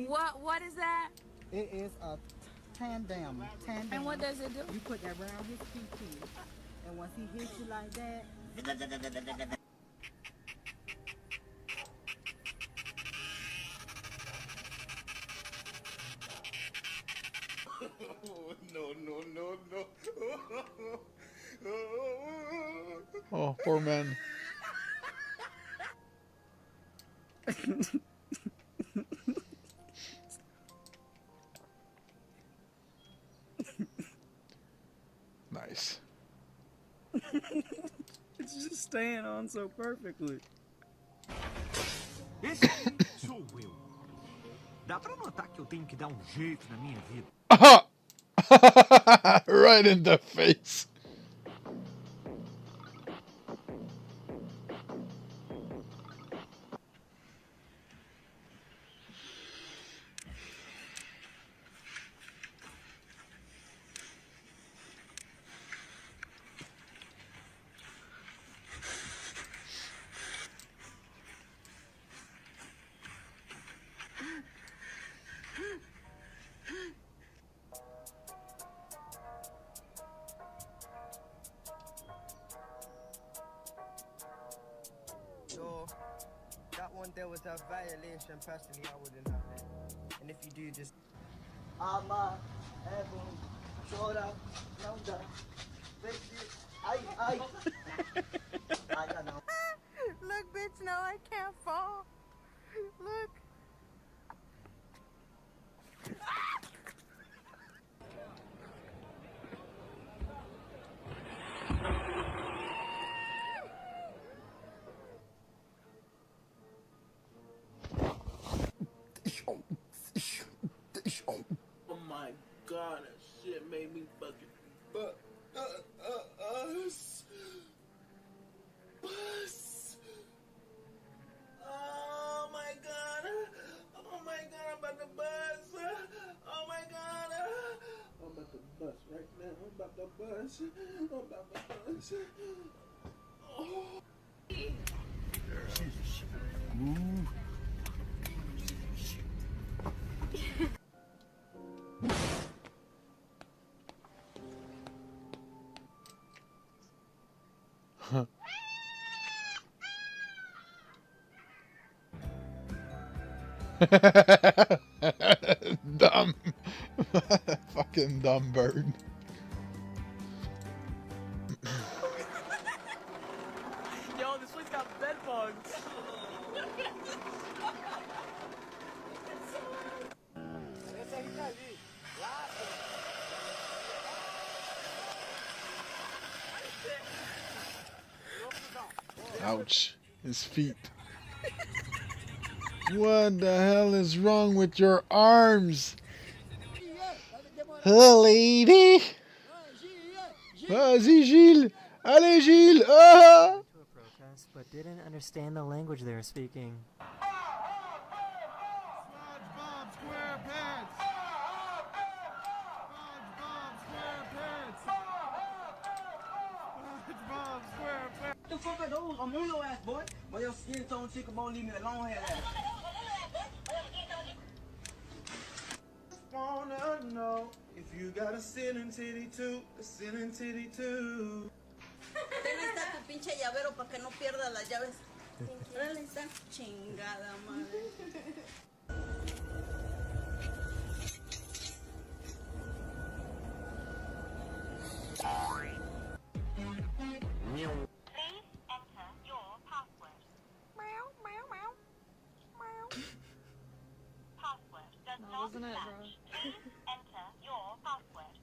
What is that? It is a tandem. And what does it do? You put that around his feet, and once he hits you like that. No. Oh, poor man. Nice. It's just staying on so perfectly. Esse aí sou eu. Dá pra notar que eu tenho que dar jeito na minha vida. Right in the face. So, that one there was a violation. Personally, I wouldn't have that. And if you do, just. Ama, Evan, Shora, Nanda, I don't know. Look, bitch, no, I can't fall. Look. Oh my god, that shit made me fucking bust. Oh my god, I'm about to bust. Oh my god, I'm about to bust right now. I'm about to bust. Oh. Dumb. Fucking dumb bird. Yo, this one's got bed bugs. Ouch. His feet. What the hell is wrong with your arms? Oh, lady. Vas-y, Gilles. Allez, Gilles. Ah! To a protest, but didn't understand the language they were speaking. The fuck are those? I'm on your ass, boy. But your skin tone chick won't leave me alone here. Wanna know if you got a sinning titty too, a sinning titty too. Ten está tu pinche llavero para que no pierdas las llaves. Órale, está chingada madre. Wasn't it, bro? Enter your password.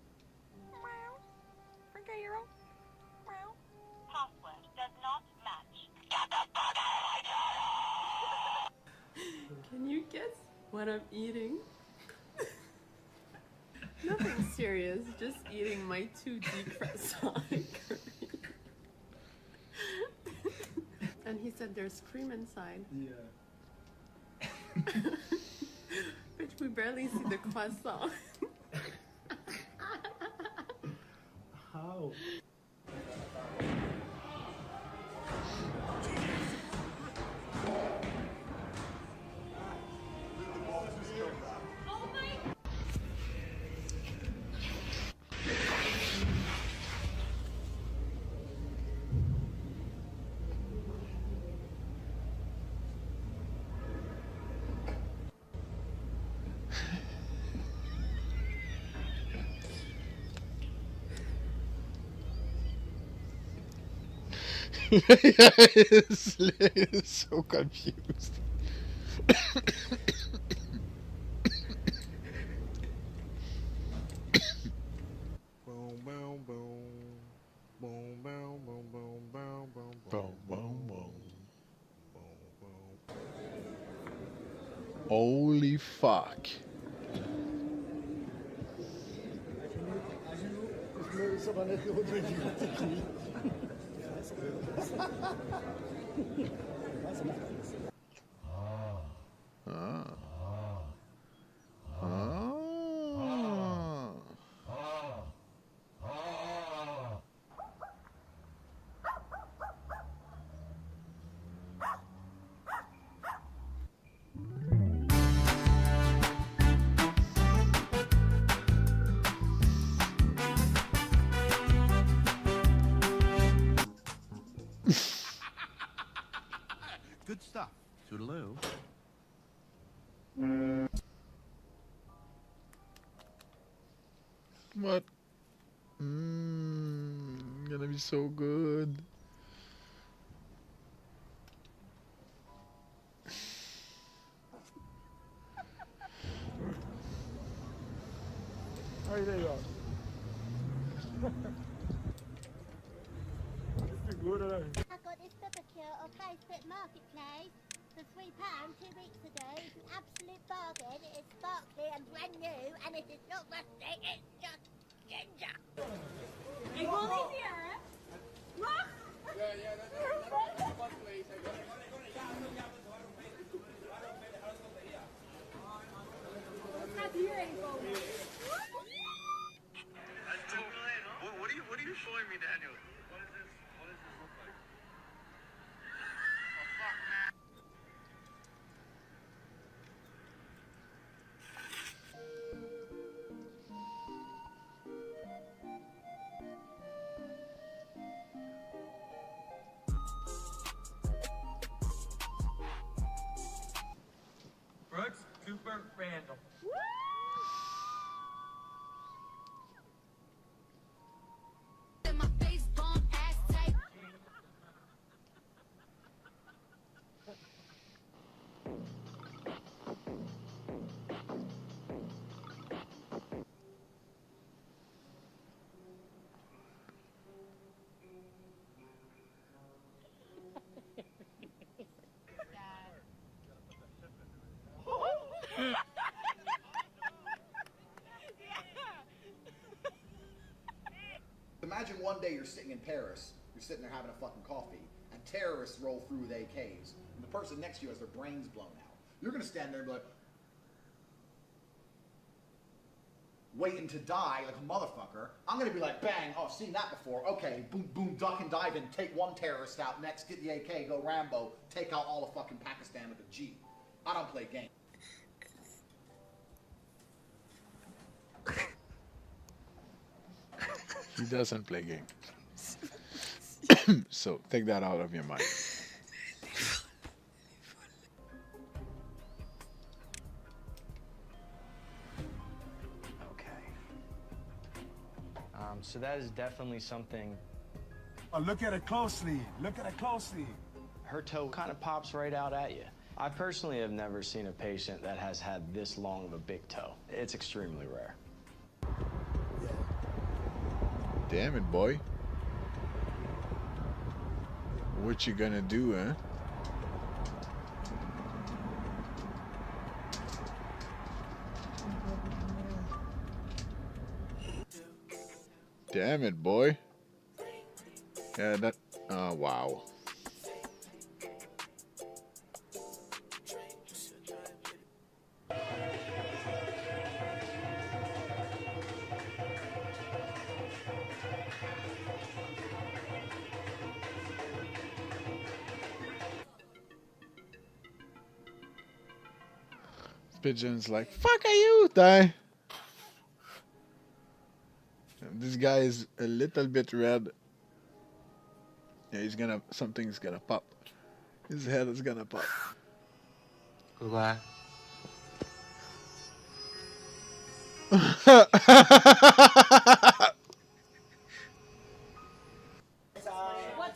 Meow. Okay, you're all. Meow. Password does not match. Can you guess what I'm eating. Nothing serious, just eating my 2 deep fried curry. And he said there's cream inside. Yeah. Which we barely see the croissant. How? It's so confused. Boom, boom, boom. Boom, boom, boom, boom, boom, boom, Boom, boom, boom. boom. Holy fuck. Good stuff. Toodaloo. What? Gonna be so good. How you doing? I got this barbecue off Facebook Marketplace for £3 2 weeks ago. It's an absolute bargain. It is sparkly and brand new, and it is not rustic. It's just ginger. Ik wil niet meer. Mag? That's one place. gaat hierheen komen. What are you showing me, Daniel? What does this look like? Oh, fuck, man. Brooks, Cooper, Randall. Imagine one day you're sitting in Paris, you're sitting there having a fucking coffee, and terrorists roll through with AKs, and the person next to you has their brains blown out. You're gonna stand there and be like, waiting to die like a motherfucker. I'm gonna be like, bang, oh, I've seen that before. Okay, boom, boom, duck and dive in, take one terrorist out, next get the AK, go Rambo, take out all of fucking Pakistan with a Jeep. I don't play games. He doesn't play games. So take that out of your mind. So that is definitely something. Oh, look at it closely. Look at it closely. Her toe kind of pops right out at you. I personally have never seen a patient that has had this long of a big toe. It's extremely rare. Damn it, boy. What you gonna do, huh? Damn it, boy. Yeah, that. Oh, wow. Pigeon's like, fuck are you, die. This guy is a little bit red. Yeah, he's gonna, something's gonna pop. His head is gonna pop. Goodbye. What's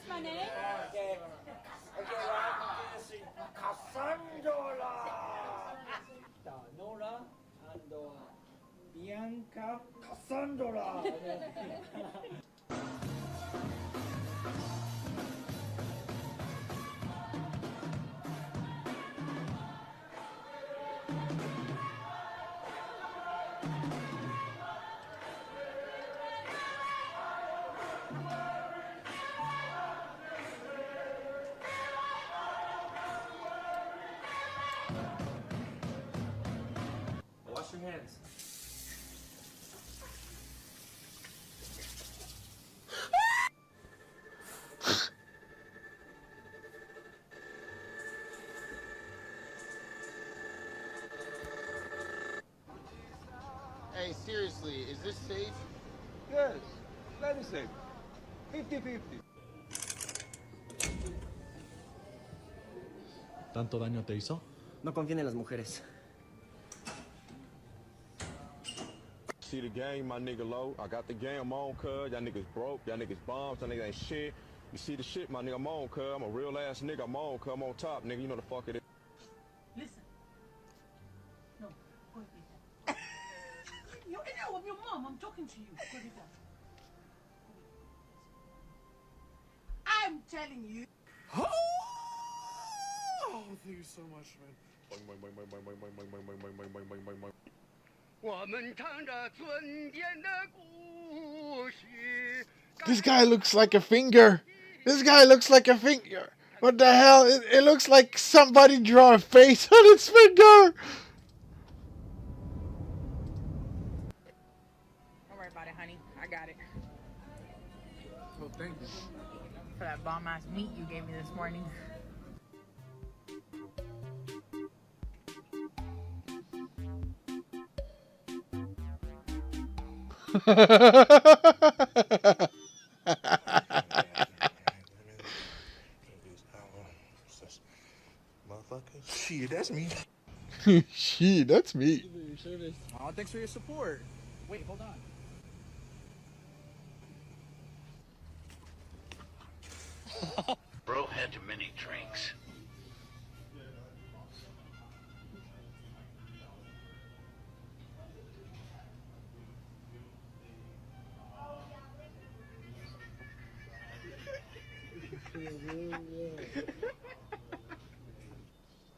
my name? Nora and Bianca Cassandra. Wash your hands. Hey, seriously, is this safe? Yes, very safe. 50-50. ¿Tanto daño te hizo? No confíen en las mujeres. See the game, my nigga low. I got the game, I'm on, cuz. Y'all niggas broke, y'all niggas bombs, y'all niggas ain't shit. You see the shit, my nigga, I'm on, cuz. I'm a real ass nigga, I'm on, cuz. I'm on top, nigga. You know the fuck it is. Listen. No, go with that. You're in there with your mom. I'm talking to you. Go with that. I'm telling you. Oh, thank you so much, man. This guy looks like a finger. This guy looks like a finger. What the hell? It looks like somebody draw a face on its finger. Don't worry about it, honey. I got it. Oh, thank you. For that bomb-ass meat you gave me this morning. Shit, that's me. Shit, that's me. Oh, thanks for your support. Wait, hold on. Bro had too many drinks.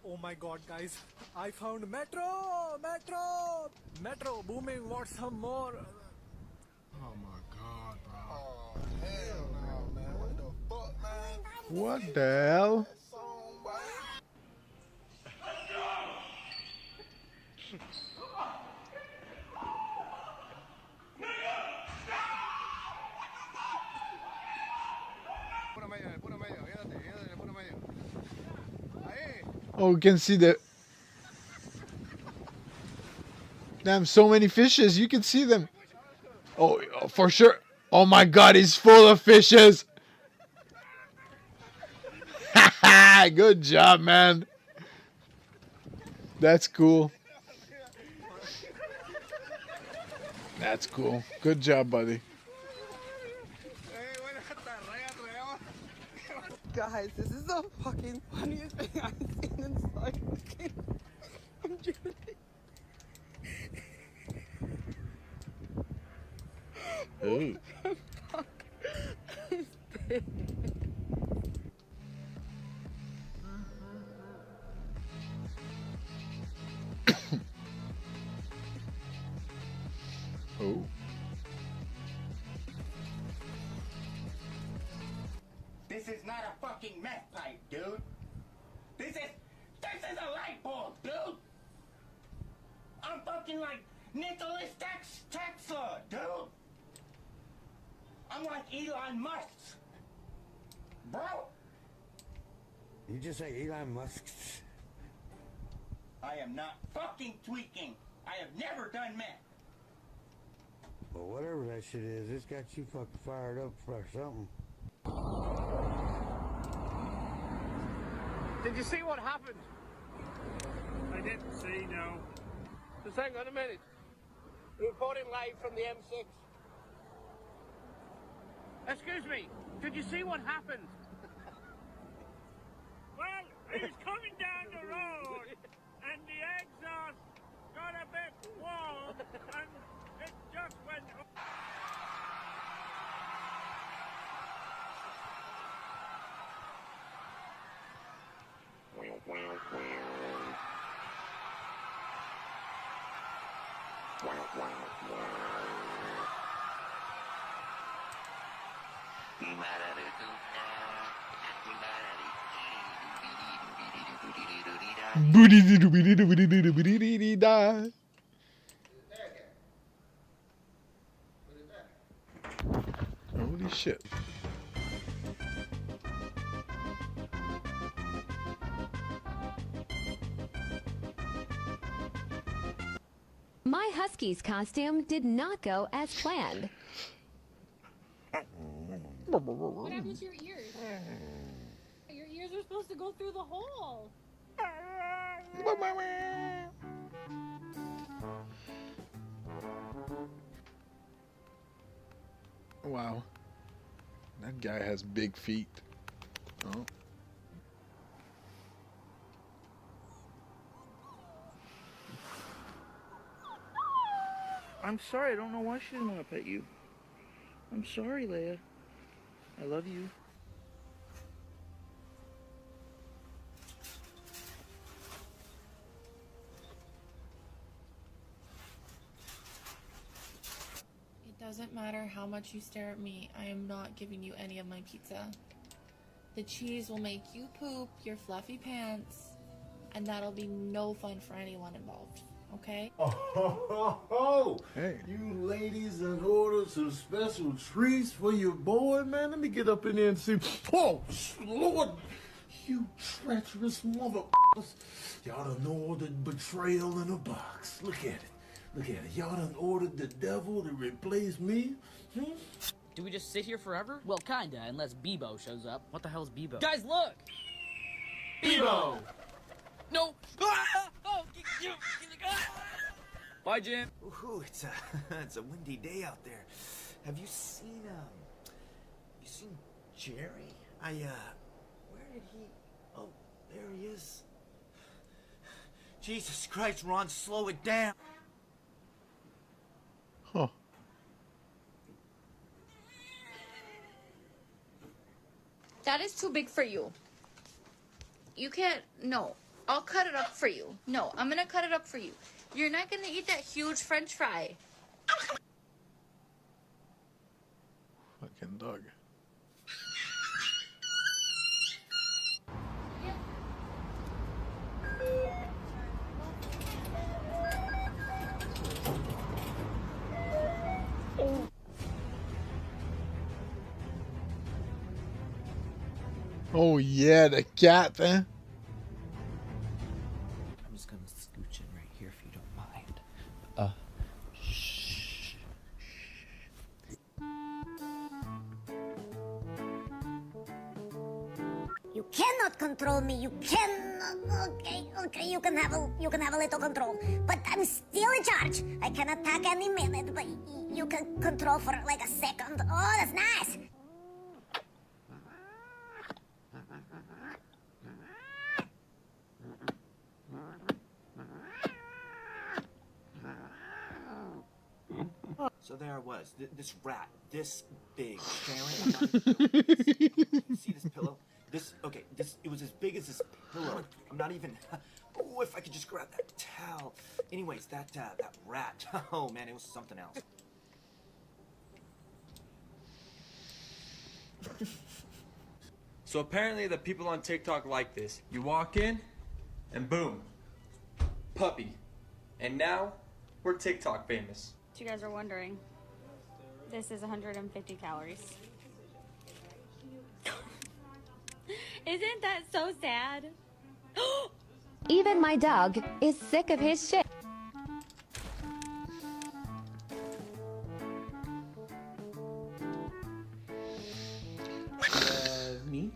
Oh my god, guys. I found Metro! Metro booming, want some more? Oh my god, bro. Oh, hell no, man. What the fuck, man? What the hell? Oh, you can see the... Damn, so many fishes. You can see them. Oh, for sure. Oh my god, he's full of fishes. Good job, man. That's cool. That's cool. Good job, buddy. Guys, this is the fucking funniest thing I've seen in so fucking... I'm joking. Ooh. What the fuck is this? Oh. This is not a fucking meth pipe, dude. This is a light bulb, dude. I'm fucking like Nicholas Tesla, dude. I'm like Elon Musk, bro. You just say Elon Musk? I am not fucking tweaking. I have never done meth. Well, whatever that shit is, it's got you fucking fired up for something. Did you see what happened? I didn't see, no. Just hang on a minute. Reporting live from the M6. Excuse me, did you see what happened? Well, he was coming down the road, and the exhaust got a bit warm, and it just went... Da. Holy shit. My Husky's costume did not go as planned. What happened to your ears? Your ears are supposed to go through the hole. Wow. That guy has big feet. Oh. I'm sorry, I don't know why she didn't want to pet you. I'm sorry, Leia. I love you. It doesn't matter how much you stare at me, I am not giving you any of my pizza. The cheese will make you poop your fluffy pants, and that'll be no fun for anyone involved, okay? Hey. You ladies that ordered some special treats for your boy, man. Let me get up in there and see. Oh, Lord, you treacherous motherfuckers. Y'all done ordered betrayal in a box. Look at it. Look at it. Y'all done ordered the devil to replace me? Do we just sit here forever? Well, kinda, unless Bebo shows up. What the hell is Bebo? Guys, look! Bebo! No! Ah! Oh, bye, Jim. Ooh, it's a windy day out there. Have you seen Jerry? Where did he? Oh, there he is. Jesus Christ, Ron, slow it down. Huh. That is too big for you. You can't, no. I'll cut it up for you. No, I'm gonna cut it up for you. You're not gonna eat that huge French fry. Fucking dog. Oh yeah, the cat, man. I'm just gonna scooch in right here if you don't mind. Shh. You cannot control me. You cannot. Okay. You can have a little control, but I'm still in charge. I can attack any minute, but you can control for like a second. Oh, that's nice. So there I was, this rat, this big, staring. See this pillow? It was as big as this pillow. I'm not even. Oh, if I could just grab that towel. Anyways, that rat. Oh man, it was something else. So apparently the people on TikTok like this. You walk in, and boom, puppy. And now, we're TikTok famous. If you guys are wondering, this is 150 calories. Isn't that so sad? Even my dog is sick of his shit. Love me?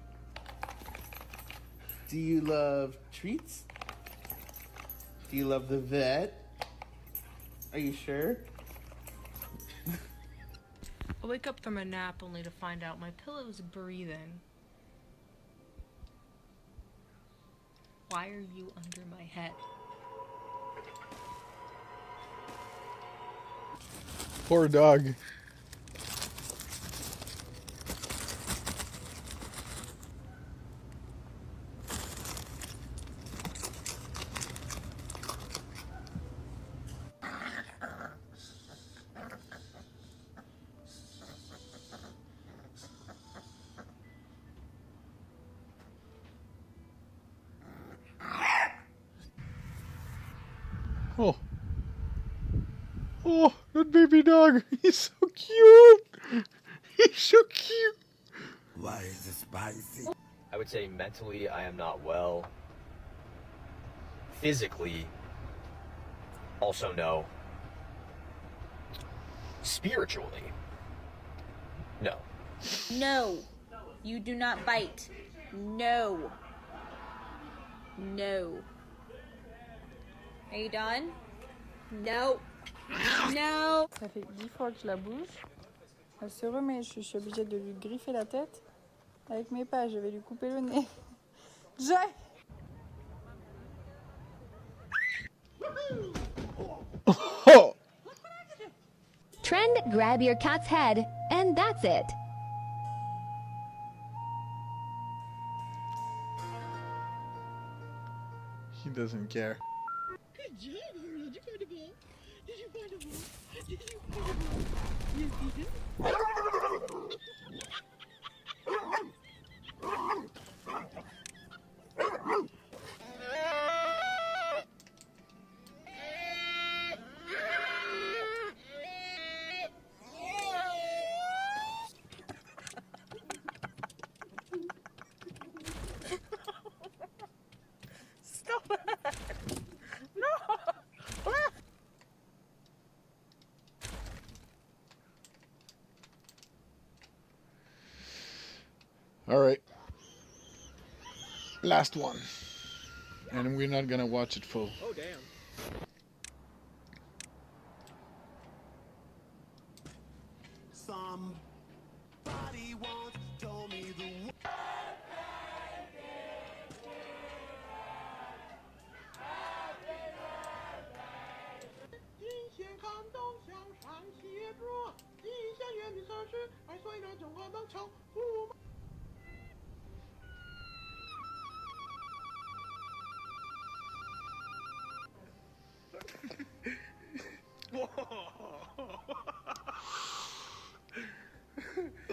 Do you love treats? Do you love the vet? Are you sure? I wake up from a nap only to find out my pillow's breathing. Why are you under my head? Poor dog. Oh. Oh, that baby dog. He's so cute. He's so cute. Why is it spicy? I would say mentally I am not well. Physically, also no. Spiritually, no. No. You do not bite. No. No. Are you done? No. No. Ça fait 10 fois que je la bouge. Elle se remet. Je suis obligée de lui griffer la tête. Avec mes pas, je vais lui couper le nez. Jay! Oh. Trend, grab your cat's head, and that's it. He doesn't care. Good job, Harley. Did you find a ball? Did you find a ball? Did you find a ball? Yes, you did. Stop it! No! All right. Last one. And we're not gonna watch it full. Oh, damn. Somebody once told me the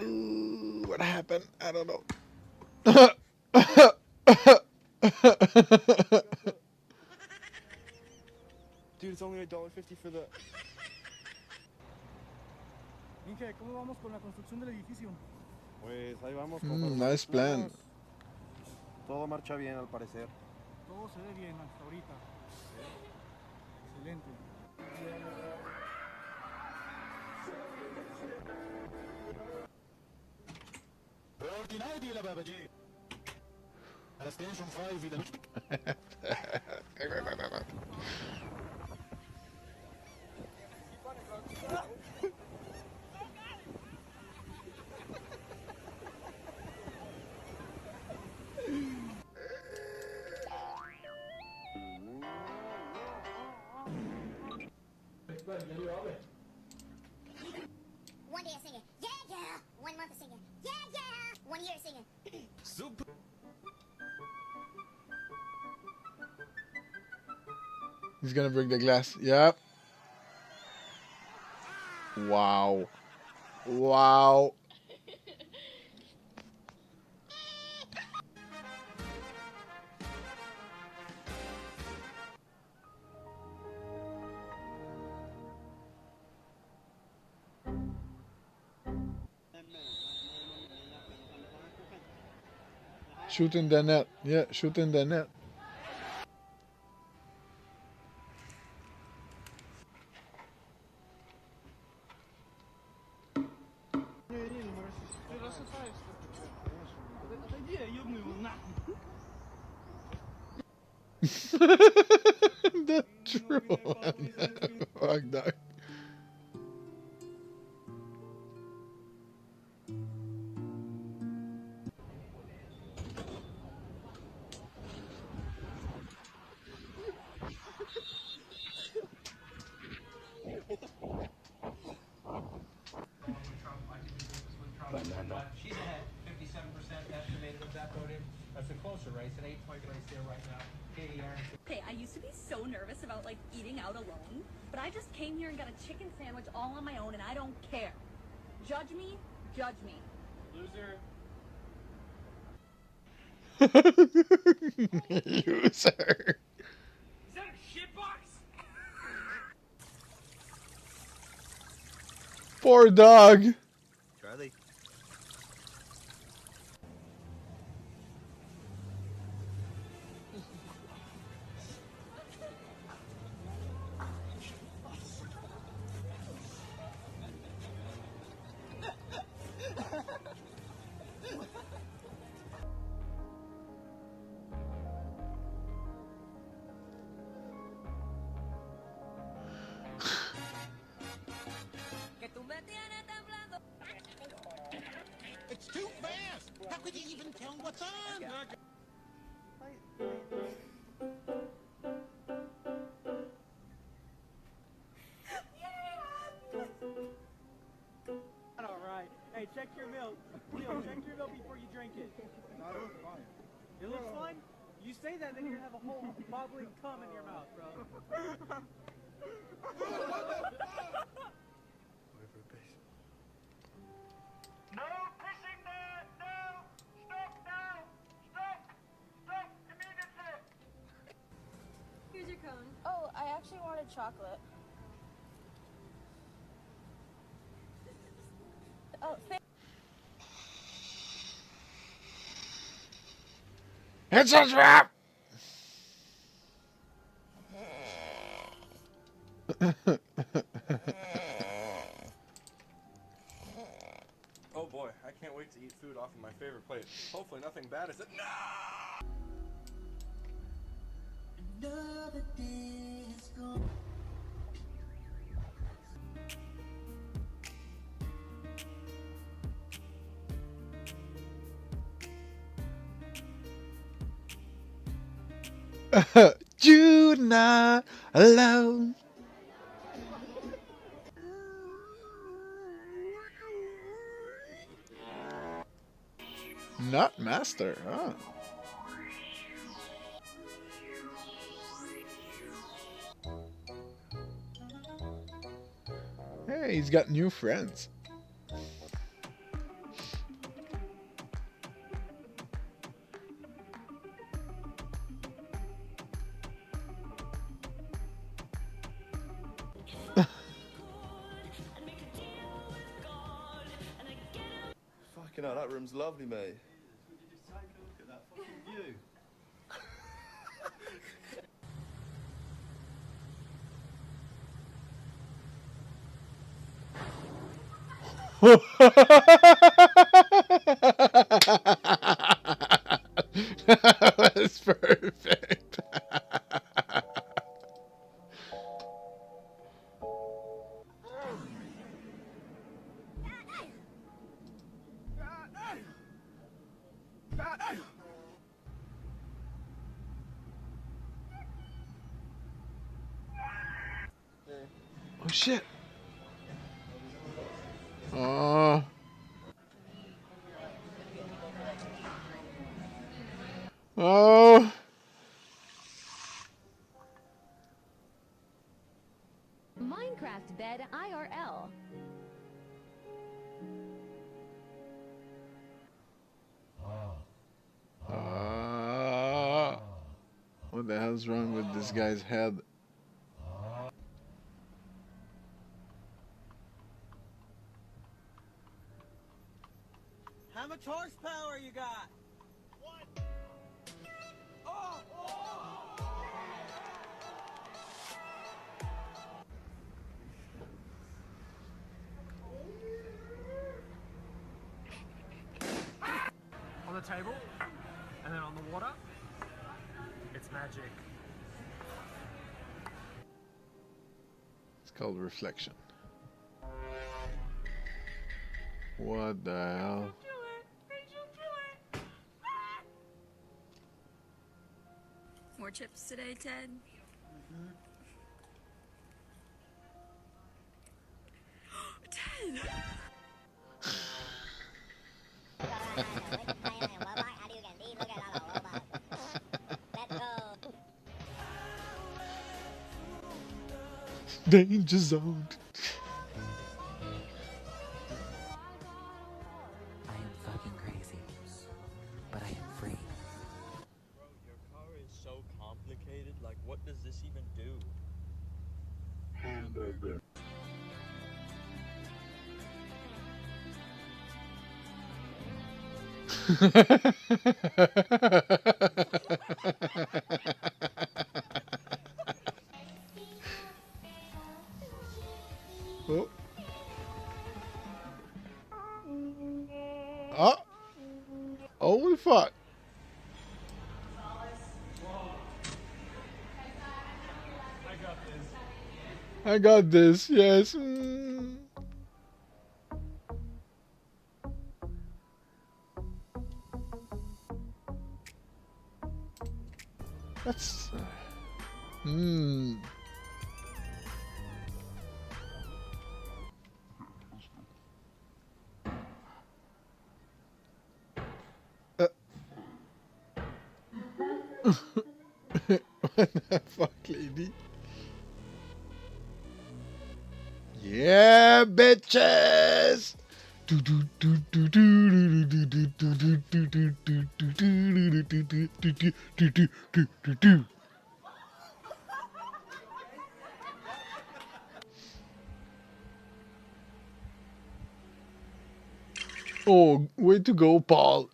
Ooh, what happened? I don't know. Dude, it's only $1.50 for the... Inge, ¿cómo vamos con la construcción del edificio? Pues ahí vamos. con Nice plan. Todo marcha bien al parecer. Todo se ve bien hasta ahorita. Excelente. Ordinary la babaji. على ستيشن 5 إذا One day a singer, yeah, yeah. 1 month a singer, yeah, yeah. 1 year a singer. Super. He's gonna break the glass. Yep. Wow. Wow. Shoot in the net. Yeah, shoot in the net. The true one. Fuck that. She's ahead, 57% estimated of that voted. That's a closer race, an 8-point race there right now. Katie Aaron. Okay, I used to be so nervous about like eating out alone, but I just came here and got a chicken sandwich all on my own and I don't care. Judge me, judge me. Loser. Loser. Is that a shitbox? Poor dog. Charlie. It's too fast! How could you even tell what's on? Alright. Hey, check your milk. Leo, check your milk before you drink it. No, it looks fine. It looks fine? You say that, then you're gonna have a whole bubbling cum in your mouth, bro. No pushing there! No! Stop now! Stop! Stop immediately! Here's your cone. Oh, I actually wanted chocolate. Oh, It's a trap. Oh boy, I can't wait to eat food off of my favorite plate. Hopefully nothing bad is it. No! Another day is gone. You're not alone. Not master, huh? Hey, he's got new friends. Fucking hell, that room's lovely, mate. Look at that fucking view. That was perfect. Oh shit. Oh. Oh. Minecraft bed IRL. What the hell's wrong with this guy's head? How much horsepower you got? What? the table, and then on the water, it's magic. It's called reflection. What the hell? More chips today, Ted? Ted! Danger zone. I am fucking crazy, but I am free. Bro, your car is so complicated. Like, what does this even do? Hamburger. Oh. Oh. Holy fuck. I got this, yes. That's... What the fuck, lady? Yeah, bitches! Oh, way to go, Paul.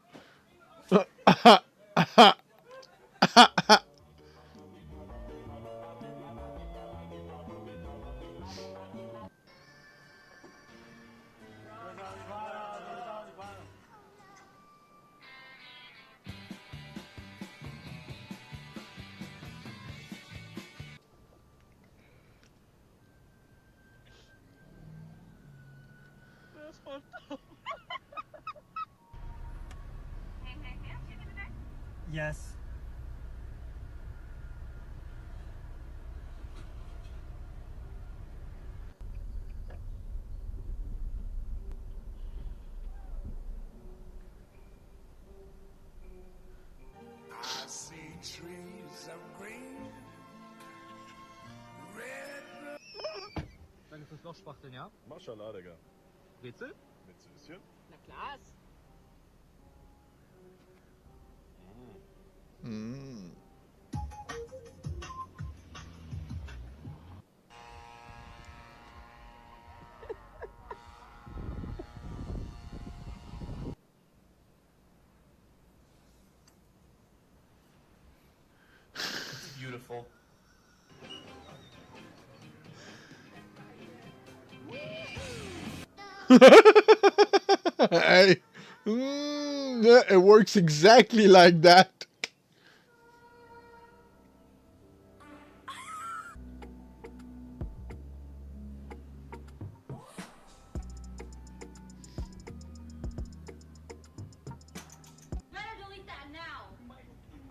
Yes. I see trees of green, red. Danke fürs Lochspachteln, ja? Mashallah, Digga. Rätsel? Mit Süßchen? Na klar. It's beautiful. Hey. Yeah, it works exactly like that. Better delete that now!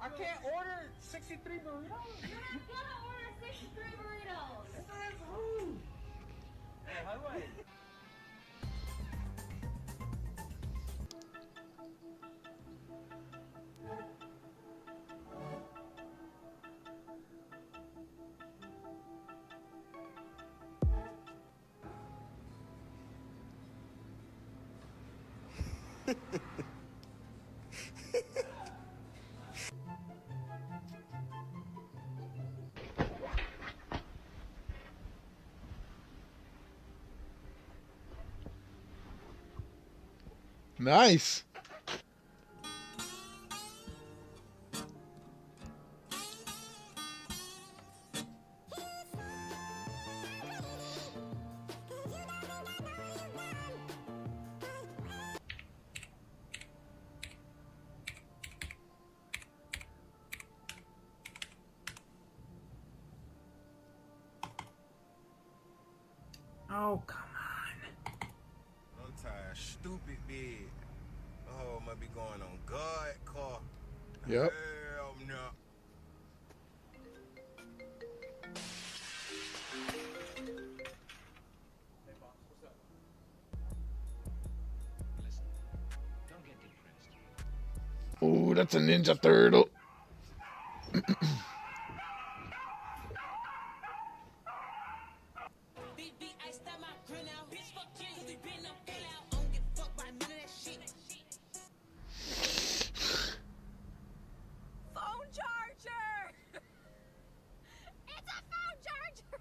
I can't order 63 burritos. You're not gonna order 63 burritos! That's rude. How do I? Nice. Oh, come I'm tired. Stupid bed. Oh, might be going on God car. Yep. Hell no. Oh, that's a Ninja Turtle. Phone charger! It's a phone charger!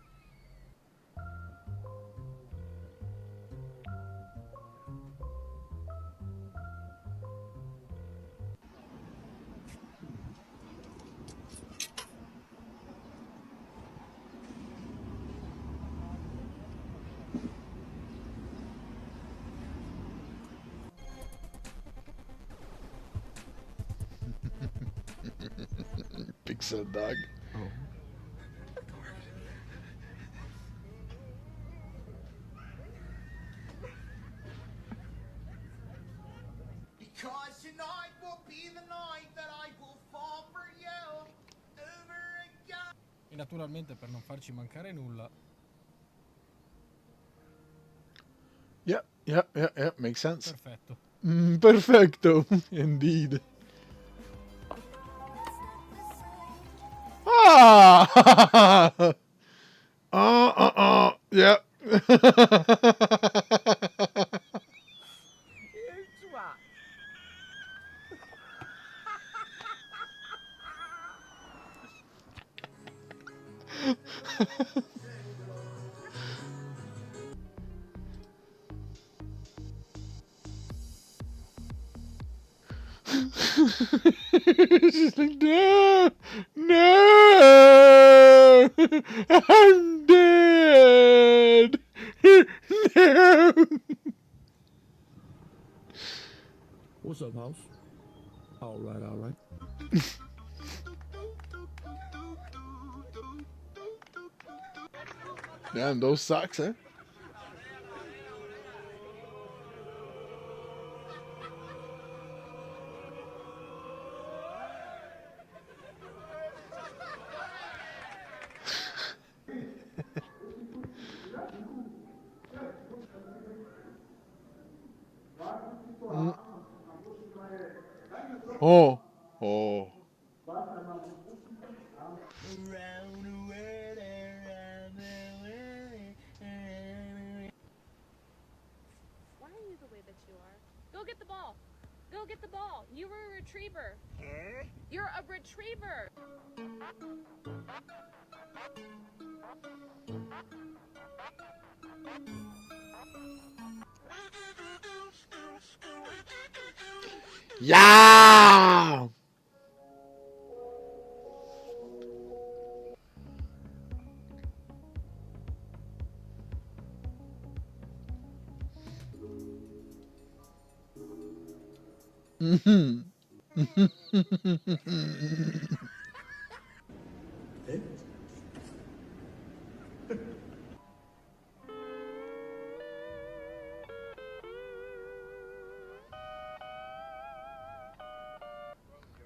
Pixel dog. Because tonight will be the night that I will fall for you over again. E naturalmente per non farci mancare nulla. Yeah. Makes sense. Perfetto. Perfecto. Indeed. Ah! Yeah. She's like, no, I'm dead. No. What's up, house? All right. Damn, those socks, eh? Oh. Why are you the way that you are? Go get the ball. Go get the ball. You were a retriever. You're a retriever. Yeah.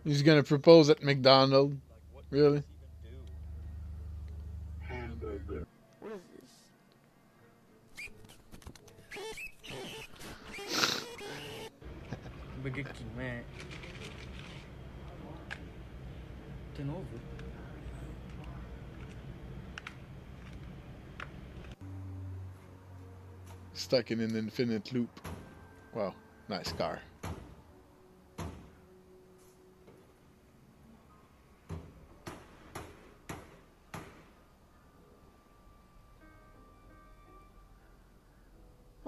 He's gonna propose at McDonald's. Really? Hamburger. What is this? Burger King, man. De novo. Stuck in an infinite loop. Wow, nice car.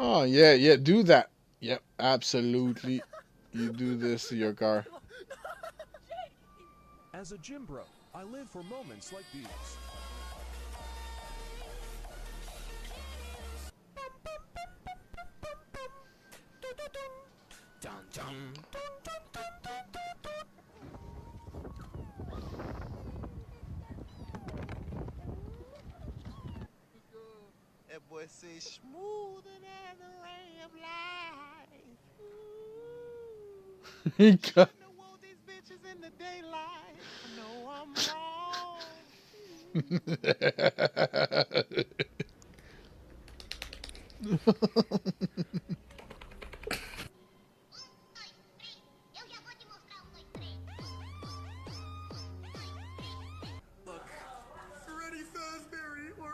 Oh, yeah, do that. Yep, absolutely. You do this to your car. As a gym bro, I live for moments like these. Dun, dun. That boy say smooth. He got. Look, Freddie Fazbear or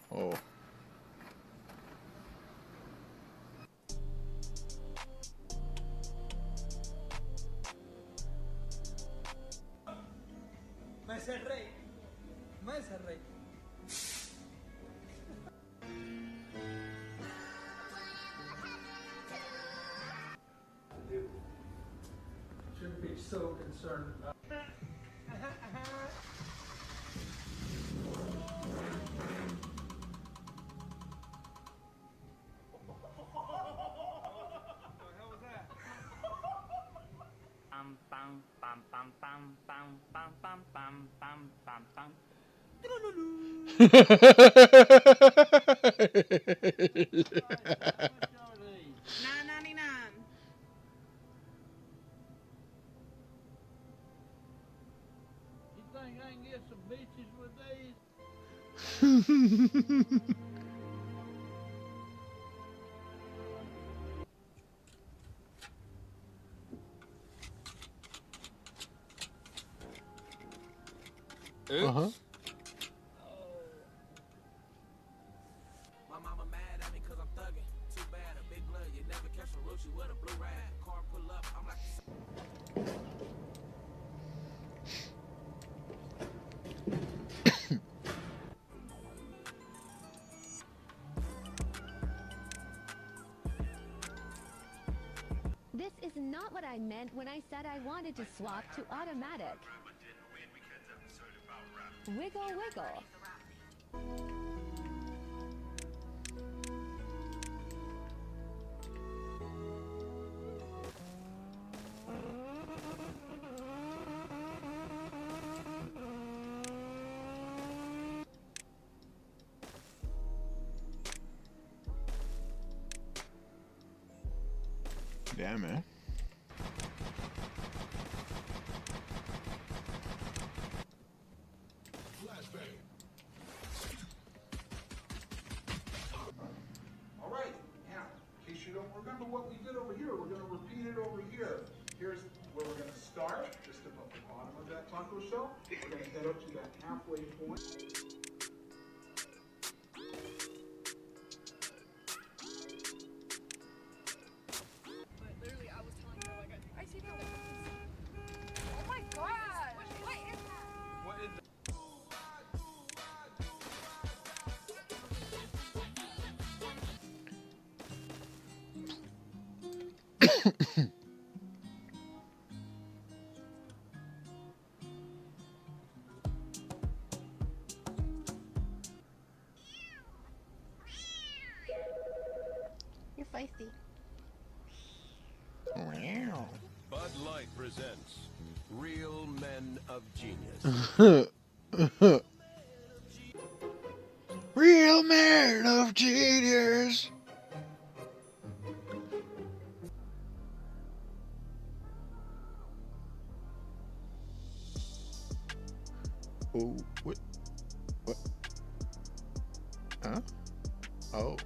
Oh. Me cerré. Me cerré. Shouldn't be so concerned about. Bam bam bam bam bam bam bam bam bam bam bam. $9.99. You think I can get some bitches with these? Uh-huh. My mama mad at me cause I'm thugging. Too bad, a big blood, you never catch a Rucci with a blue rag. Car pull up, I'm like. This is not what I meant when I said I wanted to swap to automatic. Wiggle, wiggle. Damn, man. All right, now, in case you don't remember what we did over here, we're going to repeat it over here. Here's where we're going to start, just above the bottom of that taco shell. We're going to head up to that halfway point. Literally, I was telling her, like, I see that. Oh my god! What is that? What is You're feisty. Bud Light presents Real Men of Genius. Real man of genius. Oh, what? What? Huh? Oh.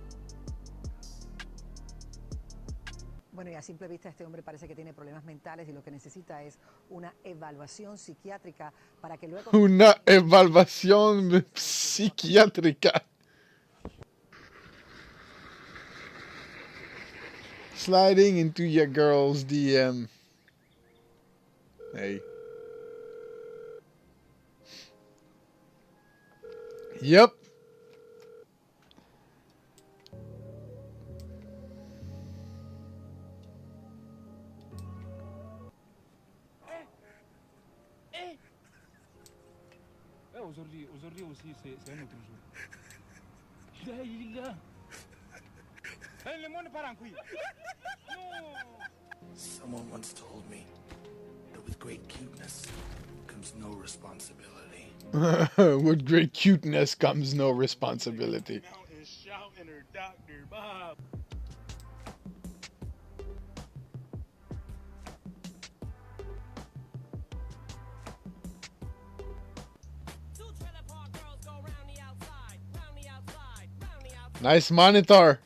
Bueno, y a simple vista este hombre parece que tiene problemas mentales y lo que necesita es una evaluación psiquiátrica para que luego... Una evaluación psiquiátrica. Sliding into your girl's DM. Hey. Yep. Aujourd'hui aussi, c'est un autre jour. La ilaha. Someone once told me that with great cuteness comes no responsibility. With great cuteness comes no responsibility. Shouting her Dr. Bob. Nice monitor.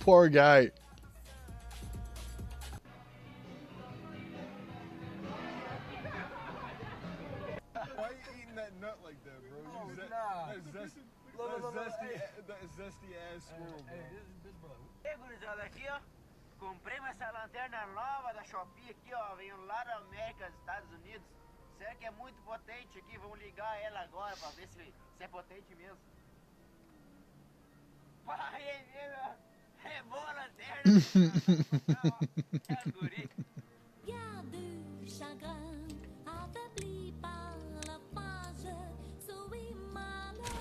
Poor guy. Why are you eating that nut like that, bro? That zesty ass squirrel, bro. Ei, gurizada, aqui, ó. Comprei essa lanterna nova da Shopee aqui, ó. Veio lá da América, dos Estados Unidos. Será que é muito potente aqui? Vamos ligar ela agora pra ver se é potente mesmo. Pai, é mesmo. É boa a lanterna. É guri. Garde du chagrin, affaibli par la page, suis malheureux.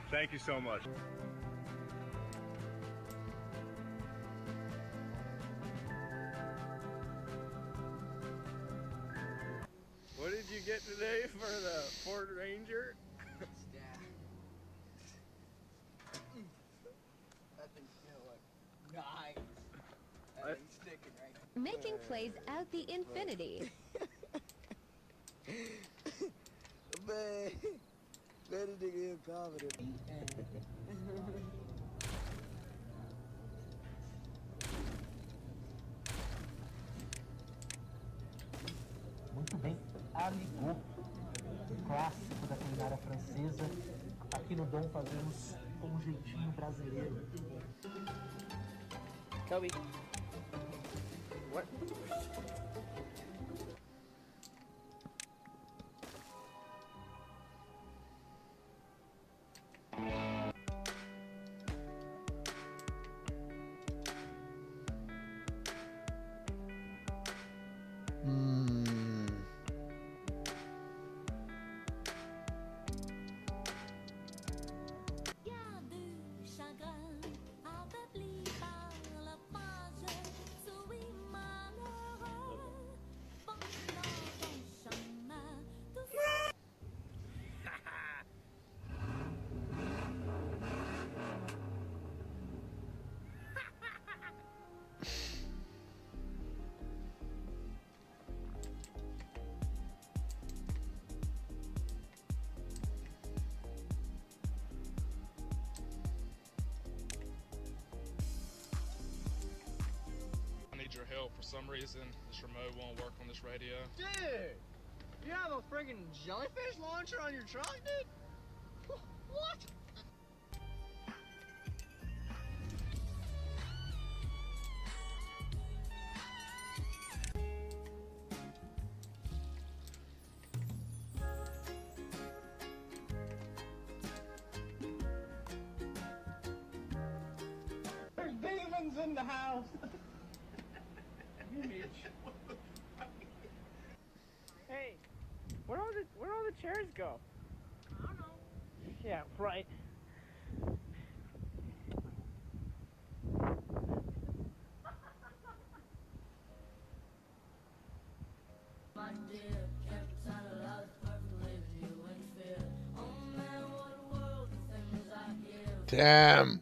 Thank you so much. What did you get today for the Ford Ranger? That thing's still like nice. That thing's sticking right now. Making plays out the infinity. Man, that nigga incompetent. Muito bem, Aligot, clássico da culinária francesa. Aqui no Dom fazemos com um jeitinho brasileiro. Kobe. What? Garde du chagrin, affaibli par la page, suis malheureux. Pendant ton chemin, tout I need your help. For some reason, this remote won't work on this radio. Dude! You have a friggin' jellyfish launcher on your truck, dude? What? in the house. Hey, where'd all the chairs go? I don't know. Yeah, right. Damn.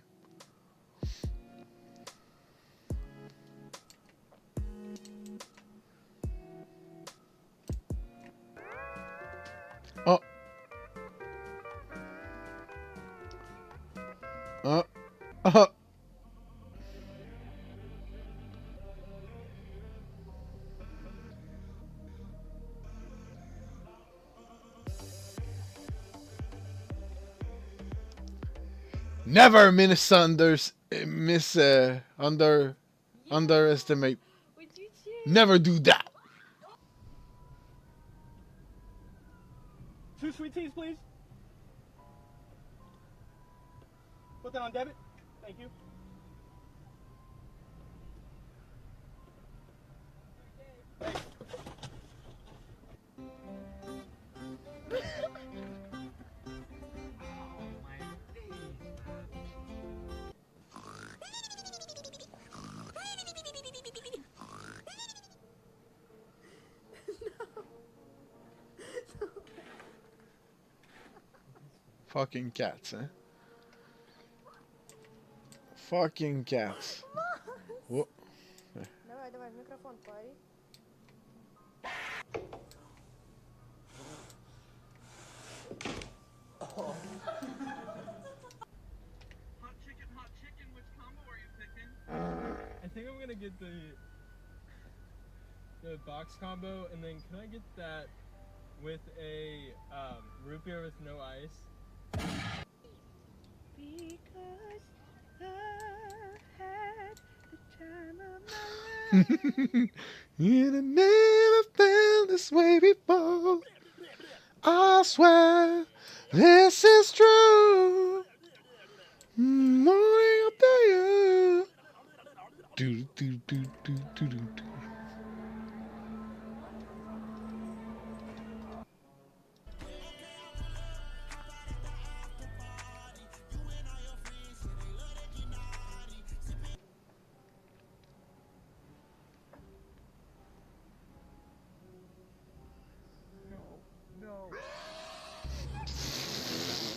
Oh. Oh. Never underestimate. Never do that. 2 sweet teas, please. Put that on debit. Thank you. Fucking cats, eh? Fucking cats. Whoa. Давай, давай, в микрофон пари. I think I'm gonna get the box combo, and then can I get that with a root beer with no ice? Because I had the time of my life. You never felt this way before. I swear this is true. Morning up to you. Do do do do do do.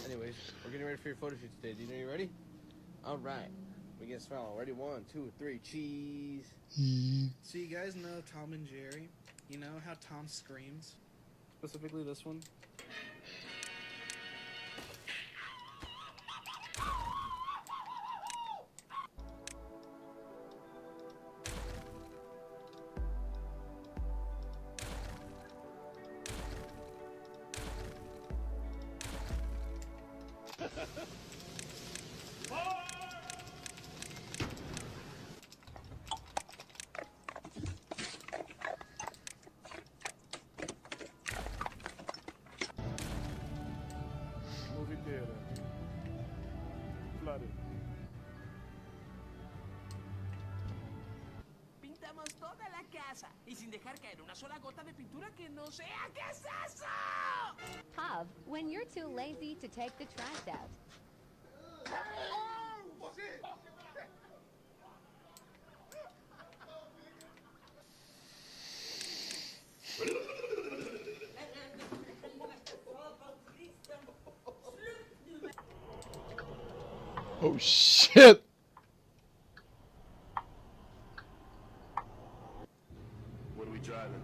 Anyways, we're getting ready for your photo shoot today. Do you know you're ready? All right. We get a smile. Ready? 1, 2, 3. Cheese. So you guys know Tom and Jerry? You know how Tom screams? Specifically this one? Movie theater. Flooded. Pintamos toda la casa y sin dejar caer una sola gota de pintura que no sea. ¿Qué es eso? Hub, when you're too lazy to take the trash out. Oh shit! What are we driving?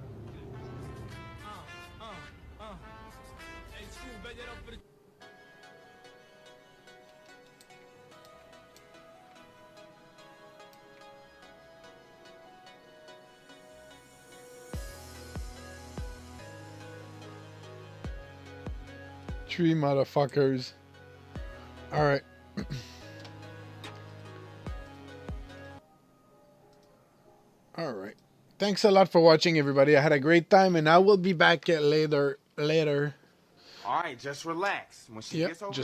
Hey, school, bet that up for the... Three motherfuckers. Alright. Alright. Thanks a lot for watching, everybody. I had a great time, and I will be back later. All right, just relax. When she gets over just